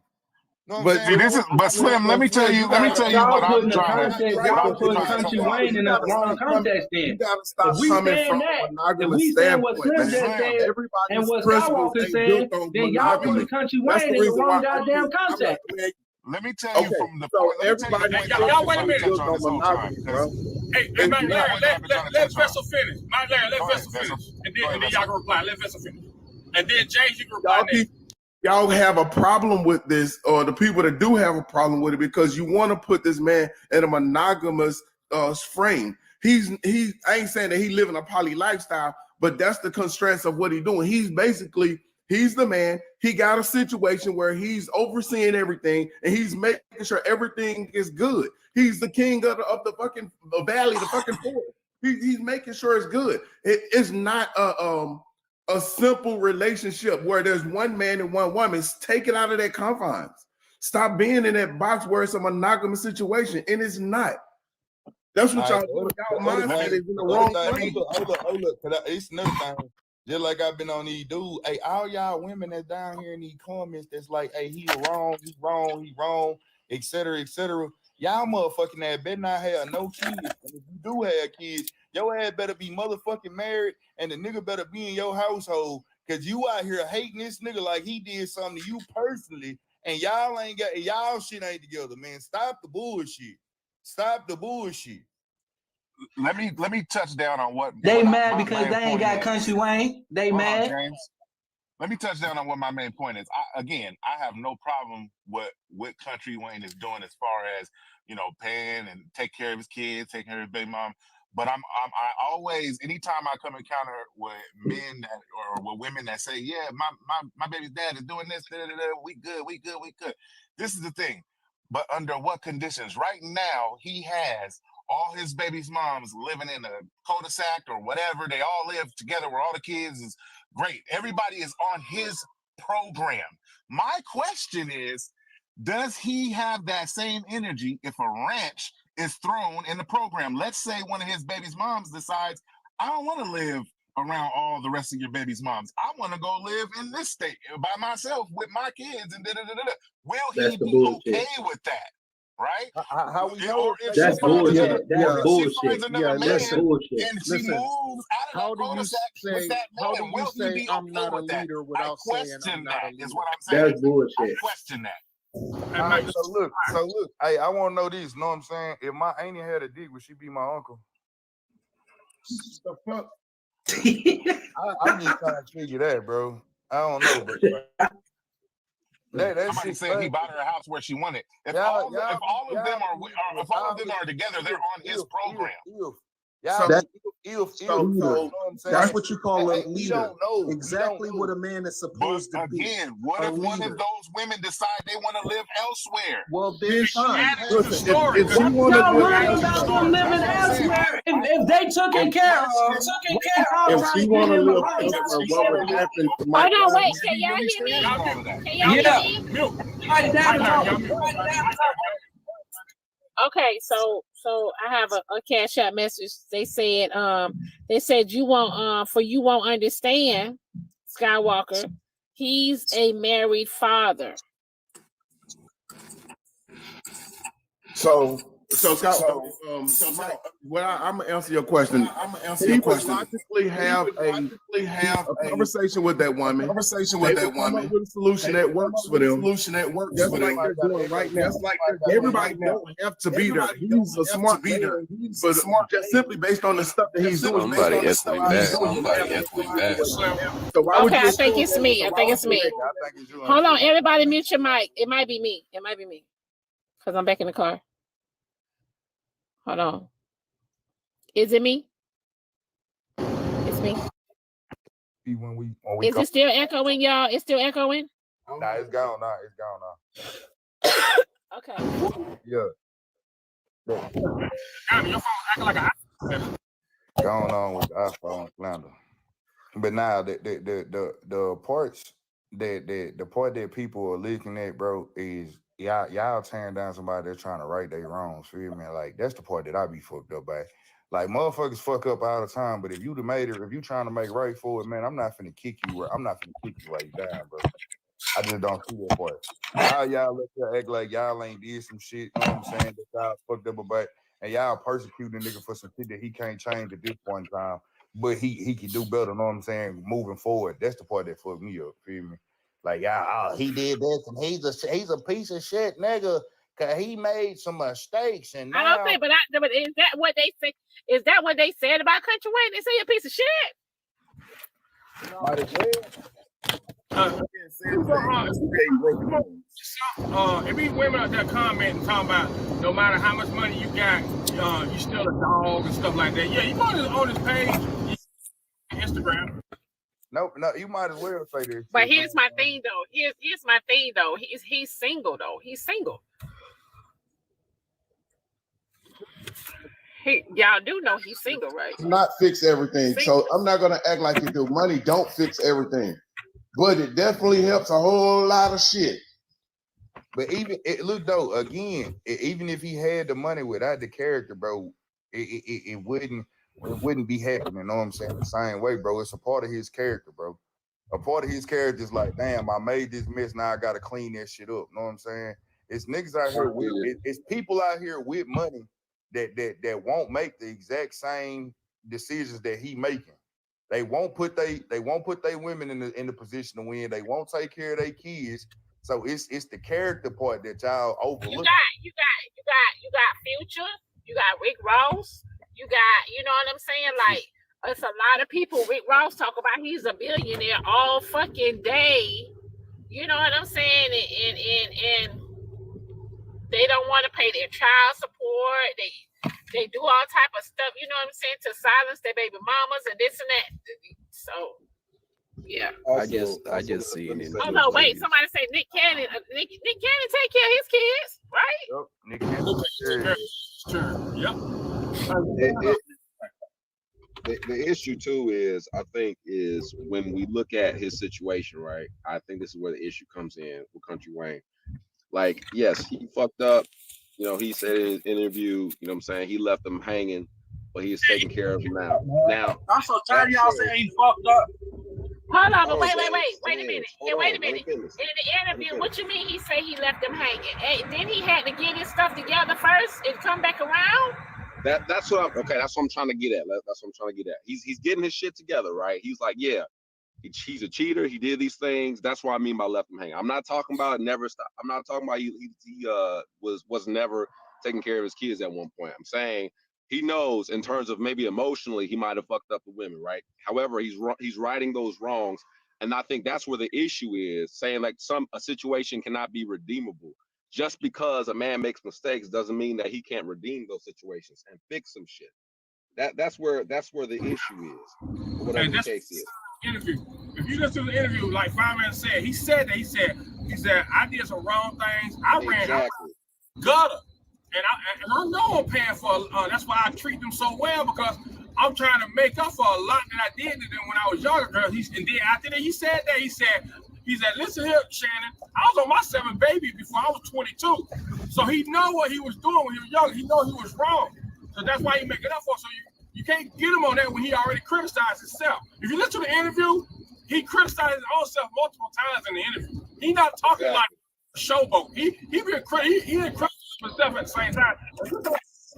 Know what I'm saying? But Slim, let me tell you what I'm trying to. Y'all putting Country Wayne in the wrong context. Then you gotta stop if we coming saying from that, a monogamous if we saying what standpoint, Slim man. just said, and what principles Skywalker ain't said, built on then y'all putting monogamy. Country That's Wayne the in the reason wrong why goddamn context. Let me tell you from the point. Everybody's Y'all wait a minute. built on monogamy, bro. Hey, Larry, let Vessel finish. Larry, let Vessel finish. And then y'all can reply. Let Vessel finish. And then James, you can reply next. Y'all have a problem with this, or the people that do have a problem with it, because you want to put this man in a monogamous frame. I ain't saying that he living a poly lifestyle, but that's the constraints of what he's doing. He's the man. He got a situation where he's overseeing everything and he's making sure everything is good. He's the king of the fucking valley, the fucking forest. He's making sure it's good. It's not a simple relationship where there's one man and one woman. Take it out of that confines. Stop being in that box where it's a monogamous situation, and it's not. That's what y'all do. Y'all mindset is in the wrong place. Hold up. It's another thing. Just like I've been on these dudes. Hey, all y'all women that's down here in these comments that's like, hey, he wrong, etc., etc. Y'all motherfucking ass better not have no kids. And if you do have kids, your ass better be motherfucking married, and the nigga better be in your household, because you out here hating this nigga like he did something to you personally, and y'all shit ain't together, man. Stop the bullshit. Stop the bullshit. Let me touch down on what they mad because they ain't got Country Wayne. They mad. James. Let me touch down on what my main point is. I have no problem with what Country Wayne is doing as far as, paying and take care of his kids, taking care of his baby mom. But I always, anytime I come encounter with men or with women that say, yeah, my baby's dad is doing this, we good. This is the thing. But under what conditions? Right now, he has all his baby's moms living in a cul-de-sac or whatever. They all live together where all the kids is great. Everybody is on his program. My question is, does he have that same energy if a wrench is thrown in the program? Let's say one of his baby's moms decides, I don't want to live around all the rest of your baby's moms. I want to go live in this state by myself with my kids and Will he be okay with that? Right? How we know that's bullshit. That's bullshit. That's bullshit. And she moves out of that cul-de-sac with that man. Will he be I'm okay not a with that? leader I without saying question I'm not a that leader? is what I'm saying. That's bullshit. I question that. So look, hey, I want to know this. Know what I'm saying? If my auntie had a dick, would she be my uncle? The fuck? I'm just trying to figure that, bro. I don't know, but Somebody said he bought her a house where she wanted. If all of them are together, they're on his program. That's what you call a leader. Don't know exactly what a man is supposed to be. Again, what if one of those women decide they want to live elsewhere? Well, then fine. Listen, if she want to live them living elsewhere, if they took it care of, if she want to live elsewhere, what would happen to my? Hold on, wait. Can y'all hear me? Can y'all hear me? Okay, so I have a Cash App message. They said you won't understand, Skywalker. He's a married father. So Scott, well, I'm gonna answer your question. He would logically have a conversation with that woman. They would come up with a solution that works for them. Just like they're doing right now. Everybody don't have to be there. He's a smart man, but just simply based on the stuff that he's doing. Somebody echoing back. So why would you? I think it's me. Hold on, everybody, mute your mic. It might be me. Because I'm back in the car. Hold on. Is it me? It's me. When Is it still echoing, y'all? It's still echoing? Nah, it's gone now. Okay. Yeah. Your phone acting like an iPhone. Going on with the iPhone slander. But now the parts the part that people are looking at, bro, is y'all tearing down somebody that's trying to right their wrongs. Feel me? Like that's the part that I be fucked up by. Like motherfuckers fuck up all the time, but if you trying to make right for it, man, I'm not finna kick you while you down, bro. I just don't see that part. How y'all let y'all act like y'all ain't did some shit, you know what I'm saying, that y'all fucked up about, and y'all persecuting a nigga for some shit that he can't change at this point in time, but he can do better, you know what I'm saying, moving forward. That's the part that fucked me up, feel me? Like, he did this, and he's a piece of shit, nigga, cause he made some mistakes, and now... I don't think, but is that what they say? Is that what they said about Country Wayne? They say a piece of shit. Might as well. It be women out there commenting, talking about no matter how much money you got, you still a dog and stuff like that. Yeah, you go on his page, Instagram. No, you might as well say this. But here's my thing, though. Here's my thing, though. He's single, though. He's single. Y'all do know he's single, right? Not fix everything. So I'm not gonna act like the money don't fix everything, but it definitely helps a whole lot of shit. But even look though, again, even if he had the money without the character, bro, it wouldn't be happening. You know what I'm saying? The same way, bro. It's a part of his character, bro. A part of his character is like, damn, I made this mess. Now I gotta clean that shit up. You know what I'm saying? It's niggas out here it's people out here with money that won't make the exact same decisions that he making. They won't put they women in the position to win. They won't take care of their kids. So it's the character part that y'all overlook. You got Future, you got Rick Ross, you got, you know what I'm saying? Like, it's a lot of people. Rick Ross talk about he's a billionaire all fucking day. You know what I'm saying? And they don't want to pay their child support. They do all type of stuff, you know what I'm saying, to silence their baby mamas and this and that. So, yeah. I just see it. Oh no! Wait, somebody say Nick Cannon. Nick Cannon take care of his kids, right? Yep. Nick Cannon. Yep. The issue too is, I think, is when we look at his situation, right? I think this is where the issue comes in with Country Wayne. Like, yes, he fucked up. You know, he said in his interview, you know what I'm saying, he left them hanging, but he's taking care of them now. I'm so tired of y'all saying he fucked up. Hold on, but wait a minute. Wait a minute. In the interview, what you mean he say he left them hanging? And then he had to get his stuff together first and come back around? That's what I'm trying to get at. That's what I'm trying to get at. He's getting his shit together, right? He's like, yeah, he's a cheater. He did these things. That's what I mean by left him hanging. I'm not talking about never stop. I'm not talking about he was never taking care of his kids at one point. I'm saying he knows in terms of maybe emotionally he might have fucked up the women, right? However, he's righting those wrongs, and I think that's where the issue is. Saying like a situation cannot be redeemable. Just because a man makes mistakes doesn't mean that he can't redeem those situations and fix some shit. That's where the issue is. Whatever the case is. Interview. If you listen to the interview, like Fireman said, he said I did some wrong things. I ran out gutter, and I know I'm paying for. That's why I treat them so well, because I'm trying to make up for a lot that I did to them when I was younger. Girl, and then after that, he said He said, listen here, Shannon, I was on my 7th baby before I was 22. So he know what he was doing when he was young. He know he was wrong. So that's why he make it up for. So you can't get him on that when he already criticized himself. If you listen to the interview, he criticized his own self multiple times in the interview. He not talking like a showboat. He didn't criticize himself at the same time.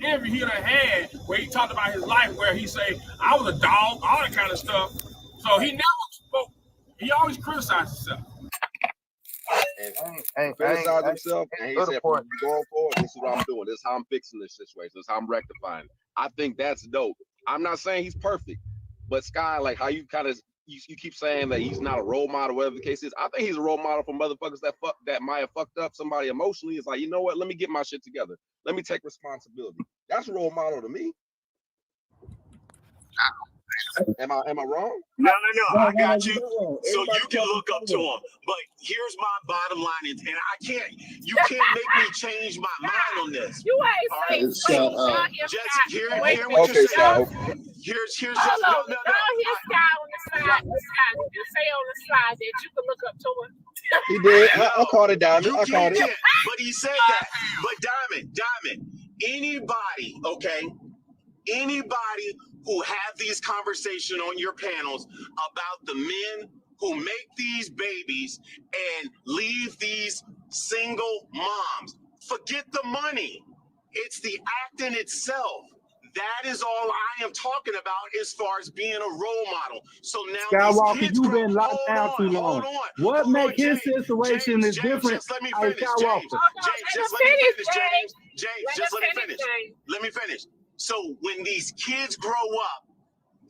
Interview he done had where he talked about his life, where he say, I was a dog, all that kind of stuff. So he never spoke. He always criticized himself. And criticize himself, and he said, from going forward, this is what I'm doing. This is how I'm fixing this situation. This is how I'm rectifying it. I think that's dope. I'm not saying he's perfect, but Sky, like how you kind of you keep saying that he's not a role model, whatever the case is. I think he's a role model for motherfuckers that might have fucked up somebody emotionally. It's like, you know what? Let me get my shit together. Let me take responsibility. That's a role model to me. Am I wrong? No, I got you. So you can look up to him. But here's my bottom line, and you can't make me change my mind on this. You ain't saying Just hear what you're saying. Here's just Hold on, his guy on the side. You say on the slide that you can look up to him. He did. I caught it, Diamond. I caught it. But he said that. But Diamond, anybody who have these conversations on your panels about the men who make these babies and leave these single moms, forget the money. It's the act in itself. That is all I am talking about as far as being a role model. So now Skywalker, you've been locked down too long. What makes his situation is different? Just let me finish, James, just let me finish, James, just let me finish. Let me finish. So when these kids grow up,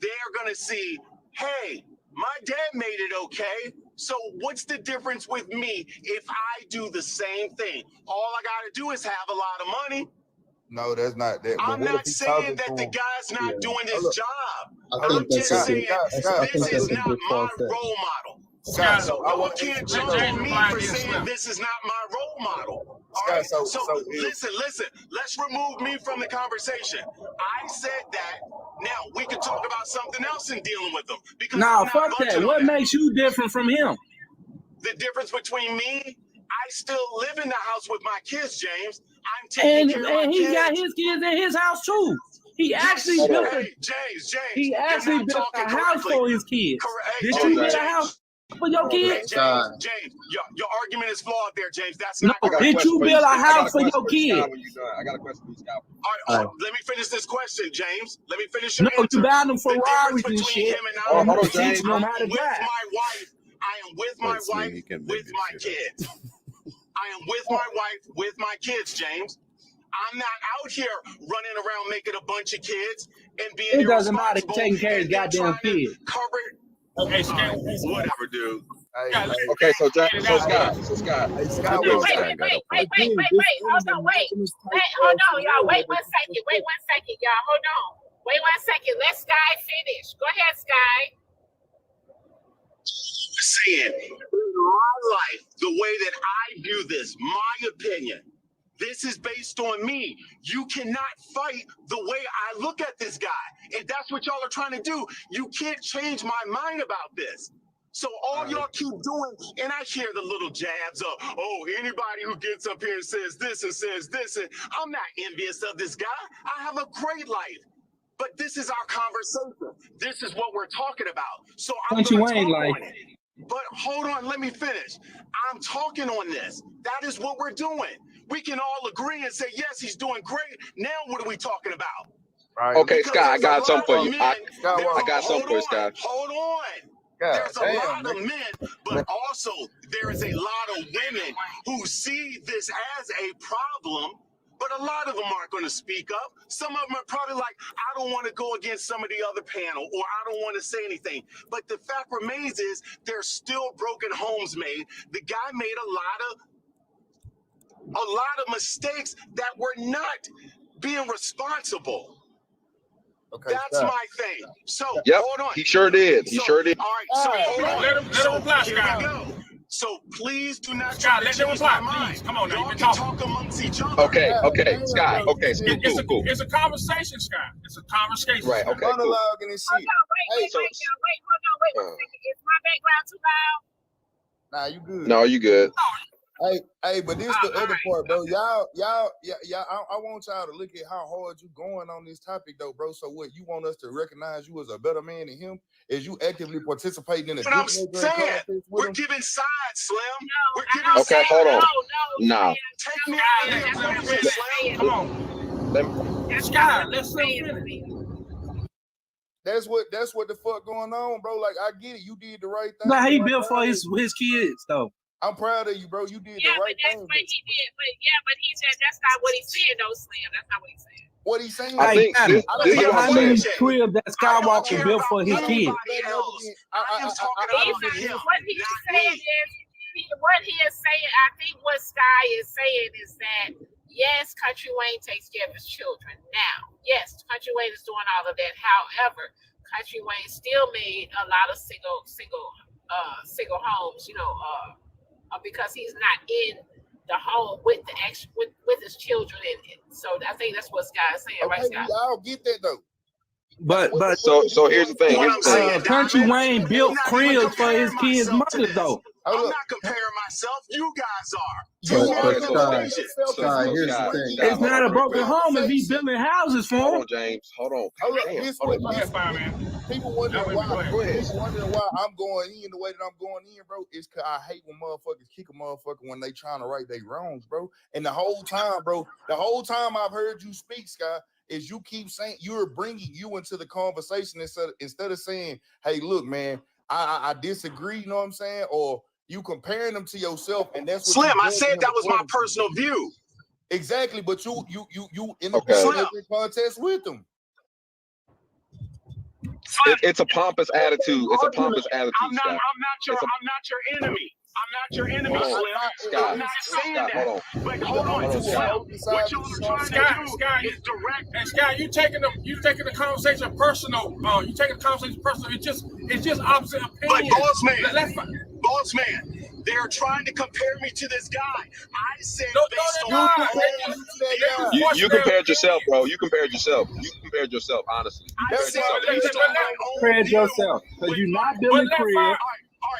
they're gonna see, hey, my dad made it okay. So what's the difference with me if I do the same thing? All I gotta do is have a lot of money. No, that's not that. I'm not saying that the guy's not doing his job. I'm just saying this is not my role model. So y'all can't jump on me for saying this is not my role model. All right. So listen. Let's remove me from the conversation. I said that. Now we can talk about something else in dealing with them. Because fuck that. What makes you different from him? The difference between me, I still live in the house with my kids, James. I'm taking care of my kids. And he got his kids in his house too. He actually built James. He actually built a house for his kids. Did you build a house for your kids? James, your argument is flawed there, James. That's not correct. Did you build a house for your kids? I got a question for you, Scott. All right, let me finish this question, James. Let me finish your answer. You buy them Ferraris and shit. Hold on, James. I am with my wife, with my kids. I am with my wife, with my kids, James. I'm not out here running around making a bunch of kids and being irresponsible. It doesn't matter taking care of his goddamn kids. Okay, whatever, dude. Okay, so Scott. Wait. Hold on, y'all. Wait one second, y'all. Hold on. Wait 1 second. Let Sky finish. Go ahead, Sky. Saying in my life, the way that I view this, my opinion, this is based on me. You cannot fight the way I look at this guy. And that's what y'all are trying to do. You can't change my mind about this. So all y'all keep doing, and I hear the little jabs of, oh, anybody who gets up here and says this, and I'm not envious of this guy. I have a great life. But this is our conversation. This is what we're talking about. So I'm going to talk on it. But hold on, let me finish. I'm talking on this. That is what we're doing. We can all agree and say, yes, he's doing great. Now what are we talking about? Right. Okay, Scott, I got something for you. I got something for you, Scott. Hold on. There's a lot of men, but also there is a lot of women who see this as a problem. But a lot of them aren't going to speak up. Some of them are probably like, I don't want to go against some of the other panel, or I don't want to say anything. But the fact remains is there's still broken homes made. The guy made a lot of mistakes that were not being responsible. Okay, that's my thing. So hold on. He sure did. He sure did. All right. So hold on. Let him reply, Scott. So please do not try to change my mind. Come on, y'all can talk amongst each other. Okay, Scott. Okay, cool. It's a conversation, Scott. It's a conversation. Right. Okay. Cool. Wait, hold on. Wait 1 second. Is my background too loud? Nah, you good. No, you good. Hey, but this the other part, bro. Y'all, I want y'all to look at how hard you going on this topic, though, bro. So what, you want us to recognize you as a better man than him? Is you actively participating in a What I'm dick saying, contest with we're him? giving sides, Slim. We're I giving don't Okay, sides. hold on. No, Nah. Take me Sky, out that's of not here. what Slim. he's saying. Come on. Let- Sky, let's finish. That's what the fuck going on, bro. Like, I get it. You did the right thing. Nah, he bro. I'm built for proud of his kids though. I'm proud of you, bro. You did the Yeah, right but that's thing. what he did. But he said that's not what he said, though, Slim. That's not what he said. What he's saying? I think this is what how I'm many saying. cribs that Skywalker built for his kids? What he is saying, I think what Sky is saying is that yes, Country Wayne takes care of his children. Now, yes, Country Wayne is doing all of that. However, Country Wayne still made a lot of single homes, because he's not in the home with with his children in it. So I think that's what Sky is saying, right, Sky? I'll get that though. But So here's the thing. Here's the thing. Country Wayne built I'm not even cribs for his comparing kids' myself to mothers this. though. I'm not comparing myself. You guys are. But Sky, here's the thing. It's not a broken home if he's building houses for Hold him. on, James. Hold on. People wondering why I'm going in the way that I'm going in, bro. It's cause I hate when motherfuckers kick a motherfucker when they trying to right their wrongs, bro. And the whole time I've heard you speak, Sky, is you keep saying you're bringing you into the conversation instead of saying, "Hey, look, man, I disagree." You know what I'm saying? Or you comparing them to yourself, and that's what Slim, I said that was my personal view. Exactly, but you in the contest with them. It's a pompous attitude. It's a pompous attitude, I'm not your enemy. I'm not your enemy, Slim. I'm not saying that. But hold on, Slim. What y'all are trying to do is direct. And Sky, you taking the conversation personal. You taking the conversation personal. It's just opposite opinions. But boss man, they're trying to compare me to this guy. I said based on you compared yourself, bro. You compared yourself. Honestly. You Compared yourself because you're not building cribs.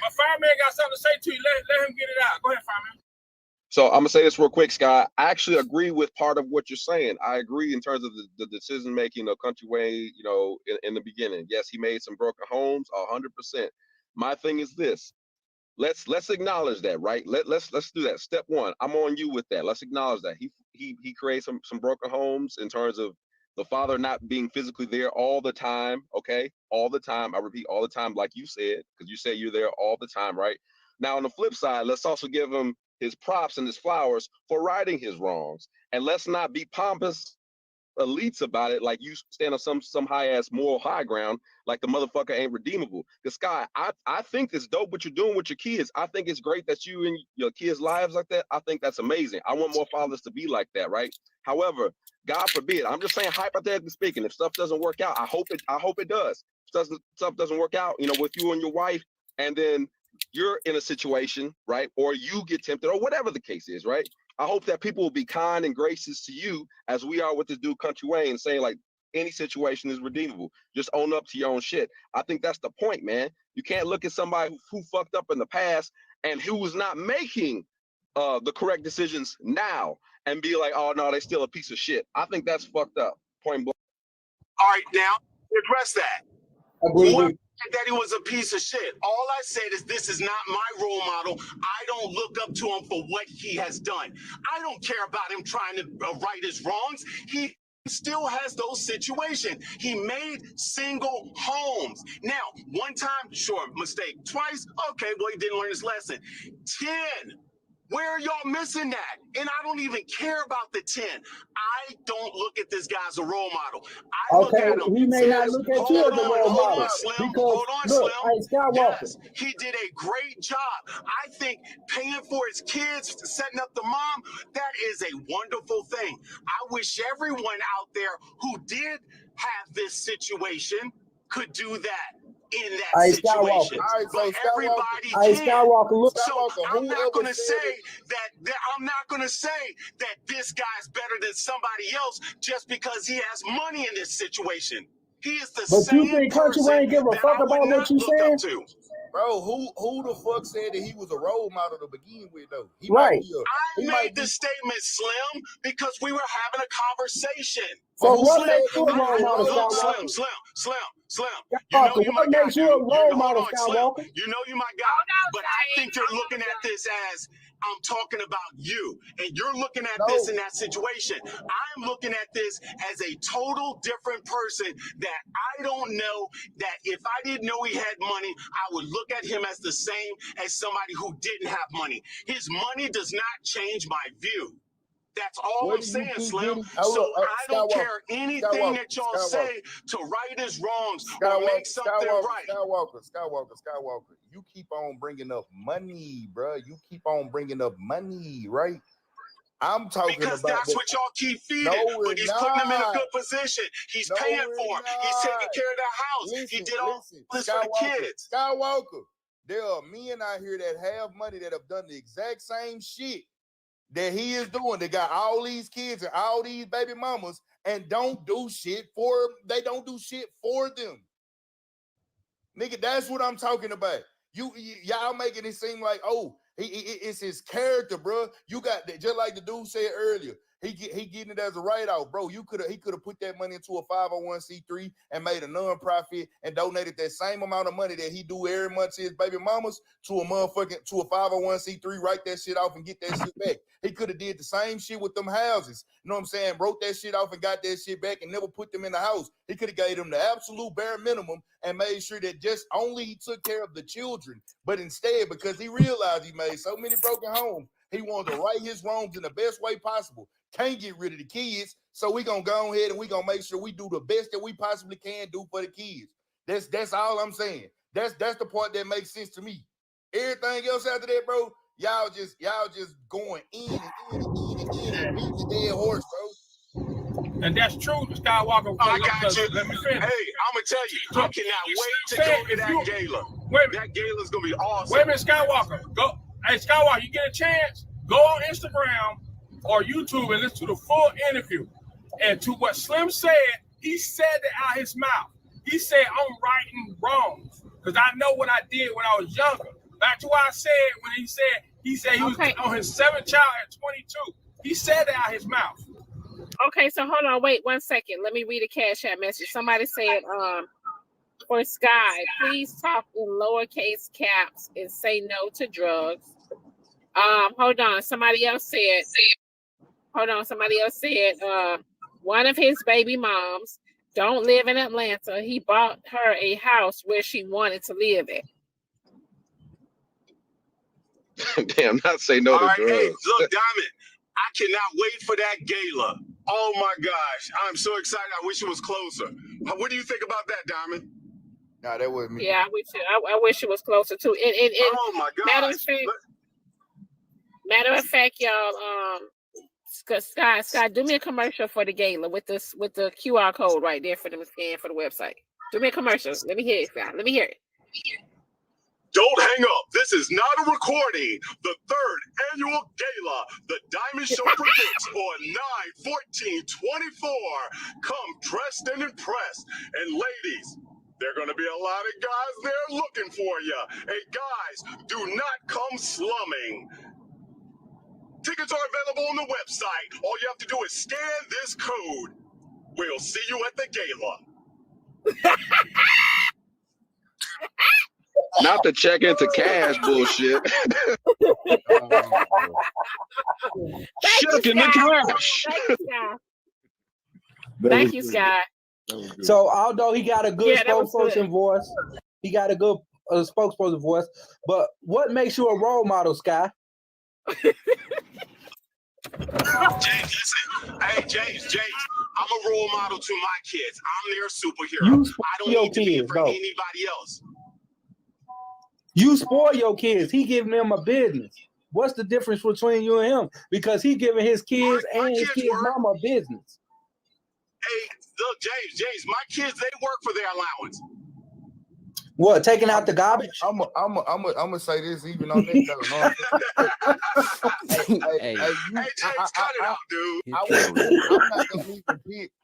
But Fireman got something to say to you. Let him get it out. Go ahead, Fireman. So I'm gonna say this real quick, Sky. I actually agree with part of what you're saying. I agree in terms of the decision making of Country Wayne. In the beginning, yes, he made some broken homes, 100%. My thing is this: let's acknowledge that, right? Let's do that. Step one, I'm on you with that. Let's acknowledge that he created some broken homes in terms of the father not being physically there all the time. Okay, all the time. I repeat, all the time, like you said, because you say you're there all the time, right? Now, on the flip side, let's also give him his props and his flowers for righting his wrongs, and let's not be pompous elites about it, like you stand on some high ass moral high ground, like the motherfucker ain't redeemable. Because Sky, I think it's dope what you're doing with your kids. I think it's great that you in your kids' lives like that. I think that's amazing. I want more fathers to be like that, right? However, God forbid, I'm just saying, hypothetically speaking, if stuff doesn't work out, I hope it does. If stuff doesn't work out, with you and your wife, and then you're in a situation, right, or you get tempted, or whatever the case is, right? I hope that people will be kind and gracious to you as we are with this dude Country Wayne, saying like any situation is redeemable. Just own up to your own shit. I think that's the point, man. You can't look at somebody who fucked up in the past and who was not making the correct decisions now and be like, oh no, they still a piece of shit. I think that's fucked up. Point blank. All right, now address that. That he was a piece of shit. All I said is this is not my role model. I don't look up to him for what he has done. I don't care about him trying to right his wrongs. He still has those situations. He made single homes. Now, one time, sure, mistake. Twice, okay, well, he didn't learn his lesson. 10. Where are y'all missing that? And I don't even care about the 10. I don't look at this guy as a role model. I look at him. He may not look at you as a role model Slim. because Hold on, look, Slim. Skywalker. Yes, he did a great job. I think paying for his kids, setting up the mom, that is a wonderful thing. I wish everyone out there who did have this situation could do that in that situation. But everybody can. So I'm not going to say that I'm not going to say that this guy's better than somebody else just because he has money in this situation. He is the same you think Country Wayne give a fuck about what you saying? Bro, who the fuck said that he was a role model to begin with, though? He Right. might be I made the statement, Slim, because we were having a conversation. So who what said makes that you he a was role a model, role Skywalker? model? Slim. Skywalker, You my what guy, makes you dude. a role Hold model, on, Slim. Skywalker? You know you my guy. But I think you're looking at this as I'm talking about you, and you're looking at this in that situation. I'm looking at this as a total different person that I don't know, that if I didn't know he had money, I would look at him as the same as somebody who didn't have money. His money does not change my view. That's all Where I'm do you saying, keep Slim. getting? So Look, I don't care anything that y'all say to right his wrongs or make something right. Skywalker. You keep on bringing up money, bro. You keep on bringing up money, right? I'm talking because about that's what y'all keep feeding. No, but he's putting him in a good position. He's paying for him. He's taking care of the house. He did all this for the kids. Skywalker, there are men out here that have money that have done the exact same shit that he is doing. They got all these kids and all these baby mamas and don't do shit for them. They don't do shit for them. Nigga, that's what I'm talking about. Y'all making it seem like, oh, it's his character, bro. You got that, just like the dude said earlier. He getting it as a write-off, bro. He could have put that money into a 501c3 and made a non-profit and donated that same amount of money that he do every month to his baby mamas to a 501c3, write that shit off and get that shit back. He could have did the same shit with them houses. You know what I'm saying? Wrote that shit off and got that shit back and never put them in the house. He could have gave them the absolute bare minimum and made sure that just only he took care of the children. But instead, because he realized he made so many broken homes, he wanted to right his wrongs in the best way possible. Can't get rid of the kids, so we gonna go ahead and we gonna make sure we do the best that we possibly can do for the kids. That's all I'm saying. That's the part that makes sense to me. Everything else after that, bro, y'all just going in and beating the dead horse, bro. And that's true, Skywalker. I got you. Let me finish. Hey, I'm gonna tell you, I cannot wait to go to that gala. That gala's gonna be awesome. Wait a minute, Skywalker. Go. Hey, Skywalker, you get a chance, go on Instagram or YouTube and listen to the full interview. And to what Slim said, he said it out his mouth. He said, I'm righting wrongs because I know what I did when I was younger. Back to what I said when he said he was on his 7th child at 22. He said it out his mouth. Okay, so hold on, wait 1 second. Let me read a Cash App message. Somebody said, for Sky, please talk in lowercase caps and say no to drugs. Hold on. Somebody else said, one of his baby moms don't live in Atlanta. He bought her a house where she wanted to live at. Damn, not say no to drugs. Hey, look, Diamond, I cannot wait for that gala. Oh my gosh, I'm so excited. I wish it was closer. What do you think about that, Diamond? Nah, that wasn't me. Yeah, I wish it was closer too. And oh my gosh. Matter of fact, y'all, Sky, do me a commercial for the gala with the QR code right there for them to scan for the website. Do me a commercial. Let me hear it, Sky. Let me hear it. Don't hang up. This is not a recording. The 3rd annual gala, the Diamond Show predicts on 9/14/24. Come dressed and impressed. And ladies, there are going to be a lot of guys there looking for you. Hey, guys, do not come slumming. Tickets are available on the website. All you have to do is scan this code. We'll see you at the gala. Not to check into cash bullshit. Shucking the cash. Thank you, Sky. So although he got a good spokesperson voice, he got a good spokesperson voice, but what makes you a role model, Sky? James, listen. Hey, James, I'm a role model to my kids. I'm their superhero. I don't need to be it for anybody else. You spoil your kids. He giving them a business. What's the difference between you and him? Because he giving his kids and his kids' mama a business. Hey, look, James, my kids, they work for their allowance. What, taking out the garbage? I'm gonna say this even on that though. Hey, James, cut it out, dude.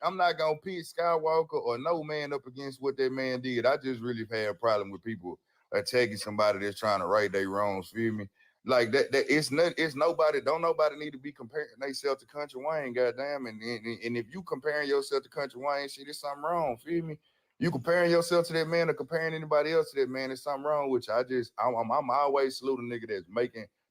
I'm not gonna pit Skywalker or no man up against what that man did. I just really had a problem with people attacking somebody that's trying to right their wrongs. Feel me? Like that it's nobody. Don't nobody need to be comparing themselves to Country Wayne. Goddamn, and if you comparing yourself to Country Wayne, shit, there's something wrong. Feel me? You comparing yourself to that man or comparing anybody else to that man, there's something wrong with you. I'm always salute a nigga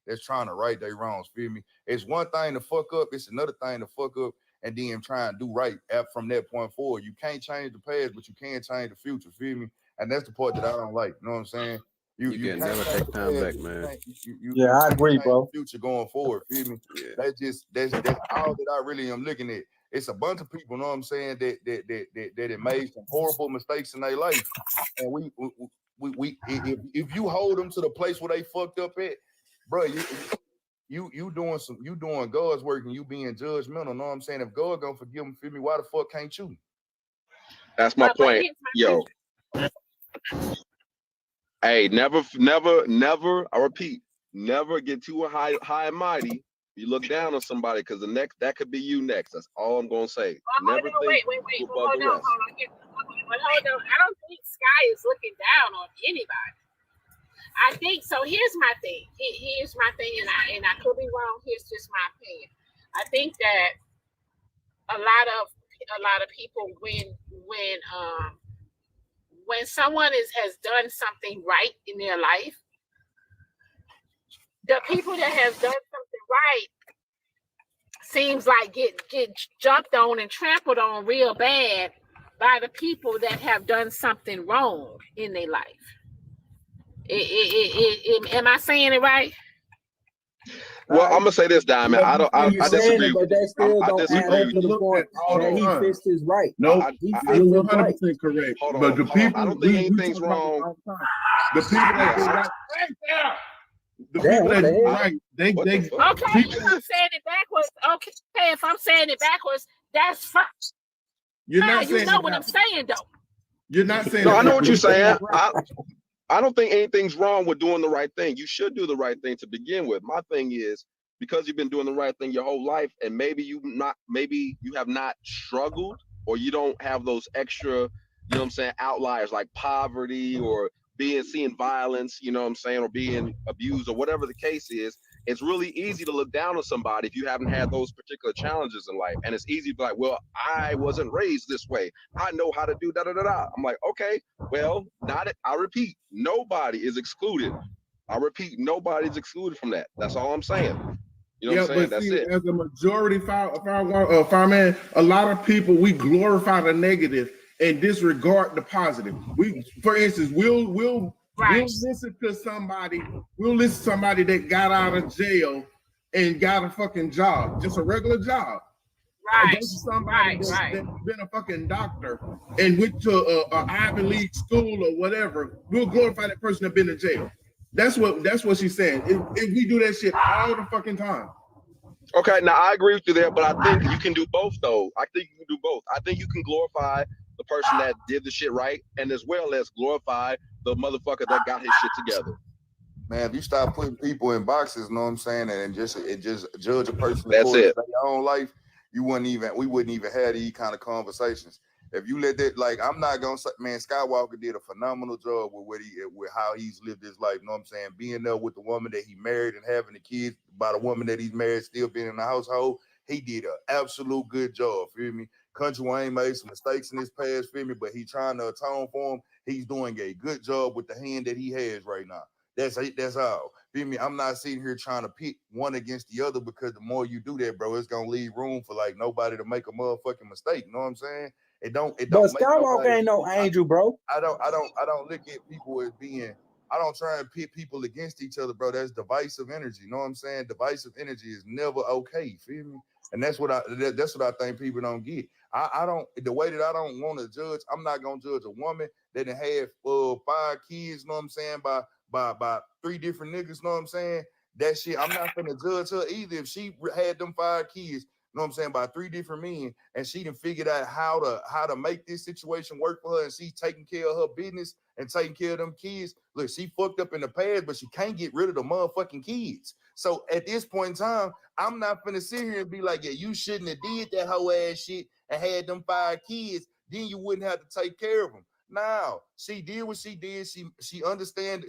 that's trying to right their wrongs. Feel me? It's one thing to fuck up. It's another thing to fuck up and then try and do right from that point forward. You can't change the past, but you can change the future. Feel me? And that's the part that I don't like. You know what I'm saying? You can never take time back, man. You I agree, bro. Future going forward. Feel me? Yeah. That's all that I really am looking at. It's a bunch of people, know what I'm saying, that it made some horrible mistakes in their life. And we if you hold them to the place where they fucked up at, bro, you doing God's work and you being judgmental. Know what I'm saying? If God gonna forgive them, feel me? Why the fuck can't you? That's my point. Yo. Hey, never, I repeat, never get too high and mighty. You look down on somebody because that could be you next. That's all I'm gonna say. Never think wait. Hold on. But hold on. I don't think Sky is looking down on anybody. I think so. Here's my thing. Here's my thing, and I could be wrong. Here's just my opinion. I think that a lot of people when someone has done something right in their life, the people that have done something right seems like get jumped on and trampled on real bad by the people that have done something wrong in their life. Am I saying it right? Well, I'm gonna say this, Diamond. I disagree. But that still I don't add disagree up to the point that he fixed his right. No, he you're 100% correct. Hold on, but the people, I don't think anything's wrong. The people that do right, the people that do right, they. Okay, if I'm saying it backwards, okay, if I'm saying it backwards, that's fine. You're not saying you know what I'm saying, though. You're not saying. No, I know what you're saying. I don't think anything's wrong with doing the right thing. You should do the right thing to begin with. My thing is, because you've been doing the right thing your whole life, and maybe you have not struggled, or you don't have those extra, you know what I'm saying, outliers like poverty or seeing violence, you know what I'm saying, or being abused or whatever the case is. It's really easy to look down on somebody if you haven't had those particular challenges in life. And it's easy to be like, well, I wasn't raised this way. I know how to do da-da-da-da. I'm like, okay, well, I repeat, nobody is excluded. I repeat, nobody's excluded from that. That's all I'm saying. You know what I'm saying? That's it. As a majority fireman, a lot of people, we glorify the negative and disregard the positive. For instance, we'll listen to somebody that got out of jail and got a fucking job, just a regular job. Right. Somebody that's been a fucking doctor and went to a Ivy League school or whatever. We'll glorify that person that been in jail. That's what she's saying. If we do that shit all the fucking time. Okay, now I agree with you there, but I think you can do both though. I think you can do both. I think you can glorify the person that did the shit right, and as well as glorify the motherfucker that got his shit together. Man, if you start putting people in boxes, know what I'm saying, and just judge a person That's according it. to their own life, we wouldn't even have these kind of conversations. If you let that, like, I'm not gonna say, man, Skywalker did a phenomenal job with how he's lived his life. You know what I'm saying? Being there with the woman that he married and having the kids by the woman that he's married, still being in the household, he did an absolute good job. Feel me? Country Wayne made some mistakes in his past, feel me, but he trying to atone for them. He's doing a good job with the hand that he has right now. That's all. Feel me? I'm not sitting here trying to pit one against the other, because the more you do that, bro, it's gonna leave room for like nobody to make a motherfucking mistake. You know what I'm saying? It don't. But Skywalker ain't no angel, bro. I don't look at people as being. I don't try and pit people against each other, bro. That's divisive energy. You know what I'm saying? Divisive energy is never okay. Feel me? And that's what I think people don't get. I don't, the way that I don't want to judge. I'm not gonna judge a woman that had 5 kids. You know what I'm saying? By 3 different niggas. You know what I'm saying? That shit. I'm not gonna judge her either if she had them 5 kids. You know what I'm saying, by 3 different men, and she done figured out how to make this situation work for her, and she's taking care of her business and taking care of them kids. Look, she fucked up in the past, but she can't get rid of the motherfucking kids. So at this point in time, I'm not finna sit here and be like, yeah, you shouldn't have did that whole ass shit and had them 5 kids. Then you wouldn't have to take care of them. Now she did what she did. She understood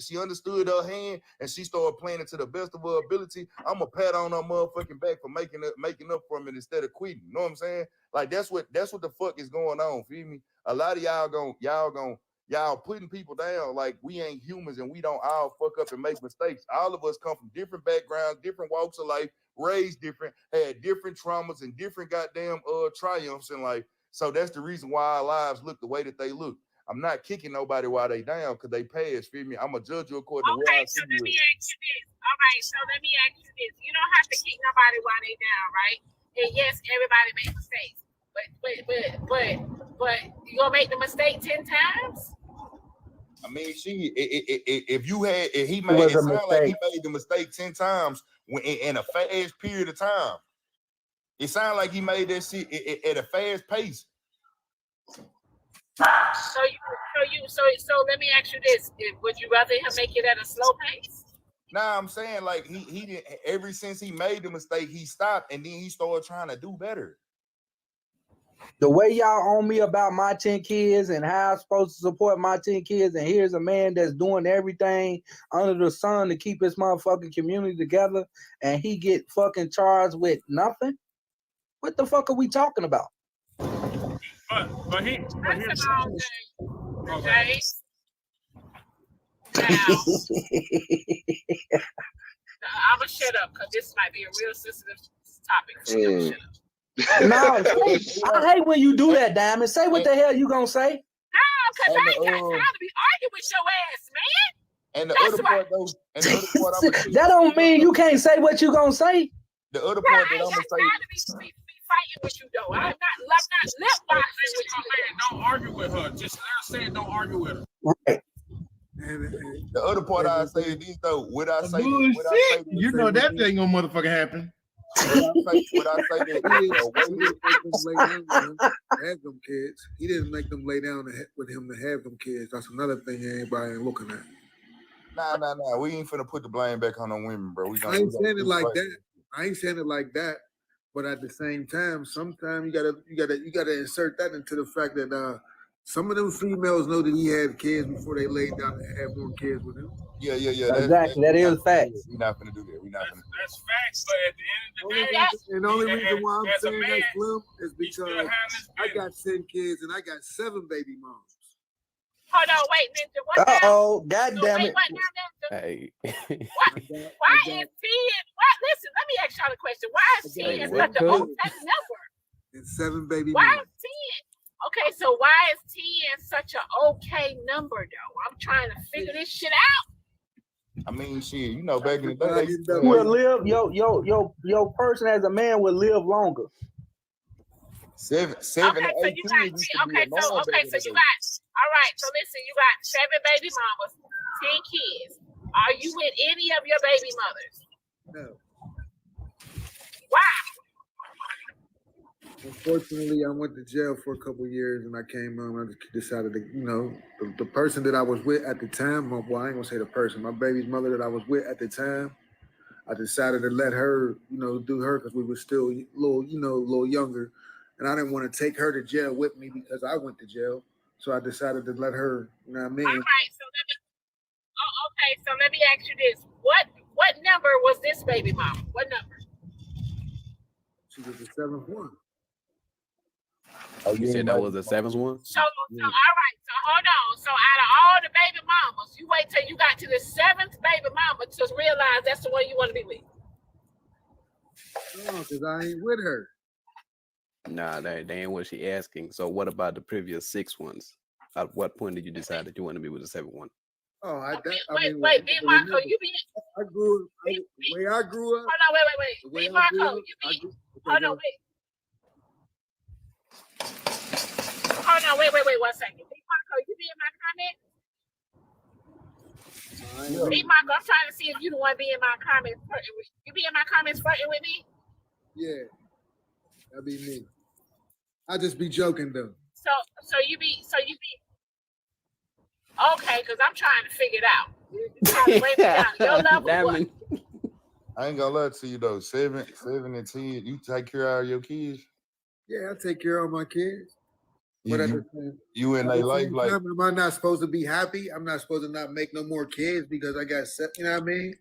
her hand, and she started playing it to the best of her ability. I'm gonna pat on her motherfucking back for making up from it instead of quitting. You know what I'm saying? Like that's what the fuck is going on. Feel me? A lot of y'all putting people down like we ain't humans and we don't all fuck up and make mistakes. All of us come from different backgrounds, different walks of life, raised different, had different traumas and different goddamn triumphs in life. So that's the reason why our lives look the way that they look. I'm not kicking nobody while they down because they passed. Feel me? I'm gonna judge you according to what I see. So let me ask you this. All right, so let me ask you this. You don't have to kick nobody while they down, right? And yes, everybody makes mistakes. But you gonna make the mistake 10 times? I mean, if he made it sound like he made the mistake 10 times in a fast period of time. It sounded like he made that shit at a fast pace. So let me ask you this: would you rather him make it at a slow pace? Nah, I'm saying like he didn't. Ever since he made the mistake, he stopped and then he started trying to do better. The way y'all on me about my 10 kids and how I'm supposed to support my 10 kids, and here's a man that's doing everything under the sun to keep his motherfucking community together, and he get fucking charged with nothing. What the fuck are we talking about? But here's Okay. Now, I'm gonna shut up because this might be a real sensitive topic. Shut up. No, I hate when you do that, Diamond. Say what the hell you gonna say. No, because I ain't got time to be arguing with your ass, man. And the other part, though, that don't mean you can't say what you gonna say. The other part that I'm gonna say, be fighting with you though. I'm not lip boxing with you. Don't argue with her. Just let her say it. Don't argue with her. Right. The other part I say is this though. Would I say? You know that ain't gonna motherfucking happen. Would I say that? Have them kids. He didn't make them lay down with him to have them kids. That's another thing everybody ain't looking at. Nah. We ain't finna put the blame back on the women, bro. I ain't saying it like that. I ain't saying it like that. But at the same time, sometimes you gotta insert that into the fact that some of them females know that he had kids before they laid down to have more kids with him. Yeah. Exactly. That is facts. We're not gonna do that. That's facts. But at the end of the day, and the only reason why I'm saying that, Slim, is because I got 10 kids and I got 7 baby moms. Hold on, wait, Ninja. What God damn it. Hey. Why is 10? Listen, let me ask y'all a question. Why is 10 such an okay number? And 7 baby moms. Why moms. is 10? Okay, so why is 10 such an okay number though? I'm trying to figure this shit out. I mean, shit, you know, back in the day, you will live. Your person as a man will live longer. 7 Okay, so you got all right. So listen, you got 7 baby mamas, 10 kids. Are you with any of your baby mothers? No. Why? Unfortunately, I went to jail for a couple of years, and I came home. I just decided to, the person that I was with at the time. Well, I ain't gonna say the person. My baby's mother that I was with at the time. I decided to let her, do her because we were still a little younger, and I didn't want to take her to jail with me because I went to jail. So I decided to let her. You know what I mean? All right. So let me ask you this: what number was this baby mama? What number? She was the 7th one. Oh, you said that was the 7th one? So all right. So hold on. So out of all the baby mamas, you wait till you got to the 7th baby mama to realize that's the one you want to be with. No, because I ain't with her. Nah, that ain't what she asking. So what about the previous 6 ones? At what point did you decide that you want to be with the 7th one? Oh, wait, Big Marco, you be. I grew up. The way I grew up. Hold on, wait. Big Marco, you be. Hold on, wait. Hold on, wait 1 second. Big Marco, you be in my comments? Big Marco, I'm trying to see if you the one be in my comments. You be in my comments flirting with me? Yeah, that'd be me. I just be joking though. So you be. Okay, because I'm trying to figure it out. You're trying to break me down. Your level what? I ain't gonna lie to you though. 7 and 10, you take care of your kids. Yeah, I take care of my kids. But at the same, you in at their the life same like time, am I not supposed to be happy? I'm not supposed to not make no more kids because I got set. You know what I mean?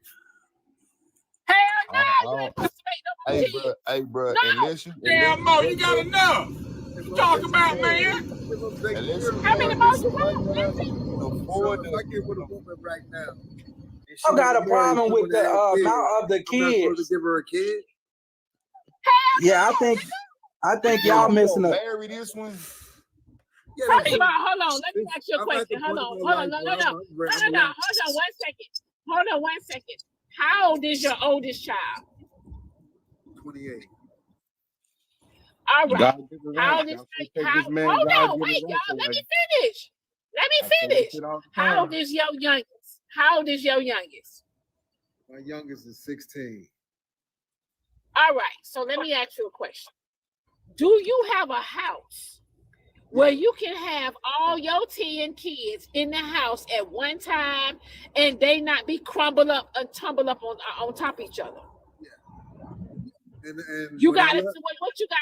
Hell I no, you ain't supposed to make no more kids. hey bro, No. unless you Damn, Mo, you got enough. If You I'm talking taking about, care of man? them, if I'm taking unless care you of How them, many start more getting you some got? money That's where it. you can so afford if to, I get with a woman right now and she I got want a to marry, problem she with want the to have kids, amount of the I'm not supposed to kids. give her a kid. Yeah, I think so y'all you missing gonna a. marry this one? Yeah, First I'm of all, saying hold on. Let me ask you a I'm at the question. Hold point on. in my life No, no, where no. I'm No, ready. no, no. Hold on 1 second. Hold on 1 second. How old is your oldest child? 28. All right. God give it How right. old is Y'all say take this man, hold God on, give it wait, right. y'all. So Let like, me finish. Let me I say that finish. shit all the How time. old is your youngest? How old is your youngest? My youngest is 16. All right. So let me ask you a question. Do you have a house where you can have all your 10 kids in the house at one time and they not be crumbled up and tumble up on top of each other? And You when I got it. left, What you got?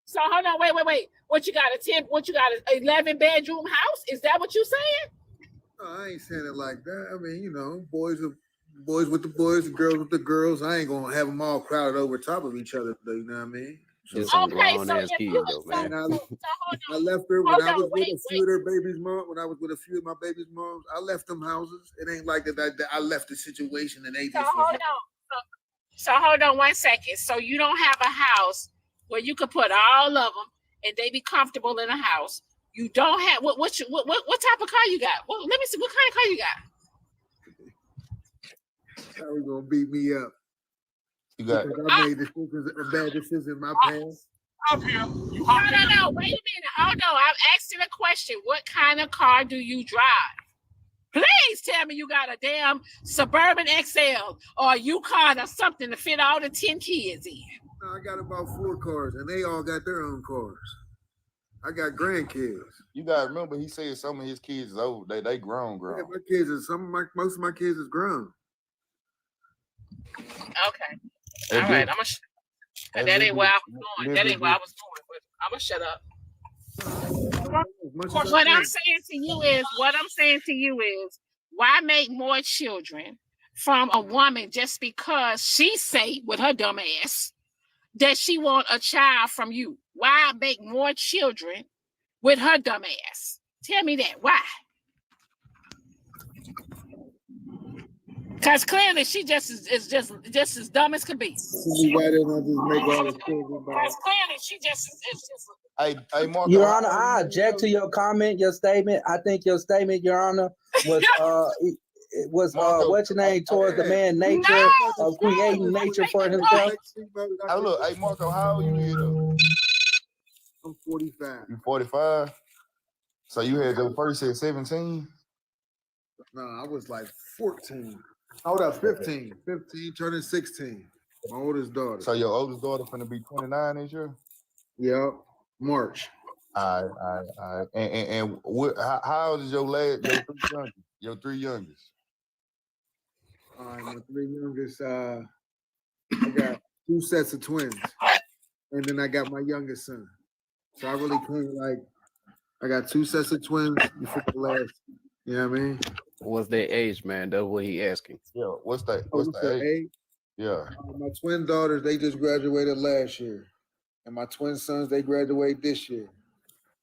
So hold on, wait. What you got a 10? What you got an 11-bedroom house? Is that what you saying? no, I ain't saying it like that. I mean, you know, boys with the boys, girls with the girls. I ain't gonna have them all crowded over top of each other. You know what I mean? So, Just some Okay, grown so ass if kids you though, so, man. so hold I on. left her when Hold I was on, with wait. a few of their babies' mom. When I was with a few of my babies' moms, I left them houses. It ain't like that I left the situation and they So just was hold on. So hold on 1 second. So you don't have a house where you could put all of them and they be comfortable in a house. You don't have what type of car you got? Well, let me see what kind of car you got. how we gonna beat me up. You got Because I made decisions, a bad decision in my past. Up here. You No. hop Wait a minute. Hold on. I'm asking a question. What kind of car do you drive? Please tell me you got a damn Suburban XL or a Yukon or something to fit all the 10 kids in. No, I got about 4 cars, and they all got their own cars. I got grandkids. You gotta remember he said some of his kids is old. They grown. Yeah, my kids is most of my kids is grown. Okay. All right. That ain't where I was going. That ain't where I was going. But I'm gonna shut up. What I'm saying to you is, why make more children from a woman just because she say with her dumb ass that she want a child from you? Why make more children with her dumb ass? Tell me that. Why? Because clearly she just is just as dumb as could be. Why didn't I just make all the children? Because clearly she just is just. Hey, Marco, Your Honor, I object to your comment, your statement. I think your statement, Your Honor, was it was what's your name towards the man nature of creating nature for himself. Hey, look, hey Marco, how old you is though? I'm 45. You 45? So you had your first at 17? No, I was like 14. Hold up, 15. 15 turning 16. My oldest daughter. So your oldest daughter finna be 29 this year? Yep. March. All right. And what? How old is your three youngest? All right, my 3 youngest. I got 2 sets of twins, and then I got my youngest son. So I really can't I got 2 sets of twins before the last. You know what I mean? What's their age, man? That's what he asking. Yeah. What's the age? Yeah. My twin daughters, they just graduated last year, and my twin sons, they graduate this year.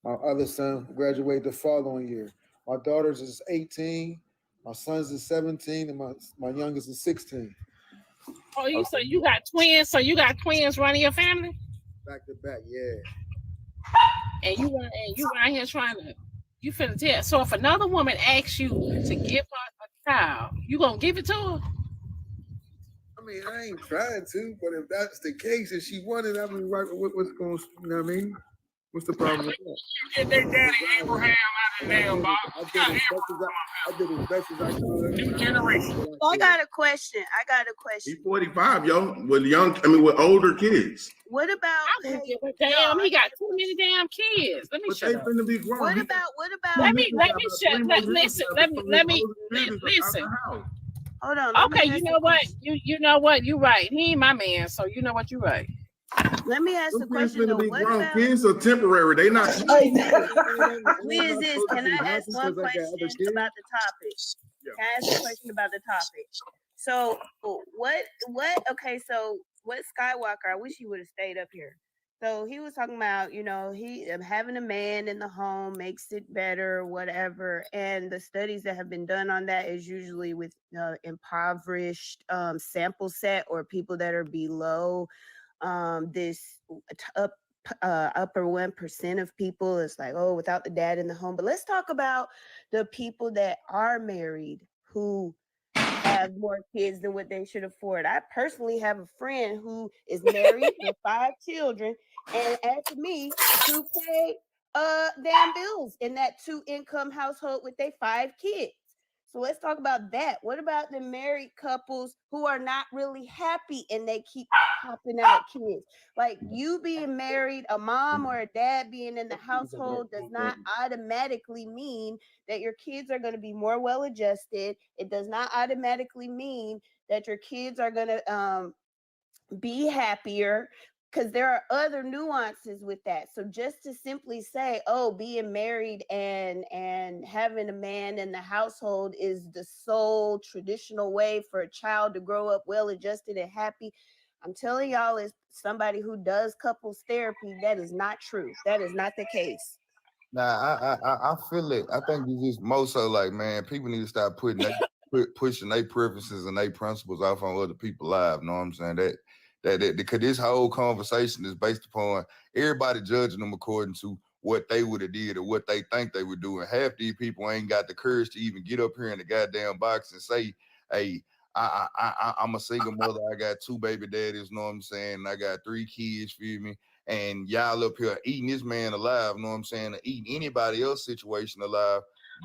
My other son graduate the following year. My daughters is 18, my sons is 17, and my youngest is 16. Oh, so you got twins? So you got twins running your family? Back to back, yeah. And you right here trying to, you finna tell. So if another woman asks you to give her a child, you gonna give it to her? I mean, I ain't trying to, but if that's the case and she wanted, I mean, what's going, you know what I mean? What's the problem with that? Get their daddy Abraham out of there, Bob. I did as best as I could. New generation. I got a question. He's 45, yo, with older kids. What about? I don't give a damn. He got too many damn kids. Let me But shut they up. finna be grown. What about? Let me listen. Let me listen. Hold on. Okay, you know what? You know what? You're right. He ain't my man, so you know what? You're right. Let me ask the question though. What about kids are temporary? They not. Wiz is, can I ask one question about the topic? Can I ask a question about the topic? So what okay, so what Skywalker, I wish he would have stayed up here. So he was talking about, you know, having a man in the home makes it better, whatever. And the studies that have been done on that is usually with impoverished sample set or people that are below this upper 1% of people. It's like, oh, without the dad in the home. But let's talk about the people that are married who have more kids than what they should afford. I personally have a friend who is married with 5 children and asked me to pay damn bills in that 2-income household with their 5 kids. So let's talk about that. What about the married couples who are not really happy and they keep popping out kids? Like, you being married, a mom or a dad being in the household does not automatically mean that your kids are going to be more well-adjusted. It does not automatically mean that your kids are going to be happier, because there are other nuances with that. So just to simply say, oh, being married and having a man in the household is the sole traditional way for a child to grow up well-adjusted and happy, I'm telling y'all, as somebody who does couples therapy, that is not true. That is not the case. Nah, I feel it. I think it's just more so like, man, people need to stop pushing their preferences and their principles off on other people's lives. Know what I'm saying? That because this whole conversation is based upon everybody judging them according to what they would have did or what they think they would do. And half these people ain't got the courage to even get up here in the goddamn box and say, hey, I'm a single mother. I got 2 baby daddies, know what I'm saying? I got 3 kids, feel me? And y'all up here eating this man alive, know what I'm saying? Eating anybody else's situation alive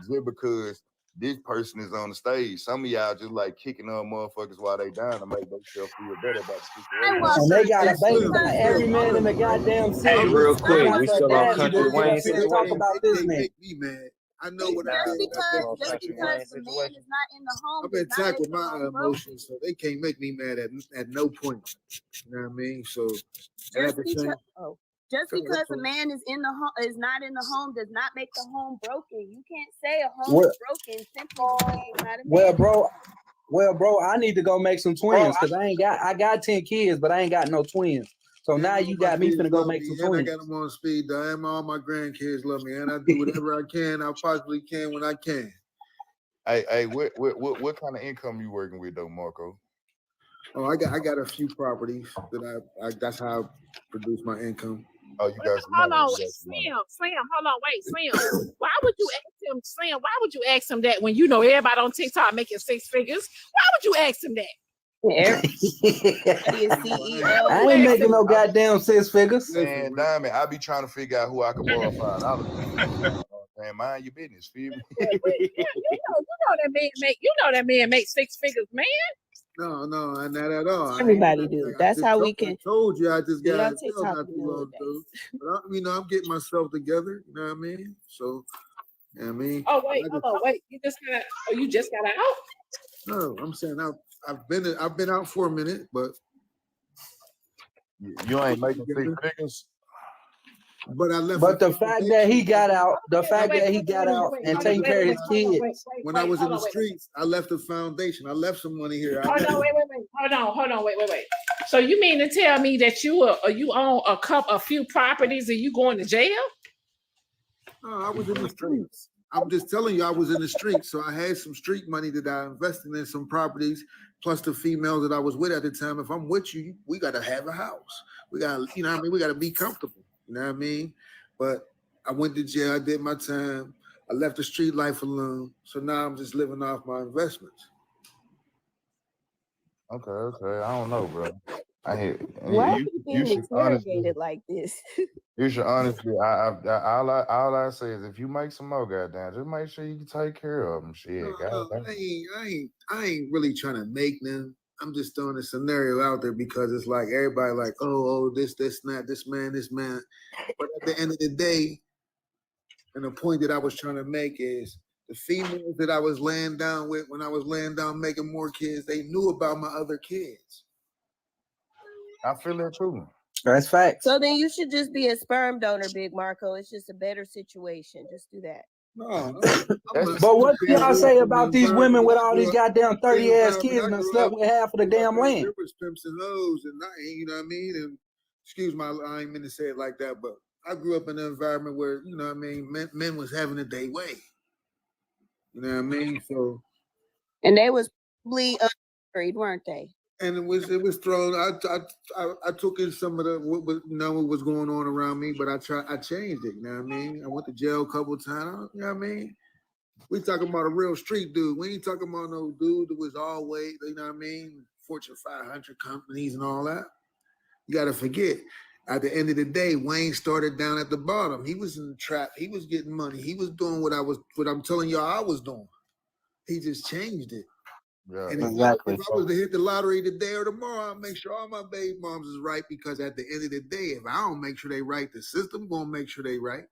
just because this person is on the stage. Some of y'all just like kicking on motherfuckers while they down to make themselves feel better about the situation. And they got a baby by every man in the goddamn city. Hey, real quick, we still on Daddy Country will get Wayne up here and talk situation. about this man. Make me mad. I know what I did. Just because the man is not in the home, I've been attacked with my emotions, so they can't make me mad at no point. You know what I mean? So just because a man is in the home is not in the home does not make the home broken. You can't say a home is broken simply because he's not a man. Well, bro, I need to go make some twins because I got 10 kids, but I ain't got no twins. So now you got me finna go make some twins. I got them on speed dial, and all my grandkids love me, and I do whatever I can, I possibly can when I can. Hey, what kind of income you working with though, Marco? Oh, I got a few properties that I that's how I produce my income. Oh, you guys. Hold on, Slim. Hold on, wait, Slim. Why would you ask him, Slim? Why would you ask him that when you know everybody on TikTok making 6 figures? Why would you ask him that? I ain't making no goddamn 6 figures. Man, Diamond, I be trying to figure out who I can borrow $5. Man, mind your business, feel me? You know that man makes 6 figures, man. No, not at all. Everybody do. That's how we can. I told you I just got on it TikTok not too long ago. But I'm getting myself together. You know what I mean? So, you know what I mean? Oh wait, wait. You just got out? No, I'm saying I've been out for a minute, but you ain't making 6 figures. But I left. But the fact that he got out, and taking care of his kids. When I was in the streets, I left a foundation. I left some money here. Hold on, wait. So you mean to tell me that you own a few properties and you going to jail? No, I was in the streets. I'm just telling you, I was in the streets. So I had some street money that I invested in some properties, plus the females that I was with at the time. If I'm with you, we got to have a house. We got to, you know what I mean? We got to be comfortable. You know what I mean? But I went to jail. I did my time. I left the street life alone. So now I'm just living off my investments. Okay. I don't know, bro. I hear. Why are you being interrogated like this? You should honestly. All I say is, if you make some more, goddamn, just make sure you take care of them. Shit, I ain't really trying to make them. I'm just throwing a scenario out there because it's like everybody like, oh, this man. But at the end of the day, and the point that I was trying to make is the females that I was laying down with when I was laying down making more kids, they knew about my other kids. I feel that too. That's facts. So then you should just be a sperm donor, Big Marco. It's just a better situation. Just do that. No, but what do y'all say about these women with all these goddamn 30-ass kids and slept with half of the damn land? There was pimps and hoes, and you know what I mean? And excuse my, I ain't mean to say it like that, but I grew up in an environment where, you know what I mean, men was having it their way. You know what I mean? So, and they was probably unmarried, weren't they? And it was thrown. I took in some of what was going on around me, but I changed it. You know what I mean? I went to jail a couple of times. You know what I mean? We talking about a real street dude. We ain't talking about no dude that was always, you know what I mean, Fortune 500 companies and all that. You got to forget. At the end of the day, Wayne started down at the bottom. He was in the trap. He was getting money. He was doing what I'm telling y'all I was doing. He just changed it. Yeah, and if I was to hit the lottery today or tomorrow, I'll make sure all my baby moms is right, because at the end of the day, if I don't make sure they right, the system gonna make sure they right.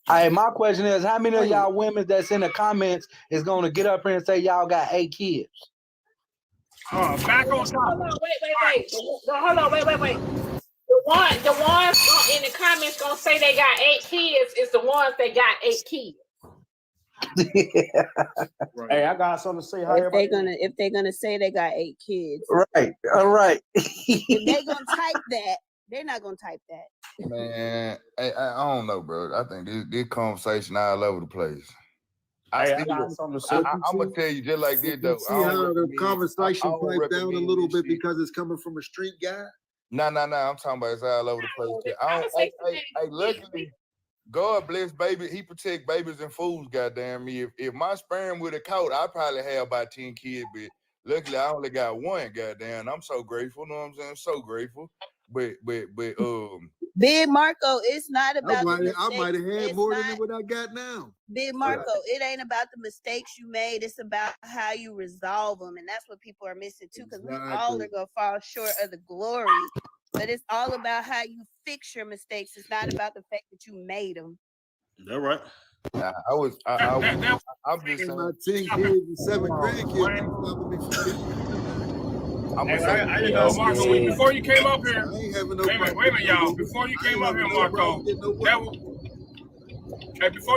Hey, my question is, how many of y'all women that's in the comments is gonna get up here and say y'all got 8 kids? Back on top. Hold on, wait. Hold on, wait. The ones in the comments gonna say they got 8 kids is the ones that got 8 kids. Hey, I got something to say. If they're gonna say they got 8 kids, right? All right. If they gonna type that, they're not gonna type that. Man, I don't know, bro. I think this conversation all over the place. I'm gonna tell you just like this though. See how the conversation piped down a little bit because it's coming from a street guy. No. I'm talking about it's all over the place. Hey, luckily, God bless baby. He protect babies and fools. Goddamn me. If my sperm would have caught, I probably have about 10 kids. But luckily, I only got 1. Goddamn, I'm so grateful. You know what I'm saying? So grateful. But Big Marco, it's not about. I might have had more than what I got now. Big Marco, it ain't about the mistakes you made. It's about how you resolve them, and that's what people are missing too. Because we all are gonna fall short of the glory. But it's all about how you fix your mistakes. It's not about the fact that you made them. That's right. I'm just saying. My 10 kids and 7 grandkids. I Marco, before you came up here, wait a minute, y'all. Before you came up here, Marco, before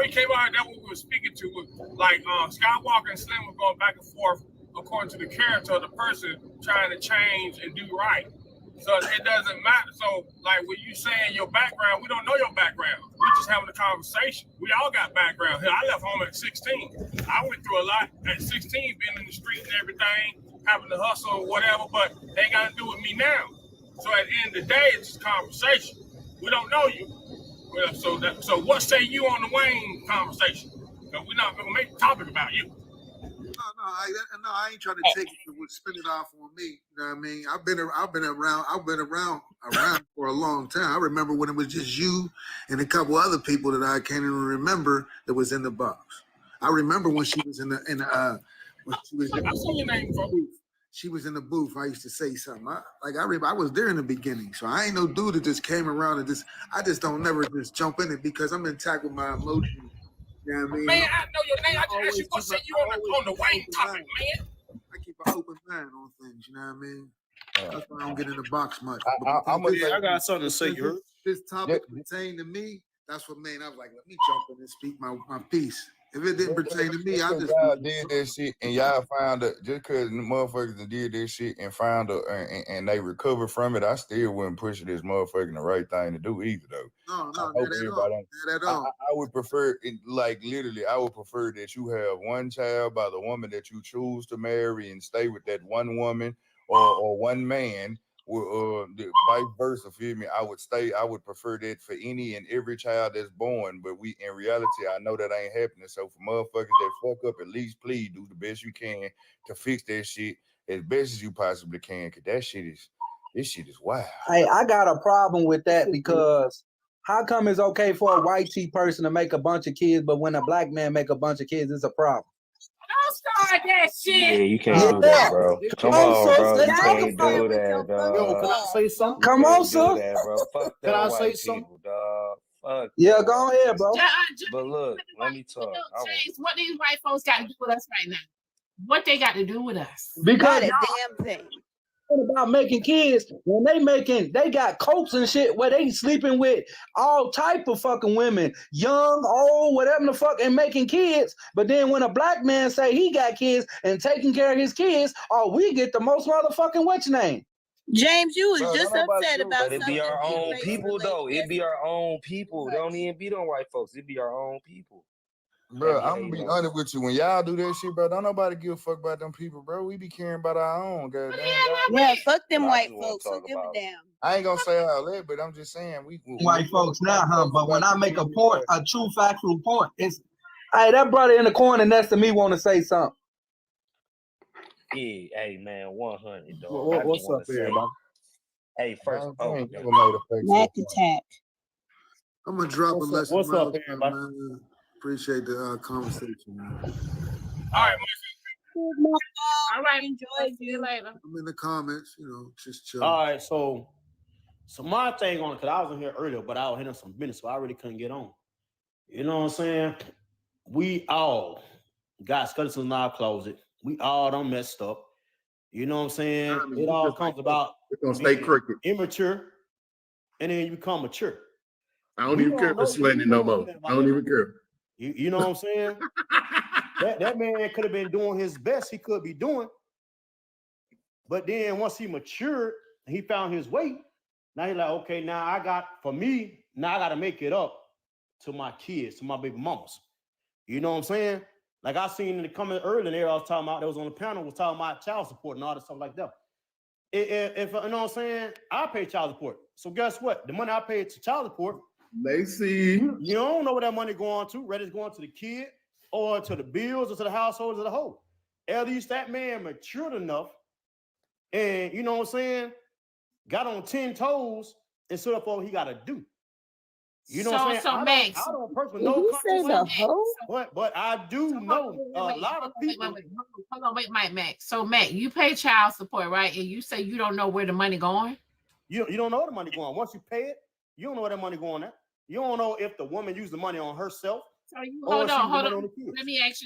you came out here, that's what we were speaking to. Like Skywalker and Slim were going back and forth according to the character of the person trying to change and do right. So it doesn't matter. So, like, when you saying your background, we don't know your background. We're just having a conversation. We all got background here. I left home at 16. I went through a lot at 16, being in the street and everything, having to hustle or whatever, but they ain't got to do with me now. So at the end of the day, it's just conversation. We don't know you. Well, so what say you on the Wayne conversation? Because we're not going to make a topic about you. No, I ain't trying to take it and spin it off on me. You know what I mean? I've been around for a long time. I remember when it was just you and a couple other people that I can't even remember that was in the box. I remember when she was in the when she was in the booth. She was in the booth. I used to say something. I was there in the beginning, so I ain't no dude that just came around and I just don't never just jump in it because I'm intact with my emotions. You know what I mean? Man, I know your name. I just asked you what say you on the Wayne topic, man. I keep an open mind on things, you know what I mean? That's why I don't get in the box much. I got something to say. This topic pertained to me. That's what made. I was like, let me jump in and speak my piece. If it didn't pertain to me, I just y'all did that shit and y'all found it just because motherfuckers did this shit and found it and they recovered from it. I still wouldn't push this motherfucking the right thing to do either though. No, not at all. I would prefer it, like literally, I would prefer that you have one child by the woman that you choose to marry and stay with that one woman or one man. Or vice versa, feel me? I would prefer that for any and every child that's born, but in reality, I know that ain't happening. So for motherfuckers that fuck up, at least please do the best you can to fix that shit as best as you possibly can, cause this shit is wild. Hey, I got a problem with that because how come it's okay for a white person to make a bunch of kids, but when a black man make a bunch of kids, it's a problem? Don't start that shit. Yeah, you can't do that, bro. Come on, bro. You can't do that, dog. Yo, can I say something? Come on, sir. Can I say something? Dog. Fuck. Yeah, go ahead, bro. But look, let me talk. James, what these white folks got to do with us right now? What they got to do with us? Because not a damn thing. about making kids when they got coats and shit where they sleeping with all type of fucking women, young, old, whatever the fuck, and making kids. But then when a black man say he got kids and taking care of his kids, we get the most motherfucking what's name? James, you was just upset about But it be our own people though. It be our own people. They don't even be them white folks. It be our own people. Bro, I'm gonna be honest with you. When y'all do that shit, bro, don't nobody give a fuck about them people, bro. We be caring about our own, goddamn. Yeah, fuck them white folks. Who give a damn? I ain't gonna say all that, but I'm just saying we White folks now, huh? But when I make a true factual point, it's hey, that brother in the corner next to me want to say something. Yeah, hey man, 100 dog. What's up, everybody? Hey, first, Mac attack. I'm gonna drop a lesson. What's up, everybody? Man. Appreciate the conversation, man. All right, All right, enjoy. See you later. I'm in the comments, just chill. All right, so my thing on it, because I was in here earlier, but I was hitting some minutes, so I really couldn't get on. You know what I'm saying? We all got skeletons in our closet. We all done messed up. You know what I'm saying? It all comes about it's gonna stay crooked. Immature, and then you become mature. I don't even care for Slendy no more. I don't even care. You know what I'm saying? that man could have been doing his best he could be doing. But then once he matured, he found his way. Now he's like, okay, now I got to make it up to my kids, to my baby mamas. You know what I'm saying? Like I seen in the comment earlier there, I was talking about, that was on the panel, was talking about child support and all that stuff like that. If you know what I'm saying, I pay child support. So guess what? The money I pay to child support, they see you don't know where that money going to, whether it's going to the kid or to the bills or to the household as a whole. At least that man matured enough and, you know what I'm saying, got on 10 toes and stood up for what he got to do. You know what I'm saying? So Max, I don't personally know but I do know a lot of people. Hold on, wait, Max. So Max, you pay child support, right? And you say you don't know where the money going? You don't know where the money going. Once you pay it, you don't know where that money going at. You don't know if the woman used the money on herself. So you hold on. Let me ask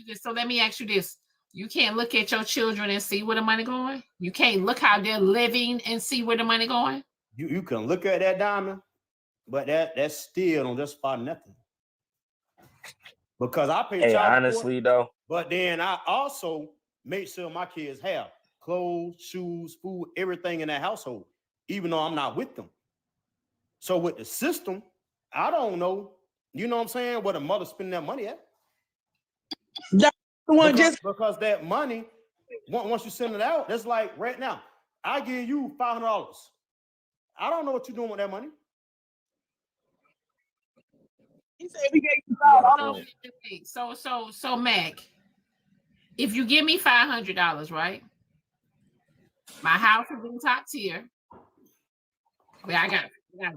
you this. You can't look at your children and see where the money going. You can't look how they're living and see where the money going. You can look at that diamond, but that's still don't justify nothing. Because I pay child support, honestly though. But then I also make sure my kids have clothes, shoes, food, everything in that household, even though I'm not with them. So with the system, I don't know, you know what I'm saying, where the mother spending that money at. Because that money, once you send it out, that's like right now, I give you $500. I don't know what you're doing with that money. He said we gave you $500. So Mac, if you give me $500, right? My house is in top tier. Where I got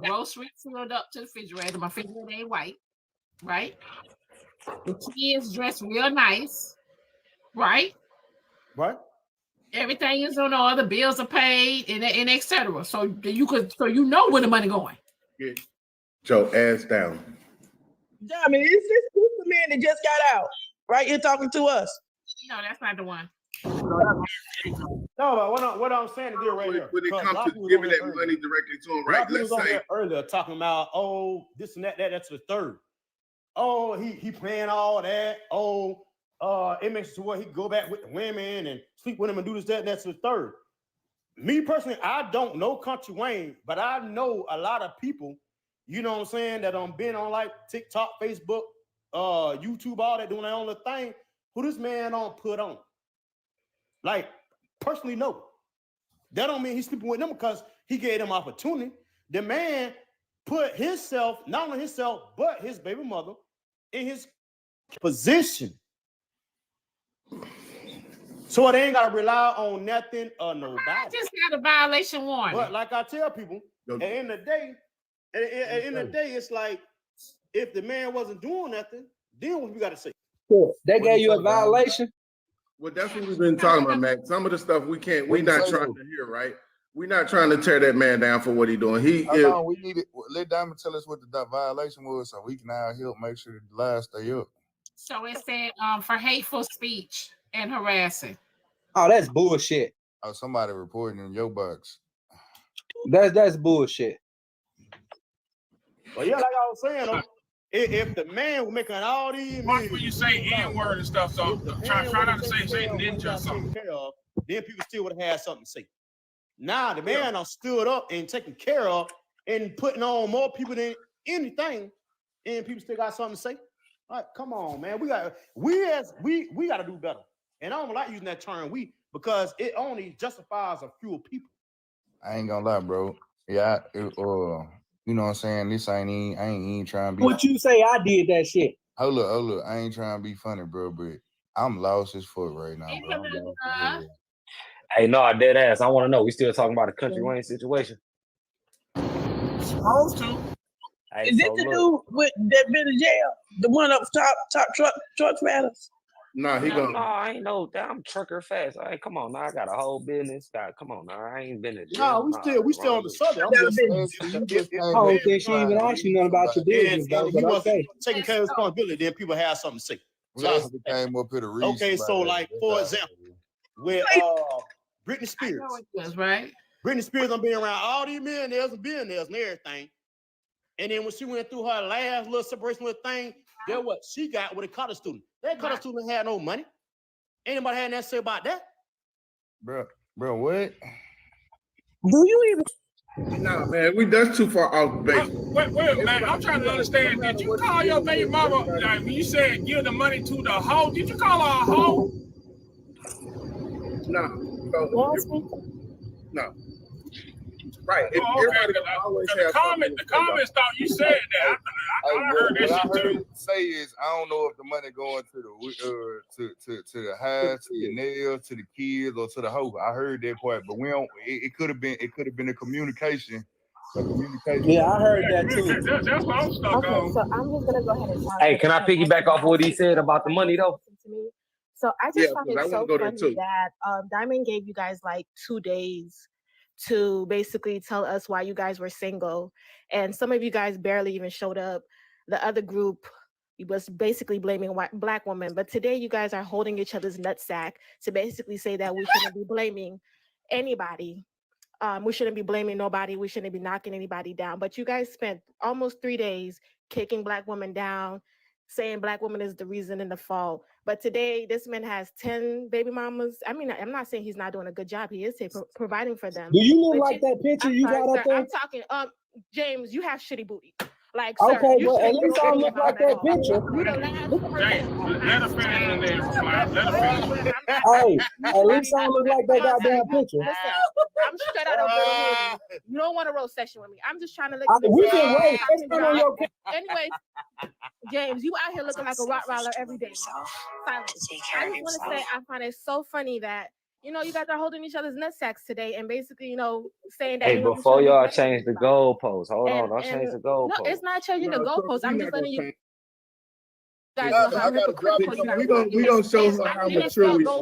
groceries filled up to the refrigerator. My refrigerator ain't white, right? The kids dressed real nice, right? Right. Everything is on order. The bills are paid, and etc. So you know where the money going. Get your ass down. Diamond, is this the man that just got out? Right? You're talking to us. No, that's not the one. No, but what I'm saying to do right here. When it comes to giving that money directly to him, right? Let's say earlier talking about this and that's the third. He playing all that. It makes it to where he go back with the women and sleep with them and do this, that, and that's the third. Me personally, I don't know Country Wayne, but I know a lot of people, you know what I'm saying, that been on like TikTok, Facebook, YouTube, all that, doing their own little thing, who this man don't put on. Like, personally, no. That don't mean he's sleeping with them because he gave them opportunity. The man put himself, not only himself, but his baby mother in his position. So they ain't got to rely on nothing or nobody. I just got a violation warning. But like I tell people, at the end of the day, it's like, if the man wasn't doing nothing, then what we got to say? They gave you a violation? Well, that's what we've been talking about, Mac. Some of the stuff we're not trying to hear, right? We're not trying to tear that man down for what he's doing. We need it. Let Diamond tell us what the violation was so we can now help make sure the lies stay up. So it said for hateful speech and harassing. Oh, that's bullshit. Oh, somebody reporting in your box. That's bullshit. Well, yeah, like I was saying, though, if the man was making all these Watch when you say N-word and stuff, so try not to say ninja or something. Then people still would have had something to say. Now the man done stood up and taken care of and putting on more people than anything, and people still got something to say. All right, come on, man. We got to do better. And I don't like using that term "we" because it only justifies a few people. I ain't gonna lie, bro. Yeah, you know what I'm saying? I ain't even trying to be. What you say? I did that shit. Hold up. I ain't trying to be funny, bro, but I'm lost as fuck right now, bro. Hey, no, dead ass. I want to know. We still talking about the Country Wayne situation? Supposed to. Hey, Is it the dude with that been in jail? The one up top truck matters? Nah, he No, I ain't no damn trucker fast. Hey, come on, now I got a whole business. Come on, now I ain't been in jail. No, we still on the subject. I'm just Okay, she ain't even asked you nothing about your business, though. He But wasn't okay. taking care of responsibility. Then people have something to say. Jessica came up here to read. Okay, so like for example, with Britney Spears. That's right. Britney Spears done been around all these millionaires and billionaires and everything. And then when she went through her last little separation with thing, guess what? She got with a college student. That college student had no money. Anybody had nothing to say about that? Bro, what? Do you even? Nah, man, that's too far off base. Wait, man. I'm trying to understand. Did you call your baby mama, like when you said give the money to the hoe? Did you call her a hoe? No. No. Right. The comments thought you said that. I heard that shit too. Say is I don't know if the money going to the house, to your nails, to the kids, or to the hoe. I heard that part, but we don't. It could have been a communication. Yeah, I heard that too. That's what I'm stuck on. So I'm just gonna go ahead and Hey, can I piggyback off what he said about the money though? So I just found it so funny that Diamond gave you guys like 2 days to basically tell us why you guys were single, and some of you guys barely even showed up. The other group was basically blaming Black women, but today you guys are holding each other's nutsack to basically say that we shouldn't be blaming anybody. We shouldn't be blaming nobody. We shouldn't be knocking anybody down. But you guys spent almost 3 days kicking Black women down, saying Black woman is the reason in the fall. But today, this man has 10 baby mamas. I mean, I'm not saying he's not doing a good job. He is providing for them. Do you look But like that picture you got up there? I'm talking, James, you have shitty booty. Like, okay, sir, but at least I look like that picture. You the last person. Let her finish in there. Let her finish. Hey, at least I look like that goddamn picture. Listen, I'm straight out of Little Hood. You don't want a roast session with me. I'm just trying to let you we can wait. Anyway, James, you out here looking like a Rottweiler every day. Silence. I just want to say I find it so funny that you guys are holding each other's nutsacks today and basically, saying that. Hey, before y'all change the goalposts, hold on, don't change the goalposts. No, it's not changing the goalposts. I'm just letting you guys I know how hypocritical you are. We gonna show her how mature we are.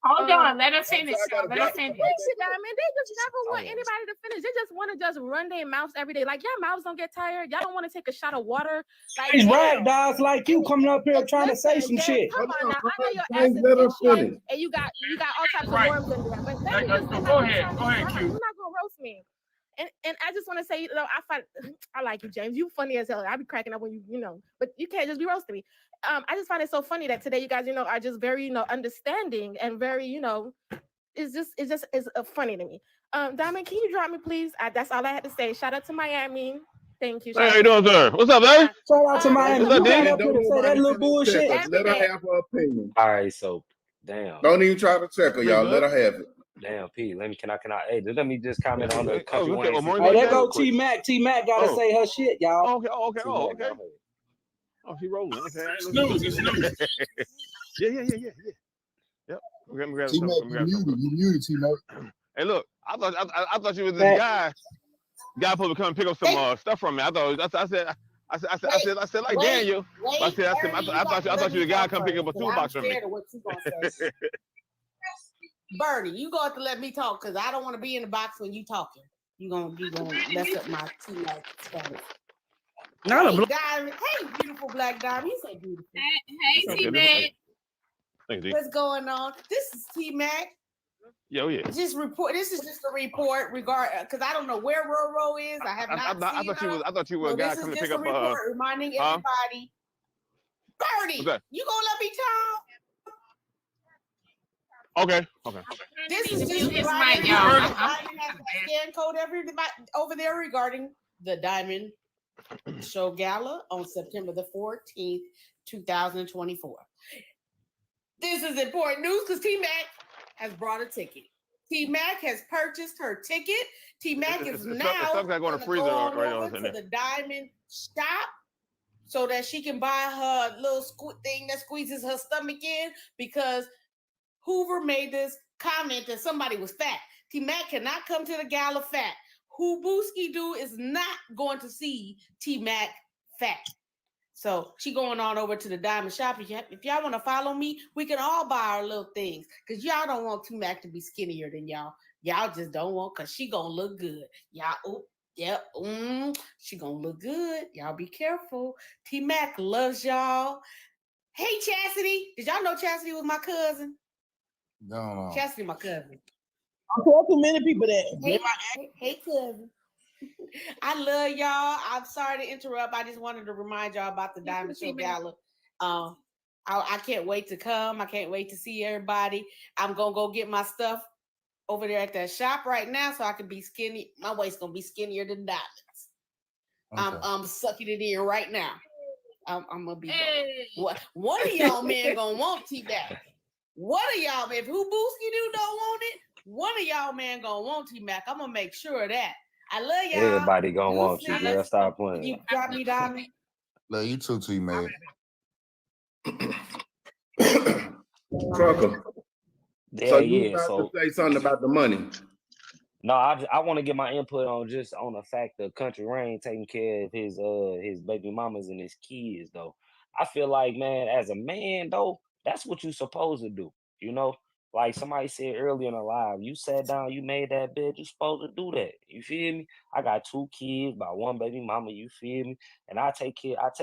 Hold on, let us finish. Let us finish. They just never want anybody to finish. They just want to just run their mouths every day. Like, your mouths don't get tired. Y'all don't want to take a shot of water. Like, these rag dogs like you coming up here trying to say some shit. Come on now. I know your ass is itching, and you got all types of worms in there. But let me just go ahead, Q. You're not gonna roast me. And I just want to say, I like you, James. You funny as hell. I be cracking up when you but you can't just be roasting me. I just find it so funny that today you guys, are just very, understanding and very, it's funny to me. Diamond, can you drop me, please? That's all I had to say. Shout out to Miami. Thank you. Hey, how you doing, sir? What's up, man? Shout out to Miami. What's up, You got dude? up here to say that little bullshit. Let her have her opinion. All right, so damn. Don't even try to check her, y'all. Let her have it. Damn, P. Can I? Hey, let me just comment on the Country Wayne. Hey, there go T Mac. T Mac gotta say her shit, y'all. Okay. Oh, she rolling. Okay. Snooze. Yeah. Yep. You muted, T-Mac. Hey, look, I thought you was this guy. Guy supposed to come and pick up some stuff from me. I said like Daniel. I thought you the guy come pick up a toolbox from me. Bernie, you gonna have to let me talk because I don't want to be in the box when you talking. You gonna mess up my T-Mac status. Hey, beautiful Black Diamond. You say beautiful. Hey, T-Mac. What's going on? This is T-Mac. Yeah. Just report. This is just a report because I don't know where Roro is. I have not seen her. I thought you were a guy coming to pick up. This is just a report reminding everybody. Birdie, you gonna let me talk? Okay. This is just reminding y'all. Diamond has a scan code over there regarding the Diamond Show Gala on September the 14th, 2024. This is important news because T-Mac has brought a ticket. T-Mac has purchased her ticket. T-Mac is now going to go over to the Diamond shop so that she can buy her little thing that squeezes her stomach in, because Hoover made this comment that somebody was fat. T-Mac cannot come to the gala fat. Who Booski do is not going to see T-Mac fat. So she going on over to the Diamond shop. If y'all want to follow me, we can all buy our little things, because y'all don't want T-Mac to be skinnier than y'all. Y'all just don't want, because she going to look good. Y'all, she going to look good. Y'all be careful. T-Mac loves y'all. Hey, Chastity. Did y'all know Chastity was my cousin? No. Chastity, my cousin. I'm talking to many people that. Hey, cousin. I love y'all. I'm sorry to interrupt. I just wanted to remind y'all about the Diamond Show Gala. I can't wait to come. I can't wait to see everybody. I'm gonna go get my stuff over there at that shop right now so I can be skinny. My waist gonna be skinnier than Diamonds. Okay. I'm sucking it in right now. I'm gonna be. One of y'all men gonna want T-Mac. One of y'all, if who Booski do don't want it, one of y'all man gonna want T-Mac. I'm gonna make sure of that. I love y'all. Everybody gonna want you, girl. Stop playing. You got me, Diamond. Love you too, T-Mac. Trucker. Yeah, so you about to say something about the money? No, I want to get my input on the fact that Country Rain taking care of his baby mamas and his kids though. I feel like, man, as a man though, that's what you supposed to do. You know, like somebody said earlier in the live, you sat down, you made that bed, you supposed to do that. You feel me? I got 2 kids by 1 baby mama, you feel me? And I take care of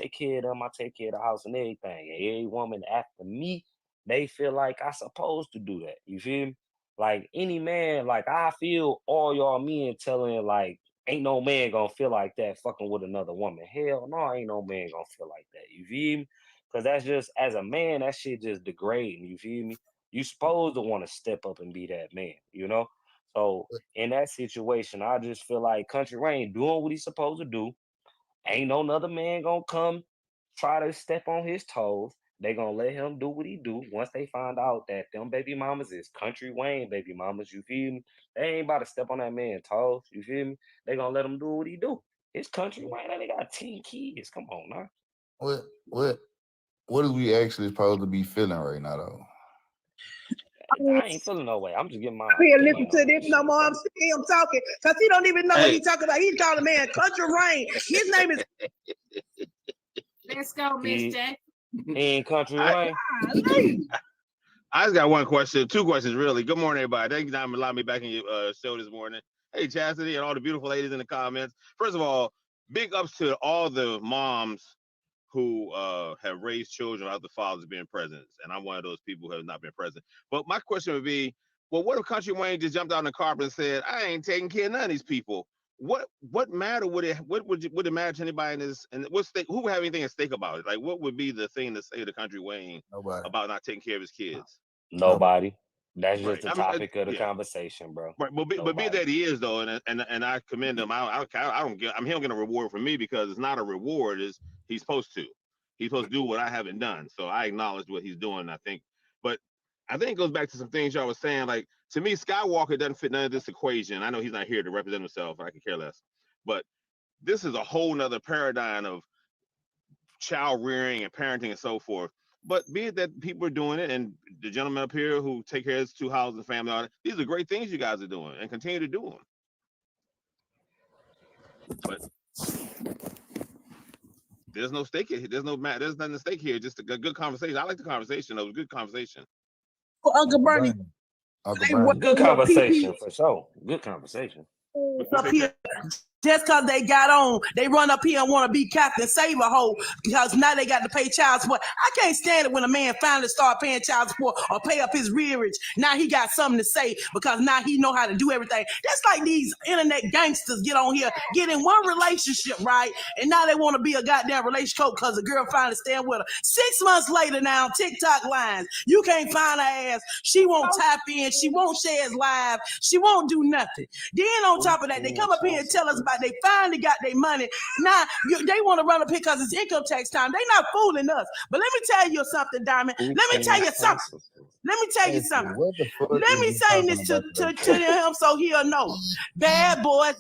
them, I take care of the house and everything. And every woman after me, they feel like I supposed to do that. You feel me? Like any man, like I feel all y'all men telling like ain't no man gonna feel like that fucking with another woman. Hell no, ain't no man gonna feel like that. You feel me? Because that's just, as a man, that shit just degrading. You feel me? You supposed to want to step up and be that man, you know? So in that situation, I just feel like Country Rain doing what he's supposed to do. Ain't no other man gonna come try to step on his toes. They gonna let him do what he do. Once they find out that them baby mamas is Country Wayne baby mamas, you feel me? They ain't about to step on that man's toes, you feel me? They gonna let him do what he do. It's Country Wayne, and they got 10 kids. Come on now. What are we actually supposed to be feeling right now though? I ain't feeling no way. I'm just getting my I can't listen to this no more. I'm sick of him talking because he don't even know what he's talking about. He's calling the man Country Rain. His name is. Let's go, Miss J. He ain't Country Rain. I just got one question, 2 questions really. Good morning, everybody. Thank you for allowing me back in your show this morning. Hey, Chastity and all the beautiful ladies in the comments. First of all, big ups to all the moms who have raised children without the fathers being present. And I'm one of those people who have not been present. But my question would be, well, what if Country Wayne just jumped out in the carpet and said, I ain't taking care of none of these people? What matter would it matter to anybody in this, and who would have anything at stake about it? Like what would be the thing to say to Country Wayne about not taking care of his kids? Nobody. That's just the topic of the conversation, bro. Right, but be that he is though, and I commend him. I don't get. He don't get a reward from me because it's not a reward. He's supposed to. He's supposed to do what I haven't done. So I acknowledge what he's doing. I think, but I think it goes back to some things y'all was saying. Like to me, Skywalker doesn't fit none of this equation. I know he's not here to represent himself. I could care less. But this is a whole nother paradigm of child rearing and parenting and so forth. But be it that people are doing it, and the gentleman up here who take care of his 2 houses and family, these are great things you guys are doing and continue to do them. But there's no stake here. There's nothing at stake here. Just a good conversation. I like the conversation. It was a good conversation. Well, Uncle Bernie. Good conversation for sure. Good conversation. Up here Just because they got on, they run up here and want to be Captain Save a Hoe because now they got to pay child support. I can't stand it when a man finally start paying child support or pay up his rearage. Now he got something to say because now he know how to do everything. That's like these internet gangsters get on here, get in one relationship, right? And now they want to be a goddamn relationship coach because the girl finally stand with her. 6 months later now, TikTok lines. You can't find her ass. She won't tap in. She won't share his live. She won't do nothing. Then on top of that, they come up here and tell us about they finally got their money. Now, they want to run up here because it's income tax time. They not fooling us. But let me tell you something, Diamond. Let me tell you something. Let me tell you something. Let me say this to him so he'll know. Bad boys,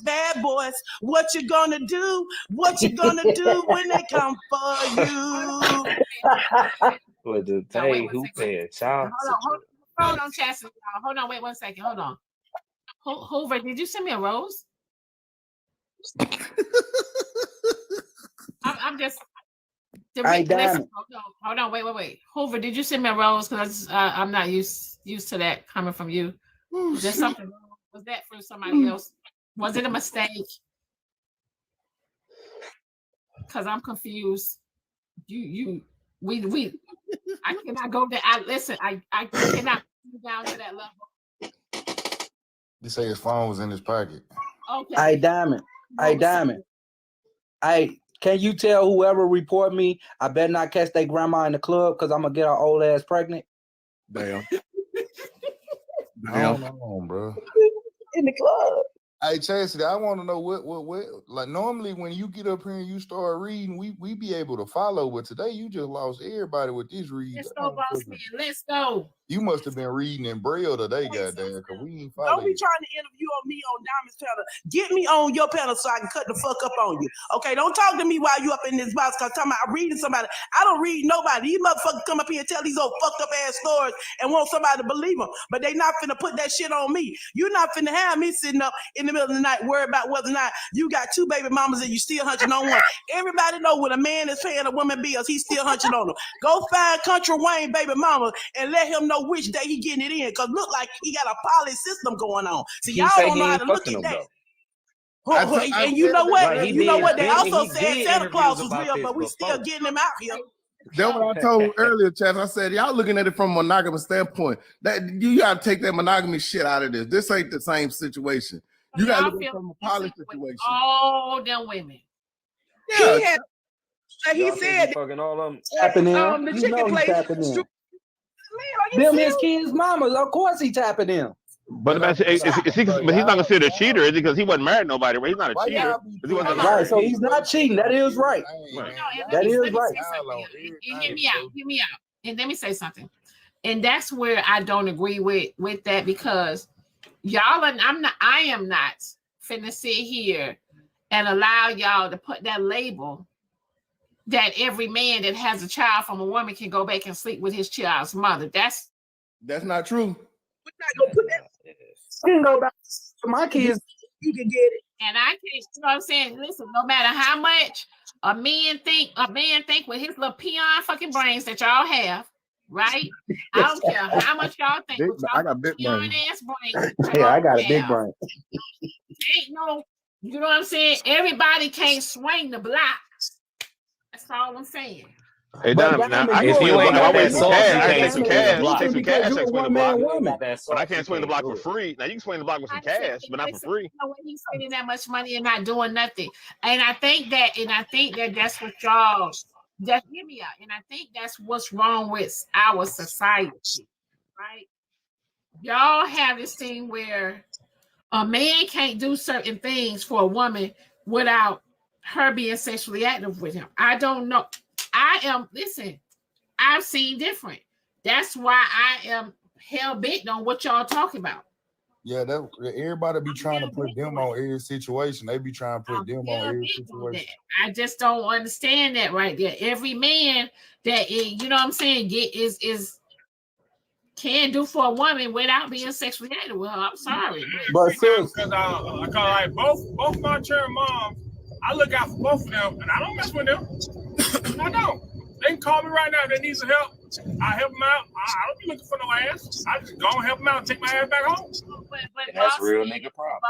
what you gonna do? What you gonna do when they come for you? With the day who paid child support. Hold on, Chastity. Hold on, wait 1 second. Hold on. Hoover, did you send me a rose? I'm just. Hold on, wait. Hoover, did you send me a rose? Because I'm not used to that coming from you. There's something wrong. Was that for somebody else? Was it a mistake? Because I'm confused. We. I cannot go there. Listen. I cannot go down to that level. He say his phone was in his pocket. Okay. Hey, Diamond. Hey, can you tell whoever report me, I better not catch their grandma in the club because I'm going to get her old ass pregnant? Damn. Damn. Hold on, bro. In the club. Hey, Chastity, I want to know what, like normally when you get up here and you start reading, we be able to follow, but today you just lost everybody with this read. Let's go, boss man. Let's go. You must have been reading in Braille today, goddamn, because we ain't following. Don't be trying to interview me on Diamond's panel. Get me on your panel so I can cut the fuck up on you. Okay, don't talk to me while you up in this box because I'm reading somebody. I don't read nobody. These motherfuckers come up here and tell these old fucked up ass stories and want somebody to believe them, but they not finna put that shit on me. You're not finna have me sitting up in the middle of the night worried about whether or not you got 2 baby mamas and you still hunching on one. Everybody know when a man is paying a woman bills, he's still hunching on them. Go find Country Wayne baby mama and let him know which day he getting it in, because look like he got a poly system going on. So y'all don't know how to look at that. And you know what? Right, you know what? They also said Santa Claus was real, but we still getting him out here. That's what I told earlier, Chaz. I said, y'all looking at it from a monogamous standpoint. That you gotta take that monogamy shit out of this. This ain't the same situation. You gotta look at it from a poly situation. All them women. Yeah. He said fucking all of them. Tapping in. The chicken place. Tapping in. Them his kids' mamas. Of course he tapping in. But he's not considered a cheater, is he? Because he wasn't married to nobody, right? He's not a cheater. Right, so he's not cheating. That is right. That is right. Hear me out. And let me say something. And that's where I don't agree with that, because y'all and I am not finna sit here and allow y'all to put that label that every man that has a child from a woman can go back and sleep with his child's mother. That's not true. We're not gonna put that. You can go back to my kids. You can get it. And I can't. You know what I'm saying? Listen, no matter how much a man think with his little peon fucking brains that y'all have, right? I don't care how much y'all think. I got big brain. Yeah, I got a big brain. Ain't no, you know what I'm saying? Everybody can't swing the block. That's all I'm saying. Hey, Diamond, now if you ain't got that sauce, I take some cash. Swing the block. But I can't swing the block for free. Now you can swing the block with some cash, but not for free. You know, he's spending that much money and not doing nothing. And I think that's what y'all just hear me out. And I think that's what's wrong with our society, right? Y'all have this thing where a man can't do certain things for a woman without her being sexually active with him. I don't know. I've seen different. That's why I am hell bent on what y'all talking about. Yeah, everybody be trying to put them on every situation. They be trying to put them on every situation. I just don't understand that right there. Every man that you know what I'm saying can do for a woman without being sexually active with her. I'm sorry, but because I call like both my children moms. I look out for both of them, and I don't mess with them. I don't. They can call me right now if they need some help. I help him out. I don't be looking for no ass. I just go and help him out and take my ass back home. But that's real nigga problem.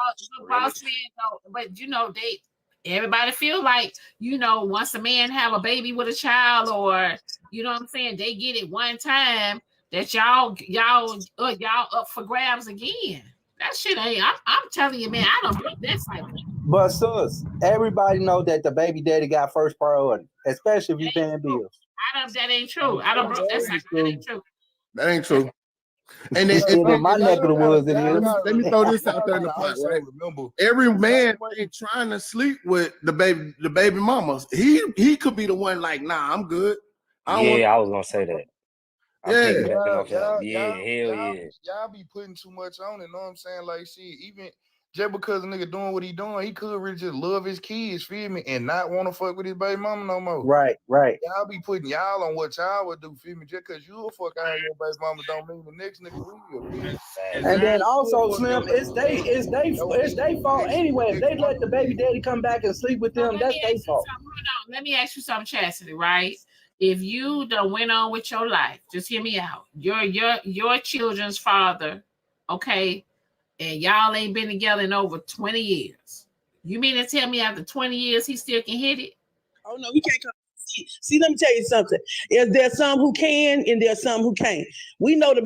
Boss man, though, but you know, everybody feel like, you know, once a man have a baby with a child, or you know what I'm saying, they get it one time, that y'all up for grabs again. That shit ain't. I'm telling you, man, I don't do that cycle. But sus, everybody know that the baby daddy got first priority, especially if you paying bills. That ain't true. I don't. That ain't true. That ain't true. And then, in my neck of the woods, it is. Let me throw this out there in the pot, right? Every man ain't trying to sleep with the baby mamas. He could be the one like, nah, I'm good. I was gonna say that. Y'all be putting too much on it. Know what I'm saying? Like, shit, even just because a nigga doing what he doing, he could really just love his kids, feel me, and not want to fuck with his baby mama no more. Right. Y'all be putting y'all on what y'all would do, feel me? Just because you a fuck out of your baby mama don't mean the next nigga will, feel me? And then also, Slim, it's they fault anyway. If they let the baby daddy come back and sleep with them, that's their fault. Let me ask you something, Chastity, right? If you done went on with your life, just hear me out. Your children's father, okay, and y'all ain't been together in over 20 years. You mean to tell me after 20 years he still can hit it? Oh no, he can't come. See, let me tell you something. There's some who can, and there's some who can't. We know the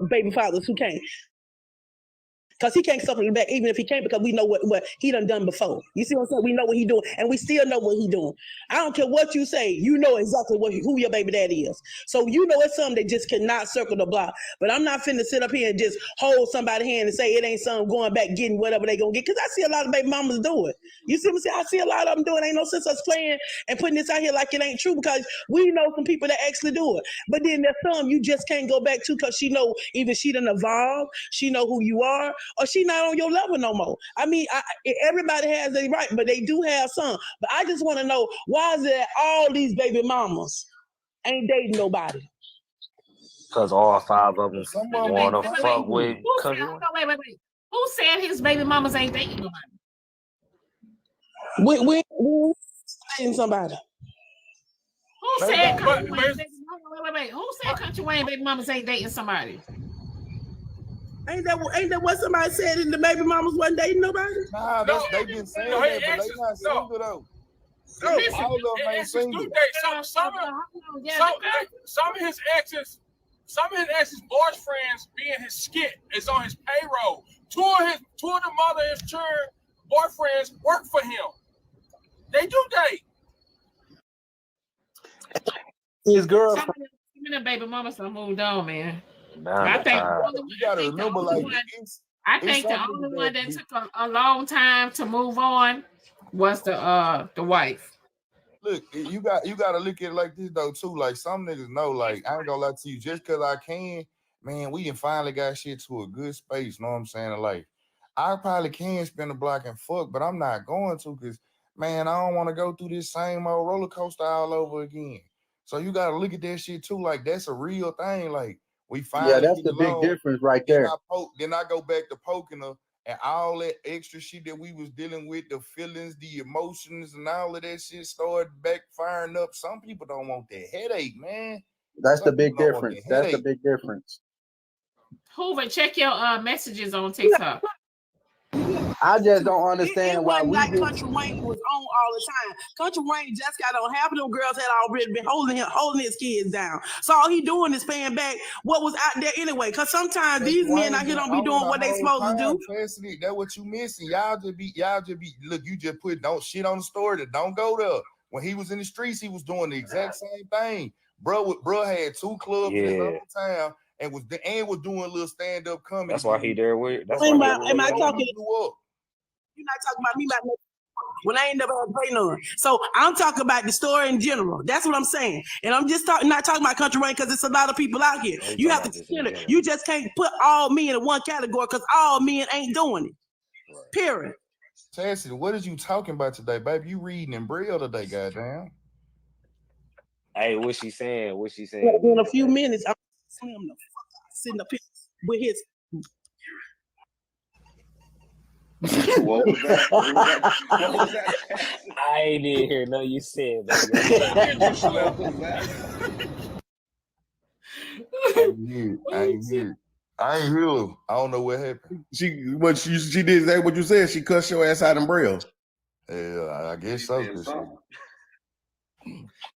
baby fathers who can't. Because he can't suffer back, even if he can't, because we know what he done before. You see what I'm saying? We know what he doing, and we still know what he doing. I don't care what you say, you know exactly who your baby daddy is. So you know it's something that just cannot circle the block. But I'm not finna sit up here and just hold somebody's hand and say it ain't something going back getting whatever they gonna get. Because I see a lot of baby mamas do it. You see what I'm saying? I see a lot of them doing. Ain't no sense us playing and putting this out here like it ain't true, because we know some people that actually do it. But then there's some you just can't go back to, because she know either she done evolved, she know who you are, or she not on your level no more. I mean, everybody has their right, but they do have some. But I just want to know, why is it that all these baby mamas ain't dating nobody? Because all 5 of them want to fuck with. Wait. Who said his baby mamas ain't dating nobody? We dating somebody. Who said Country Wayne? Who said Country Wayne baby mamas ain't dating somebody? Ain't that what somebody said in the baby mamas wasn't dating nobody? Nah, they been saying that, but they not single though. All of them ain't single. Some of his exes boyfriends being his skit is on his payroll. Two of the mother of his children boyfriends work for him. They do date. His girlfriend. Some of the baby mamas done moved on, man. I think you gotta remember, like, I think the only one that took a long time to move on was the wife. Look, you gotta look at it like this though too. Like, some niggas know, like, I ain't gonna lie to you, just cause I can, man, we can finally got shit to a good space. Know what I'm saying? Like, I probably can spin the block and fuck, but I'm not going to, cause man, I don't want to go through this same old roller coaster all over again. So you gotta look at that shit too. Like, that's a real thing. Like, we finally that's the big difference right there. Then I go back to poking her, and all that extra shit that we was dealing with, the feelings, the emotions, and all of that shit started backfiring up. Some people don't want that headache, man. That's the big difference. That's the big difference. Hoover, check your messages on TikTok. I just don't understand why we like Country Wayne was on all the time. Country Wayne just got on. Half of them girls had already been holding his kids down. So all he doing is paying back what was out there anyway. Because sometimes these men out here don't be doing what they supposed to do. Cassidy, that's what you missing. Y'all just be. Look, you just put don't shit on the story that don't go there. When he was in the streets, he was doing the exact same thing. Bro had 2 clubs in his own town. And was doing a little stand-up comedy. That's why he there with. Am I talking? You're not talking about me when I ain't never had to pay none. So I'm talking about the story in general. That's what I'm saying. And I'm just not talking about Country Wayne, because it's a lot of people out here. You have to consider. You just can't put all men in one category, because all men ain't doing it. Right. Period. Chastity, what is you talking about today, baby? You reading in Braille today, goddamn. Hey, what's she saying? In a few minutes, I'm Slim the fuck out, sitting up here with his. What was that? What was that? I ain't even hear no you said that. I ain't hear. I don't know what happened. She did that what you said. She cussed your ass out in Braille. Yeah, I guess so.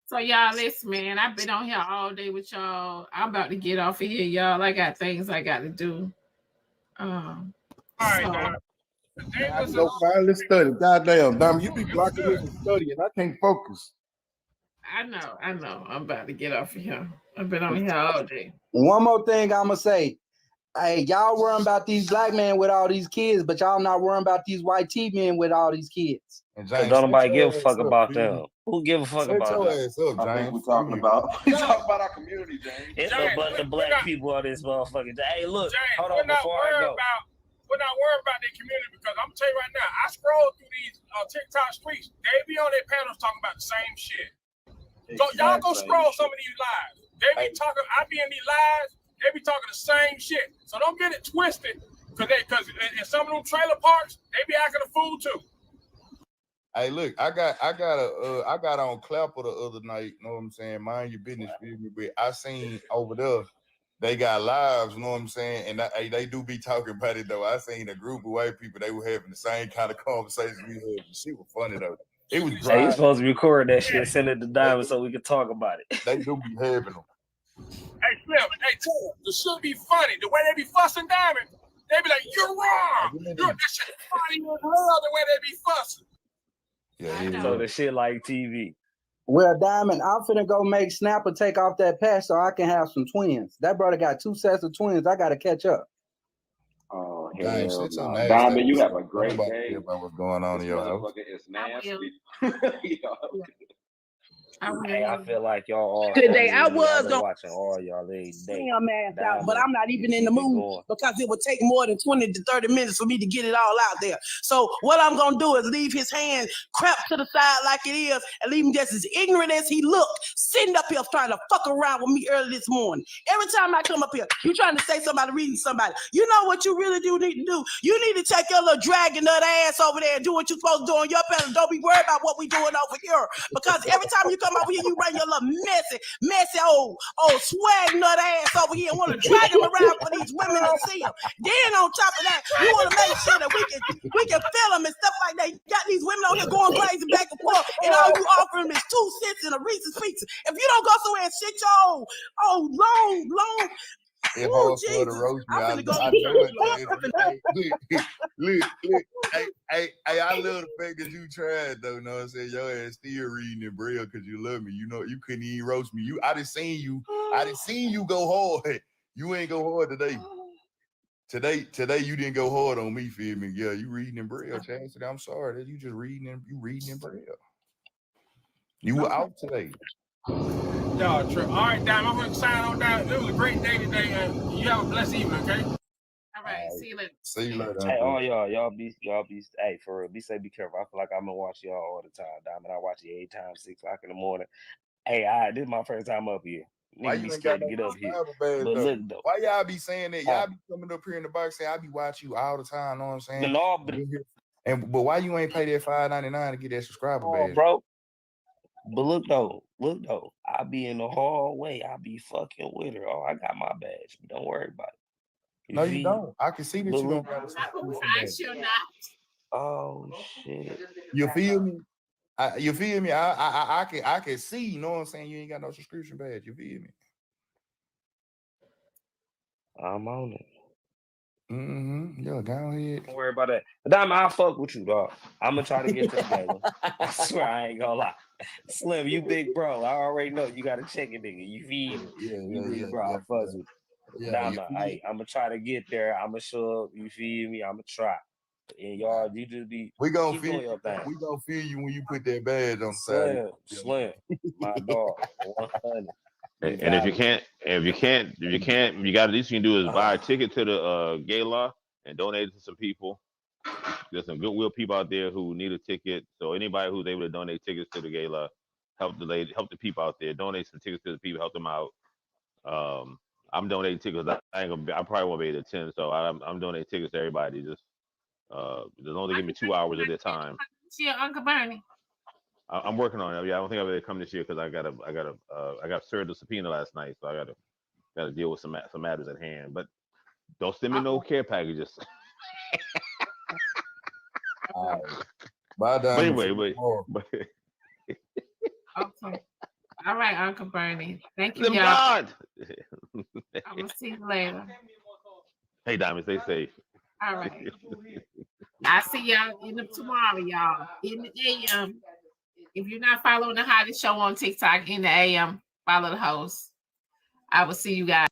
So y'all, listen, man. I've been on here all day with y'all. I'm about to get off of here, y'all. I got things I got to do. All right, now. I go finally study. Goddamn, Dom, you be blocking me from studying. I can't focus. I know. I'm about to get off of here. I've been on here all day. One more thing I'ma say. Hey, y'all worrying about these black men with all these kids, but y'all not worrying about these white T men with all these kids. Don't nobody give a fuck about them. Who give a fuck about them? I think we're talking about our community, James. It's a bunch of black people on this motherfucker. Hey, look, James, hold on before I go. We're not worried about their community because I'm gonna tell you right now, I scroll through these TikTok streets. They be on their panels talking about the same shit. Y'all go scroll some of these lives. They be talking. I be in these lives. They be talking the same shit. So don't get it twisted, because in some of them trailer parks, they be acting a fool too. Hey, look, I got on Clapper the other night. You know what I'm saying? Mind your business, but I seen over there. They got lives, you know what I'm saying? And they do be talking about it, though. I seen a group of white people, they were having the same kind of conversation we had. Shit was funny, though. It was dry. Hey, you supposed to record that shit, send it to Diamond so we can talk about it. They do be having them. Hey, Slim, tell the shit be funny. The way they be fussing Diamond, they be like, you're wrong. That shit funny as hell the way they be fussing. Yeah, so the shit like TV. Well, Diamond, I'm finna go make Snapper take off that patch so I can have some twins. That brother got 2 sets of twins. I gotta catch up. Oh, Dang, hell shit's so no. nasty. Diamond, you have a great day. About what's going on in your house. It's nasty. Hey, I feel like y'all all Good day. I I've was been gonna watching all y'all day. Damn ass out, but I'm not even in the mood because it would take more than 20 to 30 minutes for me to get it all out there. So what I'm gonna do is leave his hand crap to the side like it is and leave him just as ignorant as he looked, sitting up here trying to fuck around with me early this morning. Every time I come up here, you trying to say somebody, reading somebody. You know what you really do need to do? You need to take your little dragon nut ass over there and do what you're supposed to do on your panel. Don't be worried about what we doing over here. Because every time you come over here, you bring your little messy old swag nut ass over here and want to drag him around for these women to see him. Then on top of that, you want to make sure that we can feel them and stuff like that. You got these women out here going crazy back and forth, and all you offer them is 2 cents and a Reese's Pizza. If you don't go somewhere and sit your long. It's hard for her to roast me. I know it. Look. Hey, I love the fact that you tried, though. You know what I'm saying? Your ass still reading in Braille because you love me. You know, you couldn't even roast me. I done seen you go hard. You ain't go hard today. Today you didn't go hard on me, feel me? Yeah, you reading in Braille, Chad. I'm sorry that you just reading in Braille. You were out today. Y'all true. All right, Diamond, I'm gonna sign on down. It was a great day today, and you have a blessed evening, okay? All right, see you later. See you later. Hey, all y'all be hey, for real, be safe, be careful. I feel like I'm gonna watch y'all all the time, Diamond. I watch you 8 times, 6 o'clock in the morning. Hey, this is my first time up here. Why Nigga you be ain't scared got to get no up here. bad But though? look though. Why y'all be saying that? Y'all be coming up here in the box saying I be watching you all the time, know what I'm saying? But why you ain't pay that $5.99 to get that subscriber badge? Bro. But look though, I be in the hallway. I be fucking with her. Oh, I got my badge. Don't worry about it. No, you don't. I can see that you don't got a subscription badge. You're not. Oh shit. You feel me? You feel me? I can see, you know what I'm saying? You ain't got no subscription badge. You feel me? I'm on it. Yeah, go ahead. Don't worry about that. Diamond, I'll fuck with you, dog. I'm gonna try to get to the gala. I swear I ain't gonna lie. Slim, you big bro. I already know you gotta check it, nigga. You feed me. You big bro. I fuck with you. Diamond, I'm gonna try to get there. I'm gonna show up. You feed me. I'm gonna try. And y'all, you just be we gonna keep feel doing your thing. We gonna feel you when you put that badge on the side. Slim, my dog, 100. And if you can't, you got at least you can do is buy a ticket to the gala and donate it to some people. There's some goodwill people out there who need a ticket. So anybody who's able to donate tickets to the gala, help the people out there. Donate some tickets to the people, help them out. I'm donating tickets. I probably won't be able to attend, so I'm donating tickets to everybody. Just as long as they give me 2 hours of their time. Yeah, Uncle Bernie. I'm working on it. Yeah, I don't think I'll be able to come this year because I got served a subpoena last night, so I got to Gotta deal with some matters at hand. But don't send me no care packages. Bye, but anyway, but Okay. All right, Uncle Bernie. Thank you, Them y'all. God. I will see you later. Hey, Diamond, stay safe. All right. I'll see y'all tomorrow, y'all. In the AM. If you're not following the hottest show on TikTok in the AM, follow the host. I will see you guys.